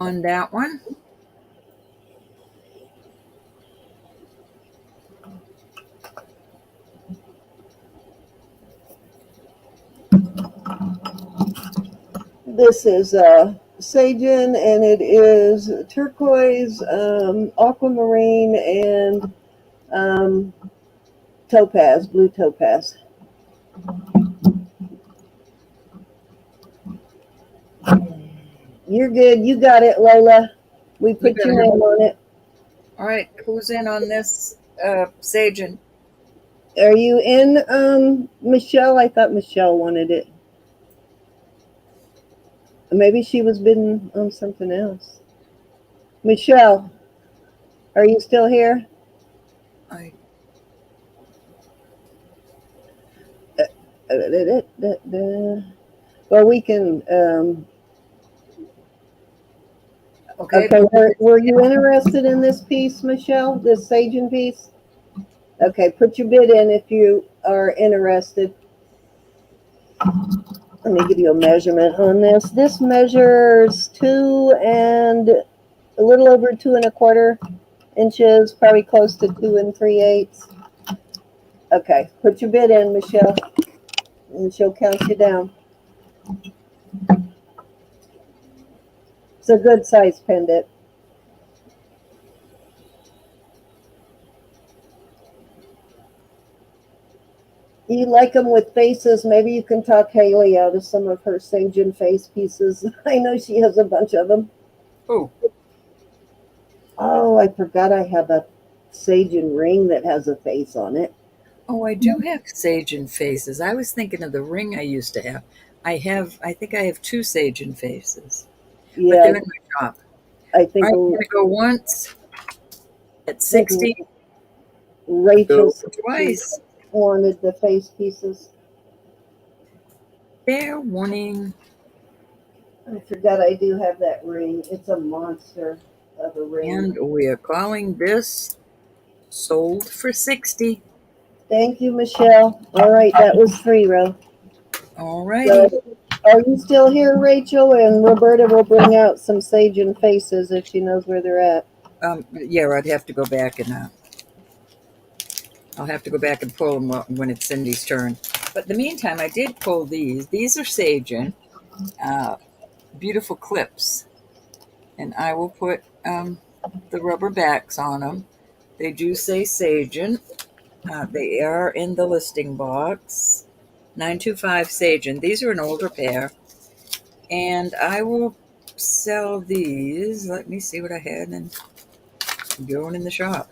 Speaker 2: on that one.
Speaker 1: This is Sagen, and it is turquoise, aquamarine, and topaz, blue topaz. You're good. You got it, Lola. We
Speaker 2: You
Speaker 1: put
Speaker 2: better
Speaker 1: your
Speaker 2: have.
Speaker 1: name on it.
Speaker 2: All right, who's in on this Sagen?
Speaker 1: Are you in, Michelle? I thought Michelle wanted it. Maybe she was bidding on something else. Michelle, are you still here?
Speaker 2: I
Speaker 1: Well, we can.
Speaker 2: okay.
Speaker 1: Okay, were you interested in this piece, Michelle? This Sagen piece? Okay, put your bid in if you are interested. Let me give you a measurement on this. This measures 2 and a little over 2 1/4 inches, probably close to 2 3/8. Okay, put your bid in, Michelle, and she'll count you down. It's a good size pendant. You like them with faces? Maybe you can talk Haley out of some of her Sagen face pieces. I know she has a bunch of them.
Speaker 2: Oh,
Speaker 1: Oh, I forgot I have a Sagen ring that has a face on it.
Speaker 2: oh, I do have Sagen faces. I was thinking of the ring I used to have. I think I have two Sagen faces, but
Speaker 1: Yeah,
Speaker 2: they're in my shop.
Speaker 1: I
Speaker 2: All
Speaker 1: think
Speaker 2: right, I'm gonna go once at
Speaker 1: I think
Speaker 2: 60.
Speaker 1: Rachel
Speaker 2: Go
Speaker 1: said she
Speaker 2: twice.
Speaker 1: wanted the face pieces.
Speaker 2: Fair warning.
Speaker 1: I forgot I do have that ring. It's a monster of a ring.
Speaker 2: And we are calling this sold for 60.
Speaker 1: Thank you, Michelle. All right, that was 3 row.
Speaker 2: All righty.
Speaker 1: So, are you still here, Rachel? And Roberta will bring out some Sagen faces if she knows where they're at.
Speaker 2: Yeah, I'd have to go back and I'll have to go back and pull them when it's Cindy's turn. But in the meantime, I did pull these. These are Sagen, beautiful clips, and I will put the rubber backs on them. They do say Sagen. They are in the listing box. 925 Sagen. These are an older pair, and I will sell these. Let me see what I had and going in the shop.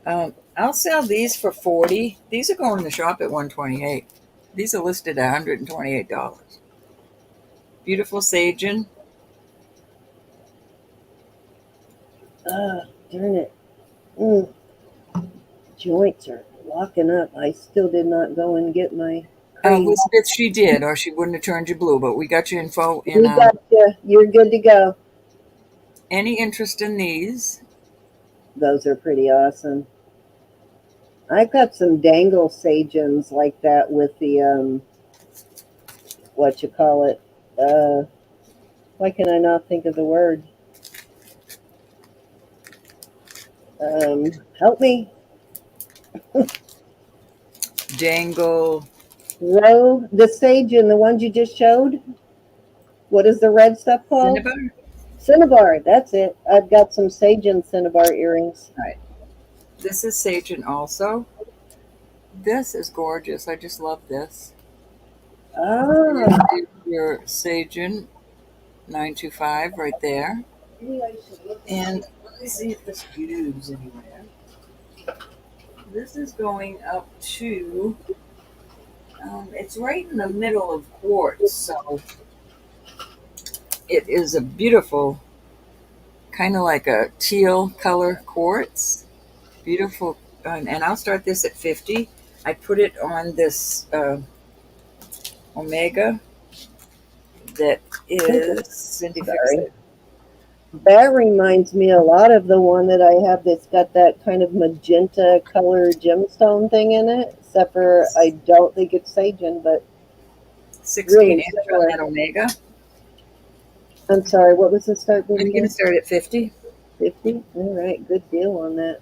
Speaker 2: I'll sell these for 40. These are going in the shop at 128. These are listed at $128. Beautiful Sagen.
Speaker 1: Darn it. Mm, joints are locking up. I still did not go and get my cream.
Speaker 2: Elizabeth, she did, or she wouldn't have turned you blue. But we got your info. In
Speaker 1: We got you. You're good to go.
Speaker 2: any interest in these?
Speaker 1: Those are pretty awesome. I've got some dangle Sagens like that with the what you call it. Why can I not think of the word? Help me.
Speaker 2: Dangle.
Speaker 1: The Sagen, the ones you just showed. What is the red stuff called?
Speaker 2: Cinnabar?
Speaker 1: Cinnabar, that's it. I've got some sage and cinnabar earrings.
Speaker 2: All right. This is Sagen also. This is gorgeous. I just love this.
Speaker 1: Ah,
Speaker 2: Here's your Sagen 925 right there.
Speaker 1: maybe I should look and see.
Speaker 2: And let me see if this views anywhere. This is going up to, it's right in the middle of quartz. So it is a beautiful, kind of like a teal color quartz. Beautiful. And I'll start this at 50. I put it on this Omega that is Cindy fixed
Speaker 1: Sorry.
Speaker 2: it.
Speaker 1: That reminds me a lot of the one that I have that's got that kind of magenta color gemstone thing in it. Except for I don't think it's Sagen, but
Speaker 2: 16
Speaker 1: really
Speaker 2: inch on
Speaker 1: similar.
Speaker 2: that Omega.
Speaker 1: I'm sorry, what was the start bid
Speaker 2: I'm going to
Speaker 1: again?
Speaker 2: start at 50.
Speaker 1: 50? All right, good deal on that.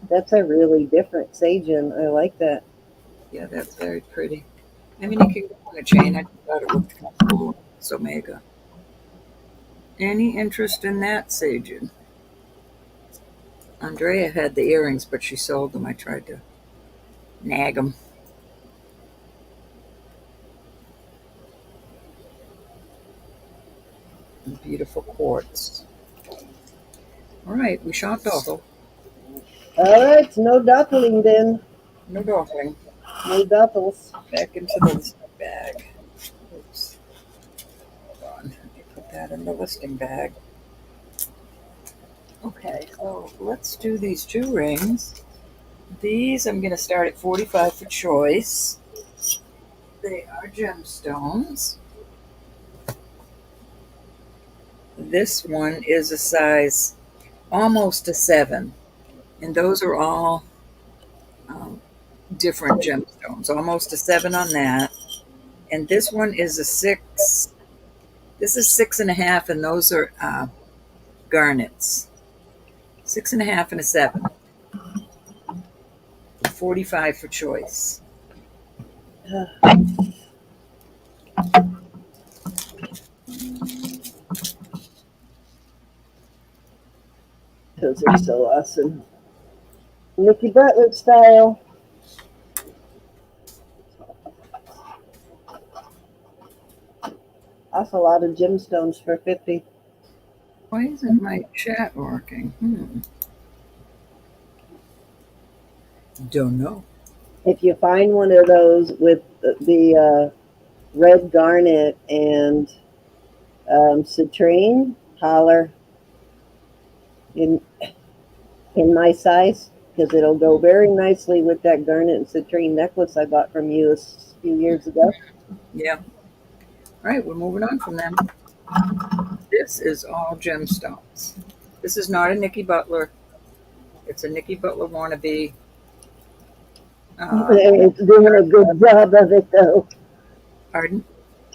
Speaker 1: That's a really different Sagen. I like that.
Speaker 2: Yeah, that's very pretty. I mean, it can go on a chain. I just thought it looked kind of cool. It's Omega. Any interest in that, Sagen? Andrea had the earrings, but she sold them. I tried to nag them. Beautiful quartz. All right, we shopped also.
Speaker 1: All right, no doppling then.
Speaker 2: No doffing.
Speaker 1: No doppels.
Speaker 2: Back into the listing bag. Oops. Hold on. Let me put that in the listing bag. Okay, so let's do these 2 rings. These I'm going to start at 45 for choice. They are gemstones. This one is a size almost a 7, and those are all different gemstones. Almost a 7 on that, and this one is a 6. This is 6.5, and those are garnets. 6.5 and a 7. 45 for choice.
Speaker 1: Those are so awesome. Nikki Butler style. That's a lot of gemstones for 50.
Speaker 2: Why isn't my chat working? Don't know.
Speaker 1: If you find one of those with the red garnet and citrine, holler in my size because it'll go very nicely with that garnet and citrine necklace I bought from you a few years ago.
Speaker 2: Yeah. All right, we're moving on from them. This is all gemstones. This is not a Nikki Butler. It's a Nikki Butler wannabe.
Speaker 1: It's doing a good job of it though.
Speaker 2: Pardon?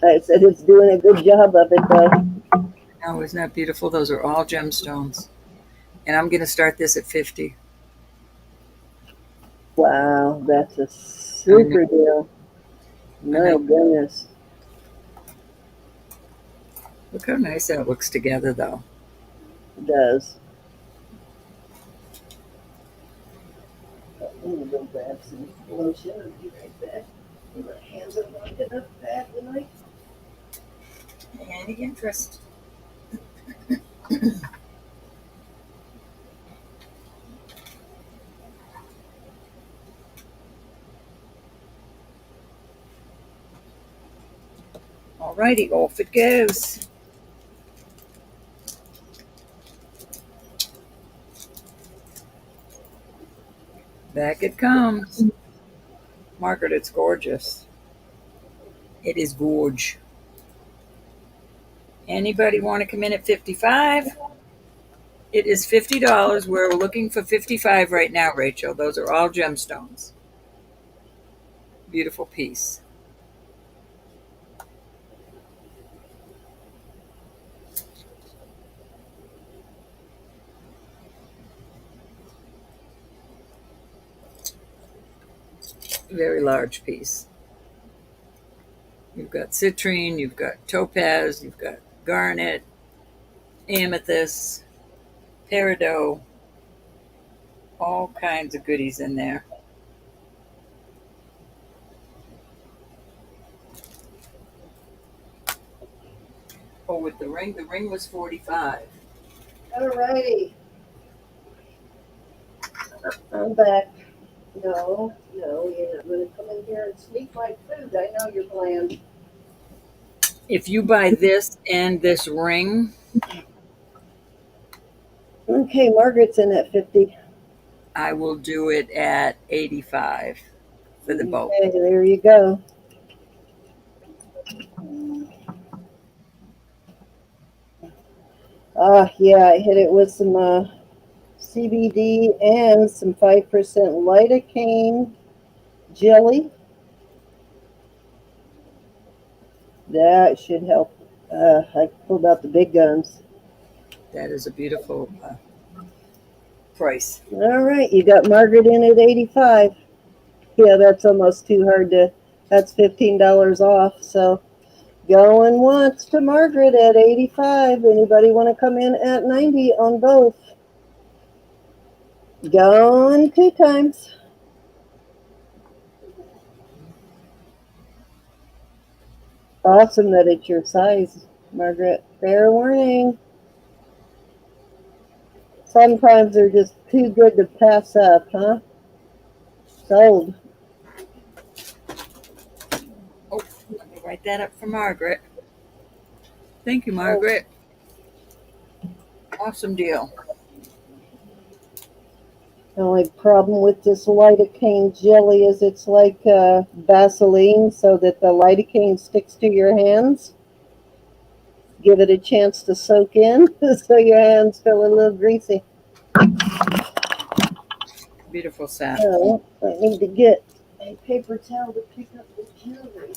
Speaker 1: I said it's doing a good job of it though.
Speaker 2: Oh, isn't that beautiful? Those are all gemstones. And I'm going to start this at 50.
Speaker 1: Wow, that's a super deal. My goodness.
Speaker 2: Look how nice that looks together, though.
Speaker 1: It does. I'm gonna go grab some lotion and be right back. My hands are not enough bad tonight.
Speaker 2: Any interest? Alrighty, off it goes. Back it comes. Margaret, it's gorgeous. It is gorge. Anybody want to come in at 55? It is $50. We're looking for 55 right now, Rachel. Those are all gemstones. Beautiful piece. Very large piece. You've got citrine, you've got topaz, you've got garnet, amethyst, peridot, all kinds of goodies in there. Oh, with the ring was 45.
Speaker 1: Alrighty, I'm back. No, you're not gonna come in here and sneak my food. I know your plan.
Speaker 2: If you buy this and this ring,
Speaker 1: Okay, Margaret's in at 50.
Speaker 2: I will do it at 85 for the both.
Speaker 1: Okay, there you go. Yeah, I hit it with some CBD and some 5% lidocaine jelly. That should help. I pulled out the big guns.
Speaker 2: That is a beautiful price.
Speaker 1: All right, you got Margaret in at 85. Yeah, that's almost too hard to. That's $15 off. So going once to Margaret at 85. Anybody want to come in at 90 on both? Going two times. Awesome that it's your size, Margaret. Fair warning. Sometimes they're just too good to pass up, huh? Sold.
Speaker 2: Oh, let me write that up for Margaret. Thank you,
Speaker 1: Oh,
Speaker 2: Margaret. Awesome deal.
Speaker 1: the only problem with this lidocaine jelly is it's like Vaseline, so that the lidocaine sticks to your hands. Give it a chance to soak in, so your hands feel a little greasy.
Speaker 2: Beautiful set.
Speaker 1: So I need to get a paper towel to pick up the jewelry.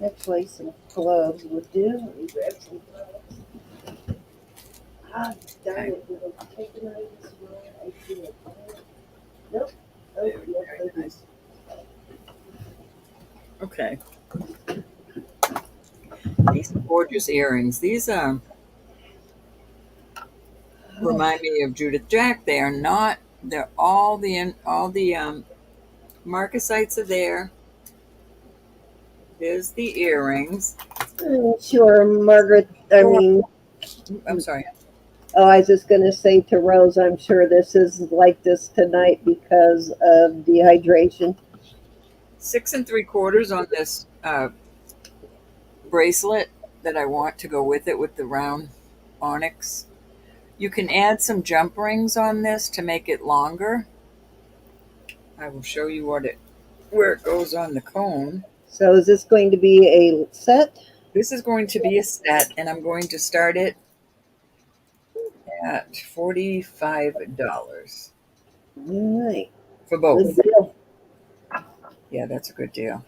Speaker 1: Actually, some gloves would do. Let me grab some gloves. Ah, darn it! Did I take them out of this drawer? I did. Nope. Oh,
Speaker 2: Very,
Speaker 1: yes,
Speaker 2: very
Speaker 1: I did.
Speaker 2: nice. Okay. These are gorgeous earrings. These remind me of Judith Jack. They are not. They're all the marcasites are there. There's the earrings.
Speaker 1: Sure, Margaret. I mean,
Speaker 2: I'm sorry.
Speaker 1: oh, I was just going to say to Rose, I'm sure this is like this tonight because of dehydration.
Speaker 2: 6 3/4 on this bracelet that I want to go with it with the round onyx. You can add some jump rings on this to make it longer. I will show you where it goes on the cone.
Speaker 1: So is this going to be a set?
Speaker 2: This is going to be a set, and I'm going to start it at $45
Speaker 1: All right.
Speaker 2: for
Speaker 1: Good
Speaker 2: both.
Speaker 1: deal.
Speaker 2: Yeah, that's a good deal.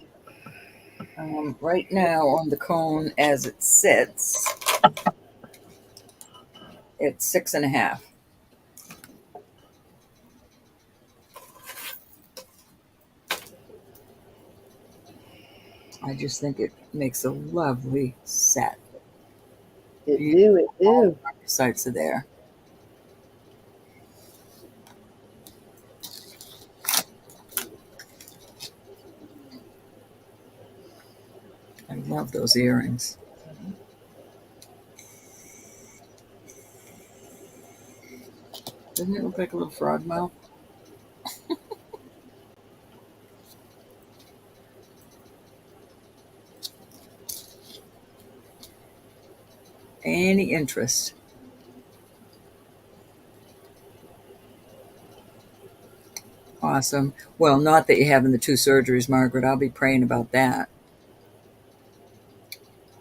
Speaker 2: Right now on the cone as it sits, it's 6.5. I just think it makes a lovely set.
Speaker 1: It do.
Speaker 2: All the sites are there. I love those earrings. Doesn't it look like a little frog mouth? Any interest? Awesome. Well, not that you're having the 2 surgeries, Margaret. I'll be praying about that.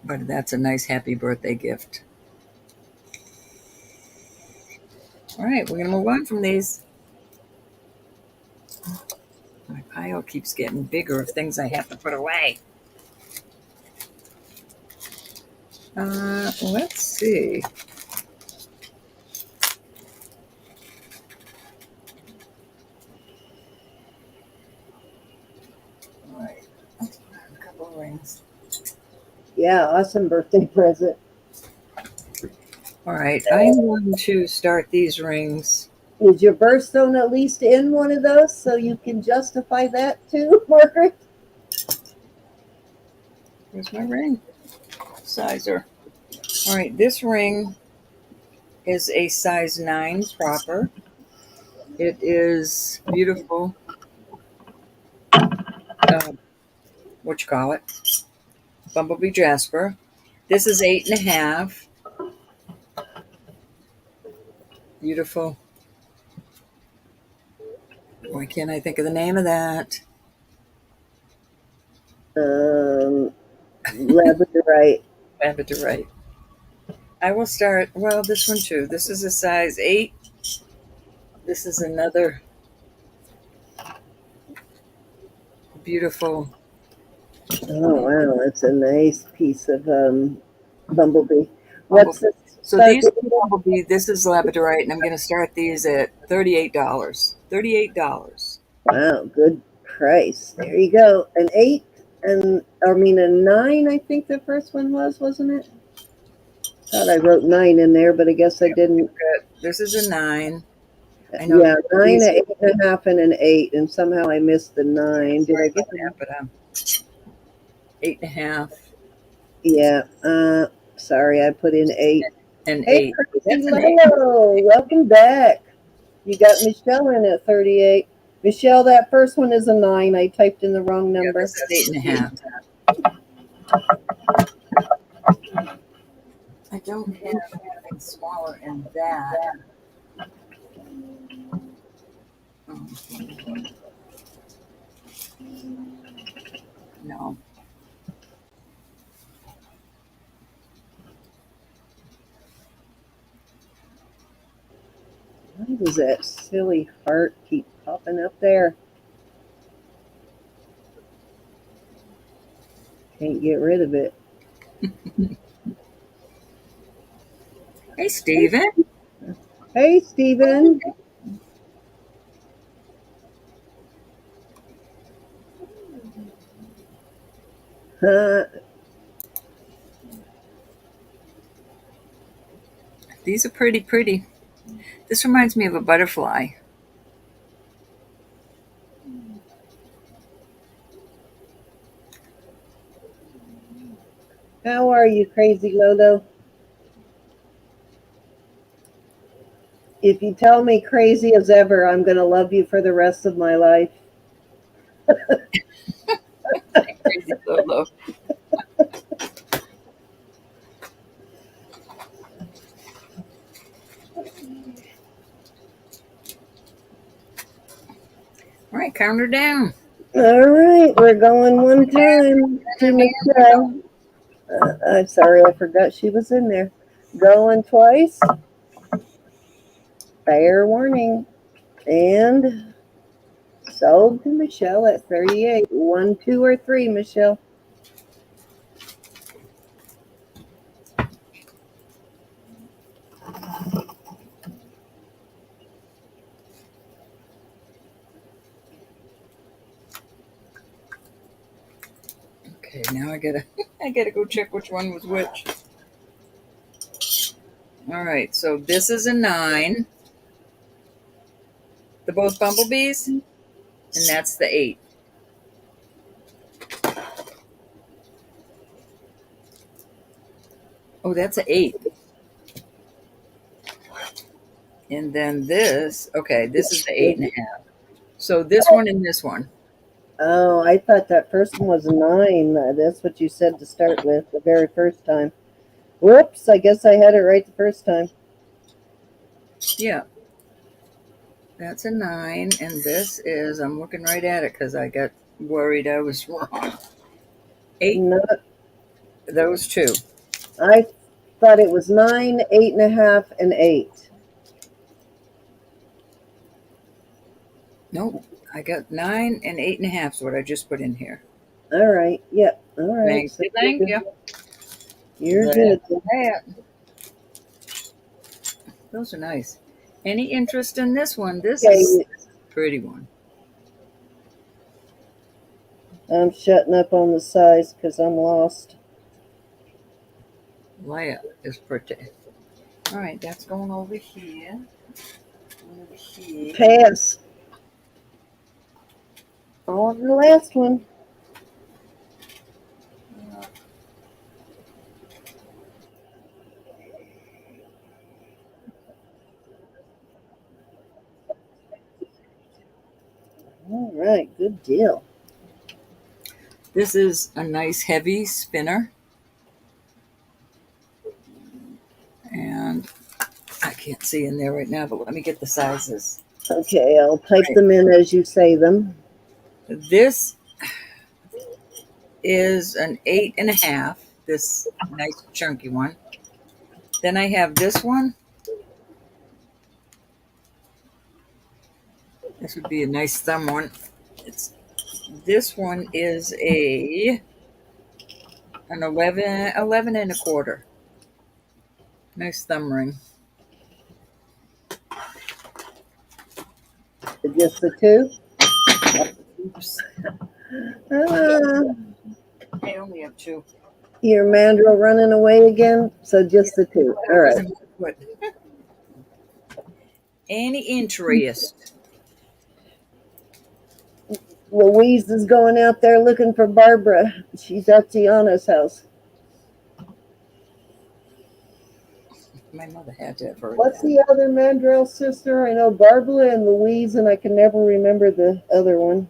Speaker 2: But that's a nice happy birthday gift. All right, we're going to move on from these. My pile keeps getting bigger of things I have to put away. Let's see. All right, let's put on a couple of rings.
Speaker 1: Yeah, awesome birthday present.
Speaker 2: All right, I'm going to start these rings.
Speaker 1: Is your birthstone at least in one of those so you can justify that too, Margaret?
Speaker 2: Where's my ring sizer? All right, this ring is a size 9 proper. It is beautiful. What you call it? Bumblebee Jasper. This is 8.5. Beautiful. Why can't I think of the name of that?
Speaker 1: Labradorite.
Speaker 2: Labradorite. I will start. Well, this one too. This is a size 8. This is another beautiful.
Speaker 1: Oh wow, that's a nice piece of bumblebee. What's
Speaker 2: Bumblebee.
Speaker 1: the
Speaker 2: So
Speaker 1: start?
Speaker 2: these are Bumblebee. This is Labradorite, and I'm going to start these at $38. $38.
Speaker 1: Wow, good price. There you go. An 8 and I mean a 9. I think the first one was, wasn't it? Thought I wrote 9 in there, but I guess I didn't.
Speaker 2: This is a 9. I know
Speaker 1: Yeah, 9,
Speaker 2: these
Speaker 1: an 8.5, and an 8, and somehow I missed the 9. Did I get the?
Speaker 2: that, but 8.5
Speaker 1: Yeah. Sorry, I put in 8.
Speaker 2: and
Speaker 1: Hey,
Speaker 2: 8.
Speaker 1: Chrissy
Speaker 2: That's an 8.
Speaker 1: Lolo, welcome back. You got Michelle in at 38. Michelle, that first one is a 9. I typed in the wrong
Speaker 2: Yeah,
Speaker 1: number.
Speaker 2: this is 8.5. I don't have anything smaller in that. Oh, no.
Speaker 1: Why does that silly heart keep popping up there? Can't get rid of it.
Speaker 2: Hey, Steven.
Speaker 1: Hey, Steven. Uh,
Speaker 2: These are pretty. This reminds me of a butterfly.
Speaker 1: how are you, crazy Lolo? If you tell me crazy as ever, I'm going to love you for the rest of my life.
Speaker 2: Crazy Lolo. All right, count her down.
Speaker 1: All right, we're going one time to Michelle. I'm sorry, I forgot she was in there. Going twice. Fair warning. And sold to Michelle at 38. 1, 2, or 3, Michelle.
Speaker 2: Okay, now I gotta I gotta go check which one was which. All right, so this is a 9. The both bumblebees, and that's the 8. Oh, that's an 8. And then this, okay, this is the 8.5. So this one and this one.
Speaker 1: Oh, I thought that first one was a 9. That's what you said to start with the very first time. Whoops, I guess I had it right the first time.
Speaker 2: Yeah, that's a 9, and this is, I'm looking right at it because I got worried I was wrong. 8,
Speaker 1: No,
Speaker 2: those two.
Speaker 1: I thought it was 9, 8.5, and 8.
Speaker 2: Nope, I got 9 and 8.5 is what I just put in here.
Speaker 1: All right, yep, all right.
Speaker 2: Thank
Speaker 1: So
Speaker 2: you, thank you.
Speaker 1: you're
Speaker 2: That's
Speaker 1: good.
Speaker 2: that. Those are nice. Any interest in this one? This is
Speaker 1: Okay,
Speaker 2: a pretty one.
Speaker 1: I'm shutting up on the size because I'm lost.
Speaker 2: Leia is pretty. All right, that's going over here. Over here.
Speaker 1: Pass. On the last one. All right, good deal.
Speaker 2: This is a nice heavy spinner. And I can't see in there right now, but let me get the sizes.
Speaker 1: Okay, I'll type them in as you say them.
Speaker 2: This is an 8.5, this nice chunky one. Then I have this one. This would be a nice thumb one. This one is an 11 and a quarter. Nice thumb ring.
Speaker 1: Just the two?
Speaker 2: Oops.
Speaker 1: Ah,
Speaker 2: I only have two.
Speaker 1: your mandrel running away again? So just the two. All right.
Speaker 2: Any interest?
Speaker 1: Louise is going out there looking for Barbara. She's at Gianna's house.
Speaker 2: My mother had to have heard
Speaker 1: What's
Speaker 2: that.
Speaker 1: the other mandrel sister? I know Barbara and Louise, and I can never remember the other one.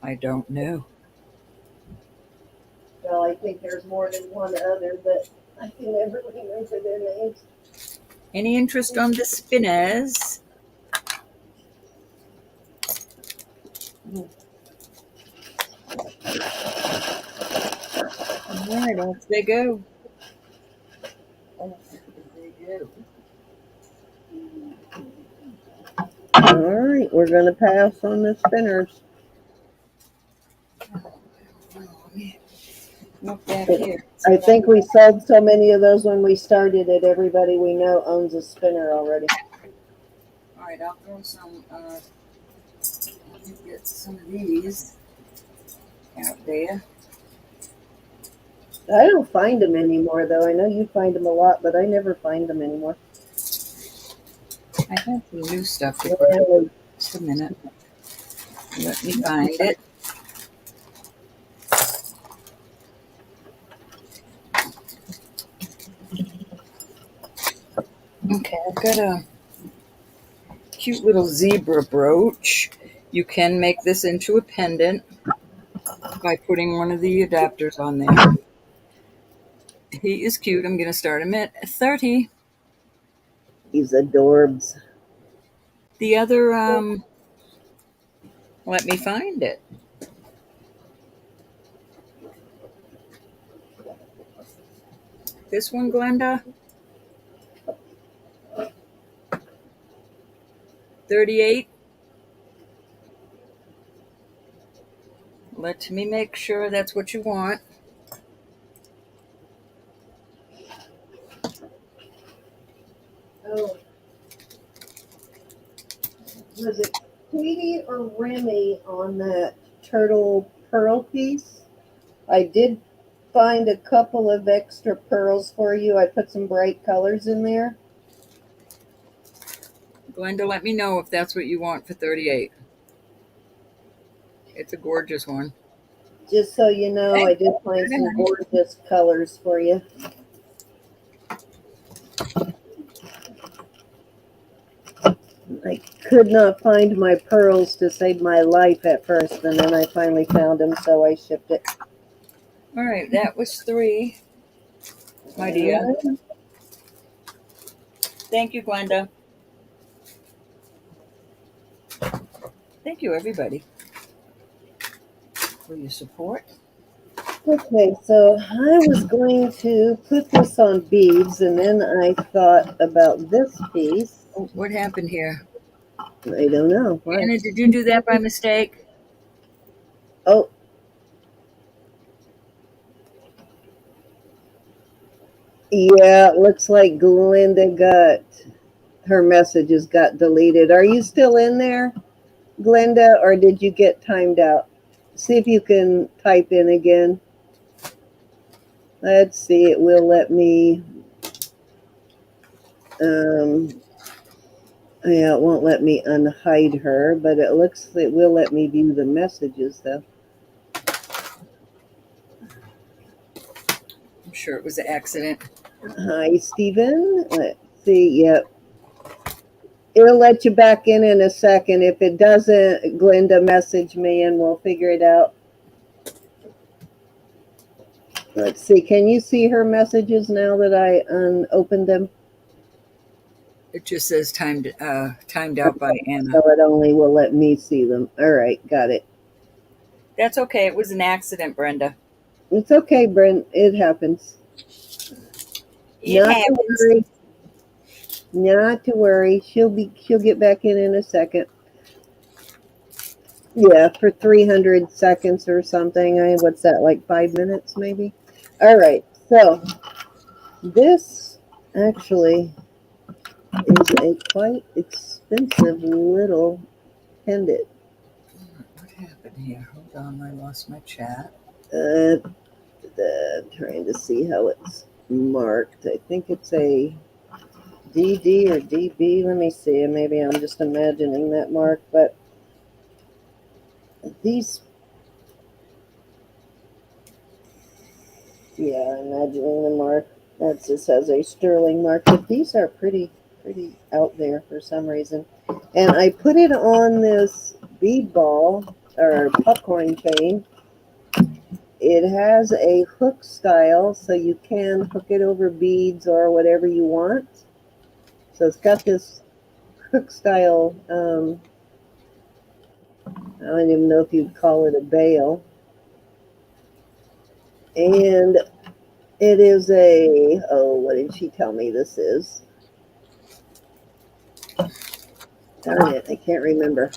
Speaker 2: I don't know.
Speaker 1: Well, I think there's more than one other, but I can never remember their names.
Speaker 2: Any interest on the spinners? All right, off they go. Off they go.
Speaker 1: All right, we're going to pass on the spinners.
Speaker 2: Look back here.
Speaker 1: I think we sold so many of those when we started it. Everybody we know owns a spinner already.
Speaker 2: All right, I'll throw some. Get some of these out there.
Speaker 1: I don't find them anymore, though. I know you find them a lot, but I never find them anymore.
Speaker 2: I have some new stuff to put in. Just a minute. Let me find it. Okay, I've got a cute little zebra brooch. You can make this into a pendant by putting one of the adapters on there. He is cute. I'm going to start him at 30.
Speaker 1: He's adorbs.
Speaker 2: The other, let me find it. This one, Glenda? 38. Let me make sure that's what you want.
Speaker 1: Oh. Was it Tweety or Remy on that turtle pearl piece? I did find a couple of extra pearls for you. I put some bright colors in there.
Speaker 2: Glenda, let me know if that's what you want for 38. It's a gorgeous one.
Speaker 1: Just so you know, I did find some gorgeous colors for you. I could not find my pearls to save my life at first, and then I finally found them, so I shipped it.
Speaker 2: All right, that was 3, my dear. Thank you, Glenda. Thank you, everybody, for your support.
Speaker 1: Okay, so I was going to put this on beads, and then I thought about this piece.
Speaker 2: Oh, what happened here?
Speaker 1: I don't know. What?
Speaker 2: Anna, did you do that by mistake?
Speaker 1: Oh. Yeah, it looks like Glenda got, her messages got deleted. Are you still in there, Glenda, or did you get timed out? See if you can type in again. Let's see, it will let me. Um, yeah, it won't let me unhide her, but it will let me view the messages though.
Speaker 2: I'm sure it was an accident.
Speaker 1: Hi, Stephen. Let's see. Yep. It'll let you back in a second. If it doesn't, Glenda, message me and we'll figure it out. Let's see. Can you see her messages now that I opened them?
Speaker 2: It just says timed out by Anna.
Speaker 1: So it only will let me see them. All right, got it.
Speaker 2: That's okay. It was an accident, Brenda.
Speaker 1: It's okay, Brent. It happens.
Speaker 2: It
Speaker 1: Not to
Speaker 2: happens.
Speaker 1: worry. Not to worry. She'll get back in a second. Yeah, for 300 seconds or something. What's that, like 5 minutes maybe? All right. So this actually is a quite expensive little pendant.
Speaker 2: What happened here? Hold on, I lost my chat.
Speaker 1: Trying to see how it's marked. I think it's a DD or DB. Let me see. Maybe I'm just imagining that mark, but these, yeah, imagining the mark. That just has a sterling mark, but these are pretty out there for some reason. And I put it on this bead ball or popcorn chain. It has a hook style, so you can hook it over beads or whatever you want. So it's got this hook style. I don't even know if you'd call it a bail. And it is what did she tell me this is? Darn it, I can't remember.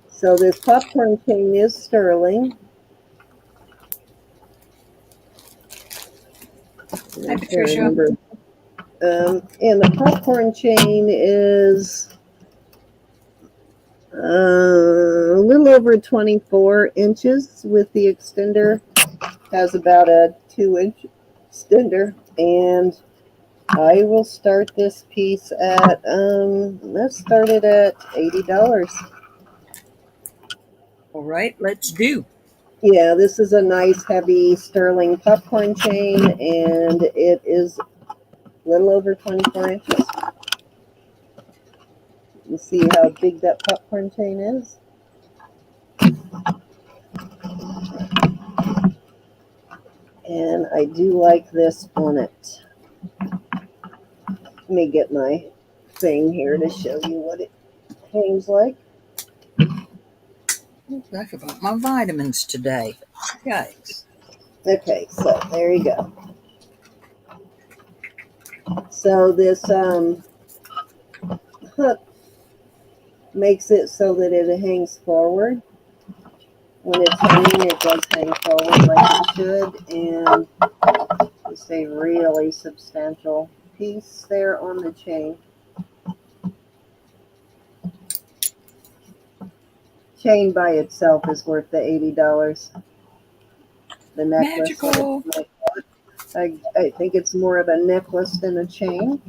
Speaker 1: So this popcorn chain is sterling.
Speaker 2: Hi,
Speaker 1: I can't
Speaker 2: Patricia.
Speaker 1: remember. And the popcorn chain is a little over 24 inches with the extender. Has about a 2-inch extender. And I will start this piece at, let's start it at $80.
Speaker 2: All right, let's do.
Speaker 1: Yeah, this is a nice heavy sterling popcorn chain, and it is a little over 24 inches. You see how big that popcorn chain is? And I do like this on it. Let me get my thing here to show you what it hangs like.
Speaker 2: I forgot my vitamins today. Yikes.
Speaker 1: Okay, so there you go. So this hook makes it so that it hangs forward. When it's hanging, it does hang forward like it should, and it's a really substantial piece there on the chain. Chain by itself is worth the $80. The necklace,
Speaker 2: Magical.
Speaker 1: I think it's more of a necklace than a chain.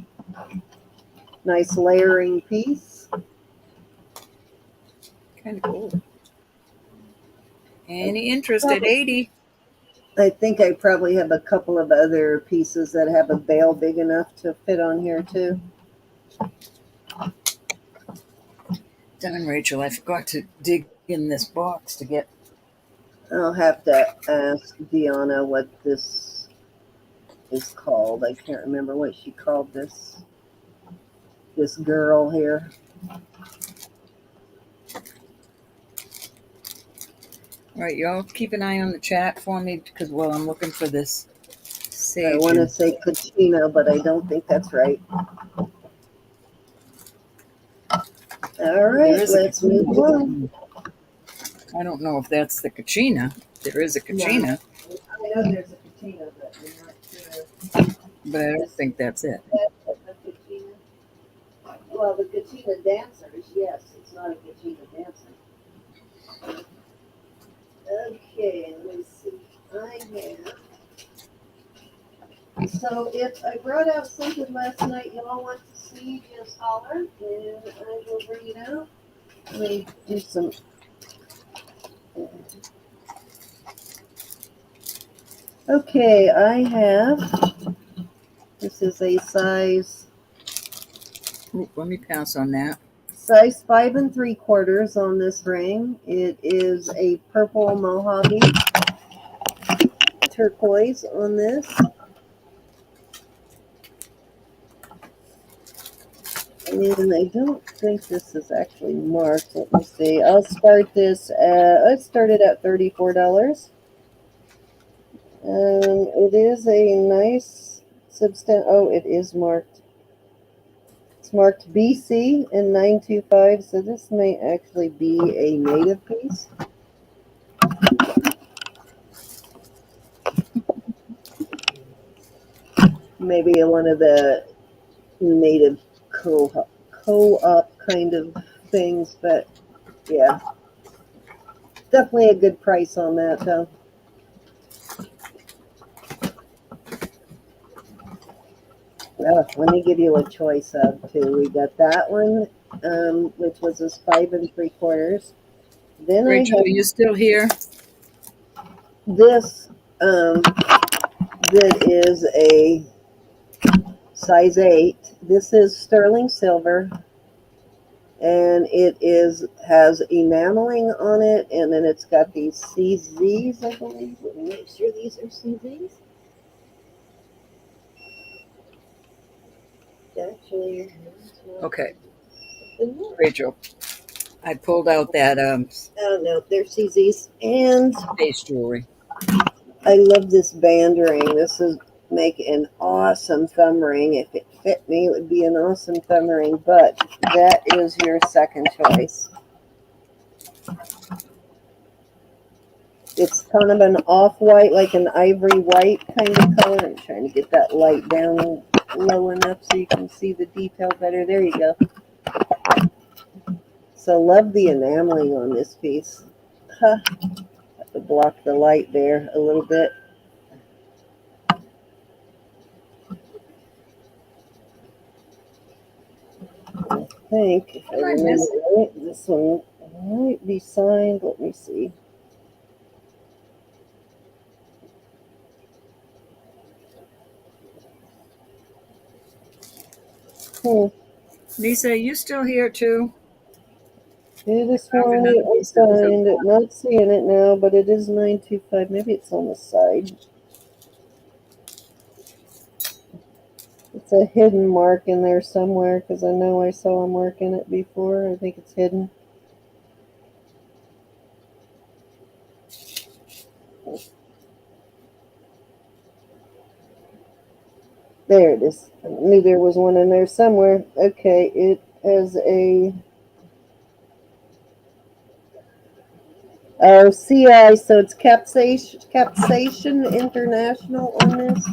Speaker 1: Nice layering piece.
Speaker 2: Kind of cool. Any interest at 80?
Speaker 1: I think I probably have a couple of other pieces that have a bail big enough to fit on here too.
Speaker 2: Darn, Rachel, I forgot to dig in this box to get.
Speaker 1: I'll have to ask Deanna what this is called. I can't remember what she called this girl here.
Speaker 2: All right, y'all keep an eye on the chat for me because while I'm looking for this
Speaker 1: I
Speaker 2: sage.
Speaker 1: want to say Katrina, but I don't think that's right. All right, let's move on.
Speaker 2: I don't know if that's the Kachina. There is a Kachina,
Speaker 1: I know there's a Katrina, but I'm not sure.
Speaker 2: but I don't think that's it.
Speaker 1: Well, the Katrina dancers, yes, it's not a Katrina dancer. Okay, let me see. I have. So if I brought out something last night you all want to see, just holler and I will bring it out. Let me do some. Okay, I have, this is a size
Speaker 2: Ooh, let me pass on that.
Speaker 1: 5 3/4 on this ring. It is a purple mahogany turquoise on this. And I don't think this is actually marked. Let me see. I'll start this at, let's start it at $34. It is a nice oh, it is marked. It's marked BC in 925, so this may actually be a native piece. Maybe one of the native co-op kind of things, but yeah, definitely a good price on that though. Let me give you a choice of two. We got that one, which was this 5 3/4. Then
Speaker 2: Rachel,
Speaker 1: I
Speaker 2: are you still here?
Speaker 1: have this, that is a size 8. This is sterling silver, and it has enameling on it, and then it's got these CZs, I believe. Let me make sure these are CZs. Actually,
Speaker 2: Okay, Rachel, I pulled out that
Speaker 1: oh no, they're CZs, and
Speaker 2: face jewelry.
Speaker 1: I love this band ring. This is make an awesome thumb ring. If it fit me, it would be an awesome thumb ring, but that is your second choice. It's kind of an off-white, like an ivory white kind of color. I'm trying to get that light down low enough so you can see the detail better. There you go. So love the enameling on this piece. Huh. Have to block the light there a little bit. I think, if I remember right, this one might be signed. Let me see.
Speaker 2: Lisa, are you still here too?
Speaker 1: It is
Speaker 2: I
Speaker 1: one
Speaker 2: remember
Speaker 1: it
Speaker 2: Lisa was
Speaker 1: signed. I'm not seeing it now, but it is 925. Maybe it's on the side. It's a hidden mark in there somewhere because I know I saw a mark in it before. I think it's hidden. There it is. I knew there was one in there somewhere. Okay, it has a CI, so it's Capsation International on this.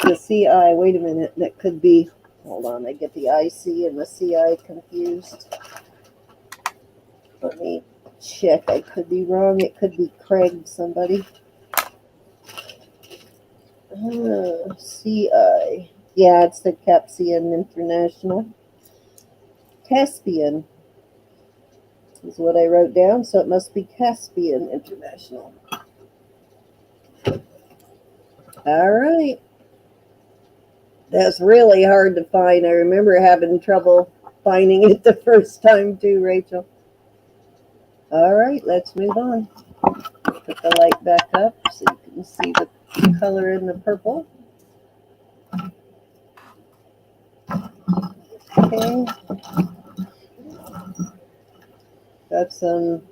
Speaker 1: The CI, wait a minute, that could be, hold on, I get the IC and the CI confused. Let me check, I could be wrong, it could be Craig somebody. CI, yeah, it's the Caspian International. Caspian is what I wrote down, so it must be Caspian International. All right. That's really hard to find. I remember having trouble finding it the first time too, Rachel. All right, let's move on. Put the light back up so you can see the color in the purple. Okay. Got some,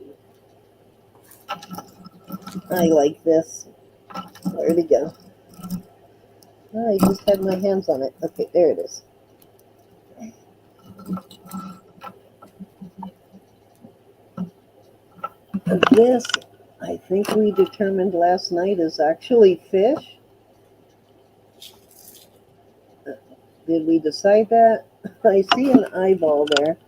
Speaker 1: I like this. Where'd it go? Oh, I just had my hands on it. Okay, there it is. This, I think we determined last night, is actually fish. Did we decide that? I see an eyeball there.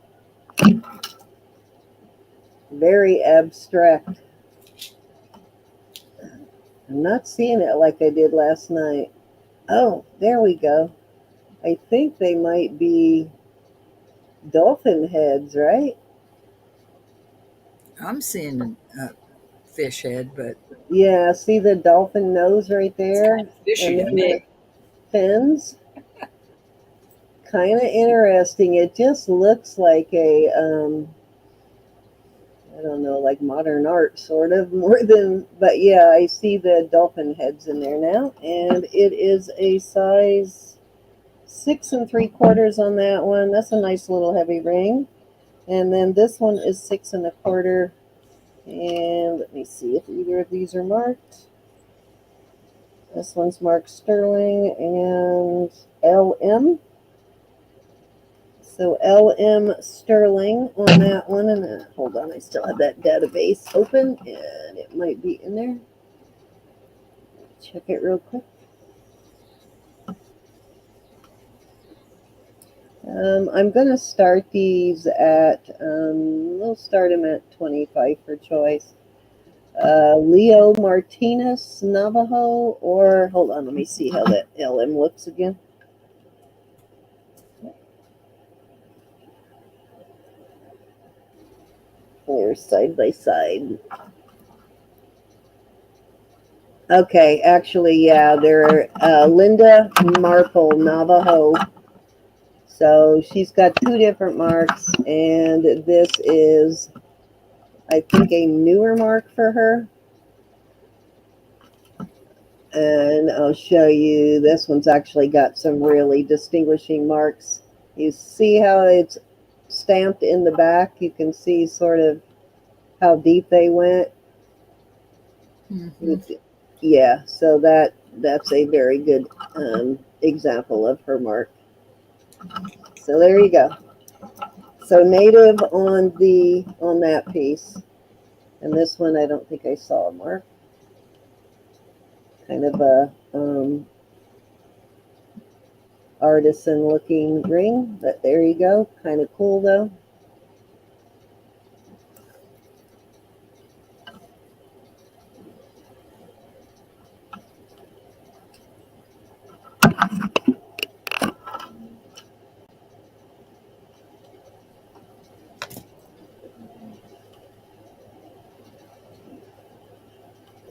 Speaker 1: Very abstract. I'm not seeing it like I did last night. Oh, there we go. I think they might be dolphin heads, right?
Speaker 2: I'm seeing a fish head, but
Speaker 1: Yeah, see the dolphin nose right
Speaker 2: it's
Speaker 1: there?
Speaker 2: kind of fishy
Speaker 1: And
Speaker 2: to
Speaker 1: then the
Speaker 2: me.
Speaker 1: fins? Kind of interesting. It just looks like I don't know, like modern art, sort of, more than, but yeah, I see the dolphin heads in there now. And it is a size 6 3/4 on that one. That's a nice little heavy ring. And then this one is 6 1/4. And let me see if either of these are marked. This one's marked sterling and LM. So LM sterling on that one. And then, hold on, I still have that database open and it might be in there. Check it real quick. I'm going to start these at, we'll start them at 25 for choice. Leo Martinez Navajo, or hold on, let me see how that LM looks again. They're side by side. Okay, actually, yeah, they're Linda Marple Navajo. So she's got two different marks, and this is, I think, a newer mark for her. And I'll show you, this one's actually got some really distinguishing marks. You see how it's stamped in the back? You can see sort of how deep they went.
Speaker 2: Mm-hmm.
Speaker 1: Yeah, so that's a very good example of her mark. So there you go. So native on that piece, and this one I don't think I saw a mark. Kind of a artisan looking ring, but there you go. Kind of cool though.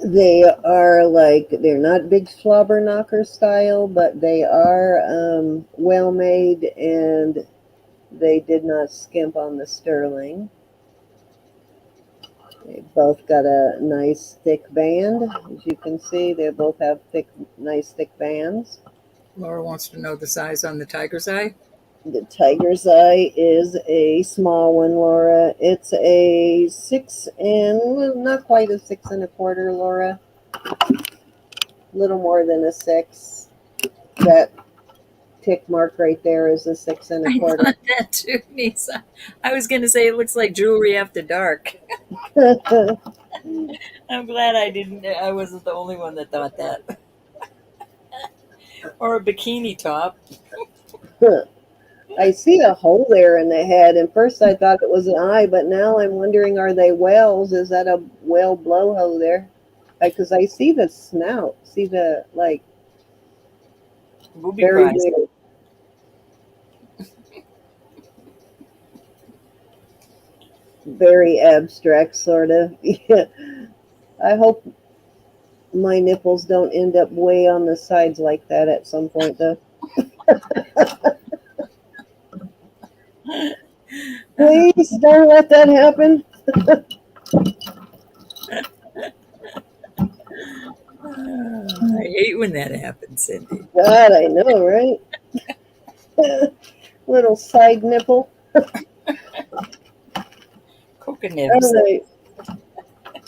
Speaker 1: They are like, they're not big slobber knocker style, but they are well made, and they did not skimp on the sterling. They both got a nice thick band. As you can see, they both have nice thick bands.
Speaker 2: Laura wants to know the size on the tiger's eye.
Speaker 1: The tiger's eye is a small one, Laura. It's a 6 and, well, not quite a 6 1/4, Laura. A little more than a 6. That tick mark right there is a six and a
Speaker 2: I
Speaker 1: quarter.
Speaker 2: thought that too, Nisa. I was going to say it looks like jewelry after dark. I'm glad I didn't. I wasn't the only one that thought that. Or a bikini top.
Speaker 1: I see a hole there in the head, and first I thought it was an eye, but now I'm wondering, are they whales? Is that a whale blowhole there? Because I see the snout, see the, like,
Speaker 2: Booby
Speaker 1: very
Speaker 2: prize.
Speaker 1: weird, very abstract sort of. Yeah. I hope my nipples don't end up way on the sides like that at some point, though. Please don't let that happen.
Speaker 2: I hate when that happens, Cindy.
Speaker 1: God, I know, right? Little side nipple.
Speaker 2: Coconibs.
Speaker 1: All right,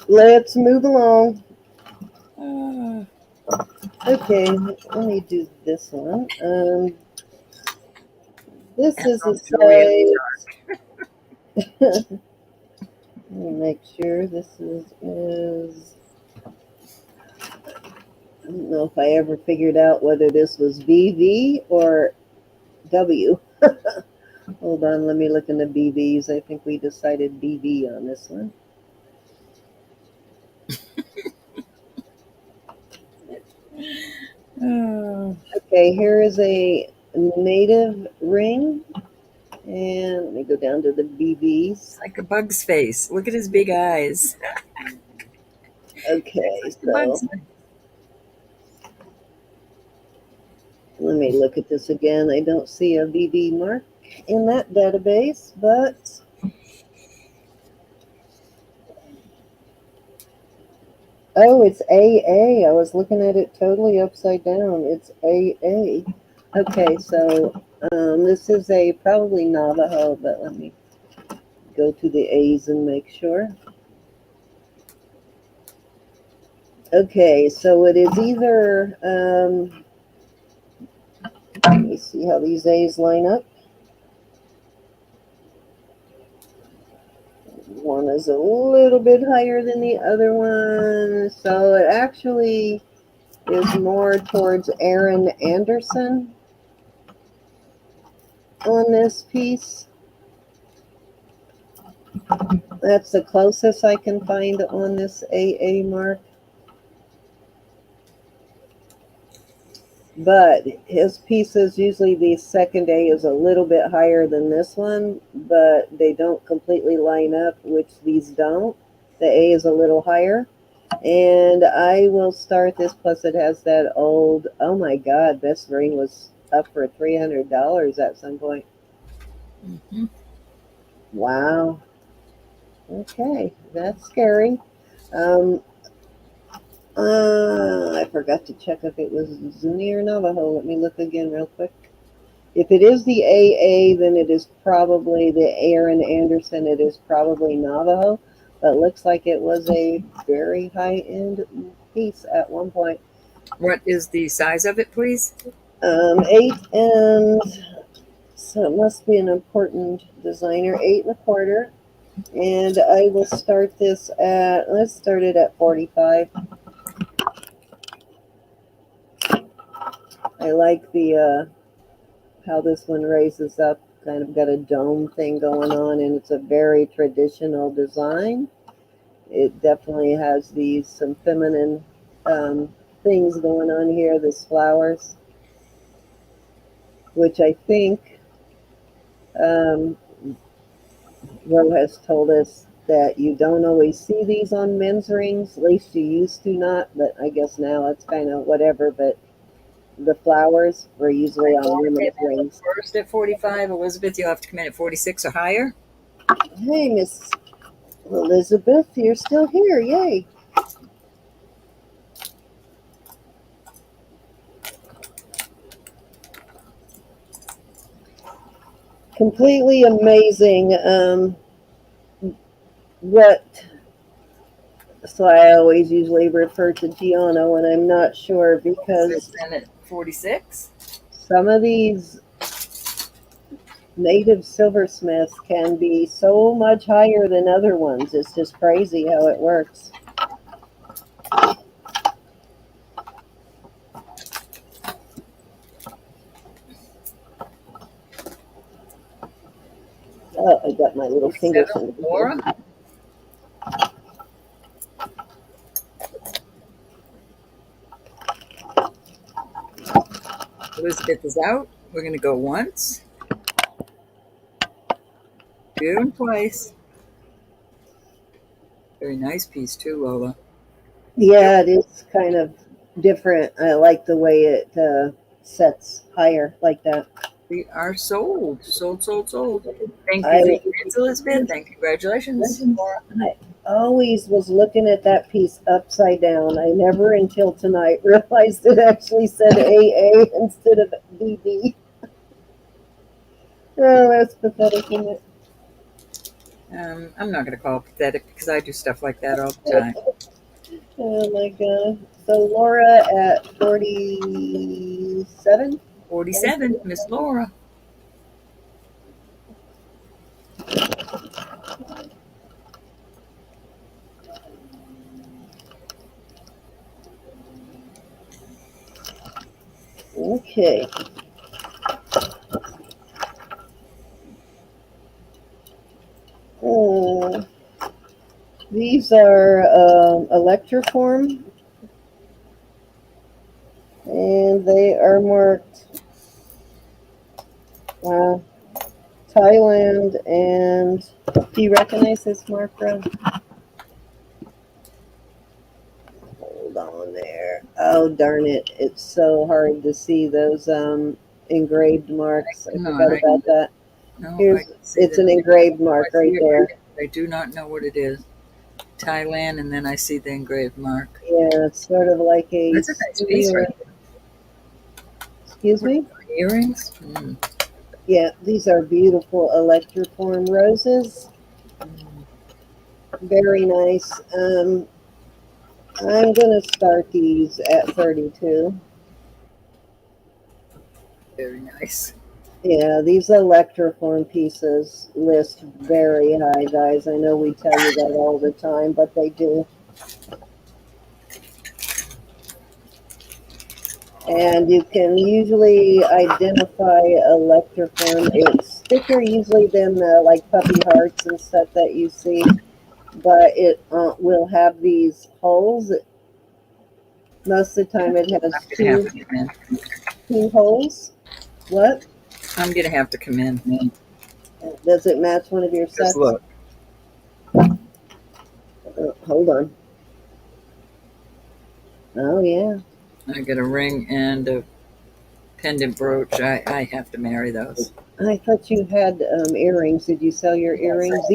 Speaker 1: let's move along.
Speaker 2: Uh,
Speaker 1: Okay, let me do this one. This is a
Speaker 2: jewelry after
Speaker 1: size. Let me make sure this is. I don't know if I ever figured out whether this was BV or W. Hold on, let me look in the BVs. I think we decided BV on this one.
Speaker 2: dark.
Speaker 1: Okay, here is a native ring. And let me go down to the BBs.
Speaker 2: It's like a bug's face. Look at his big eyes.
Speaker 1: Okay,
Speaker 2: Like the
Speaker 1: so
Speaker 2: bug's face.
Speaker 1: let me look at this again. I don't see a BB mark in that database, but oh, it's AA. I was looking at it totally upside down. It's AA. Okay, so this is a probably Navajo, but let me go to the A's and make sure. Okay, so it is either, let me see how these A's line up. One is a little bit higher than the other one, so it actually is more towards Aaron Anderson on this piece. That's the closest I can find on this AA mark. But his pieces, usually the second A is a little bit higher than this one, but they don't completely line up, which these don't. The A is a little higher. And I will start this, plus it has that old, oh my God, this ring was up for $300 at some point.
Speaker 2: Mm-hmm.
Speaker 1: Wow. Okay, that's scary. I forgot to check if it was Zuni or Navajo. Let me look again real quick. If it is the AA, then it is probably the Aaron Anderson. It is probably Navajo, but looks like it was a very high-end piece at one point.
Speaker 2: What is the size of it, please?
Speaker 1: 8 and so it must be an important designer. 8 1/4, and I will start this at. Let's start it at 45. I like the how this one raises up. Kind of got a dome thing going on, and it's a very traditional design. It definitely has these some feminine things going on here. These flowers, which I think Ro has told us that you don't always see these on men's rings. At least you used to not, but I guess now it's kind of whatever. But the flowers were usually on women's rings.
Speaker 2: First at 45. Elizabeth, you'll have to come in at 46 or higher.
Speaker 1: Hey, Miss Elizabeth, you're still here. Yay. Completely amazing. What so I always usually refer to Giano when I'm not sure because
Speaker 2: In at 46.
Speaker 1: some of these native silversmiths can be so much higher than other ones. It's just crazy how it works. Oh, I got my little finger.
Speaker 2: Laura. Elizabeth is out. We're going to go once, two, and twice. Very nice piece too, Lola.
Speaker 1: Yeah, it is kind of different. I like the way it sets higher like that.
Speaker 2: We are sold. Sold. Thank
Speaker 1: I,
Speaker 2: you, Elizabeth. Thank you. Congratulations.
Speaker 1: I always was looking at that piece upside down. I never until tonight realized it actually said AA instead of BB. Oh, that's pathetic, isn't it?
Speaker 2: I'm not going to call it pathetic because I do stuff like that all the time.
Speaker 1: Oh my god. So Laura at 47?
Speaker 2: 47, Miss Laura.
Speaker 1: Okay. These are electroform, and they are marked Uh, Thailand, and do you recognize this mark, Rob? Hold on there. Oh, darn it. It's so hard to see those engraved marks. I
Speaker 2: Hang on,
Speaker 1: forgot about that.
Speaker 2: no, I
Speaker 1: Here's,
Speaker 2: can see
Speaker 1: it's
Speaker 2: that.
Speaker 1: an engraved
Speaker 2: I
Speaker 1: mark right
Speaker 2: see it
Speaker 1: there.
Speaker 2: right. I do not know what it is. Thailand, and then I see the engraved mark.
Speaker 1: Yeah, it's sort of like a
Speaker 2: That's a nice piece,
Speaker 1: sphere.
Speaker 2: right?
Speaker 1: Excuse
Speaker 2: What,
Speaker 1: me?
Speaker 2: earrings? Mm.
Speaker 1: Yeah, these are beautiful electroform roses.
Speaker 2: Mm.
Speaker 1: Very nice. I'm going to start these at 32.
Speaker 2: Very nice.
Speaker 1: Yeah, these electroform pieces list very high, guys. I know we tell you that all the time, but they do. And you can usually identify electroform. It's thicker usually than the like puppy hearts and stuff that you see, but it will have these holes. Most of the time, it
Speaker 2: I'm
Speaker 1: has
Speaker 2: gonna have to come in.
Speaker 1: two holes. What?
Speaker 2: I'm gonna have to come in.
Speaker 1: Does it match one of your
Speaker 2: Just
Speaker 1: sets?
Speaker 2: look.
Speaker 1: Hold on. Oh yeah.
Speaker 2: I got a ring and a pendant brooch. I have to marry those.
Speaker 1: I thought you had earrings. Did you sell your earrings?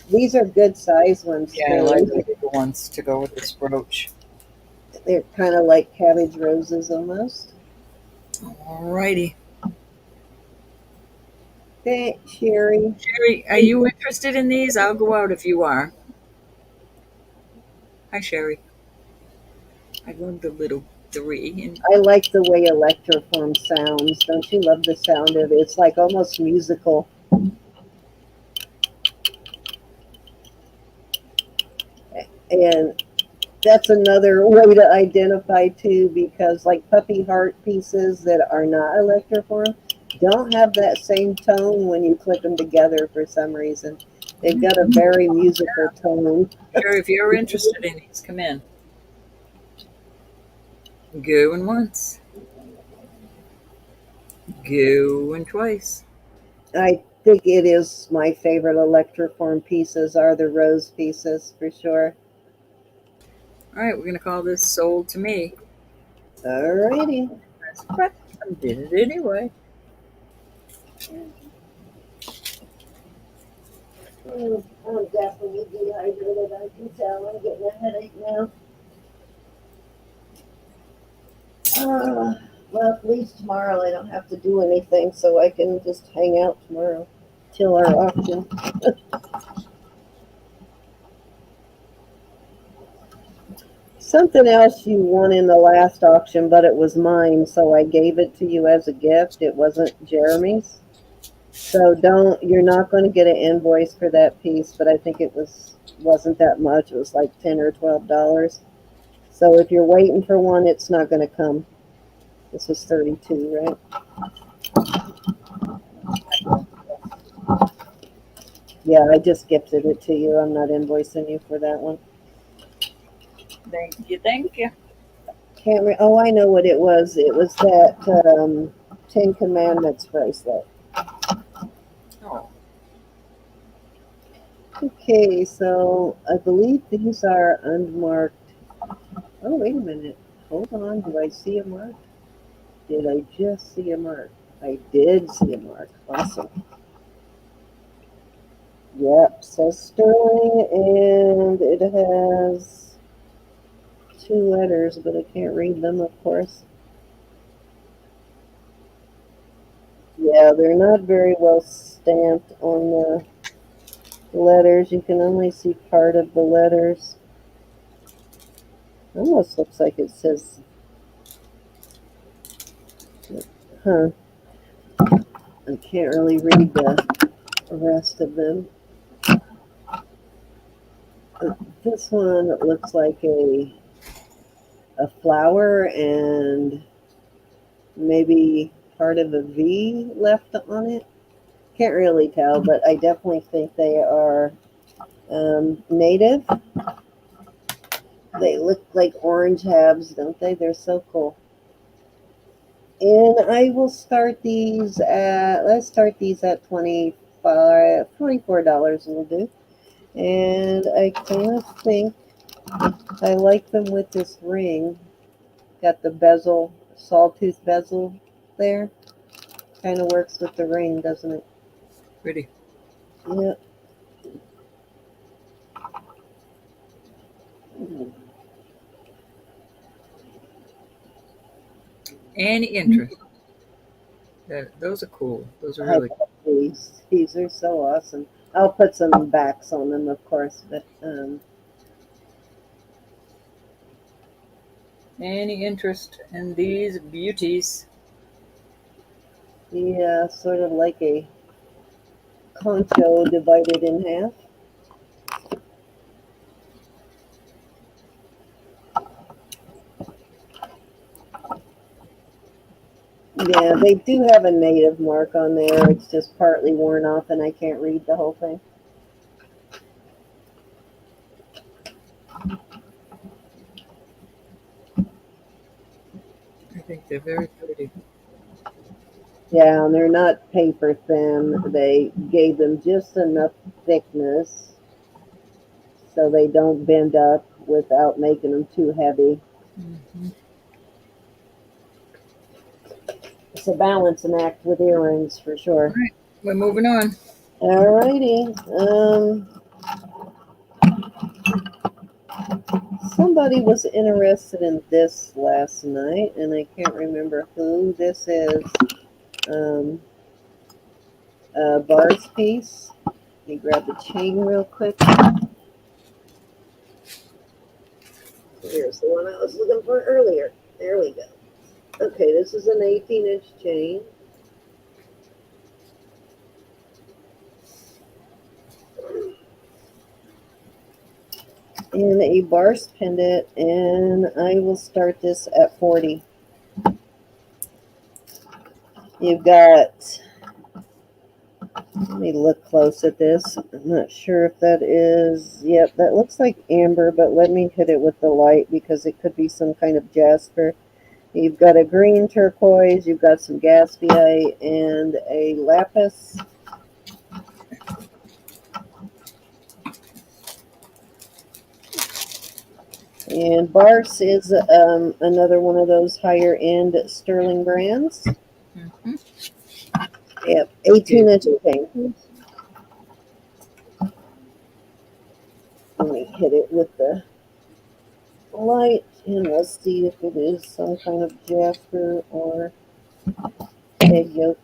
Speaker 1: These are good size ones
Speaker 2: Yeah, I like
Speaker 1: too.
Speaker 2: the bigger ones to go with this brooch.
Speaker 1: They're kind of like cabbage roses almost.
Speaker 2: Alrighty.
Speaker 1: Hey, Sherry.
Speaker 2: Sherry, are you interested in these? I'll go out if you are. Hi, Sherry. I love the little three. And
Speaker 1: I like the way electroform sounds. Don't you love the sound of it? It's like almost musical. And that's another way to identify too, because like puppy heart pieces that are not electroform don't have that same tone when you click them together for some reason. They've got a very musical tone.
Speaker 2: Sherry, if you're interested in these, come in. Going once. Going twice.
Speaker 1: I think it is my favorite electroform pieces are the rose pieces for sure.
Speaker 2: Alright, we're gonna call this sold to me.
Speaker 1: Alrighty.
Speaker 2: But I did it anyway.
Speaker 1: I'm definitely dehydrated. I can tell. I'm getting a headache now. Well, at least tomorrow I don't have to do anything, so I can just hang out tomorrow till our auction. Something else you won in the last auction, but it was mine, so I gave it to you as a gift. It wasn't Jeremy's. So you're not going to get an invoice for that piece, but I think wasn't that much. It was like $10 or $12. So if you're waiting for one, it's not going to come. This was 32, right? Yeah, I just gifted it to you. I'm not invoicing you for that one.
Speaker 2: Thank you, thank you.
Speaker 1: Oh, I know what it was. It was that Ten Commandments bracelet.
Speaker 2: Oh,
Speaker 1: Okay, so I believe these are unmarked. Oh, wait a minute. Hold on. Do I see a mark? Did I just see a mark? I did see a mark. Awesome. Yep, says Sterling, and it has two letters, but I can't read them, of course. Yeah, they're not very well stamped on the letters. You can only see part of the letters. Almost looks like it says, huh. I can't really read the rest of them. This one looks like a flower and maybe part of a V left on it. Can't really tell, but I definitely think they are native. They look like orange halves, don't they? They're so cool. And I will start these at, let's start these at $24 will do. And I kind of think I like them with this ring. Got the bezel, sawtooth bezel there. Kind of works with the ring, doesn't it?
Speaker 2: Pretty.
Speaker 1: Yeah.
Speaker 2: Any interest? Those are cool. Those are
Speaker 1: I
Speaker 2: really
Speaker 1: love these. These are so awesome. I'll put some backs on them, of course, but
Speaker 2: any interest in these beauties?
Speaker 1: yeah, sort of like a concho divided in half. Yeah, they do have a native mark on there. It's just partly worn off, and I can't read the whole thing.
Speaker 2: I think they're very pretty.
Speaker 1: Yeah, and they're not paper thin. They gave them just enough thickness so they don't bend up without making them too heavy.
Speaker 2: Mm-hmm.
Speaker 1: It's a balancing act with earrings for
Speaker 2: All
Speaker 1: sure.
Speaker 2: right, we're moving on.
Speaker 1: Alrighty. Somebody was interested in this last night, and I can't remember who this is. Um, Bar's piece. Let me grab the chain real quick. Here's the one I was looking for earlier. There we go. Okay, this is an 18-inch chain. And a Bar's pendant, and I will start this at 40. You've got, let me look close at this. I'm not sure if that is, yep, that looks like amber, but let me hit it with the light because it could be some kind of jasper. You've got a green turquoise, you've got some gaspiite, and a lapis. And Bars is another one of those higher end sterling brands.
Speaker 2: Mm-hmm.
Speaker 1: Yep, 18-inch chain. Let me hit it with the light, and we'll see if it is some kind of jasper or egg yolk.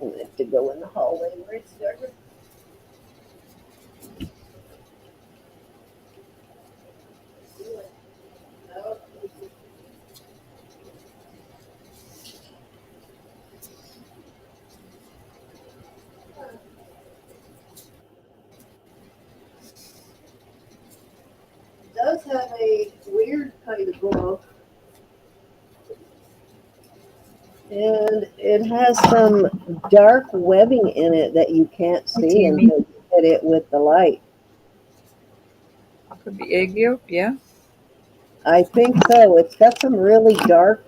Speaker 1: I'm gonna have to go in the hallway where it's darker. It does have a weird kind of glow, and it has some dark webbing in it that you can't
Speaker 2: Hey,
Speaker 1: see
Speaker 2: Tammy.
Speaker 1: until you hit it with the light.
Speaker 2: Could be egg yolk, yeah.
Speaker 1: I think so. It's got some really dark,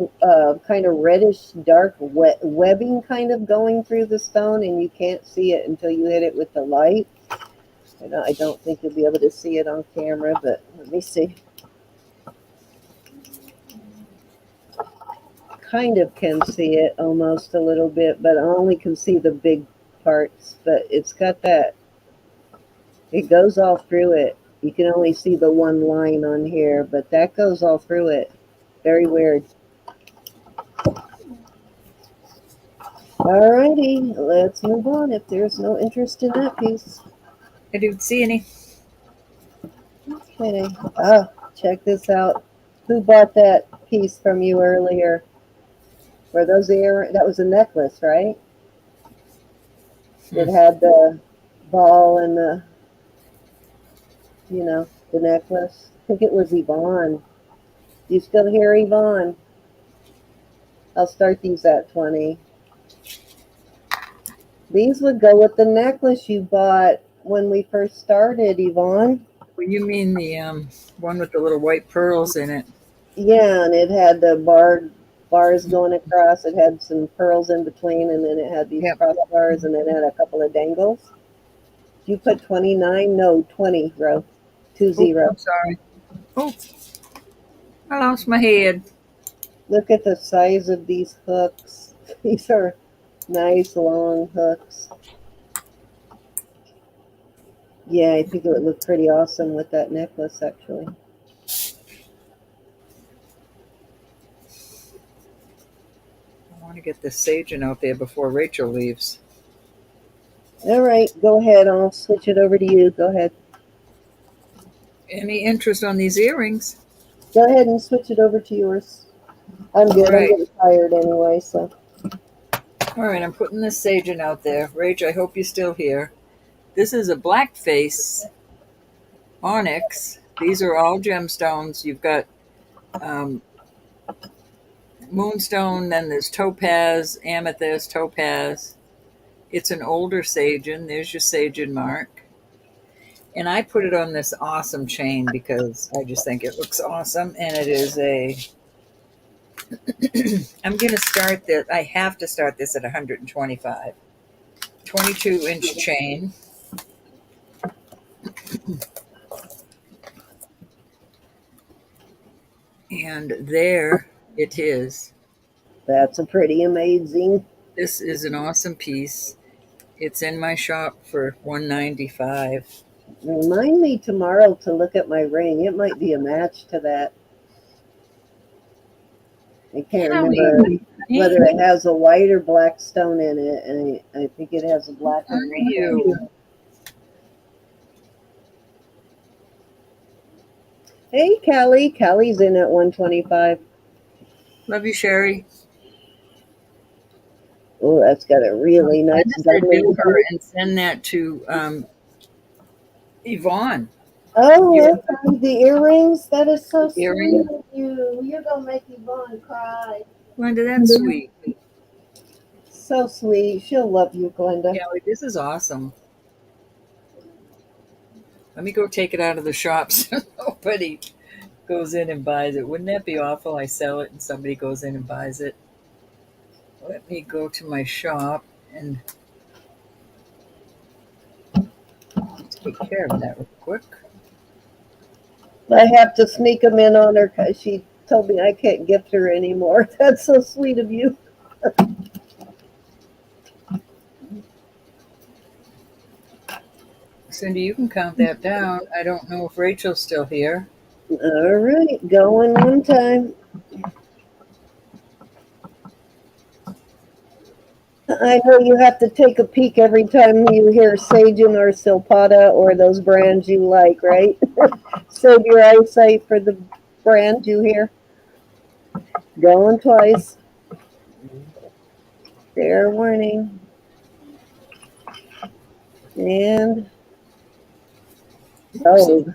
Speaker 1: kind of reddish dark webbing kind of going through the stone, and you can't see it until you hit it with the light. I don't think you'll be able to see it on camera, but let me see. Kind of can see it almost a little bit, but I only can see the big parts. But it's got that, it goes all through it. You can only see the one line on here, but that goes all through it. Very weird. Alrighty, let's move on if there's no interest in that piece.
Speaker 2: I didn't see any.
Speaker 1: Okay. Ah, check this out. Who bought that piece from you earlier? Were those that was a necklace, right? It had the ball and the necklace. I think it was Yvonne. You still here, Yvonne? I'll start these at 20. These would go with the necklace you bought when we first started, Yvonne.
Speaker 2: Well, you mean the one with the little white pearls in it?
Speaker 1: Yeah, and it had the bars going across. It had some pearls in between, and then it had these
Speaker 2: Yep.
Speaker 1: cross bars, and then it had a couple of dangles. You put 29? No, 20, row.
Speaker 2: Oh,
Speaker 1: 20.
Speaker 2: I'm sorry. Oh, I lost my head.
Speaker 1: Look at the size of these hooks. These are nice long hooks. Yeah, I think it would look pretty awesome with that necklace, actually.
Speaker 2: I want to get this saging out there before Rachel leaves.
Speaker 1: All right, go ahead. I'll switch it over to you. Go ahead.
Speaker 2: Any interest on these earrings?
Speaker 1: Go ahead and switch it over to yours. I'm
Speaker 2: All
Speaker 1: good. I'm
Speaker 2: right.
Speaker 1: getting tired anyway, so.
Speaker 2: All right, I'm putting this saging out there. Rach, I hope you're still here. This is a black face onyx. These are all gemstones. You've got um, moonstone, then there's topaz, amethyst, topaz. It's an older sagin. There's your sagin mark. And I put it on this awesome chain because I just think it looks awesome. And it is a, I'm going to start this, I have to start this at 125. 22-inch chain. And there it is.
Speaker 1: That's a pretty amazing.
Speaker 2: This is an awesome piece. It's in my shop for 195.
Speaker 1: Remind me tomorrow to look at my ring. It might be a match to that. I can't remember whether it has a white or black stone in it, and I think it has a black
Speaker 2: Are
Speaker 1: one.
Speaker 2: you?
Speaker 1: Hey, Callie. Callie's in at 125.
Speaker 2: Love you, Sherry.
Speaker 1: Oh, that's got a really nice
Speaker 2: Do her and send that to Yvonne.
Speaker 1: Oh, okay. The earrings. That is so sweet
Speaker 2: Earring.
Speaker 1: of you. You're gonna make Yvonne cry.
Speaker 2: Glenda, that's sweet.
Speaker 1: So sweet. She'll love you, Glenda.
Speaker 2: Kelly, this is awesome. Let me go take it out of the shop so nobody goes in and buys it. Wouldn't that be awful? I sell it and somebody goes in and buys it. Let me go to my shop and take care of that real quick.
Speaker 1: I have to sneak them in on her because she told me I can't gift her anymore. That's so sweet of you.
Speaker 2: Cindy, you can count that down. I don't know if Rachel's still here.
Speaker 1: All right, going one time. I know you have to take a peek every time you hear Sajin or Silpada or those brands you like, right? Save your eyesight for the brand you hear. Going twice. Fair warning. And oh,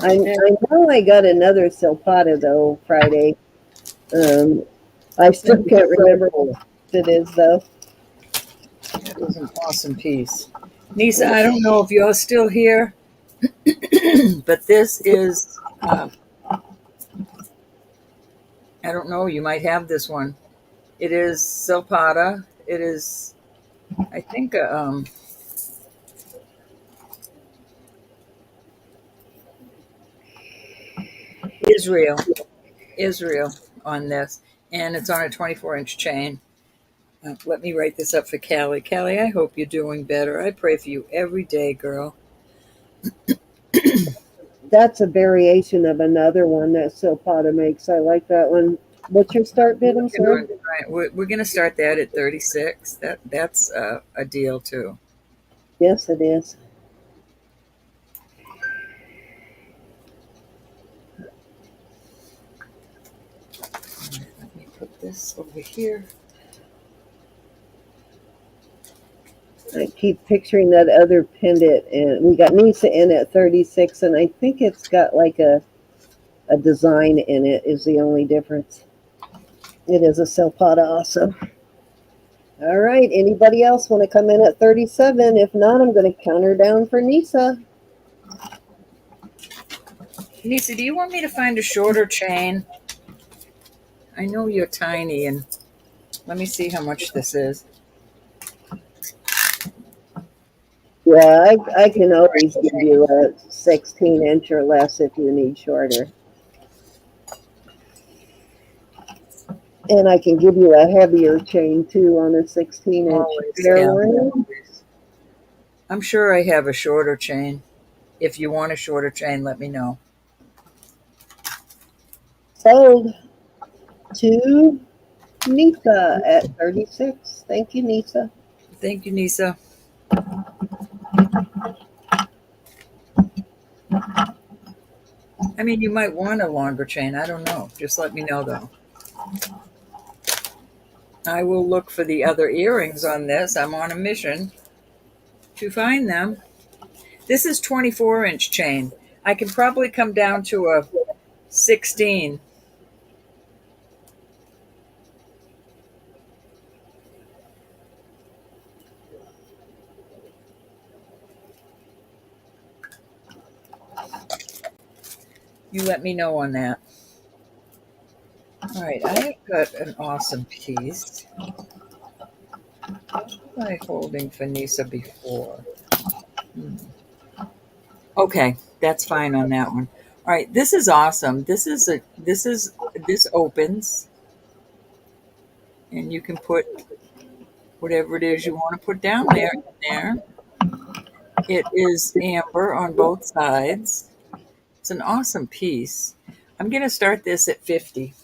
Speaker 1: I know I got another Silpada though Friday. I still can't remember what it is though.
Speaker 2: That was an awesome piece. Nisa, I don't know if you're still here, but this is, I don't know, you might have this one. It is Silpada. It is, I think, Israel on this, and it's on a 24-inch chain. Let me write this up for Callie. Callie, I hope you're doing better. I pray for you every day, girl.
Speaker 1: That's a variation of another one that Silpada makes. I like that one. What's your start bid? I'm sorry.
Speaker 2: Right, we're going to start that at 36. That's a deal too.
Speaker 1: Yes, it is.
Speaker 2: Let me put this over here.
Speaker 1: I keep picturing that other pendant, and we got Nisa in at 36, and I think it's got like a design in it is the only difference. It is a Silpada also. All right, anybody else want to come in at 37? If not, I'm going to count her down for Nisa.
Speaker 2: Nisa, do you want me to find a shorter chain? I know you're tiny, and let me see how much this is.
Speaker 1: Yeah, I can always give you a 16-inch or less if you need shorter. And I can give you a heavier chain too on a 16-inch
Speaker 2: Always,
Speaker 1: fair
Speaker 2: yeah.
Speaker 1: one.
Speaker 2: I'm sure I have a shorter chain. If you want a shorter chain, let me know.
Speaker 1: Sold to Nisa at 36. Thank you, Nisa.
Speaker 2: Thank you, Nisa. I mean, you might want a longer chain. I don't know. Just let me know, though. I will look for the other earrings on this. I'm on a mission to find them. This is 24-inch chain. I can probably come down to a 16. You let me know on that. All right, I have got an awesome piece. What was I holding for Nisa before? Okay, that's fine on that one. All right, this is awesome. This opens, and you can put whatever it is you want to put down there in there. It is amber on both sides. It's an awesome piece. I'm going to start this at 50.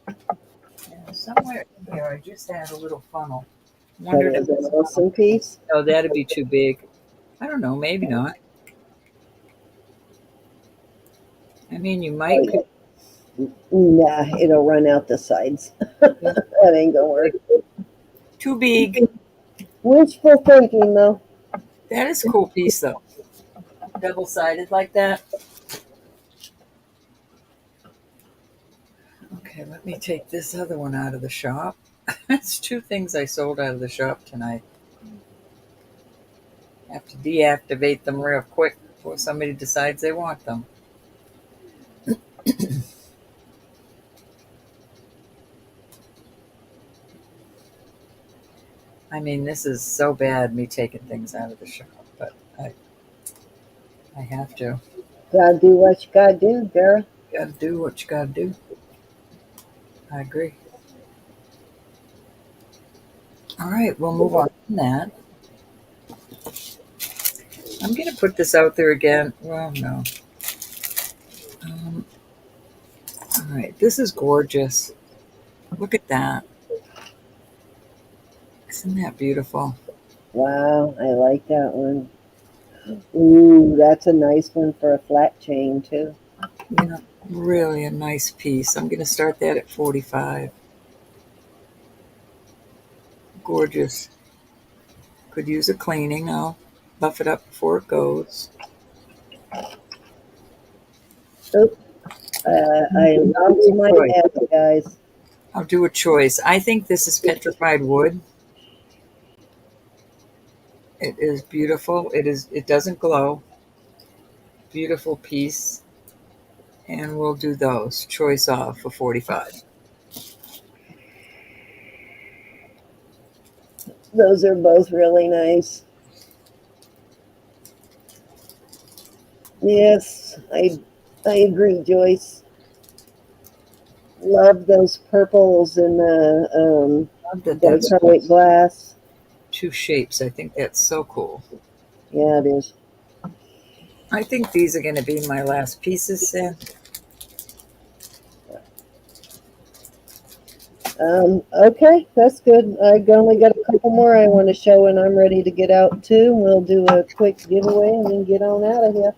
Speaker 2: And somewhere in here, I just had a little funnel.
Speaker 1: That
Speaker 2: Wondered if
Speaker 1: is an awesome piece.
Speaker 2: oh, that'd be too big. I don't know, maybe not. I mean, you might could.
Speaker 1: Nah, it'll run out the sides. That ain't gonna work.
Speaker 2: Too big.
Speaker 1: Wishful thinking, though.
Speaker 2: That is a cool piece, though. Double-sided like that. Okay, let me take this other one out of the shop. That's two things I sold out of the shop tonight. I have to deactivate them real quick before somebody decides they want them. I mean, this is so bad, me taking things out of the shop, but I have to.
Speaker 1: Gotta do what you gotta do, girl.
Speaker 2: You gotta do what you gotta do. I agree. All right, we'll move on from that. I'm going to put this out there again. Well, no. All right, this is gorgeous. Look at that. Isn't that beautiful?
Speaker 1: Wow, I like that one. Ooh, that's a nice one for a flat chain, too.
Speaker 2: You know, really a nice piece. I'm going to start that at 45. Gorgeous. Could use a cleaning. I'll buff it up before it goes.
Speaker 1: Oop, I lost my head, guys.
Speaker 2: I'll do a choice. I think this is petrified wood. It is beautiful. It doesn't glow. Beautiful piece. And we'll do those. Choice off for 45.
Speaker 1: Those are both really nice. Yes, I agree, Joyce. Love those purples and
Speaker 2: Love that
Speaker 1: the
Speaker 2: that's
Speaker 1: acrylic glass.
Speaker 2: two shapes. I think that's so cool.
Speaker 1: Yeah, it is.
Speaker 2: I think these are going to be my last pieces, Sam.
Speaker 1: Okay, that's good. I only got a couple more I want to show, and I'm ready to get out too. We'll do a quick giveaway and then get on out of here.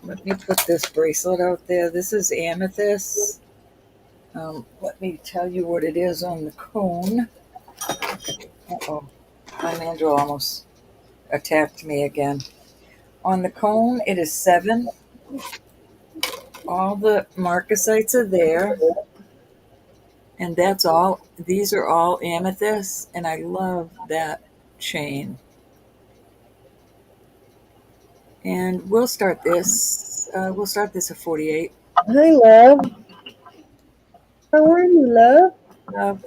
Speaker 2: Let me put this bracelet out there. This is Amethyst. Let me tell you what it is on the cone. Uh-oh, my mandrel almost attacked me again. On the cone, it is 7. All the marcasites are there. And that's all. These are all amethyst, and I love that chain. And we'll start this We'll start this at 48.
Speaker 1: Hi, love. How are you, love?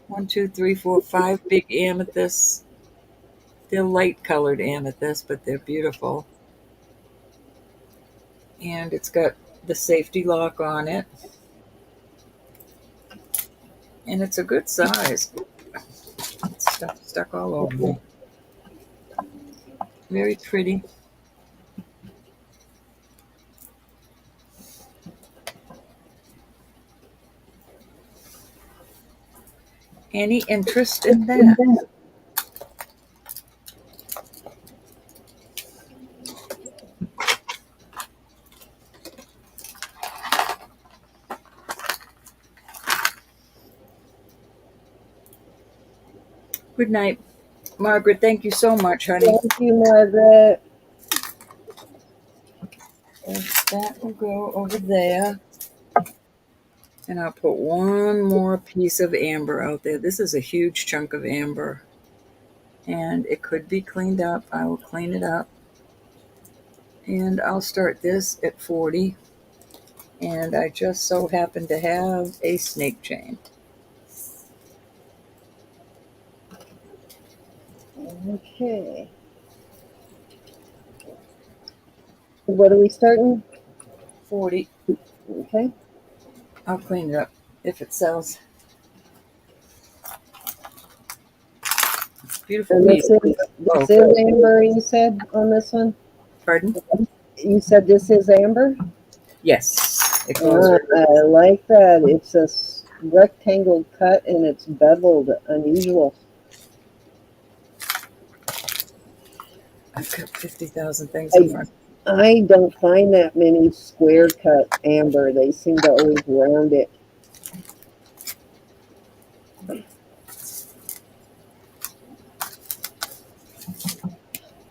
Speaker 2: 1, 2, 3, 4, 5 big amethysts. They're light colored amethysts, but they're beautiful. And it's got the safety lock on it. And it's a good size. It's stuck all over me. Very pretty. Any interest in that? Good night, Margaret. Thank you so much, honey.
Speaker 1: Thank you, Margaret.
Speaker 2: And that will go over there. And I'll put one more piece of amber out there. This is a huge chunk of amber. And it could be cleaned up. I will clean it up. And I'll start this at 40. And I just so happen to have a snake chain.
Speaker 1: Okay. What are we starting?
Speaker 2: 40.
Speaker 1: Okay.
Speaker 2: I'll clean it up if it sells. Beautiful
Speaker 1: And
Speaker 2: piece.
Speaker 1: this is amber, you said, on this one?
Speaker 2: Pardon?
Speaker 1: You said this is amber?
Speaker 2: Yes. It goes.
Speaker 1: I like that. It's a rectangle cut and it's beveled. Unusual.
Speaker 2: I've got 50,000 things in front.
Speaker 1: I don't find that many square cut amber. They seem to always round it.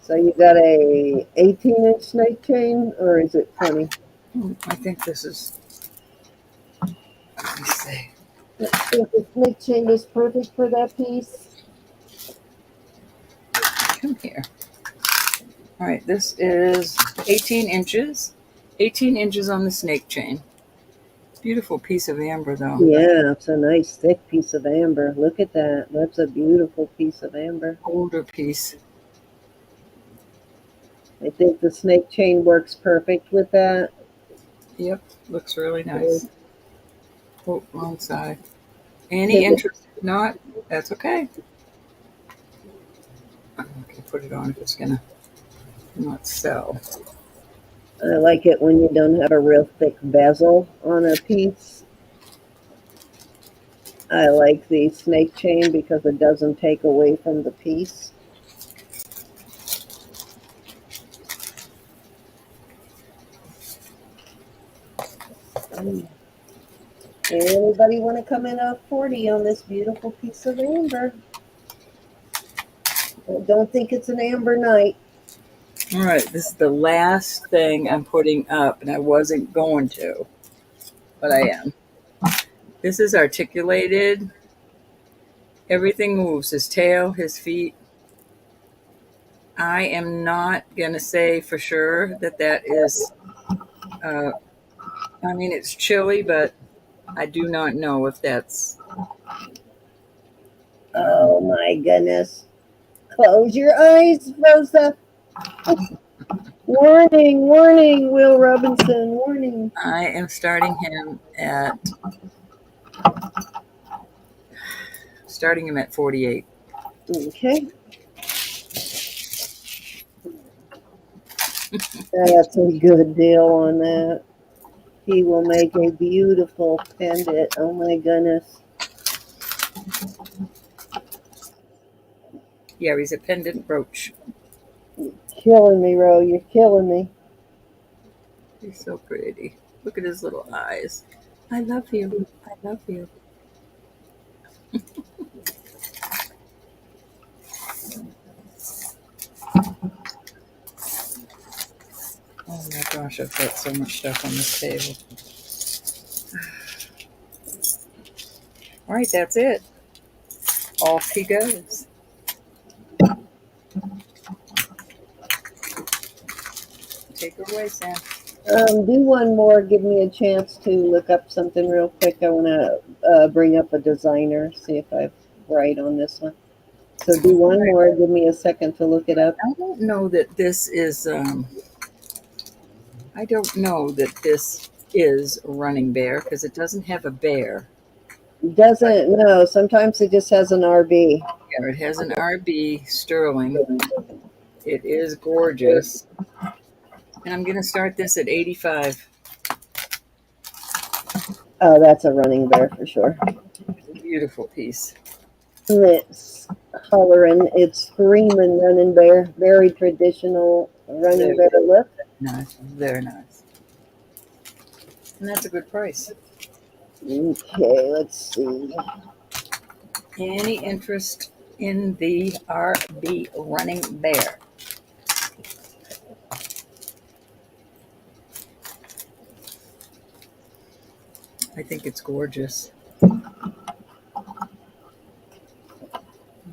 Speaker 1: So you got a 18-inch snake chain, or is it 20?
Speaker 2: I think this is. Let me see.
Speaker 1: Let's see if the snake chain is perfect for that piece.
Speaker 2: Come here. All right, this is 18 inches. 18 inches on the snake chain. Beautiful piece of amber, though.
Speaker 1: Yeah, it's a nice thick piece of amber. Look at that. That's a beautiful piece of amber.
Speaker 2: Older piece.
Speaker 1: I think the snake chain works perfect with that.
Speaker 2: Yep, looks really nice. Oh, wrong side. Any interest? If not, that's okay. I'm not going to put it on if it's going to not sell.
Speaker 1: I like it when you don't have a real thick bezel on a piece. I like the snake chain because it doesn't take away from the piece. Anybody want to come in off 40 on this beautiful piece of amber? I don't think it's an amber night.
Speaker 2: All right, this is the last thing I'm putting up, and I wasn't going to, but I am. This is articulated. Everything moves. His tail, his feet. I am not going to say for sure that that is, I mean, it's chilly, but I do not know if that's.
Speaker 1: Oh my goodness. Close your eyes, Rosa. Warning, warning, Will Robinson, warning.
Speaker 2: I am starting him at 48.
Speaker 1: Okay. That's a good deal on that. He will make a beautiful pendant. Oh my goodness.
Speaker 2: Yeah, he's a pendant brooch.
Speaker 1: Killing me, Ro. You're killing me.
Speaker 2: He's so pretty. Look at his little eyes. I love you. I love you. Oh my gosh, I've got so much stuff on this table. All right, that's it. Off he goes. Take her away, Sam.
Speaker 1: Do one more. Give me a chance to look up something real quick. I want to bring up a designer, see if I'm right on this one. So do one more. Give me a second to look it up.
Speaker 2: I don't know that this is. I don't know that this is a running bear because it doesn't have a bear.
Speaker 1: Doesn't no. Sometimes it just has an RB.
Speaker 2: Yeah, it has an RB sterling. It is gorgeous. And I'm going to start this at 85.
Speaker 1: Oh, that's a running bear for sure.
Speaker 2: It's a beautiful piece.
Speaker 1: It's hollering. It's screaming running bear. Very traditional running
Speaker 2: Very
Speaker 1: bear look.
Speaker 2: nice. Very nice. And that's a good price.
Speaker 1: Okay, let's see.
Speaker 2: Any interest in the RB running bear? I think it's gorgeous.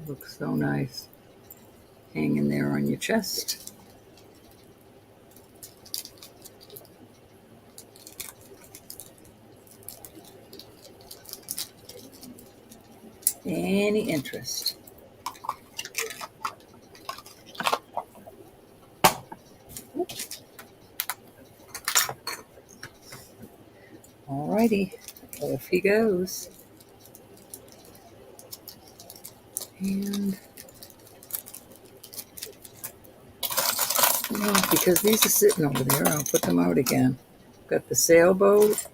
Speaker 2: Looks so nice. Hanging there on your chest. Any interest? Alrighty, off he goes. And because these are sitting over there, I'll put them out again. Got the sailboat,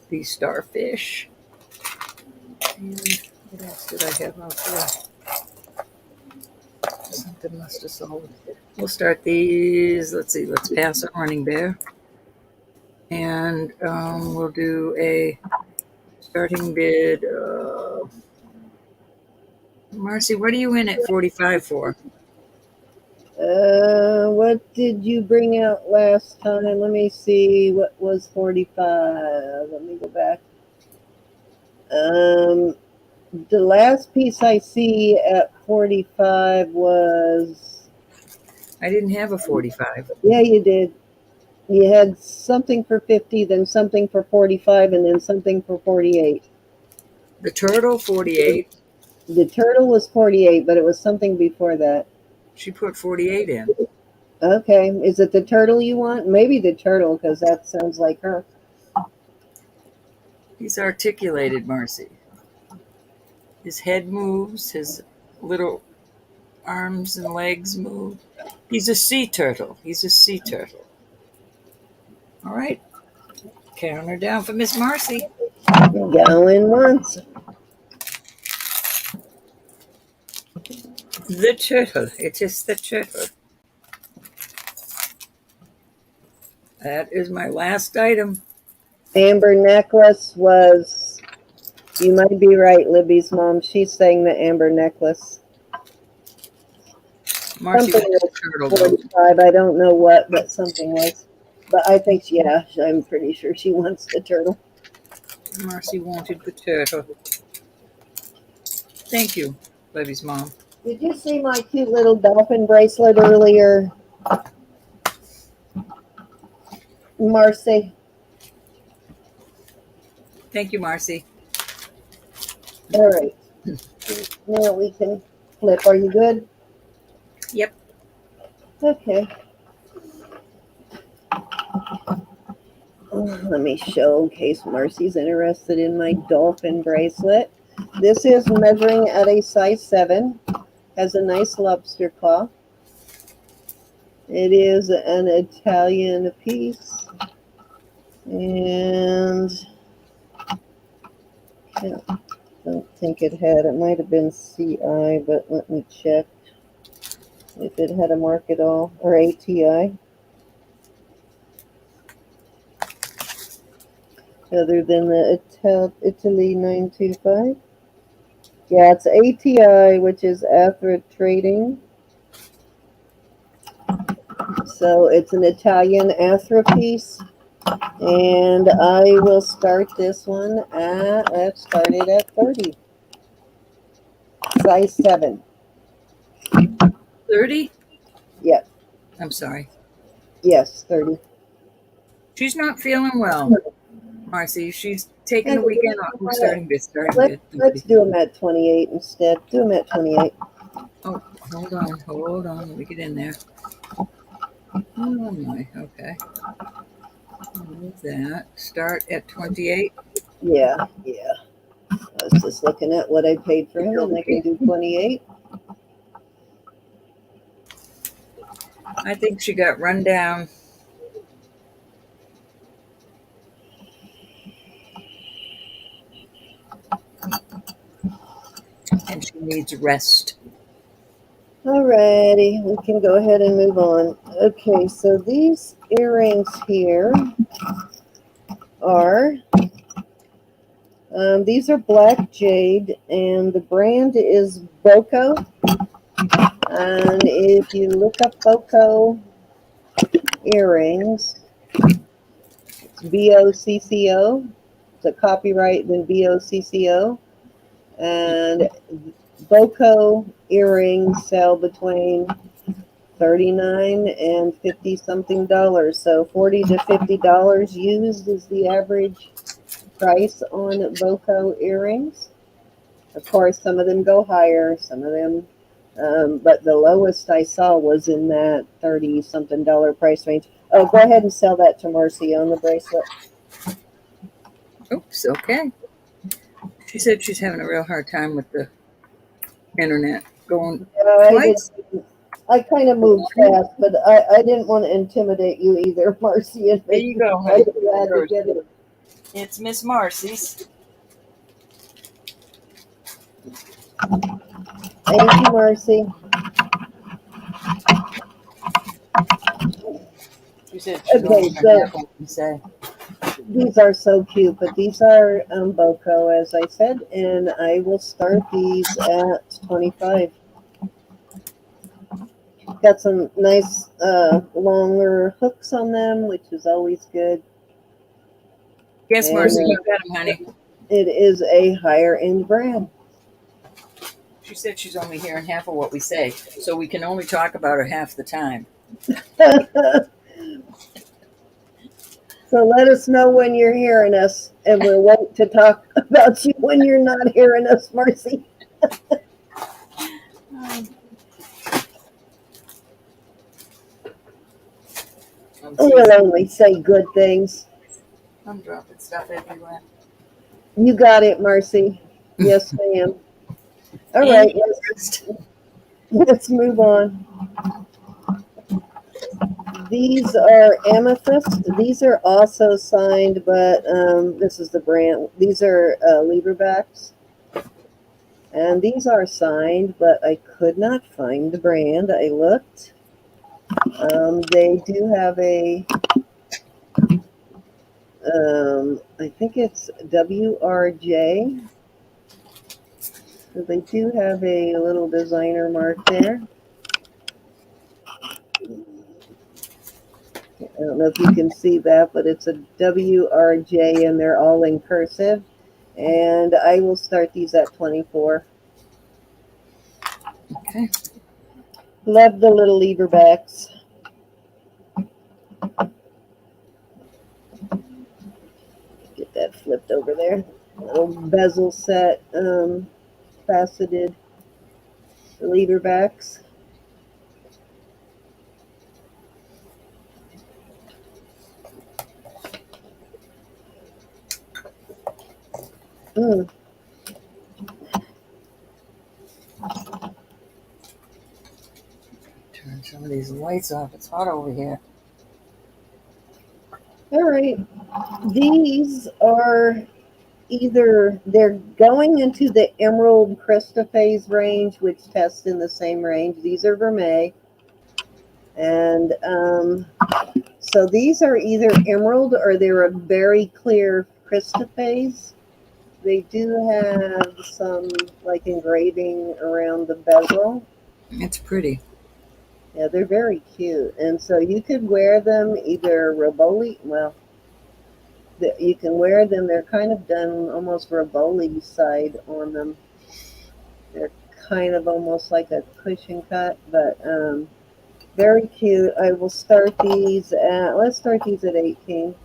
Speaker 2: the starfish, and what else did I have out there? Something must have sold. We'll start these. Let's see. Let's pass on running bear, and we'll do a starting bid. Marcy, what are you in at 45 for?
Speaker 1: What did you bring out last time? Let me see. What was 45? Let me go back. The last piece I see at 45 was.
Speaker 2: I didn't have a 45.
Speaker 1: Yeah, you did. You had something for 50, then something for 45, and then something for 48.
Speaker 2: The turtle, 48.
Speaker 1: The turtle was 48, but it was something before that.
Speaker 2: She put 48 in.
Speaker 1: Okay. Is it the turtle you want? Maybe the turtle, because that sounds like her.
Speaker 2: He's articulated, Marcy. His head moves, his little arms and legs move. He's a sea turtle. He's a sea turtle. All right. Counter down for Miss Marcy.
Speaker 1: Going once.
Speaker 2: The turtle. It is the turtle. That is my last item.
Speaker 1: Amber necklace was. You might be right, Libby's mom. She's saying the amber necklace.
Speaker 2: Marcy
Speaker 1: Something
Speaker 2: wants the
Speaker 1: was
Speaker 2: turtle, though.
Speaker 1: 45. I don't know what, but something was. But I think, yeah, I'm pretty sure she wants the turtle.
Speaker 2: Marcy wanted the turtle. Thank you, Libby's mom.
Speaker 1: Did you see my cute little dolphin bracelet earlier, Marcy?
Speaker 2: Thank you, Marcy.
Speaker 1: All right. Now we can flip. Are you good?
Speaker 2: Yep.
Speaker 1: Okay. Let me show in case Marcy's interested in my dolphin bracelet. This is measuring at a size 7. Has a nice lobster claw. It is an Italian piece. And I don't think it had. It might have been CI, but let me check if it had a mark at all. Or ATI. Other than the Italy 925. Yeah, it's ATI, which is Afro Trading. So it's an Italian Afro piece. And I will start this one at, let's start it at 30. Size 7.
Speaker 2: 30?
Speaker 1: Yep.
Speaker 2: I'm sorry.
Speaker 1: Yes, 30.
Speaker 2: She's not feeling well, Marcy. She's taking the
Speaker 1: And
Speaker 2: weekend off. We're starting good.
Speaker 1: let's do them at 28 instead. Do them at 28.
Speaker 2: Oh, hold on. Let me get in there. Oh my, okay. Move that. Start at 28.
Speaker 1: Yeah, yeah. I was just looking at what I paid for him, and I can do 28.
Speaker 2: I think she got run down. And she needs rest.
Speaker 1: Alrighty, we can go ahead and move on. Okay, so these earrings here are, these are black jade, and the brand is Boko. And if you look up Boko earrings, it's BOCCO. It's a copyright, then BOCCO. And Boko earrings sell between 39 and 50 something dollars. So 40 to $50 used is the average price on Boko earrings. Of course, some of them go higher, some of them, but the lowest I saw was in that 30 something dollar price range. Oh, go ahead and sell that to Marcy on the bracelet.
Speaker 2: Oops, okay. She said she's having a real hard time with the internet. Going
Speaker 1: I did.
Speaker 2: twice?
Speaker 1: I kind of moved fast, but I didn't want to intimidate you either, Marcy, and
Speaker 2: There
Speaker 1: make
Speaker 2: you
Speaker 1: you
Speaker 2: go,
Speaker 1: try
Speaker 2: honey.
Speaker 1: to get it.
Speaker 2: It's Miss Marcy's.
Speaker 1: Thank you, Marcy.
Speaker 2: She said she's
Speaker 1: Okay,
Speaker 2: only
Speaker 1: so
Speaker 2: half what you say.
Speaker 1: these are so cute, but these are Boko, as I said, and I will start these at 25. Got some nice longer hooks on them, which is always good.
Speaker 2: Yes, Marcy,
Speaker 1: And
Speaker 2: you got him, honey.
Speaker 1: it is a higher end brand.
Speaker 2: She said she's only hearing half of what we say, so we can only talk about her half the time.
Speaker 1: So let us know when you're hearing us, and we'll wait to talk about you when you're not hearing us, Marcy. We'll only say good things.
Speaker 2: I'm dropping stuff everywhere.
Speaker 1: You got it, Marcy. Yes, ma'am. All right, let's move on. These are Amethyst. These are also signed, but this is the brand. These are leverbacks. And these are signed, but I could not find the brand. I looked. They do have a, I think it's WRJ. So they do have a little designer mark there. I don't know if you can see that, but it's a WRJ and they're all in cursive. And I will start these at 24.
Speaker 2: Okay.
Speaker 1: Love the little leverbacks. Get that flipped over there. Little bezel set, faceted leverbacks. Mm.
Speaker 2: Turn some of these lights off. It's hot over here.
Speaker 1: All right. These are either they're going into the emerald Christophase range, which tests in the same range. These are vermeil. And so these are either emerald or they're a very clear Christophase. They do have some like engraving around the bezel.
Speaker 2: It's pretty.
Speaker 1: Yeah, they're very cute. And so you could wear them either Rivoli, well, you can wear them. They're kind of done almost Rivoli side on them. They're kind of almost like a cushion cut, but Very cute. I will start these at, let's start these at 18.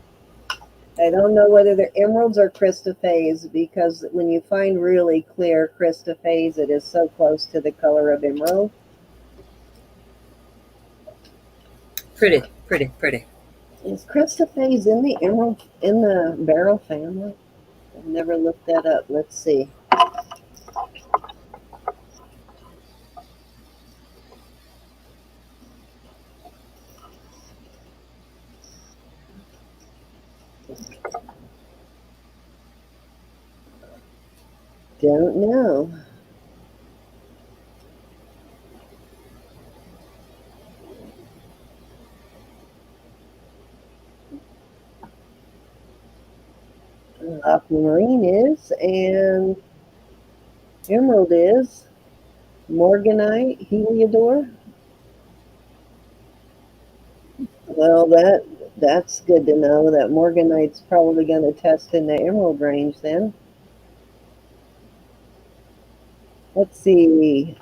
Speaker 1: I don't know whether they're emeralds or Christophase, because when you find really clear Christophase, it is so close to the color of emerald.
Speaker 2: Pretty, pretty, pretty.
Speaker 1: Is Christophase in the emerald, in the beryl family? I've never looked that up. Let's see. Don't know. Aquamarine is, and emerald is. Morganite, Heliodor. Well, that's good to know that Morganite's probably going to test in the emerald range then. Let's see.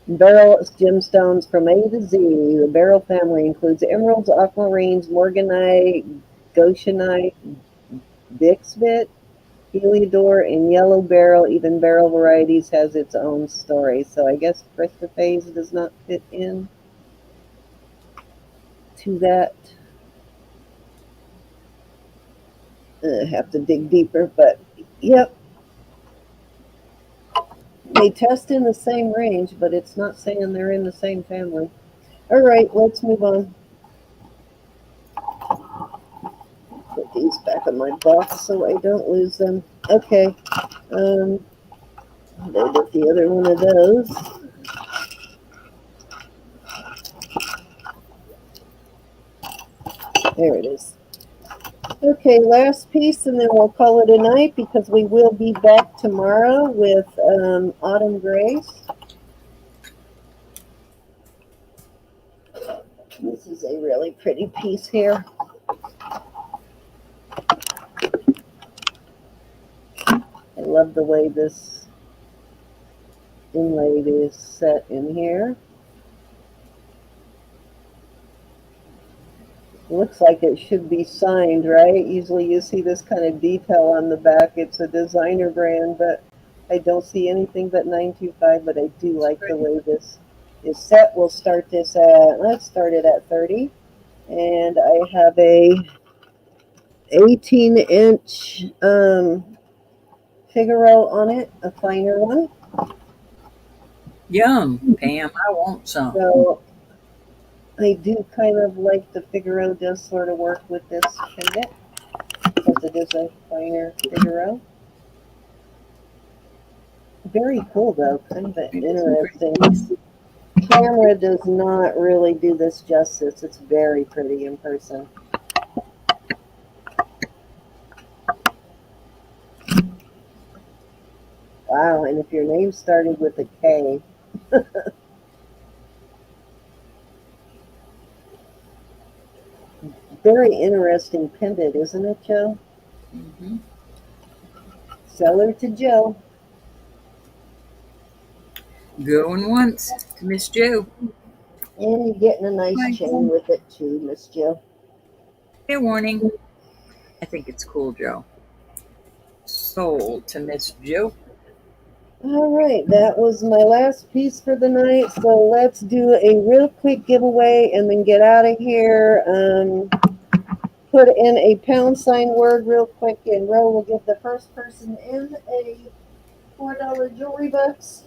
Speaker 1: Beryl gemstones from A to Z. The beryl family includes emeralds, aquamarines, morganite, goshenite, bixbit, heliodor, and yellow beryl. Even beryl varieties has its own story. So I guess Christophase does not fit in to that. I have to dig deeper, but yep. They test in the same range, but it's not saying they're in the same family. All right, let's move on. Put these back in my box so I don't lose them. Okay. There get the other one of those. There it is. Okay, last piece, and then we'll call it a night because we will be back tomorrow with Autumn Grace. This is a really pretty piece here. I love the way this inlaid is set in here. Looks like it should be signed, right? Usually you see this kind of detail on the back. It's a designer brand, but I don't see anything but 925, but I do like the way this is set. We'll start this at, let's start it at 30. And I have a 18-inch Figaro on it, a finer one.
Speaker 2: Yum, Pam, I want some.
Speaker 1: So I do kind of like the Figaro does sort of work with this pendant because it is a finer Figaro. Very cool though, kind of interesting. Camera does not really do this justice. It's very pretty in person. Wow, and if your name started with a K. Very interesting pendant, isn't it, Joe?
Speaker 2: Mm-hmm.
Speaker 1: Seller to Joe.
Speaker 2: Going once to Miss Joe.
Speaker 1: And you're getting a nice
Speaker 2: Bye.
Speaker 1: chain with it too, Miss Joe.
Speaker 2: Fair warning. I think it's cool, Joe. Sold to Miss Joe.
Speaker 1: All right, that was my last piece for the night. So let's do a real quick giveaway and then get out of here. Put in a # word real quick, and Ro will give the first person in a $4 jewelry box.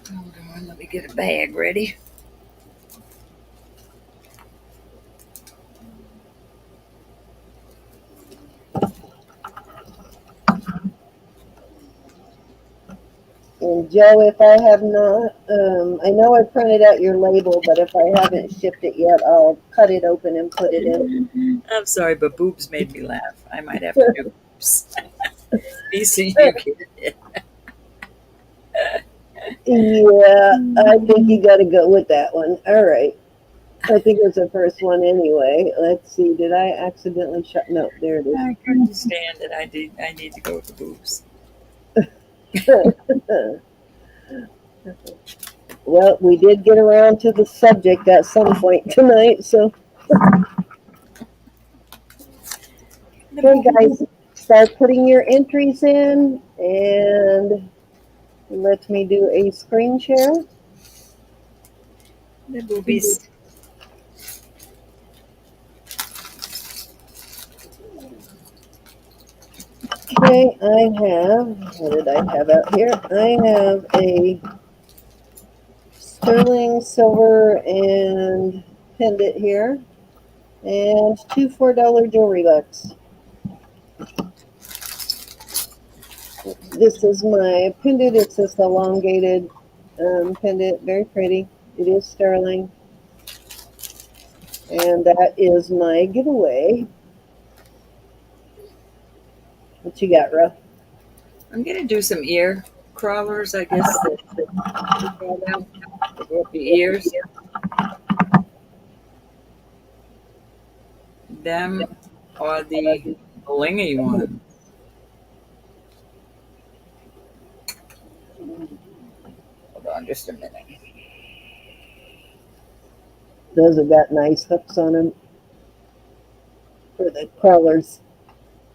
Speaker 2: Hold on, let me get a bag ready.
Speaker 1: And Joe, if I have not, I know I printed out your label, but if I haven't shipped it yet, I'll cut it open and put it in.
Speaker 2: I'm sorry, but boobs made me laugh. I might have to do boobs. Be seeing you get it.
Speaker 1: Yeah, I think you got to go with that one. All right. I think it was the first one anyway. Let's see. Did I accidentally shut? No, there it is.
Speaker 2: I couldn't stand it. I need to go with the boobs.
Speaker 1: Well, we did get around to the subject at some point tonight, so
Speaker 2: The
Speaker 1: okay,
Speaker 2: boobies.
Speaker 1: guys, start putting your entries in, and let me do a screen share.
Speaker 2: The boobies.
Speaker 1: Okay, what did I have out here? I have a sterling silver and pendant here, and two $4 jewelry bucks. This is my pendant. It's this elongated pendant, very pretty. It is sterling, and that is my giveaway. What you got, Ruff?
Speaker 2: I'm gonna do some ear crawlers, I guess we call them. They go up the ears. Them are the blingy ones. Hold on just a minute.
Speaker 1: Those have got nice hooks on them for the crawlers.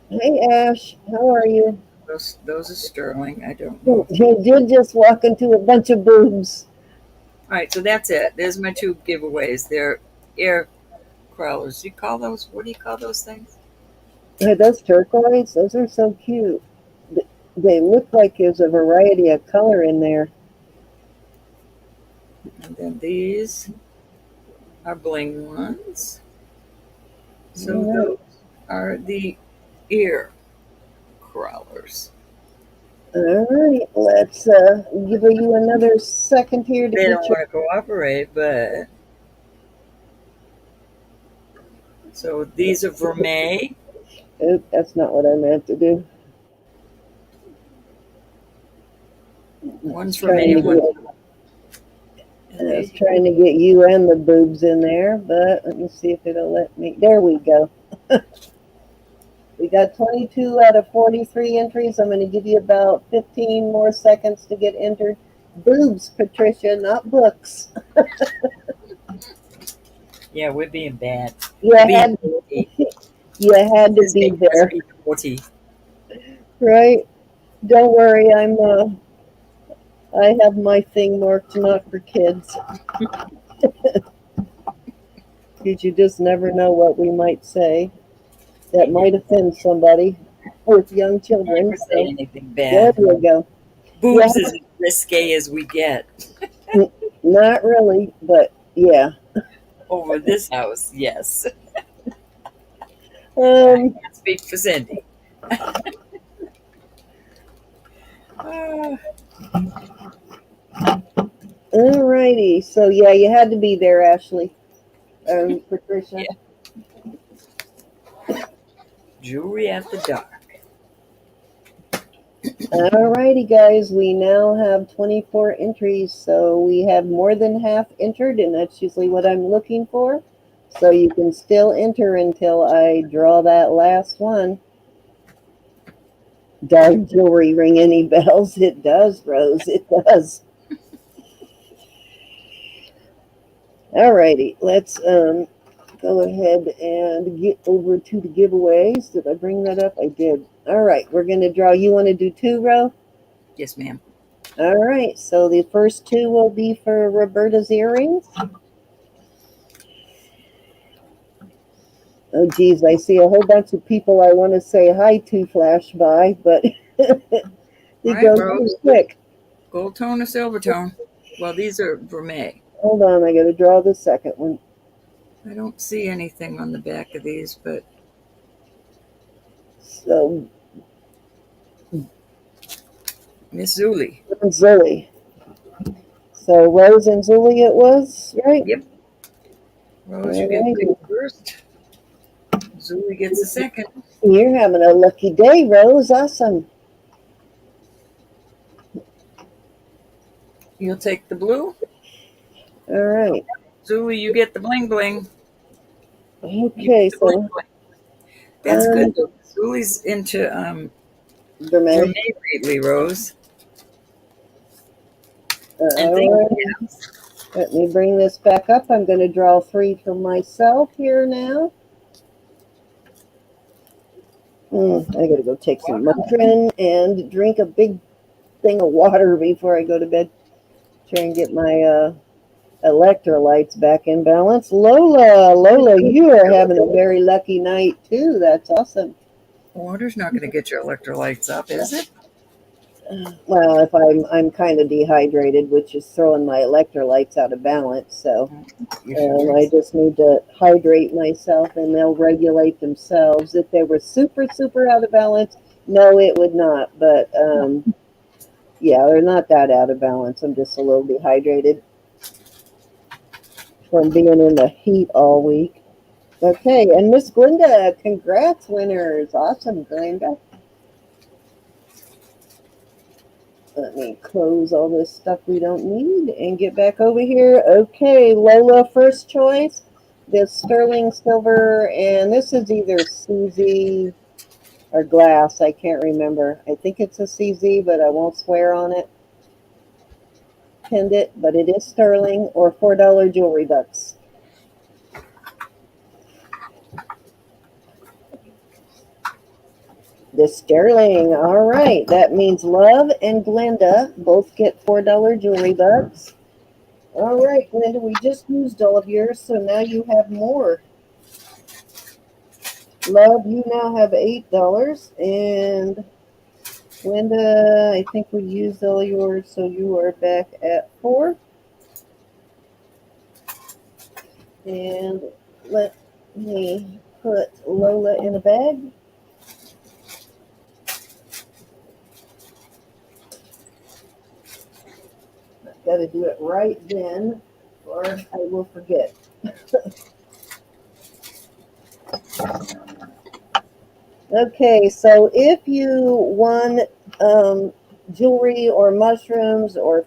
Speaker 1: Hey, Ash, how are you?
Speaker 2: Those are sterling. I don't know.
Speaker 1: You did just walk into a bunch of boobs.
Speaker 2: All right, so that's it. There's my two giveaways. They're ear crawlers. Do you call those? What do you call those things?
Speaker 1: Hey, those turquoise, those are so cute. They look like there's a variety of color in there.
Speaker 2: And then these are bling ones. So
Speaker 1: All right.
Speaker 2: those are the ear crawlers.
Speaker 1: All right, let's give you another second here to
Speaker 2: They
Speaker 1: get
Speaker 2: don't
Speaker 1: your.
Speaker 2: want to cooperate, but so these are vermeil.
Speaker 1: Oop, that's not what I meant to do.
Speaker 2: One's
Speaker 1: Trying to
Speaker 2: vermeil, one's
Speaker 1: get,
Speaker 2: and
Speaker 1: I was trying to get you and the boobs in there, but let me see if it'll let me. There we go. We got 22 out of 43 entries. I'm going to give you about 15 more seconds to get entered. Boobs, Patricia, not books.
Speaker 2: yeah, we're being bad.
Speaker 1: You
Speaker 2: We're being
Speaker 1: had,
Speaker 2: naughty.
Speaker 1: you had to
Speaker 2: This
Speaker 1: be
Speaker 2: makes us
Speaker 1: there,
Speaker 2: be naughty.
Speaker 1: right? Don't worry, I have my thing marked not for kids. Because you just never know what we might say that might offend somebody with young children.
Speaker 2: Never say
Speaker 1: So
Speaker 2: anything
Speaker 1: there
Speaker 2: bad.
Speaker 1: you go. Yeah,
Speaker 2: Boobs is as risque as we get
Speaker 1: not really, but yeah.
Speaker 2: over this house. Yes, I
Speaker 1: Um.
Speaker 2: can't speak for Cindy. Ah,
Speaker 1: Alrighty. So yeah, you had to be there, Ashley. Patricia.
Speaker 2: yeah, jewelry after dark.
Speaker 1: Alrighty, guys. We now have 24 entries, so we have more than half entered, and that's usually what I'm looking for. So you can still enter until I draw that last one. Does jewelry ring any bells? It does, Rose. It does. Alrighty, let's go ahead and get over to the giveaways. Did I bring that up? I did. All right, we're going to draw. You want to do two, Ro?
Speaker 2: Yes, ma'am.
Speaker 1: All right, so the first two will be for Roberta's earrings. Oh, geez, I see a whole bunch of people I want to say hi to flash by, but it
Speaker 2: All right,
Speaker 1: goes too
Speaker 2: Rose.
Speaker 1: quick.
Speaker 2: Gold tone or silver tone? Well, these are vermeil.
Speaker 1: Hold on, I got to draw the second one.
Speaker 2: I don't see anything on the back of these, but
Speaker 1: So,
Speaker 2: Miss Zuli.
Speaker 1: Zoe. So, Rose and Zoe it was, right?
Speaker 2: Yep. Rose, you
Speaker 1: All
Speaker 2: get
Speaker 1: right.
Speaker 2: picked first. Zuli gets a second.
Speaker 1: You're having a lucky day, Rose. Awesome.
Speaker 2: You'll take the blue.
Speaker 1: All right.
Speaker 2: Zuli, you get the bling bling. You
Speaker 1: Okay,
Speaker 2: get the bling
Speaker 1: so
Speaker 2: bling. That's good.
Speaker 1: um,
Speaker 2: Zuli's into
Speaker 1: Vermeil.
Speaker 2: vermeil lately, Rose. And
Speaker 1: All
Speaker 2: thank you.
Speaker 1: right. Let me bring this back up. I'm going to draw 3 for myself here now. I got to go take some Motrin and drink a big thing of water before I go to bed. Try and get my electrolytes back in balance. Lola, you are having a very lucky night too. That's awesome.
Speaker 2: Water's not going to get your electrolytes up, is it?
Speaker 1: Well, if I'm kind of dehydrated, which is throwing my electrolytes out of balance, so I just need to hydrate myself, and they'll regulate themselves. If they were super out of balance, no, it would not. But yeah, they're not that out of balance. I'm just a little dehydrated from being in the heat all week. Okay, and Miss Glenda, congrats, winners. Awesome, Glenda. Let me close all this stuff we don't need and get back over here. Okay, Lola, first choice. This sterling silver, and this is either CZ or glass. I can't remember. I think it's a CZ, but I won't swear on it. Pinned it, but it is sterling or $4 jewelry bucks. The sterling. All right. That means Love and Glenda both get $4 jewelry bucks. All right, Glenda, we just used all of yours, so now you have more. Love, you now have $8. And Glenda, I think we used all yours, so you are back at 4. And let me put Lola in a bag. Got to do it right then, or I will forget. Okay, so if you won jewelry or mushrooms or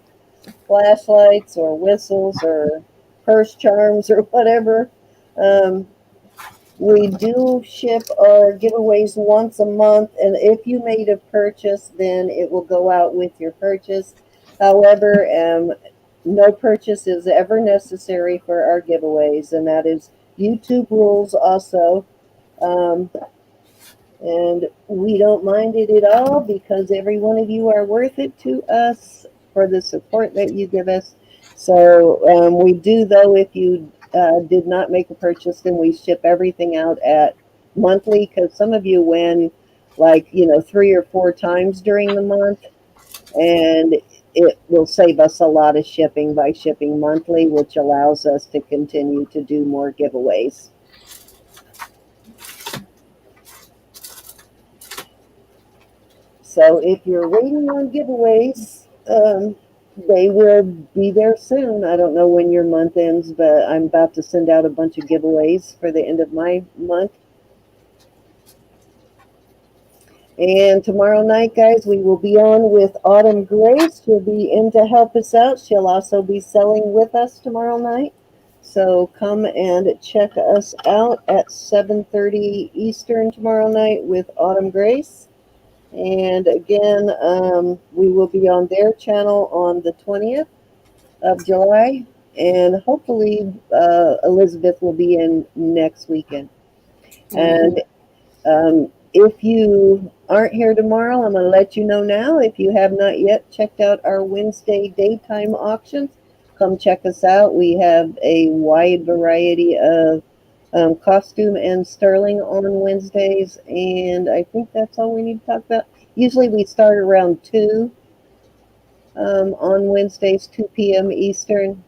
Speaker 1: flashlights or whistles or purse charms or whatever, we do ship our giveaways once a month, and if you made a purchase, then it will go out with your purchase. However, no purchase is ever necessary for our giveaways, and that is YouTube rules also. And we don't mind it at all because every one of you are worth it to us for the support that you give us. So we do, though, if you did not make a purchase, then we ship everything out at monthly, because some of you win like 3 or 4 times during the month, and it will save us a lot of shipping by shipping monthly, which allows us to continue to do more giveaways. So if you're waiting on giveaways, they will be there soon. I don't know when your month ends, but I'm about to send out a bunch of giveaways for the end of my month. And tomorrow night, guys, we will be on with Autumn Grace. She'll be in to help us out. She'll also be selling with us tomorrow night. So come and check us out at 7:30 Eastern tomorrow night with Autumn Grace. And again, we will be on their channel on the 20th of July. And hopefully Elizabeth will be in next weekend. And if you aren't here tomorrow, I'm going to let you know now. If you have not yet checked out our Wednesday daytime auctions, come check us out. We have a wide variety of costume and sterling on Wednesdays, and I think that's all we need to talk about. Usually we start around 2 on Wednesdays, 2 p.m. Eastern,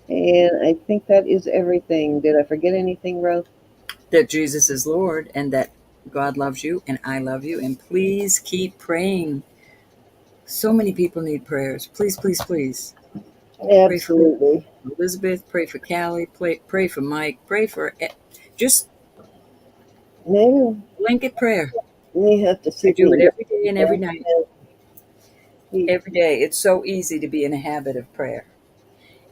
Speaker 1: and I think that is everything. Did I forget anything, Rose?
Speaker 2: That Jesus is Lord, and that God loves you, and I love you, and please keep praying. So many people need prayers. Please, please, please.
Speaker 1: Absolutely.
Speaker 2: Pray for Elizabeth, pray for Callie, pray for Mike, pray for just blanket prayer.
Speaker 1: We have to see.
Speaker 2: I do it every day and every night. Every day. It's so easy to be in a habit of prayer.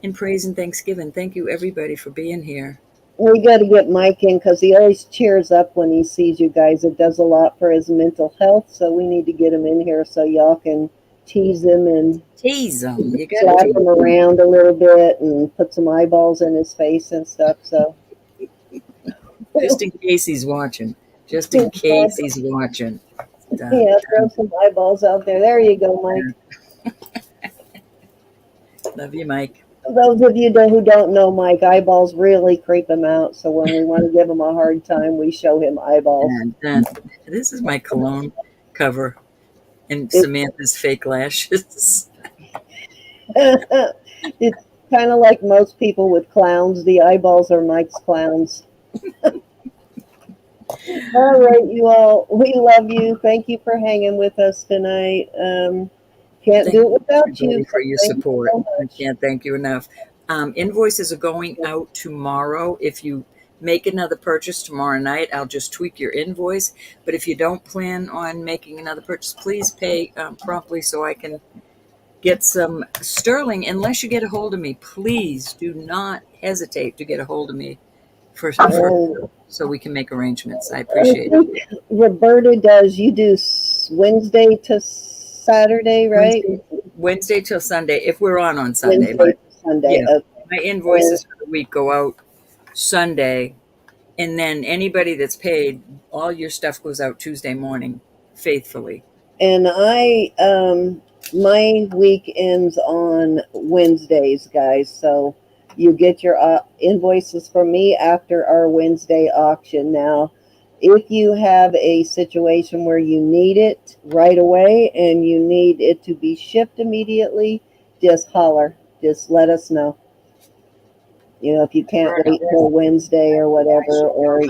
Speaker 2: And praise and thanksgiving. Thank you, everybody, for being here.
Speaker 1: We got to get Mike in because he always cheers up when he sees you guys. It does a lot for his mental health, so we need to get him in here so y'all can tease him and
Speaker 2: Tease them. You got
Speaker 1: slap
Speaker 2: to
Speaker 1: him around a little bit and put some eyeballs in his face and stuff. So
Speaker 2: just in case he's watching. Just in case he's watching. Dun,
Speaker 1: yeah, throw some eyeballs out there. There you go, Mike.
Speaker 2: Love you, Mike.
Speaker 1: Those of you who don't know Mike, eyeballs really creep him out. So when we want to give him a hard time, we show him eyeballs.
Speaker 2: And this is my cologne cover and
Speaker 1: It-
Speaker 2: Samantha's fake lashes.
Speaker 1: It's kind of like most people with clowns. The eyeballs are Mike's clowns. All right, you all. We love you. Thank you for hanging with us tonight. Can't do it without you.
Speaker 2: For your
Speaker 1: Thank you
Speaker 2: support.
Speaker 1: so
Speaker 2: I
Speaker 1: much.
Speaker 2: can't thank you enough. Invoices are going out tomorrow. If you make another purchase tomorrow night, I'll just tweak your invoice. But if you don't plan on making another purchase, please pay promptly so I can get some sterling. Unless you get a hold of me, please do not hesitate to get a hold of me so we can make arrangements. I appreciate it.
Speaker 1: Roberta does. You do Wednesday to Saturday, right?
Speaker 2: Wednesday till Sunday, if we're on Sunday.
Speaker 1: Wednesday
Speaker 2: But
Speaker 1: to Sunday.
Speaker 2: yeah, my invoices for the week go out Sunday, and then anybody that's paid, all your stuff goes out Tuesday morning, faithfully.
Speaker 1: And my week ends on Wednesdays, guys. So you get your invoices from me after our Wednesday auction. Now, if you have a situation where you need it right away and you need it to be shipped immediately, just holler. Just let us know. If you can't wait till Wednesday or whatever, or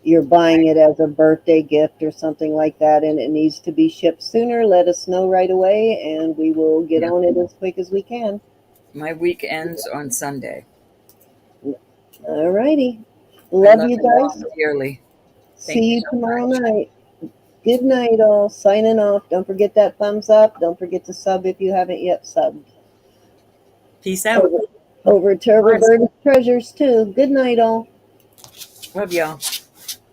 Speaker 1: you're buying it as a birthday gift or something like that and it needs to be shipped sooner, let us know right away and we will get on it as quick as we can.
Speaker 2: My week ends on Sunday.
Speaker 1: All righty. Love you guys.
Speaker 2: Dearly.
Speaker 1: See you tomorrow night. Good night, all. Signing off. Don't forget that thumbs up. Don't forget to sub if you haven't yet subbed.
Speaker 2: Peace out.
Speaker 1: Over to Roberta's Treasures, too. Good night, all.
Speaker 2: Love y'all.